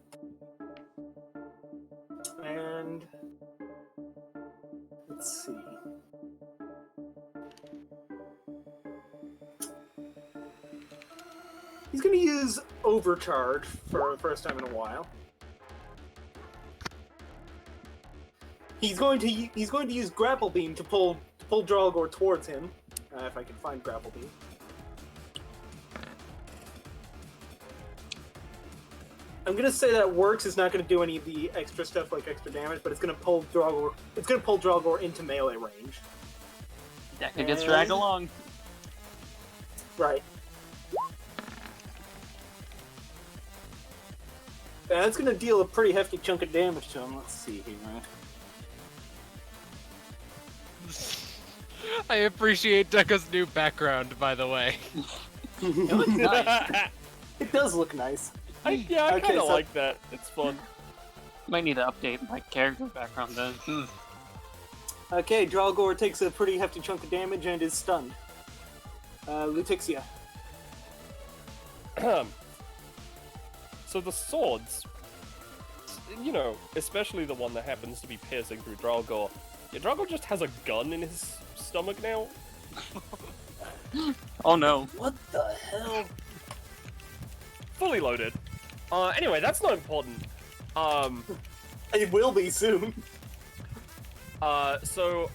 And let's see. He's gonna use Overcharge for the first time in a while. He's going to use Grapple Beam to pull Draugr towards him. If I can find Grapple Beam. I'm gonna say that works. It's not gonna do any of the extra stuff like extra damage, but it's gonna pull Draugr. It's gonna pull Draugr into melee range. Deca gets dragged along. Right. That's gonna deal a pretty hefty chunk of damage to him. Let's see here. I appreciate Deca's new background, by the way. It looks nice. It does look nice. I kind of so- like that. It's fun. Might need to update my character background then. Okay, Dralgor takes a pretty hefty chunk of damage and is stunned. Lutixia. So the swords, especially the one that happens to be piercing through Dralgor. Yeah, Dralgor just has a gun in his stomach now. Oh no. What the hell? Fully loaded. Anyway, that's not important. It will be soon. So...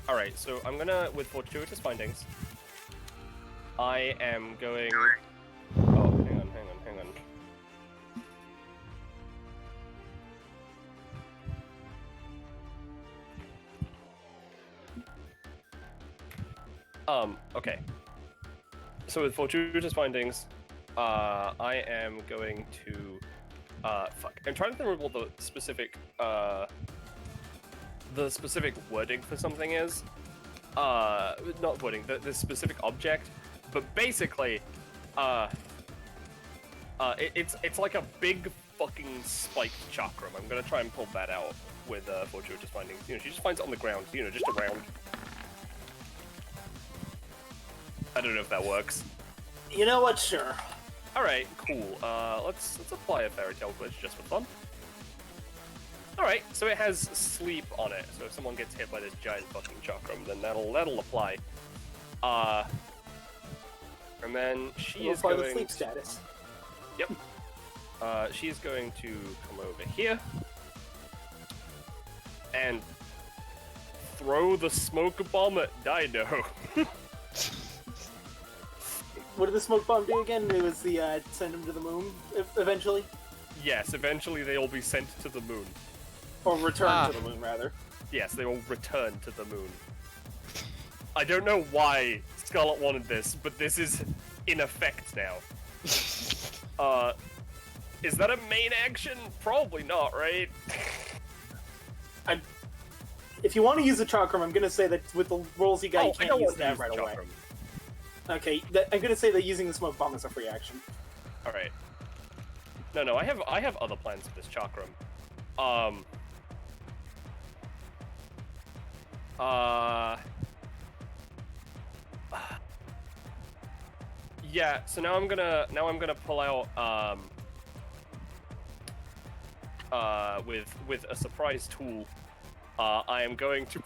Alright, so I'm gonna, with fortuitous findings, I am going... Oh, hang on. Okay. So with fortuitous findings, I am going to, fuck. I'm trying to remember what the specific wording for something is. Not wording, the specific object, but basically, it's like a big fucking spiked chakram. I'm gonna try and pull that out with fortuitous findings. She just finds it on the ground, just around. I don't know if that works. You know what? Sure. Alright, cool. Let's apply a fairy tale glitch just for fun. Alright, so it has sleep on it, so if someone gets hit by this giant fucking chakram, then that'll apply. And then she is going... the sleep status. Yep. She is going to come over here and throw the smoke bomb at Dino. What did the smoke bomb do again? It was the send him to the moon eventually? Yes, eventually they will be sent to the moon. Or return to the moon, rather. Yes, they will return to the moon. I don't know why Scarlet wanted this, but this is in effect now. Is that a main action? Probably not, right? If you want to use the chakram, I'm gonna say that with the rolls you got, you can't use that right away. Chakram. Okay, I'm gonna say that using the smoke bomb is a free action. All right. No, I have other plans for this chakram. Yeah. So now I'm gonna pull out with a surprise tool. I am going to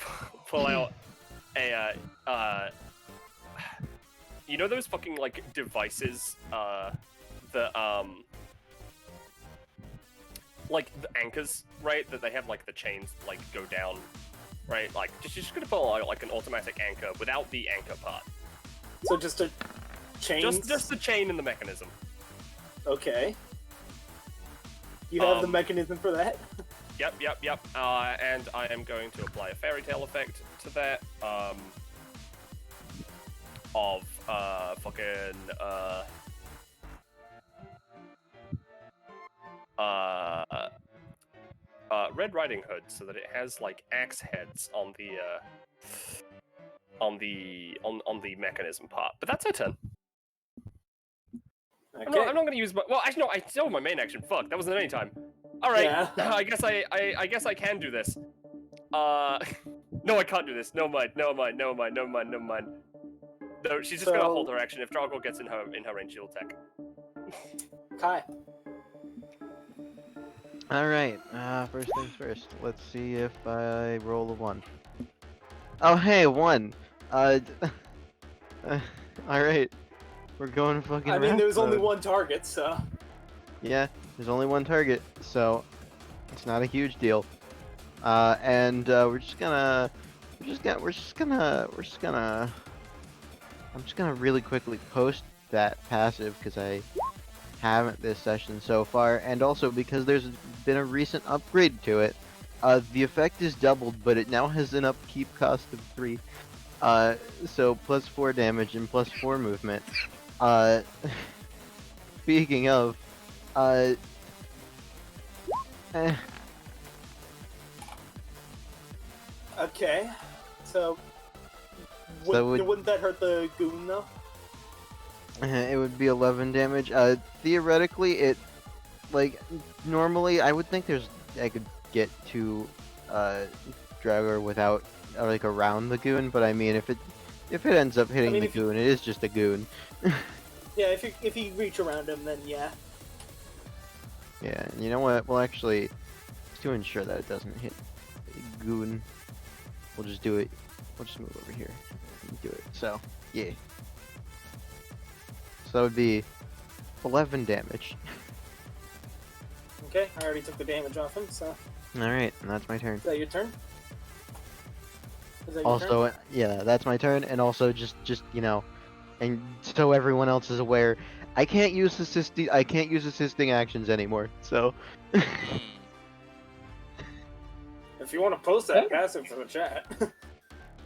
pull out a you know those fucking like devices that like the anchors, right? That they have like the chains like go down, right? Like just gonna pull out like an automatic anchor without the anchor part. So just a chain? Just the chain and the mechanism. Okay. You have the mechanism for that? Yep. And I am going to apply a fairy tale effect to that. Of fucking Red Riding Hood, so that it has like axe heads on the mechanism part. But that's her turn. Okay. I'm not gonna use my. Well, actually, no. I still have my main action. Fuck, that wasn't any time. All right. Yeah. I guess I can do this. No, I can't do this. No mind. No, she's just gonna hold her action. If Drago gets in her range, she'll attack. Kai. Alright, first things first. Let's see if I roll a 1. Oh, hey, 1! Alright. We're going fucking I mean, wrath there was only mode. one target, so... Yeah, there's only one target, so it's not a huge deal. And I'm just gonna really quickly post that passive because I haven't this session so far, and also because there's been a recent upgrade to it. The effect is doubled, but it now has an upkeep cost of 3. So plus 4 damage and plus 4 movement. Speaking of, Okay, so Wouldn't that hurt the goon though? It would be 11 damage. Theoretically, it like normally I would think I could get to Dragor without like around the goon, but I mean if it ends up hitting the goon, it is just a goon. Yeah, if you reach around him, then yeah. Yeah, and you know what? Well, actually, to ensure that it doesn't hit the goon, we'll just do it. We'll just move over here and do it. So, yeah. So that would be 11 damage. Okay, I already took the damage off him, so... Alright, and that's my turn. Is that your turn? Also, yeah, that's my turn, and also just you know, and so everyone else is aware, I can't use assisting actions anymore, so... If you want to post that passive for the chat.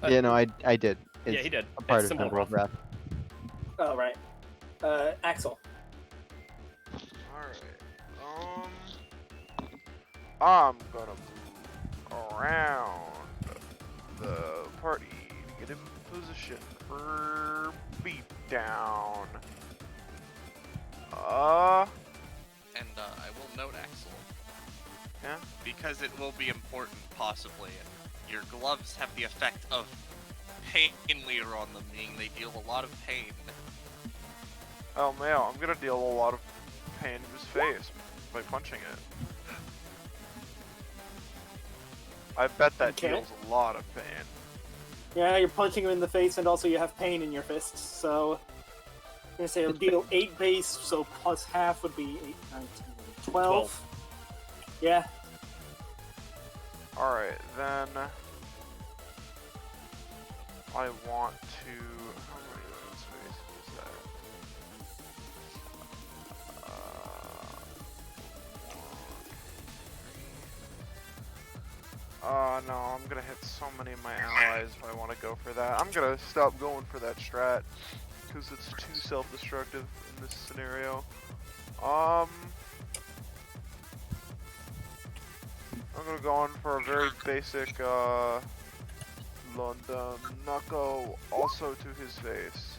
Yeah, no, I did. It's yeah, he did. A part It's of Symbol Temporal of Wrath. Oh, right. Axel. Alright, I'm gonna move around the party to get in position for beatdown. And I will note, Axel. Yeah? Because it will be important, possibly. Your gloves have the effect of pain leader on them, meaning they deal a lot of pain. Oh man, I'm gonna deal a lot of pain to his face by punching it. I bet that deals a lot of pain. Yeah, you're punching him in the face, and also you have pain in your fists, so... I'm gonna say it'll deal 8 base, so plus half would be 8, 9, 10, 12. Yeah. Alright, then... I want to... How many open spaces is that? No, I'm gonna hit so many of my allies if I want to go for that. I'm gonna stop going for that strat, because it's too self-destructive in this scenario. I'm gonna go on for a very basic, London Knuckle, also to his face.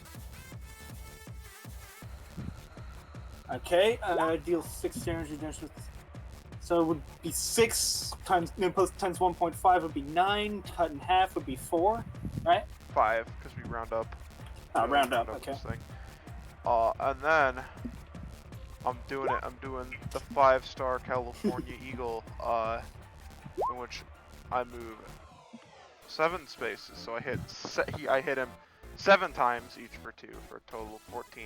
Okay, deal 6 damage with... So it would be 6 times 1.5 would be 9, cut in half would be 4, right? 5, because we round up. Round up, okay. This thing. And then I'm doing the 5-star California Eagle, in which I move 7 spaces. So I hit him 7 times each for 2 for a total of 14.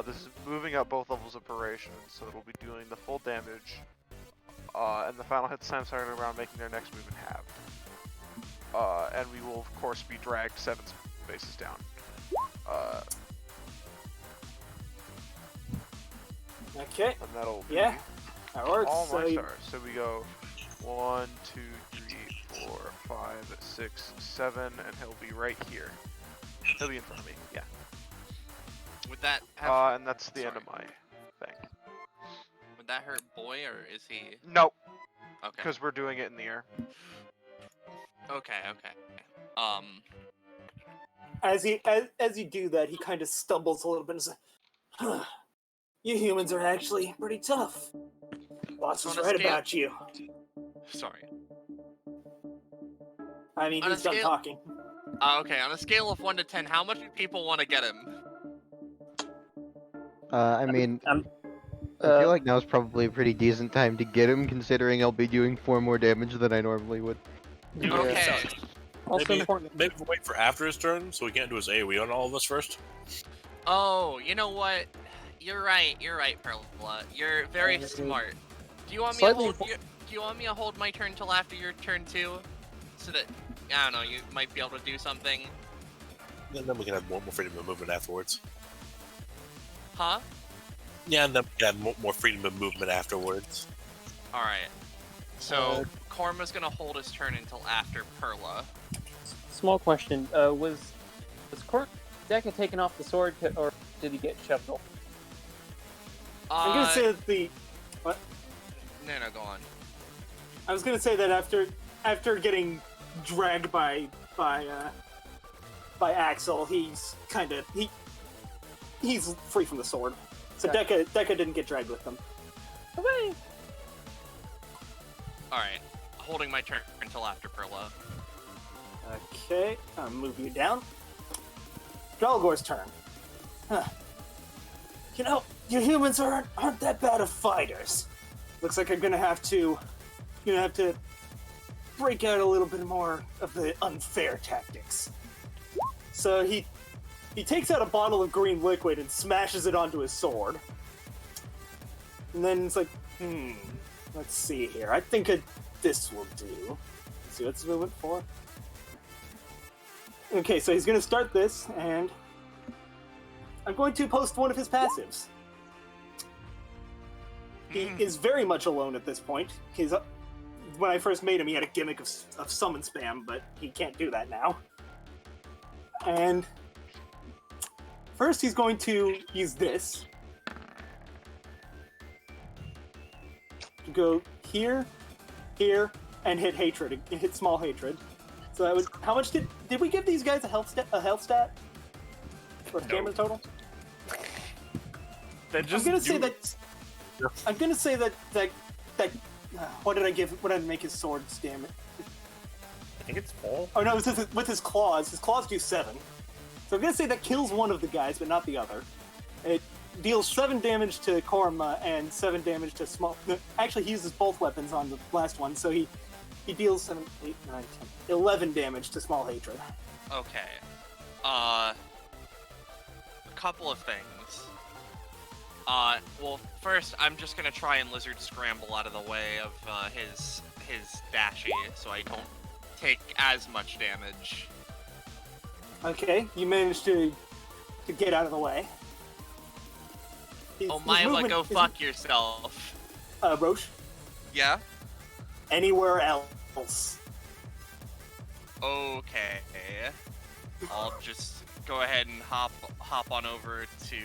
This is moving up both levels of operation, so it'll be doing the full damage. And the final hit time starting around, making their next movement halved. And we will of course be dragged 7 spaces down. Okay. And that'll be that works. all my stars. So we go 1, 2, 3, 4, 5, 6, 7, and he'll be right here. He'll be in front of me. Yeah. Would that have... and that's the end of my thing. Would that hurt Boy, or is he... Nope. Okay. Because we're doing it in the air. Okay. As you do that, he kind of stumbles a little bit and says, "You humans are actually pretty tough. Boss was right about you." Sorry. I mean, he's done talking. Okay, on a scale of 1 to 10, how much do people want to get him? I mean, I feel like now's probably a pretty decent time to get him, considering I'll be doing 4 more damage than I normally would. Okay. Also important. Maybe we'll wait for after his turn, so we can't do his AoE on all of us first. Oh, you know what? You're right, Perla. You're very smart. Do you want me to hold? Do you want me to hold my turn till after your turn too, so that I don't know, you might be able to do something? And then we can have more freedom of movement afterwards. Huh? Yeah, and then we can have more freedom of movement afterwards. All right. So Korma's gonna hold his turn until after Perla. Small question: was Deca taken off the sword, or did he get shoved off? I'm gonna say that the what? No, go on. I was gonna say that after getting dragged by Axel, he's he's free from the sword. So Okay. Deca didn't get dragged with them. Hooray! Alright, holding my turn until after Perla. Okay, I'll move you down. Dralgor's turn. Huh. You know, you humans aren't that bad of fighters. Looks like I'm gonna have to break out a little bit more of the unfair tactics. So he takes out a bottle of green liquid and smashes it onto his sword. And then it's like, let's see here. I think this will do. Let's see what's the movement for. Okay, so he's going to start this, and I'm going to post one of his passives. He is very much alone at this point. When I first made him, he had a gimmick of summon spam, but he can't do that now. And first he's going to use this. Go here, here, and hit hatred. Hit small hatred. So that was how much did we give these guys a health stat? Or damage total? I'm gonna say that what did I give? What did I make his sword's damage? I think it's 4. Oh no, it was with his claws. His claws do 7. So I'm gonna say that kills one of the guys, but not the other. It deals 7 damage to Korma and 7 damage to small. No, actually, he uses both weapons on the last one, so he deals 7, 8, 9, 10, 11 damage to small hatred. Okay. A couple of things. Well, first, I'm just gonna try and lizard scramble out of the way of his dashy, so I don't take as much damage. Okay, you managed to get out of the way. Oh, Mila, go fuck yourself. Roche? Yeah? Anywhere else. Okay. I'll just go ahead and hop on over to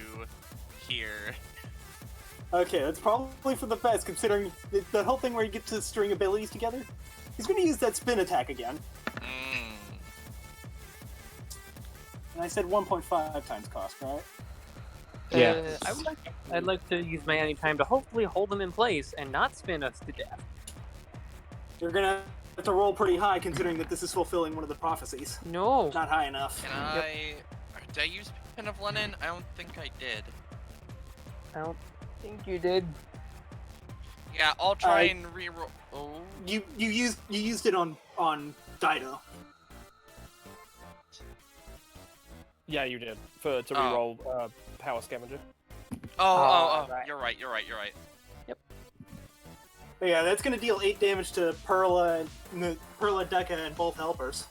here. Okay, that's probably for the best, considering the whole thing where you get to string abilities together. He's going to use that spin attack again. And I said 1.5 times cost, right? Yeah. I'd like to use my any time to hopefully hold them in place and not spin us to death. You're gonna have to roll pretty high, considering that this is fulfilling one of the prophecies. No. Not high enough. Did I use Pin of Linen? I don't think I did. I don't think you did. Yeah, I'll try and reroll. Oh. You used it on Dido. Yeah, you did. To reroll Power Scavenger. Right. You're right. Yep. But yeah, that's gonna deal 8 damage to Perla, Deca, and both helpers.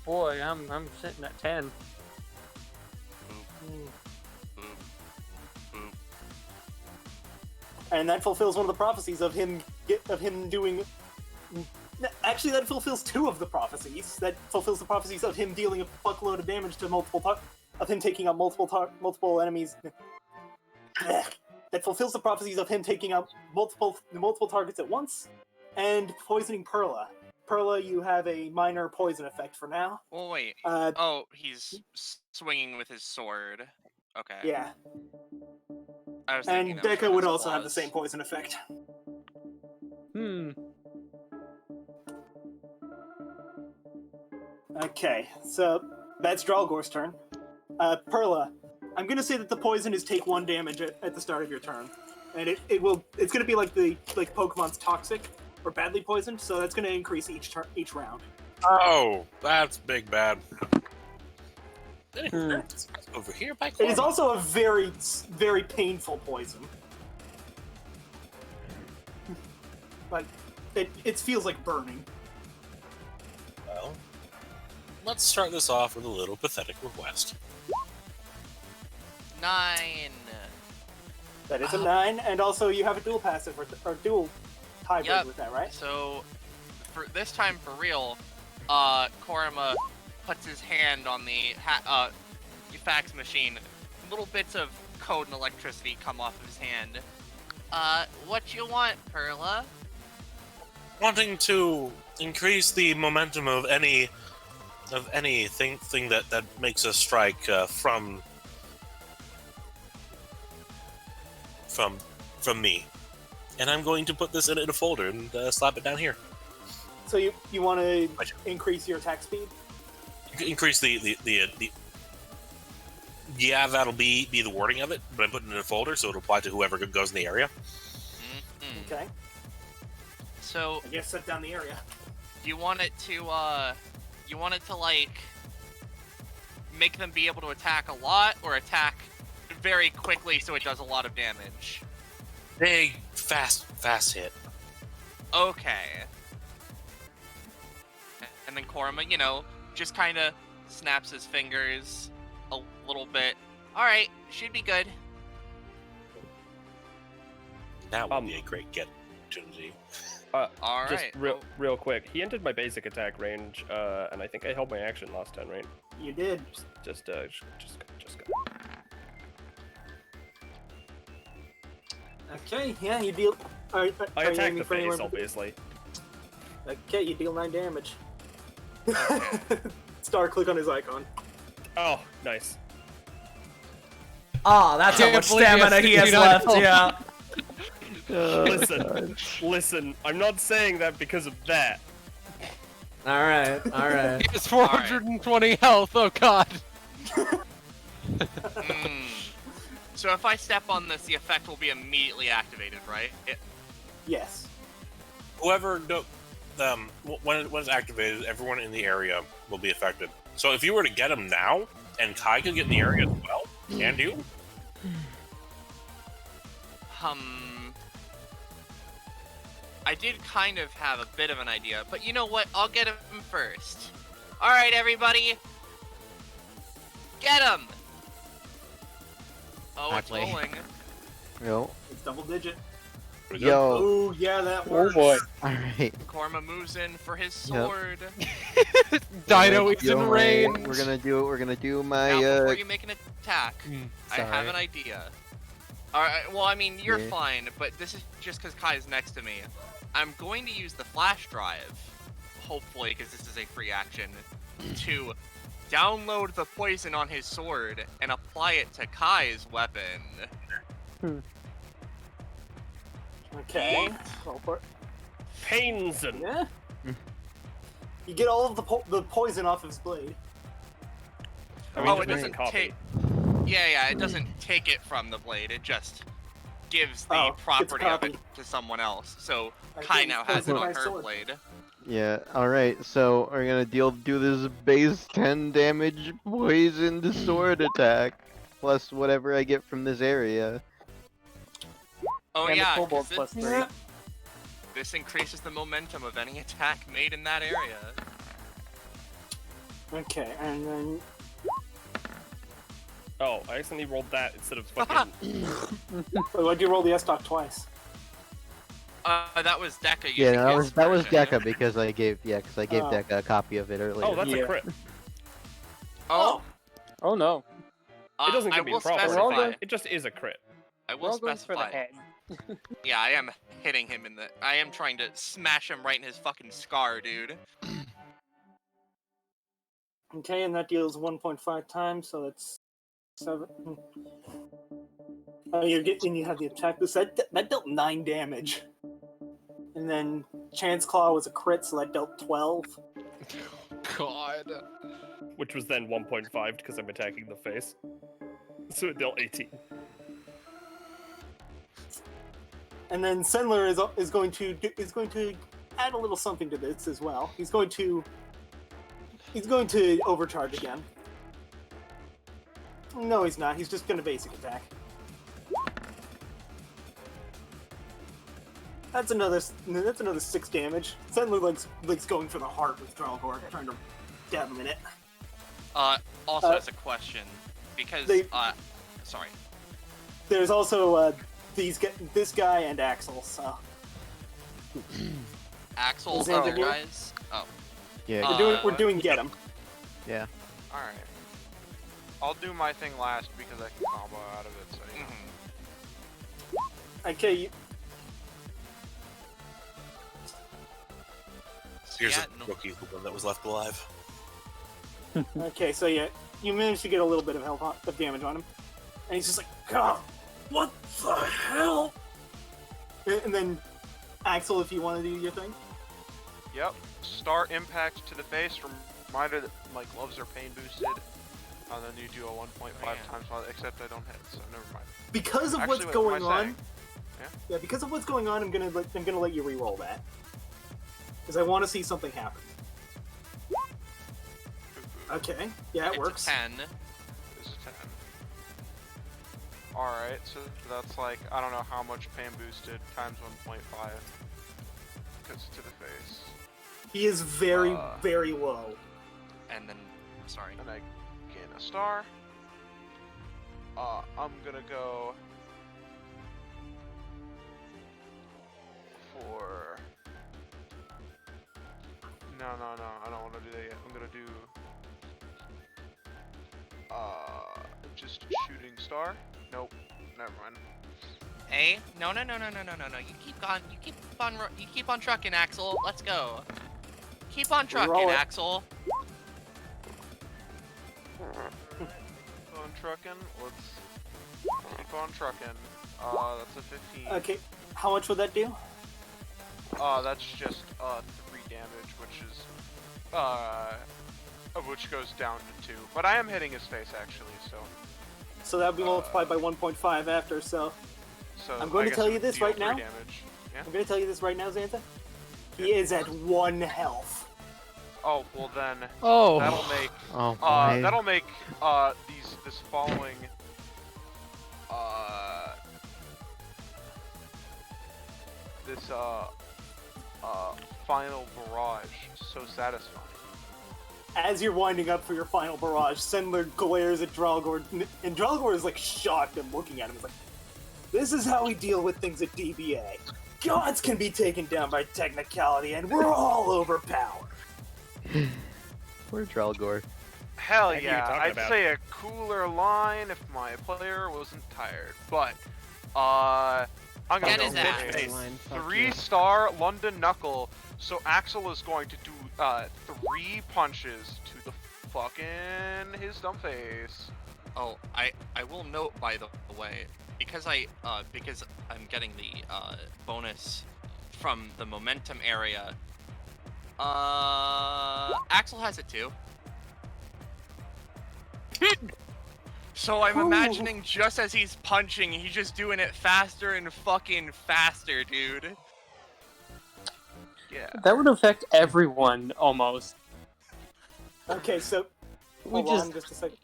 Boy, I'm sitting at 10. And that fulfills one of the prophecies of him doing. Actually, that fulfills 2 of the prophecies. That fulfills the prophecies of him dealing a fuckload of damage to of him taking out multiple enemies. That fulfills the prophecies of him taking out multiple targets at once, and poisoning Perla. Perla, you have a minor poison effect for now. Well, wait. He's swinging with his sword. Okay. Yeah. I was and thinking that was Deca would his also have the claws. same poison effect. Okay, so that's Dralgor's turn. Perla, I'm gonna say that the poison is take 1 damage at the start of your turn, and it's gonna be like Pokemon's toxic or badly poisoned, so that's gonna increase each round. Oh, that's big bad. Over here by It is also a very, very painful poison. Like, it feels like burning. Well, let's start this off with a little pathetic request. 9. That is a 9, and also you have a dual passive or dual hybrid with that, right? So, for this time for real, Korima puts his hand on the fax machine. Little bits of code and electricity come off of his hand. What you want, Perla? Wanting to increase the momentum of any anything that makes a strike from me, and I'm going to put this in a folder and slap it down here. So you want to increase your attack speed? Increase the yeah, that'll be the wording of it, but I'm putting it in a folder so it'll apply to whoever goes in the area. Okay. So I guess set down the area. you want it to like make them be able to attack a lot or attack very quickly so it does a lot of damage? Big, fast hit. Okay. And then Korma, just kind of snaps his fingers a little bit. Alright, should be good. That would be a great get opportunity. All just right. real quick. He entered my basic attack range, and I think I held my action last turn, right? You did. Just go. Okay, yeah, you deal. I attack the face, obviously. Okay, you deal 9 damage. Star, click on his icon. Oh, nice. Ah, that's how much stamina he has left. Yeah. Listen. I'm not saying that because of that. All right. He has 420 health. Oh god. So if I step on this, the effect will be immediately activated, right? Yes. Whoever when it's activated, everyone in the area will be affected. So if you were to get him now, and Kai could get in the area as well, can you? I did kind of have a bit of an idea, but you know what? I'll get him first. All right, everybody. Get him! Oh, it's rolling. Yo. It's double digit. Yo. Oh, yeah, that works. Oh boy. Alright. Korma moves in for his sword. Dino is in range. We're gonna do my Now, before you make an attack, I have sorry. an idea. Alright, well, I mean, you're Yeah. fine, but this is just because Kai's next to me. I'm going to use the flash drive, hopefully, because this is a free action, to download the poison on his sword and apply it to Kai's weapon. Okay. Roll for it. Painson. Yeah. You get all of the poison off his blade. I mean, Oh, it just doesn't copy. take... Yeah, it doesn't take it from the blade, it just gives the It's property of copied. it to someone else. So I Kai think now it's has it poison on by her sword. blade. Yeah, alright, so we're gonna do this base 10 damage poisoned sword attack. Plus whatever I get from this area. Oh And the yeah, kobold 'cause plus this, 3. this increases the momentum of any attack made in that area. Okay, and then Oh, I accidentally rolled that instead of fucking. why'd you roll the S-Doc twice? That was Deca using Yeah, that his was version. Deca because I gave Oh. Deca a copy of it earlier. Oh, that's a crit. Oh, Oh no. It doesn't I give me will a proper specify. crit. It just is a crit. I We're will all going for the specify. head. Yeah, I am hitting him in the. I am trying to smash him right in his fucking scar, dude. Okay, and that deals 1.5 times, so that's 7. Oh, you have the attack boost. That dealt 9 damage. And then Chance Claw was a crit, so that dealt 12. God. Which was then 1.5 because I'm attacking the face. So it dealt 18. And then Sendler is going to add a little something to this as well. He's going to overcharge again. No, he's not. He's just going to basic attack. That's another 6 damage. Sendler likes going for the heart with Dralgor, trying to stab him in it. Also as a question, because sorry. There's also this guy and Axel. So Axel's Xander other here? guys. Oh. Yeah. we're doing get him. Yeah. All right. I'll do my thing last because I can combo out of it. So you know. Okay. Here's Yeah, a rookie, the one that was left alive. Okay, so yeah, you managed to get a little bit of of damage on him, and he's just like, God, what the hell? And then, Axel, if you want to do your thing. Yep. Star impact to the face. Reminder that my gloves are pain boosted. And then you do a 1.5 times, except I don't hit, so never mind. Because of Actually, what's what going am I on. saying? Yeah, because of what's going on, I'm gonna let you re-roll that. Because I want to see something happen. Okay, yeah, it works. It's a 10. It's a 10. Alright, so that's like, I don't know how much pain boosted times 1.5. Because to the face. He is very, very low. And then, sorry. And I gain a star. I'm gonna go for... No, I don't want to do that yet. I'm gonna do... just shooting star? Nope, never mind. Hey, no. You keep on trucking, Axel. Let's go. Keep on trucking, Axel. Keep on trucking. Let's keep on trucking. That's a 15. Okay, how much would that do? That's just 3 damage, which goes down to 2. But I am hitting his face actually, so. So that would be multiplied by 1.5 after. So I'm going to tell you this right now. Yeah? I'm going to tell you this right now, Xantha. He is at 1 health. Oh well then. Oh. That'll make. Oh, boy. That'll make this following. This final barrage so satisfying. As you're winding up for your final barrage, Sendler glares at Dralgor, and Dralgor is like shocked and looking at him. He's like, "This is how we deal with things at DBA. Gods can be taken down by technicality, and we're all overpowered." Poor Dralgor. Hell What are you yeah, talking I'd about? say a cooler line if my player wasn't tired, but I'm gonna Get go his with ass. a Line, fuck 3-star London Knuckle. So Axel is going to do 3 punches to the fucking his dumb face. Oh, I will note, by the way, because I'm getting the bonus from the momentum area. Axel has it too. So I'm imagining just as he's punching, he's just doing it faster and fucking faster, dude. Yeah. That would affect everyone almost. Okay, so hold on just a second.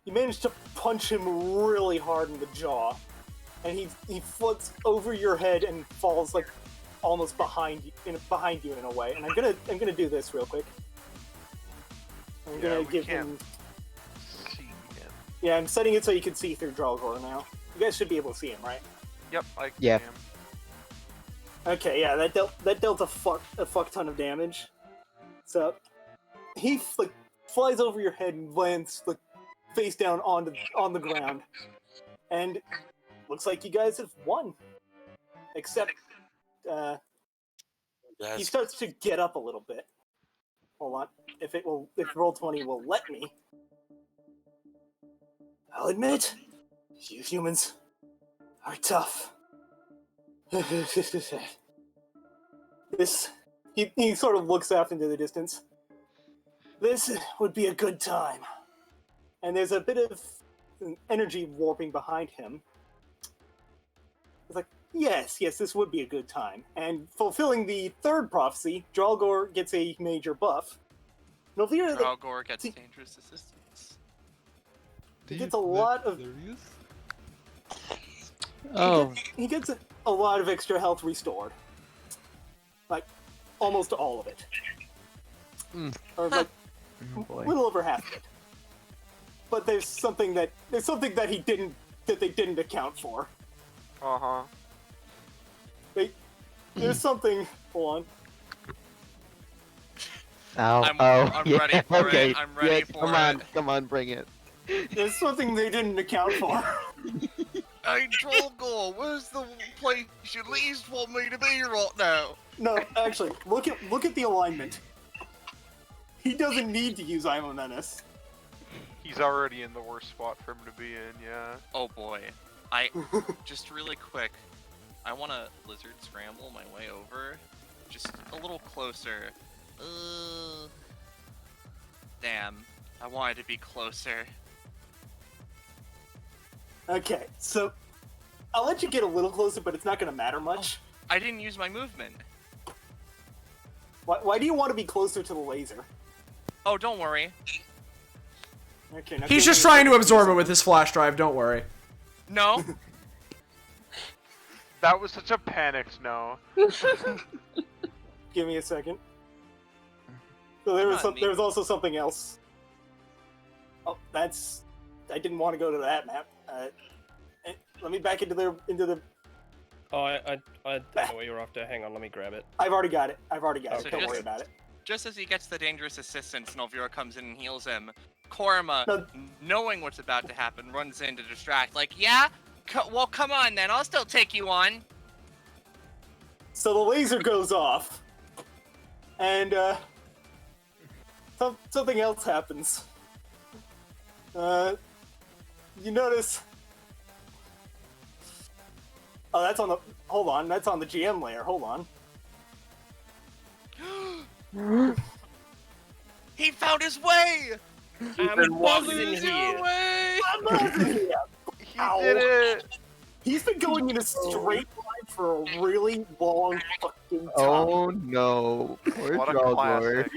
You managed to punch him really hard in the jaw, and he floats over your head and falls like almost behind you in a way. And I'm gonna do this real quick. I'm gonna give him. See him. Yeah, I'm setting it so you can see through Dralgor now. You guys should be able to see him, right? Yep, I can Yeah. see him. Okay, yeah, that dealt a fuck ton of damage. So he like flies over your head and lands like face down on the ground, and looks like you guys have won. Except he starts to get up a little bit. Hold on, if Roll20 will let me, I'll admit, you humans are tough. He sort of looks off into the distance. This would be a good time. And there's a bit of energy warping behind him. It's like, yes, this would be a good time. And fulfilling the third prophecy, Dralgor gets a major buff. Dralgor gets dangerous assistance. He gets a lot of... Oh. He gets a lot of extra health restored. Like, almost all of it. Or like, a little over half of it. But there's something that they didn't account for. Uh-huh. There's something... Hold on. Ow. I'm yeah, ready for okay. it. I'm ready for come it. on, come on, bring it. There's something they didn't account for. Hey, Trollgore, where's the place you least want me to be right now? No, actually, look at the alignment. He doesn't need to use I'm a Menace. He's already in the worst spot for him to be in, yeah. Oh boy. Just really quick, I want to lizard scramble my way over. Just a little closer. Damn. I wanted to be closer. Okay, so I'll let you get a little closer, but it's not going to matter much. I didn't use my movement. Why do you want to be closer to the laser? Oh, don't worry. Okay, now He's just trying to absorb it with his flash drive, don't worry. No. That was such a panicked no. Give me a second. So there was also something else. Oh, I didn't want to go to that map. Let me back into the. Oh, I don't know what you're after. Hang on, let me grab it. I've already got it. So Don't worry about it. Just as he gets the dangerous assistance, Nulvanor comes in and heals him. Korma, knowing what's about to happen, runs in to distract. Like, yeah? Well, come on then. I'll still take you on. So the laser goes off, and something else happens. You notice. Oh, that's on the. Hold on, that's on the GM layer. Hold on. He found his way. I'm buzzing here. I'm buzzing here. He did it. He's been going in a straight line for a really long fucking time. Oh no, poor What a Drogor. classic.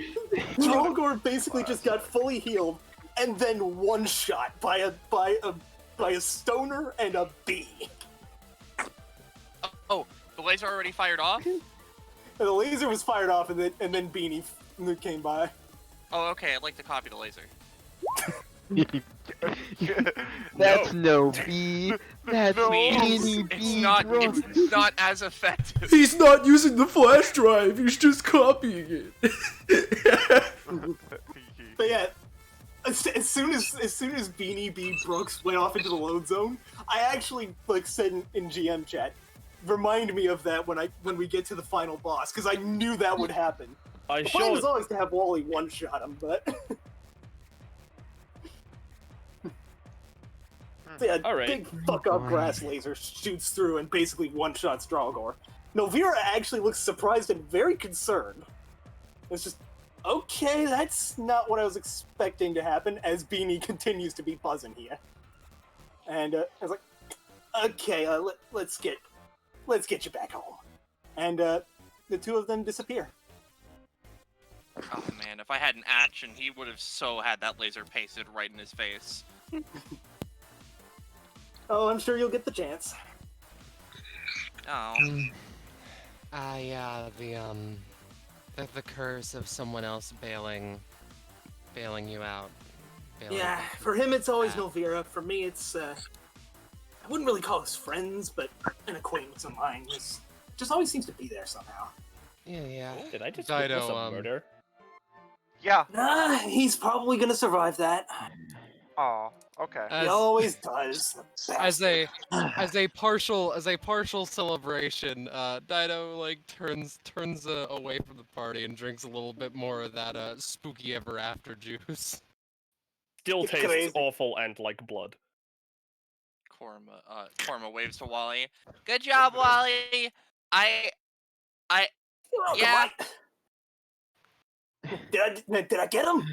Drogor basically just got fully healed and then one shot by a stoner and a bee. Oh, the laser already fired off? And the laser was fired off, and then Beanie came by. Oh, okay. I'd like to copy the laser. That's no bee. That's Please. Beanie It's Bee. it's not as effective. He's not using the flash drive, he's just copying it. But yeah, as soon as Beanie Bee Brooks went off into the load zone, I actually said in GM chat, remind me of that when we get to the final boss, because I knew that would happen. The plan was always to have Wally one-shot him, but yeah, big fuck-up grass laser shoots through and basically one-shots Drogor. Novira actually looks surprised and very concerned. It's just, okay, that's not what I was expecting to happen, as Beanie continues to be buzzing here. And I was like, okay, let's get you back home. And the two of them disappear. Oh man, if I had an action, he would have so had that laser pasted right in his face. Oh, I'm sure you'll get the chance. Oh. Yeah, the curse of someone else bailing you out. Yeah, for him it's always Novira. For me it's, I wouldn't really call us friends, but an acquaintance of mine just always seems to be there somehow. Yeah. Did I just Dido, witness a murder? Yeah. Nah, he's probably gonna survive that. Oh, okay. He always does. As a partial celebration, Dido turns away from the party and drinks a little bit more of that spooky ever after juice. Still tastes Crazy. awful and like blood. Korma waves to Wally. Good job, Wally. Yeah. Did I get him?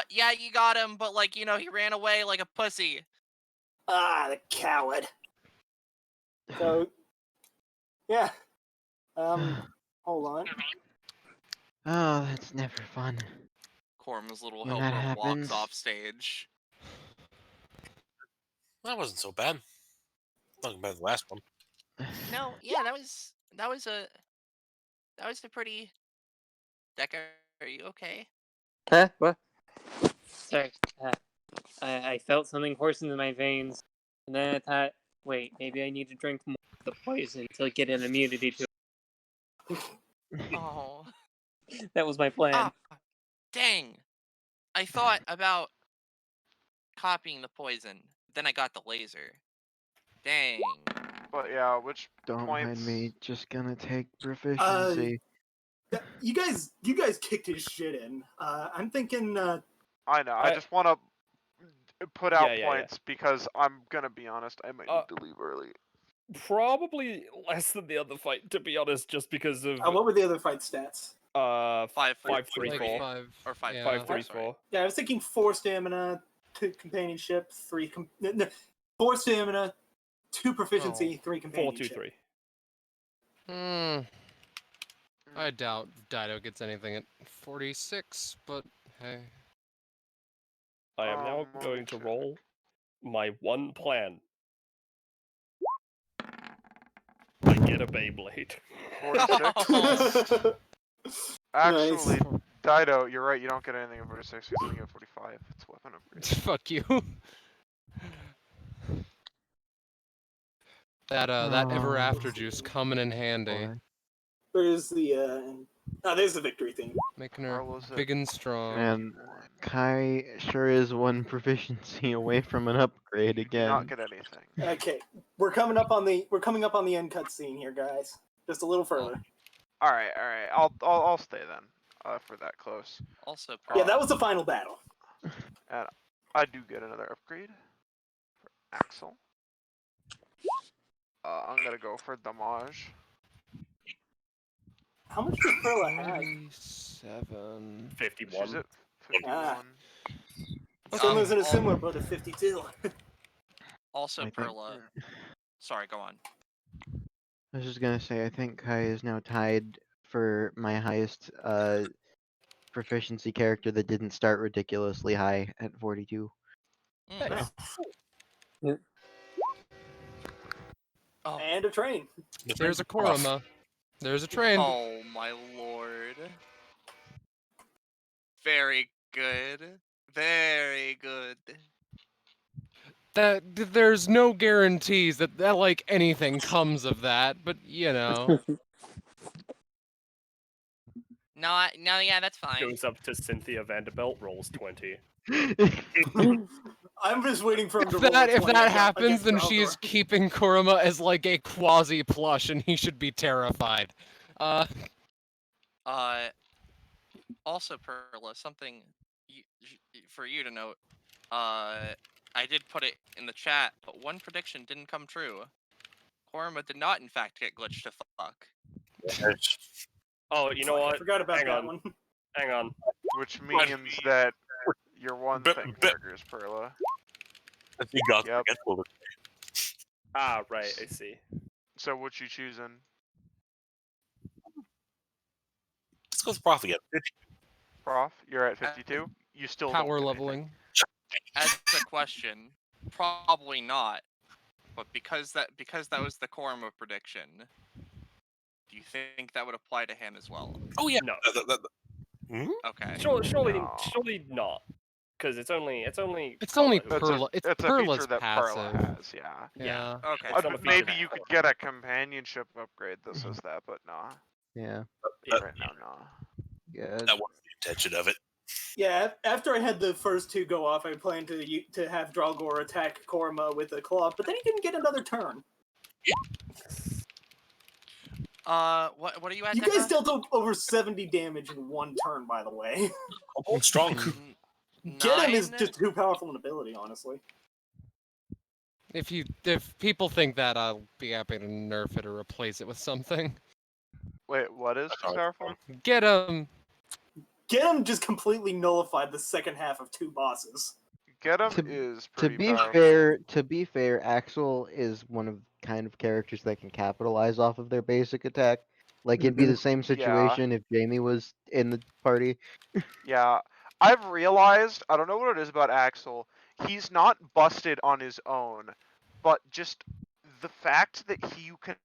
Yeah, you got him, but he ran away like a pussy. Ah, the coward. So, yeah. Hold on. Oh, that's never fun. Korma's little When that helper walks happens- off stage. That wasn't so bad. Nothing better than the last one. No, yeah, that was a pretty. Decker, are you okay? Huh? What? Sorry. I felt something coursing in my veins, and then I thought, wait, maybe I need to drink more of the poison to get an immunity to it. Oh. That was my plan. Ah, dang. I thought about copying the poison. Then I got the laser. Dang. But yeah, which Don't points? mind me. Just gonna take proficiency. You guys kicked his shit in. I'm thinking. I know. I just want to put out Yeah. points because I'm gonna be honest. I might need to leave early. Probably less than the other fight, to be honest, just because of What were the other fight stats? 5-3-4 or 5 yeah. 5-3-4. Yeah, I was thinking 4 stamina, 2 companionship, 4 stamina, 2 proficiency, 3 companionship. 4-2-3. I doubt Dido gets anything at 46, but hey. I am now going to roll my one plan. I get a Beyblade. 46. Actually, Dido, you're right. You don't get anything at 46. You only get 45. It's a weapon upgrade. Fuck you. that ever after juice coming in handy. Where's the there's the victory thing. Making her big and strong. And Kai sure is one proficiency away from an upgrade again. Do not get anything. Okay, we're coming up on the end cutscene here, guys. Just a little further. All right. I'll stay then. For that close. Also, yeah, that was the final battle. And I do get another upgrade for Axel. I'm gonna go for damage. How much does Perla have? 7. 51. She's at 51. Someone was in a similar boat of 52. Also, I think- Perla. Sorry, go on. I was just gonna say, I think Kai is now tied for my highest proficiency character that didn't start ridiculously high at 42. Nice. Oh. And a train. There's a Koroma. There's a train. Oh my lord. Very good. Very good. There's no guarantees that like anything comes of that, but you know. No, yeah, that's fine. Goes up to Cynthia Vanderbilt, rolls 20. I'm just waiting for him to If roll a that 20 happens, against then Draldor. she's keeping Kurama as like a quasi plush, and he should be terrified. Also, Perla, something for you to note. I did put it in the chat, but one prediction didn't come true. Korma did not, in fact, get glitched to fuck. Oh, you know what? I forgot about Hang that on. one. Hang on. Which means that your one thing triggers Perla. You got Yep. Ah, right, I see. So what you choosing? Let's go with Prof again. Prof, you're at 52. You still don't Power get leveling. As a question, probably not. But because that was the Korma prediction, do you think that would apply to him as well? Oh yeah. No. Okay. Surely not. Because it's only It's Perla only who- Perla. It's a Perla's feature that passive. Perla has, yeah. Yeah. Okay. It's not a feature Maybe that you could Perla- get a companionship upgrade that says that, but nah. Yeah. Right now, nah. Good. That wasn't the intention of it. Yeah, after I had the first 2 go off, I planned to have Dralgor attack Korma with a club, but then he didn't get another turn. What are you at? You guys Deca? dealt over 70 damage in 1 turn, by the way. I'm strong. Get him is 9? just too powerful an ability, honestly. If people think that, I'll be happy to nerf it or replace it with something. Wait, what is too powerful? Get him. Get him just completely nullified the second half of 2 bosses. Get him To- is To pretty be powerful. fair, Axel is one of kind of characters that can capitalize off of their basic attack. Like it'd be the same situation if Jamie was in the party. Yeah, I've realized, I don't know what it is about Axel, he's not busted on his own, but just the fact that you can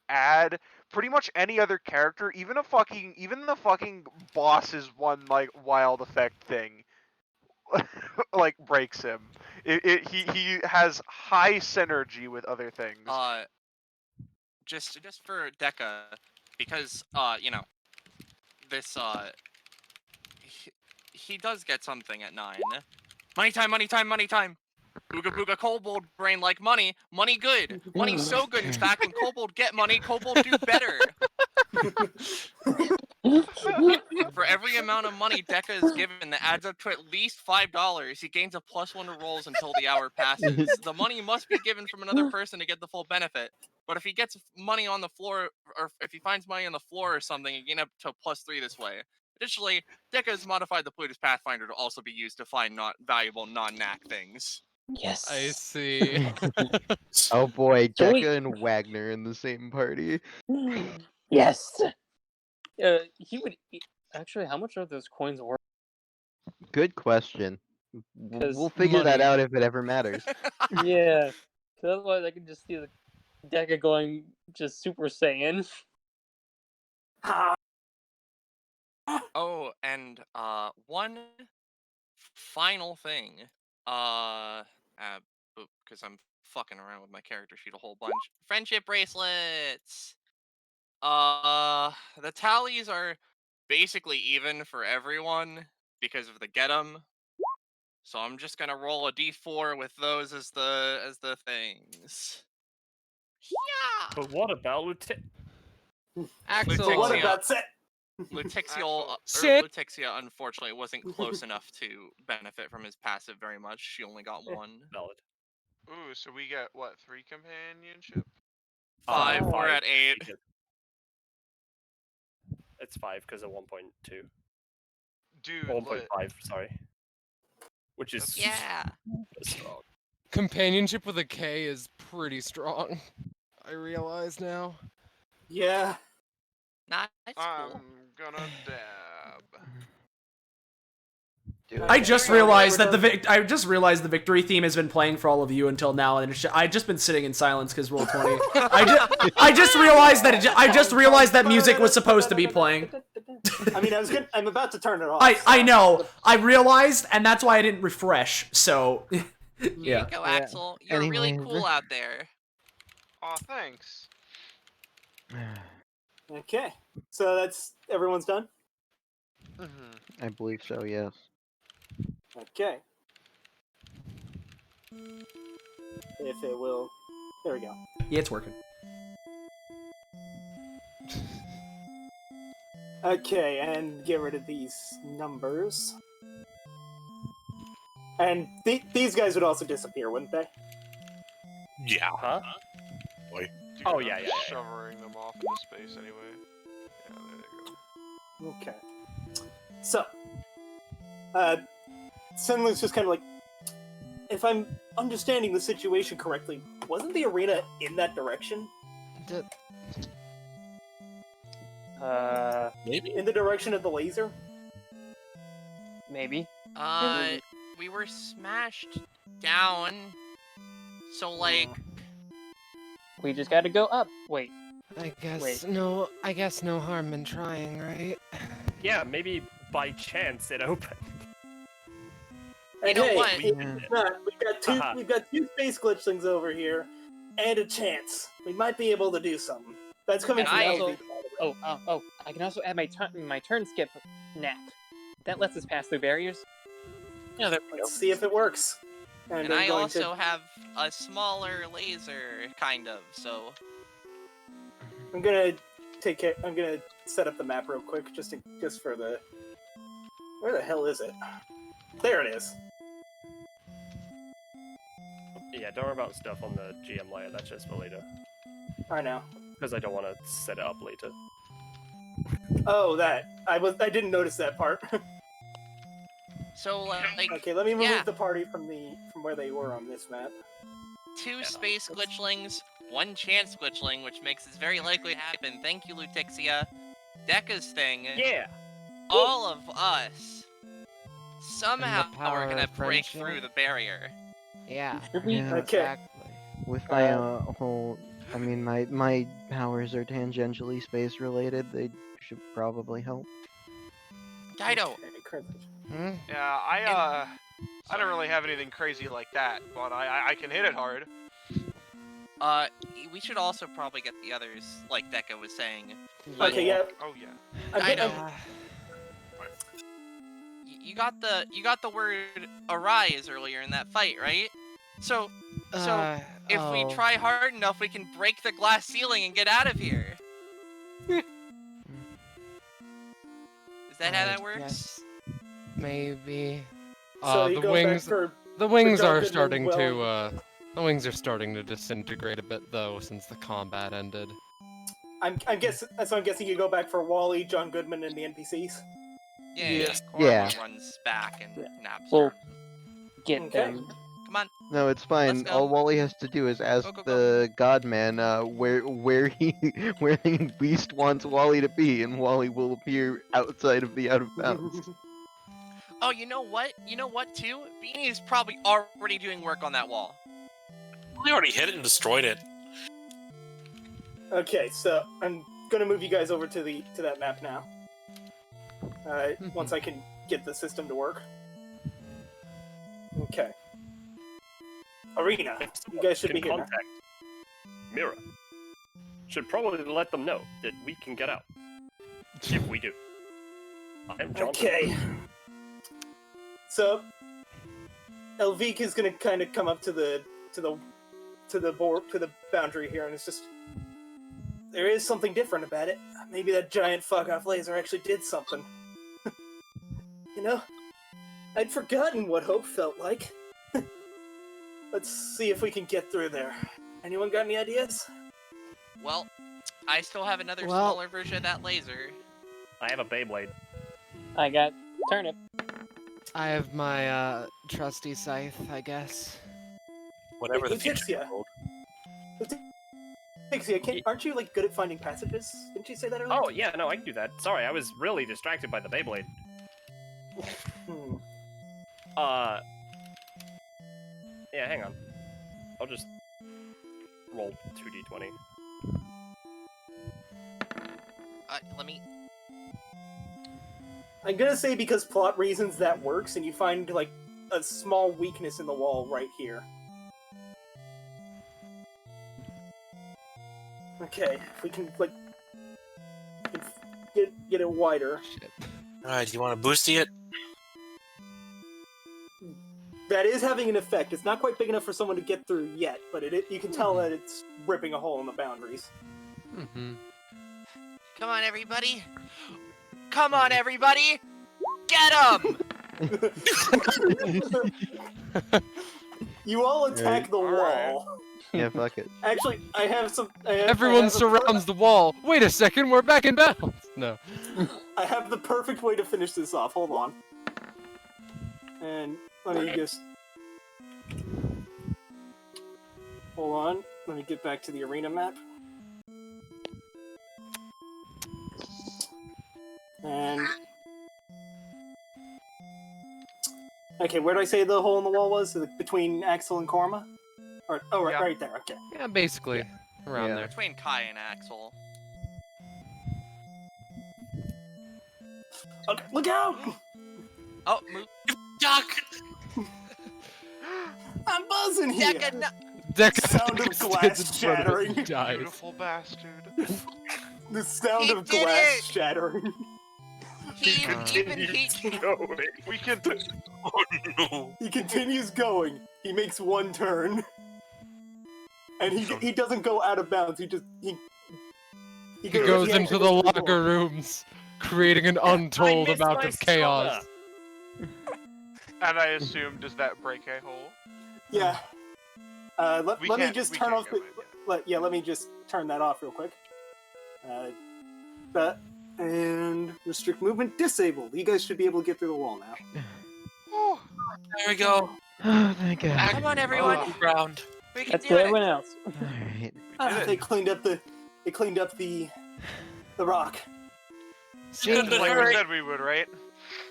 add pretty much any other character, even the fucking boss's one like wild effect thing, like breaks him. He has high synergy with other things. Just for Deca, because you know, this he does get something at 9. Money time, money time, money time. Booga booga kobold brain like money. Money good. Money's so good, in fact, when kobold get money, kobold do better. For every amount of money Deca is given that adds up to at least $5, he gains a +1 to rolls until the hour passes. The money must be given from another person to get the full benefit. But if he gets money on the floor, or if he finds money on the floor or something, he gain up to +3 this way. Additionally, Deca has modified the Plutus Pathfinder to also be used to find not valuable non-knack things. Yes. I see. Oh boy, Sweet. Deca and Wagner in the same party. Yes. He would. Actually, how much are those coins worth? Good question. 'Cause We'll figure that money. out if it ever matters. Yeah. Because otherwise, I can just see the Deca going just Super Saiyan. Oh, and one final thing. Because I'm fucking around with my character sheet a whole bunch. Friendship bracelets. The tallies are basically even for everyone because of the get 'em. So I'm just gonna roll a d4 with those as the things. Yeah. But what about Axel. But what about Set? Lutexia unfortunately wasn't close enough to benefit from his passive very much. She only got 1. Valid. Ooh, so we get what, 3 companionship? 5. We're at 8. It's 5 because of 1.2. Dude, 1.5, sorry. Which is strong. Companionship with a K is pretty strong. I realize now. Yeah. Nice. I'm gonna dab. I just realized that the victory theme has been playing for all of you until now, and I've just been sitting in silence because roll 20. I just realized that music was supposed to be playing. I mean, I'm about to turn it off. I know. I realized, and that's why I didn't refresh. So, yeah. Here you go, Axel. You're really Anyways. cool out there. Aw, thanks. Okay, so that's everyone's done. I believe so, yes. Okay. If it will, there we go. Yeah, it's working. Okay, and get rid of these numbers. And these guys would also disappear, wouldn't they? Yeah. Huh? Boy. Dude, Oh, I'm yeah. Shovering them off into space anyway. Yeah, there you go. Okay. So, Senlu's just kind of like, if I'm understanding the situation correctly, wasn't the arena in that direction? Maybe? In the direction of the laser? Maybe. We were smashed down. So, like... We just gotta go up. Wait. I guess Wait. no harm in trying, right? Yeah, maybe by chance it opened. You know hey, what? it's not. We've got two space glitchlings over here, and a chance. We might be able to do something. That's coming And from I- LV. I can also add my turn skip knack. That lets us pass through barriers. Yeah, Let's see if it works. And I'm I going also have a smaller laser, kind of, so... I'm gonna take care. I'm gonna set up the map real quick, just for the. Where the hell is it? There it is. Yeah, don't worry about stuff on the GM layer, that's just for later. I know. Because I don't want to set it up later. Oh, that. I didn't notice that part. So, like... Okay, let me remove the party from where they were on this map. 2 space glitchlings, 1 chance glitchling, which makes this very likely to happen. Thank you, Lutexia. Deca's thing. Yeah! All of us somehow power are gonna of break friendship. through the barrier. Yeah. Yeah. Okay. Exactly. With my whole, I mean, my powers are tangentially space related. They should probably help. Dido. Yeah, I don't really have anything crazy like that, but I can hit it hard. We should also probably get the others, like Deca was saying. Okay, yeah. Oh yeah. Dido. You got the word arise earlier in that fight, right? So if we try hard enough, we can break the glass ceiling and get out of here. Is that how that works? Yes. Maybe. So you the go wings. back for The wings John are Goodman starting well- to. The wings are starting to disintegrate a bit though, since the combat ended. I'm guessing you go back for Wally, John Goodman, and the NPCs. Yeah. Korma Yeah. runs back and naps. We'll her. get Okay. them. Come on. No, it's fine. Let's go. All Wally has to do is ask Go. the Godman where he least wants Wally to be, and Wally will appear outside of the out of bounds. Oh, you know what? You know what too? Beanie is probably already doing work on that wall. We already hit it and destroyed it. Okay, so I'm gonna move you guys over to that map now. Once I can get the system to work. Okay. Arena. You guys should be here now. Contact Mira. Should probably let them know that we can get out. If we do. I'm John. Okay. So Elvik is gonna kind of come up to the boundary here, and it's just there is something different about it. Maybe that giant fuck-off laser actually did something. You know, I'd forgotten what hope felt like. Let's see if we can get through there. Anyone got any ideas? Well, I still have another Well- smaller version of that laser. I have a Beyblade. I got turnip. I have my trusty scythe, I guess. Whatever the future Letizia. holds. Letizia, aren't you like good at finding passages? Didn't you say that earlier? Oh, yeah, no, I can do that. Sorry, I was really distracted by the Beyblade. Hmm. Yeah, hang on. I'll just roll 2d20. Let me. I'm gonna say because plot reasons that works, and you find like a small weakness in the wall right here. Okay, if we can like get it wider. Shit. Alright, do you want to boosty it? That is having an effect. It's not quite big enough for someone to get through yet, but you can tell that it's ripping a hole in the boundaries. Mm-hmm. Come on, everybody! Come on, everybody! Get him! You all attack the wall. Yeah, fuck it. Actually, I have some. Everyone surrounds the wall. Wait a second, we're back in bounds. No. I have the perfect way to finish this off. Hold on. And let me just. Hold on. Let me get back to the arena map. And. Okay, where did I say the hole in the wall was? Between Axel and Korma? Or, oh, right, Yeah. right there, okay. Yeah, basically around Yeah. there. Between Kai and Axel. Okay, look out! Oh, move. Duck! I'm buzzing here! Deca, no. Deca Sound of glass shattering. Dies. Beautiful bastard. The sound He of did glass it! shattering. He Going. We can. Oh no! He continues going. He makes one turn. And he doesn't go out of bounds, he He goes he into actually the goes through locker rooms, creating an untold missed amount my of chaos. And I assume, does that break a hole? Yeah. Let me can't- just we turn can't off go the... in, let me just turn that off real quick. And restrict movement disabled. You guys should be able to get through the wall now. Oh, There we go. Oh, thank God. Come on, everyone! Ground. We can Let's do get it! everyone else. Alright. They cleaned up the rock. See? like we said we would, right?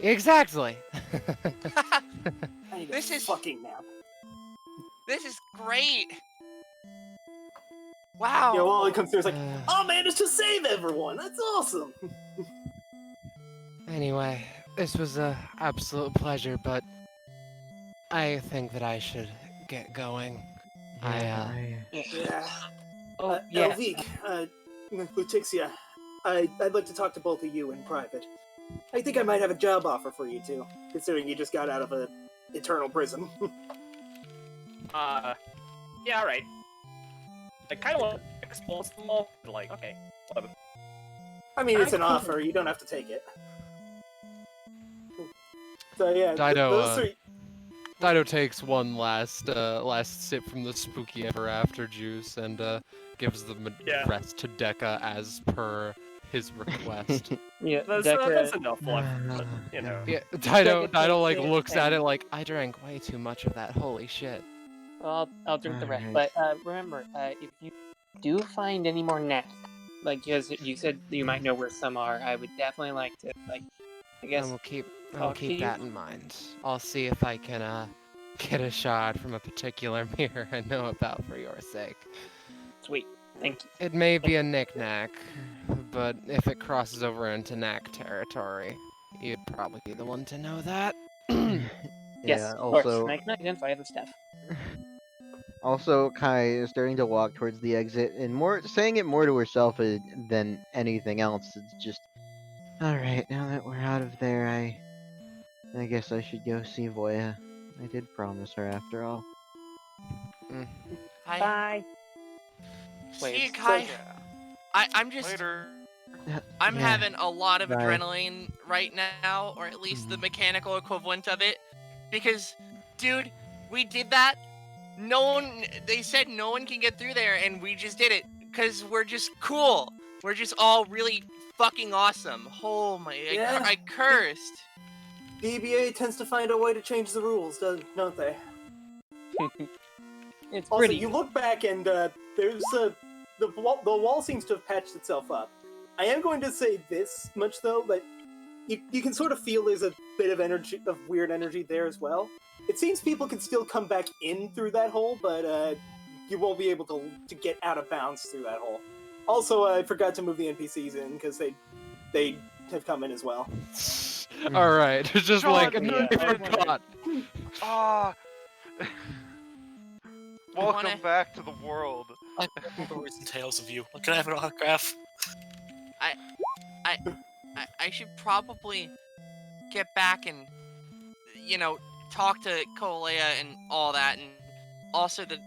Exactly. I need This a is- fucking nap. This is great! Wow! Yeah, Wally comes through, it's like, Uh, oh man, it's to save everyone. That's awesome. Anyway, this was a absolute pleasure, but I think that I should get going. Yeah. Oh, yeah. Elvik, Lutixia, I'd like to talk to both of you in private. I think I might have a job offer for you two, considering you just got out of an eternal prison. Yeah, alright. I kind of want to expose them all, but like, okay, whatever. I mean, it's an offer. You don't have to take it. So yeah, those three. Dido takes one last sip from the spooky ever after juice and gives the rest to Dekka as per his request. Yeah, that's enough left, but, you know. Yeah, Dido like looks at it like, I drank way too much of that. Holy shit. Well, I'll drink the rest. Alright. But remember, if you do find any more knack, like because you said you might know where some are, I would definitely like to, like, I guess. I'll keep that in mind. I'll see if I can get a shot from a particular mirror I know about for your sake. Sweet. Thank you. It may be a knick-knack, but if it crosses over into knack territory, you'd probably be the one to know that. Yes, of also, course. I can identify the stuff. Also, Kai is starting to walk towards the exit, and saying it more to herself than anything else. It's just, all right. Now that we're out of there, I guess I should go see Voya. I did promise her, after all. Hi. Bye. See you, Kai. I'm just. Later. I'm Yeah. having a lot of Bye. adrenaline right now, or at least the mechanical equivalent of it. Because, dude, we did that. They said no one can get through there, and we just did it. Because we're just cool. We're just all really fucking awesome. Oh my, Yeah. I cursed. DBA tends to find a way to change the rules, don't they? It's Also, pretty. you look back and there's the wall seems to have patched itself up. I am going to say this much though, that you can sort of feel there's a bit of weird energy there as well. It seems people can still come back in through that hole, but you won't be able to get out of bounds through that hole. Also, I forgot to move the NPCs in because they have come in as well. All right, just John, like good I forgot. Ah. Welcome back to the world. Stories and tales of you. Can I have an autograph? I should probably get back and, talk to Kolea and all that, and also the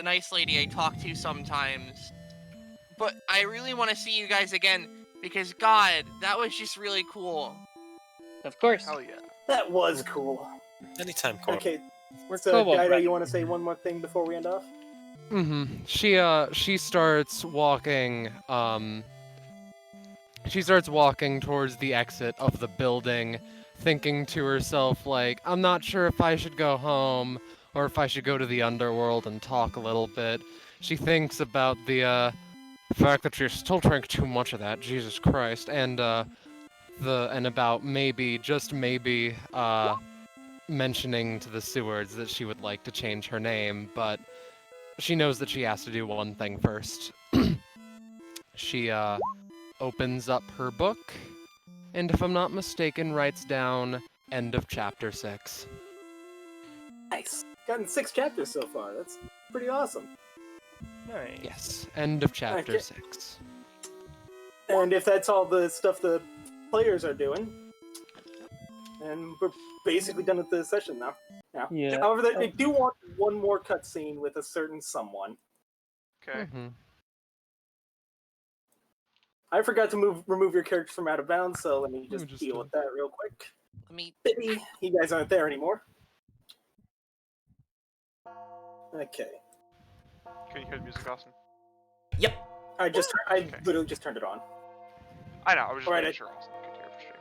nice lady I talk to sometimes. But I really want to see you guys again, because God, that was just really cool. Of course. Hell yeah. That was cool. Anytime, Cor. Okay, We're so Kobold, Dido, right? you want to say one more thing before we end off? She starts walking. She starts walking towards the exit of the building, thinking to herself like, I'm not sure if I should go home or if I should go to the underworld and talk a little bit. She thinks about the fact that she still drank too much of that, Jesus Christ, and about maybe, just maybe, mentioning to the Sewards that she would like to change her name, but she knows that she has to do one thing first. She opens up her book, and if I'm not mistaken, writes down end of chapter 6. Nice. Gotten 6 chapters so far. That's pretty awesome. Nice. Yes, end of chapter Okay. 6. And if that's all the stuff the players are doing, and we're basically done with the session now. Yeah. However, I do want one more cutscene with a certain someone. Okay. I forgot to remove your character from out of bounds, so let me just deal with that real quick. Baby, you guys aren't there anymore. Okay. Can you hear the music, Austin? Yep. I literally just turned it on. I know. I was just Alright, making sure Austin could hear for stream.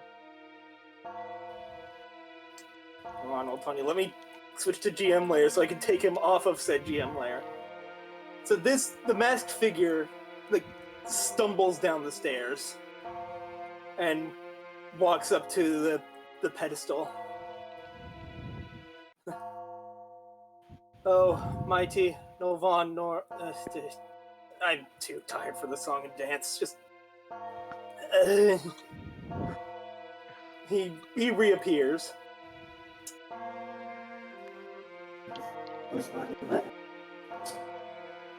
Hold on, old Tony. Let me switch to GM layer so I can take him off of said GM layer. So the masked figure, stumbles down the stairs and walks up to the pedestal. Oh, mighty Nulvanor. I'm too tired for the song and dance. Just. He reappears.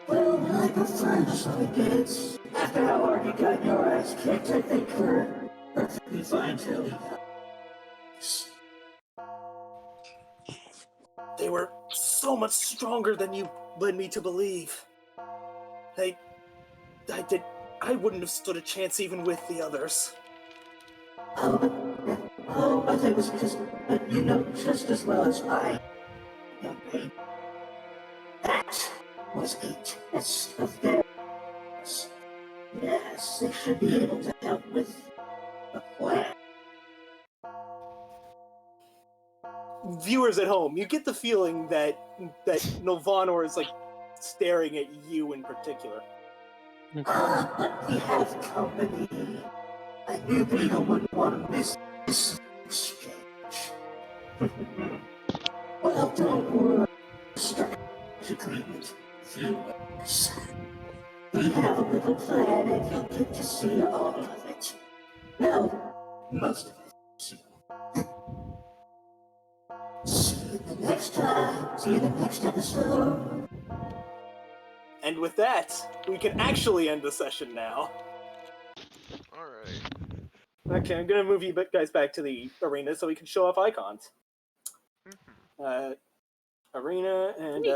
Well, I prefer the Sonic Gates. After how hard you got your ass kicked, I think we're perfectly fine too. They were so much stronger than you led me to believe. I wouldn't have stood a chance even with the others. But it was just, you know just as well as I. That was a test of theirs. Yes, they should be able to help with the plan. Viewers at home, you get the feeling that Nulvanor is like staring at you in particular. But we have company. I knew Rita would want this exchange. Well, don't worry. Start agreement, viewers. We have a little plan and you'll get to see all of it. Well, most of it. See you the next time. See you the next episode. And with that, we can actually end the session now. Alright. Okay, I'm gonna move you guys back to the arena so we can show off icons. Arena, and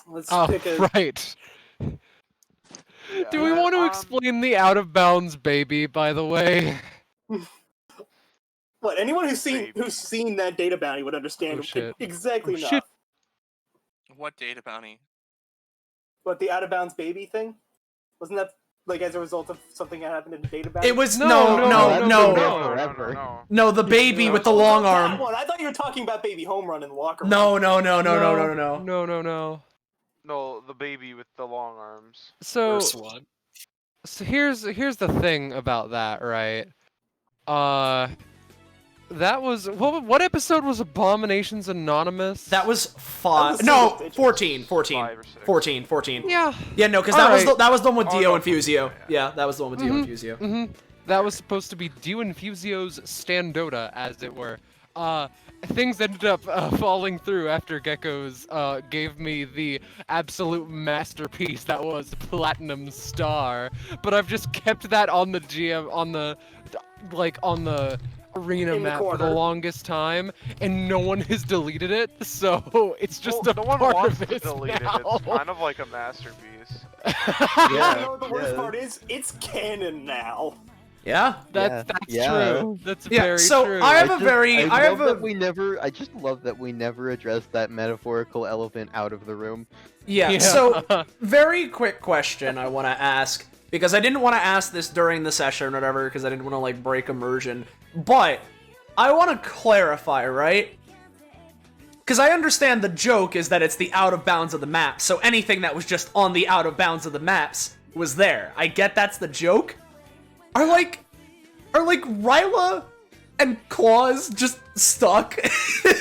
let's pick a... right. Do we want to explain the out-of-bounds baby, by the way? What, anyone who's seen that data bounty would understand exactly enough. Shit. What data bounty? What, the out-of-bounds baby thing? Wasn't that like as a result of something that happened in the data bounty? It was no, the baby with the long arm. That one. I thought you were talking about baby home run in the locker room. No. No, the baby with the long arms. So here's the thing about that, right? That was what episode was Abominations Anonymous? That was 5. No, 14. 14. Yeah. Yeah, no, because that was the one with Dio and Fusio. Yeah, that was the one with Dio and Fusio. That was supposed to be Dio and Fusio's Standota, as it were. Things ended up falling through after Gecko's gave me the absolute masterpiece that was Platinum Star. But I've just kept that on the GM on the arena map for the longest time, and no one has deleted it, so it's just no one wants to delete it. It's kind of like a masterpiece. You know what the worst part is? It's canon now. Yeah, that's true. That's very so true. I just love that we never addressed that metaphorical elephant out of the room. Yeah. So very quick question I want to ask, because I didn't want to ask this during the session or whatever, because I didn't want to like break immersion. But I want to clarify, right? Because I understand the joke is that it's the out of bounds of the map, so anything that was just on the out of bounds of the maps was there. I get that's the joke. Are like Ryla and Claws just stuck?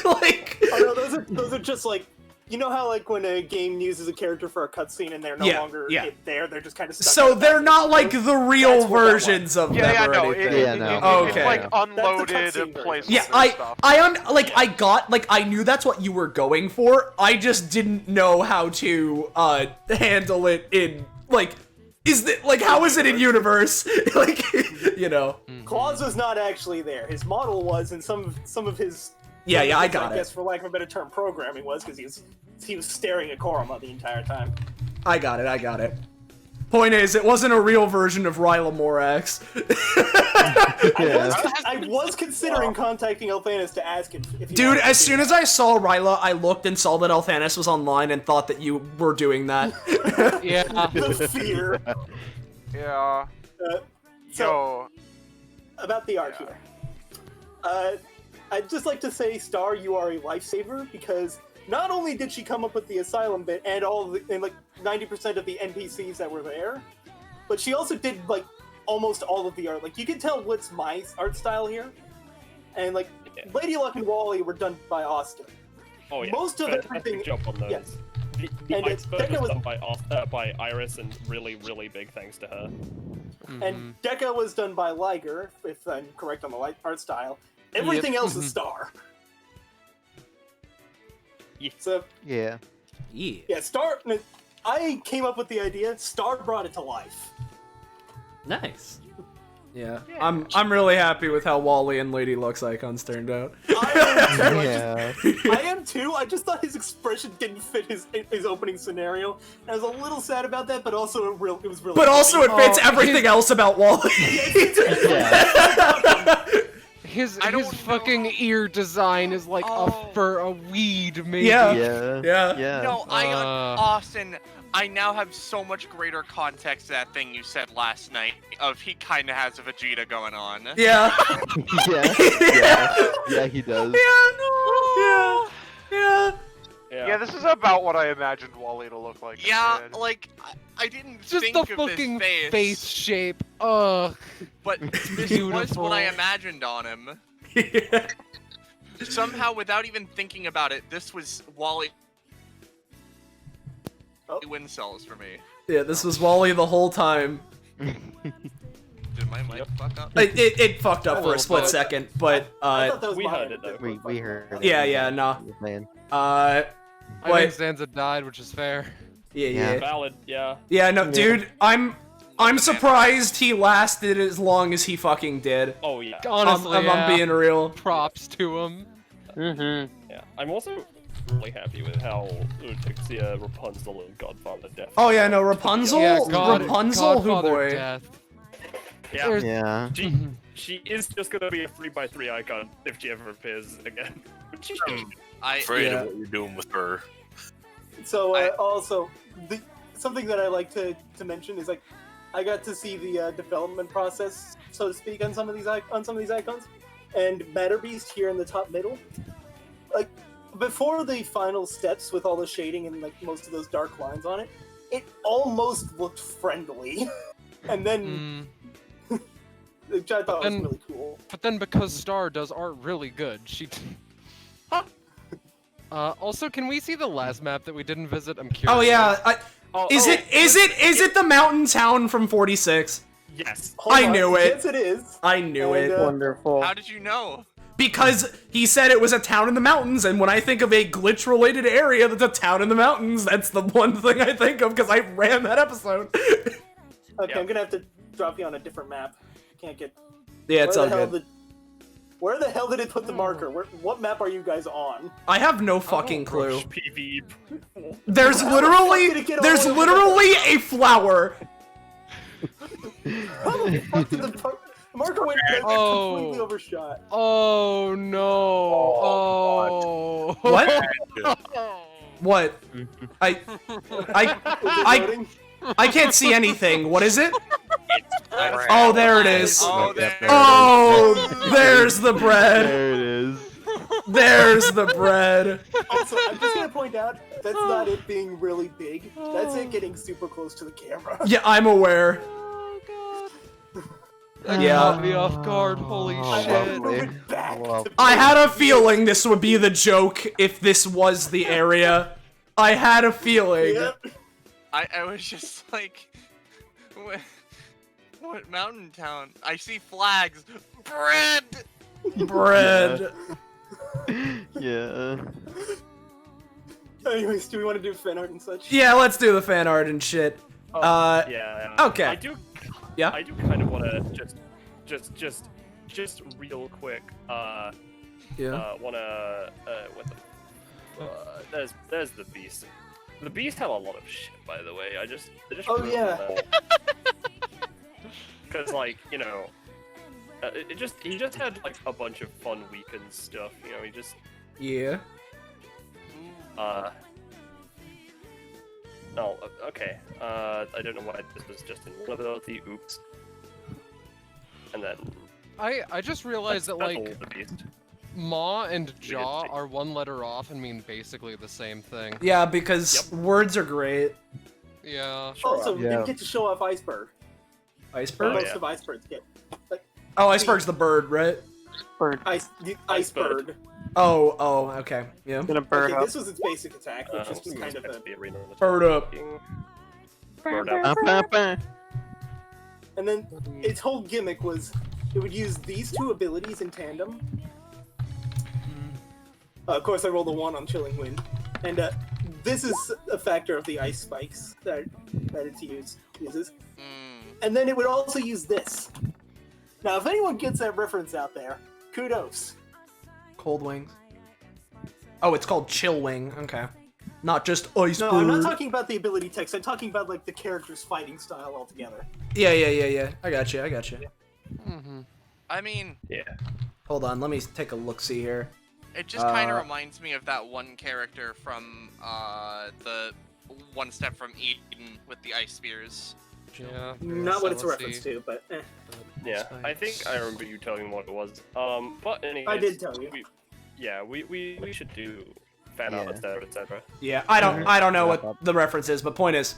Like, oh no, those are just like, you know how like when a game uses a character for a cutscene and they're no longer there, they're just kind of stuck. So they're not like the real versions of them or anything. It's like unloaded places. Yeah, I knew that's what you were going for. I just didn't know how to handle it in like. How is it in universe? Like, you know. Claus was not actually there. His model was, and some of his. I got it. I guess, for lack of a better term, programming was because he was staring at Koroma the entire time. I got it. Point is, it wasn't a real version of Ryla Morax. I was considering contacting Elthanis to ask him if he Dude, as soon as I saw Ryla, I looked and saw that Elthanis was online and thought that you were doing that. Yeah. The fear. Yeah. So, about the art here. I'd just like to say, Star, you are a lifesaver, because not only did she come up with the asylum bit and like 90% of the NPCs that were there, but she also did like almost all of the art. Like, you can tell what's my art style here, and like Lady Luck and Wally were done by Austin. Oh yeah, most of everything. Job on those. Yes. The iceberg was done by Iris, and really, really big thanks to her. And Deca was done by Liger, if I'm correct on the art style. Everything else is Star. So yeah, Star. I came up with the idea. Star brought it to life. Nice. Yeah. I'm really happy with how Wally and Lady Luck's icons turned out. I am too. I just thought his expression didn't fit his opening scenario. I was a little sad about that, but also it was really. But also it fits everything else about Wally. His fucking ear design is like for a weed, maybe. Yeah. No, Austin, I now have so much greater context to that thing you said last night of he kind of has a Vegeta going on. Yeah. Yeah, he does. Yeah, this is about what I imagined Wally to look like. Yeah, like, I didn't Just think the of fucking this face shape. Ugh. But this was what I imagined on him. Somehow, without even thinking about it, this was Wally. Win cells for me. Yeah, this was Wally the whole time. Did my mic fuck up? It fucked up for a split second, but we heard it though. We heard it. Yeah, nah. Man. I think Zanza died, which is fair. Yeah. Valid, yeah. Yeah, no, dude, I'm surprised he lasted as long as he fucking did. Oh yeah. Honestly, I'm being real. Props to him. Yeah, I'm also really happy with how Utixia, Rapunzel, and Godfather Death. Oh yeah, no, Rapunzel, Rapunzel, who Godfather boy. Death. Yeah. She is just gonna be a 3x3 icon if she ever appears again. Afraid of what you're doing with her. So also, something that I like to mention is like, I got to see the development process, so to speak, on some of these icons, and Matter Beast here in the top middle, like before the final steps with all the shading and like most of those dark lines on it, it almost looked friendly, and then. Which I thought was really cool. But then because Star does art really good, she... also, can we see the last map that we didn't visit? I'm curious. Oh yeah, is it the mountain town from 46? Yes. I knew it. Yes, it is. I knew it. Wonderful. How did you know? Because he said it was a town in the mountains, and when I think of a glitch-related area that's a town in the mountains, that's the one thing I think of because I ran that episode. Okay, I'm gonna have to drop you on a different map. Can't get. Yeah, it's all good. Where the hell did it put the marker? What map are you guys on? I have no fucking clue. PV. There's literally a flower. How the fuck did the marker went completely overshot? Oh no! What? What? I can't see anything. What is it? Oh, there it is. Oh, there's the bread. There it is. There's the bread. Also, I'm just gonna point out that's not it being really big. That's it getting super close to the camera. Yeah, I'm aware. That caught me off guard. Holy shit! I had a feeling this would be the joke if this was the area. I had a feeling. Yep. I was just like, what mountain town? I see flags. Bread. Bread. Yeah. Anyways, do we want to do fan art and such? Yeah, let's do the fan art and shit. Yeah. Okay. I do kind of want to just real quick. What the? There's the beast. The beast had a lot of shit, by the way. I just Oh yeah. Because like he just had like a bunch of fun weekend stuff. You know, he just Yeah. Oh, okay. I don't know why this was just in one ability. Oops. And then I just realized that that's all like the beast. Ma and Jaw are one letter off and mean basically the same thing. Yeah, because words are great. Yeah. Also, we didn't get to show off Iceberg. Iceberg? Most of Icebergs get. Like, Iceberg's the bird, right? Bird. Iceberg. Oh, okay. Yeah. Gonna bird Okay, up. this was its basic attack, which is just kind of a... Bird up. Bird up. And then its whole gimmick was it would use these two abilities in tandem. Of course, I rolled a 1 on Chilling Wind. And this is a factor of the ice spikes that it uses. And then it would also use this. Now, if anyone gets that reference out there, kudos. Cold wings. Oh, it's called chill wing. Okay. Not just ice No, bird. I'm not talking about the ability text. I'm talking about like the character's fighting style altogether. Yeah. I got you. Mm-hmm. I mean, Yeah. Hold on, let me take a look-see here. it just kind of reminds me of that one character from the One Step from Eden with the ice spears. Yeah. Not what it's a let's reference see. to, but Yeah, I think I remember you telling me what it was. But anyways, I did tell you. We should do fan art, etc. Yeah, I don't know what the reference is, but point is,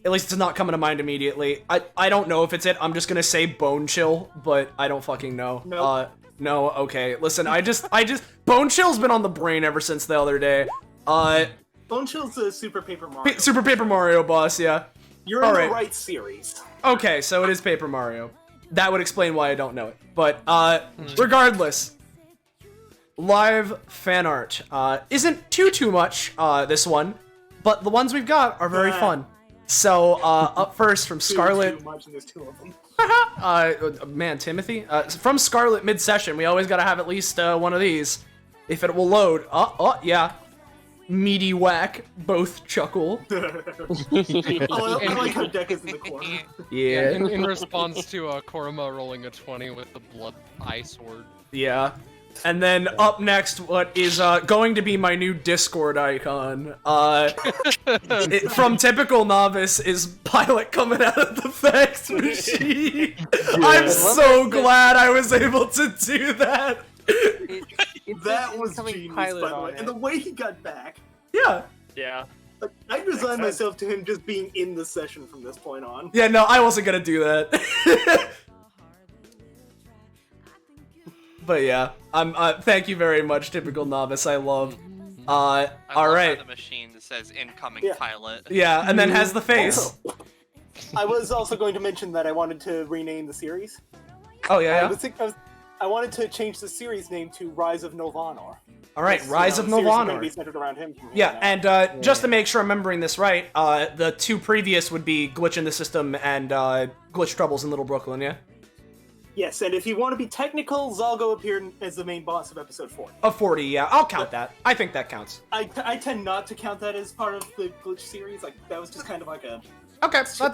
at least it's not coming to mind immediately. I don't know if it's it. I'm just gonna say Bone Chill, but I don't fucking know. Nope. No, okay. Listen, I just Bone Chill's been on the brain ever since the other day. Bone Chill's a Super Paper Mario. Super Paper Mario boss, yeah. You're in Alright. the right series. Okay, so it is Paper Mario. That would explain why I don't know it. But, regardless, live fan art isn't too much, this one, but the ones we've got are very fun. So, up first from Scarlet... Too much, and there's two of them. Man, Timothy? From Scarlet mid-session, we always gotta have at least, one of these. If it will load. Yeah. Meaty whack, both chuckle. I like how Deck is in the corner. Yeah. In response to Koruma rolling a 20 with the blood eye sword. Yeah. And then up next, what is going to be my new Discord icon. From Typical Novice is Pilot coming out of the fax machine. I'm so glad I was able to do that. That was genius, by the way. And the way he got back. Yeah. Yeah. Like, I resigned myself to him just being in the session from this point on. Yeah, no, I wasn't gonna do that. But yeah, thank you very much, Typical Novice. I love. I all love right. how the machine that says incoming pilot. Yeah, and then has the face. Also, I was also going to mention that I wanted to rename the series. Oh yeah. I wanted to change the series name to Rise of Nulvanor. All right, Rise of The series is going to Nulvanor. be centered around him. Yeah, and just to make sure I'm remembering this right, the two previous would be Glitch in the System and Glitch Troubles in Little Brooklyn, yeah? Yes, and if you want to be technical, Zalgo appeared as the main boss of episode 40. Of 40, yeah. I'll count that. I think that counts. I tend not to count that as part of the Glitch series. Like, that was just kind of like a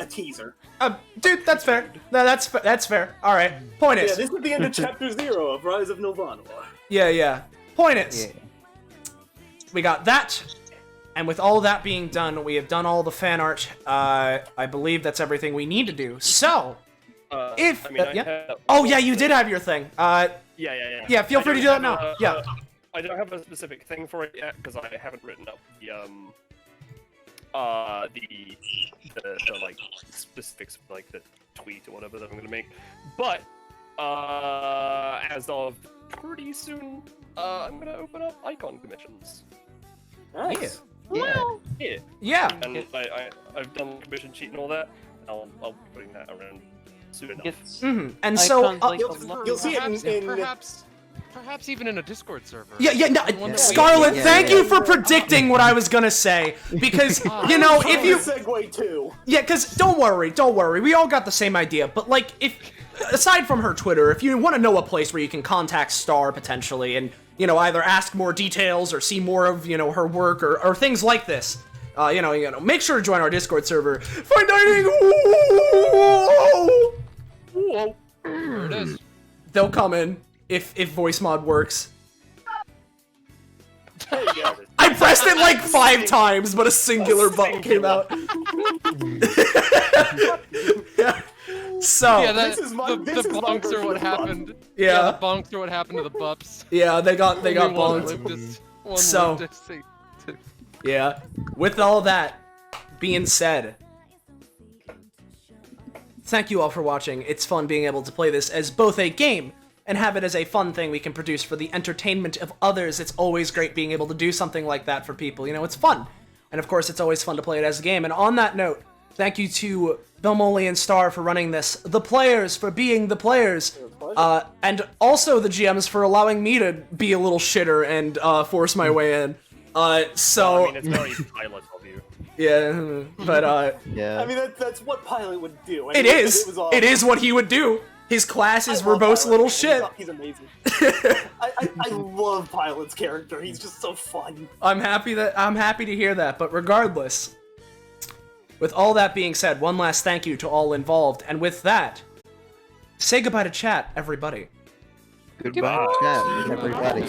teaser. Dude, that's fair. No, that's fair. All right. Point is. Yeah, this is the end of Chapter 0 of Rise of Nulvanor. Yeah. Point is. We got that. And with all that being done, we have done all the fan art. I believe that's everything we need to do. So, oh yeah, you did have your thing. Yeah. Yeah, feel free to do that now. Yeah. I don't have a specific thing for it yet because I haven't written up the like specifics of like the tweet or whatever that I'm gonna make. But as of pretty soon, I'm gonna open up icon commissions. Nice. Yeah. And I've done the commission sheet and all that. I'll be putting that around soon enough. And so you'll see it in perhaps even in a Discord server. Yeah. Scarlet, thank you for predicting what I was gonna say, because you know if you segue too. Yeah, because don't worry, we all got the same idea. But like, if aside from her Twitter, if you want to know a place where you can contact Star potentially, and you know either ask more details or see more of her work or things like this. You know, make sure to join our Discord server. Fine dining. Whoa. There it is. They'll come in if voice mod works. I pressed it like 5 times, but a singular button came out. Yeah. So yeah, the bonks are what happened. Yeah. The bonks are what happened to the bups. Yeah, they got bonked. So yeah, with all that being said, thank you all for watching. It's fun being able to play this as both a game and have it as a fun thing we can produce for the entertainment of others. It's always great being able to do something like that for people. You know, it's fun. And of course, it's always fun to play it as a game. And on that note, thank you to Belmoli and Star for running this, the players for being the players, and also the GMs for allowing me to be a little shitter and force my way in. So I mean, it's very pilot of you. Yeah, but I mean, that's what Pilot would do. It is what he would do. His class is I love verbose Pilot. little shit. He's amazing. I love Pilot's character. He's just so fun. I'm happy to hear that, but regardless, with all that being said, one last thank you to all involved, and with that, say goodbye to chat, everybody. Goodbye, chat, everybody.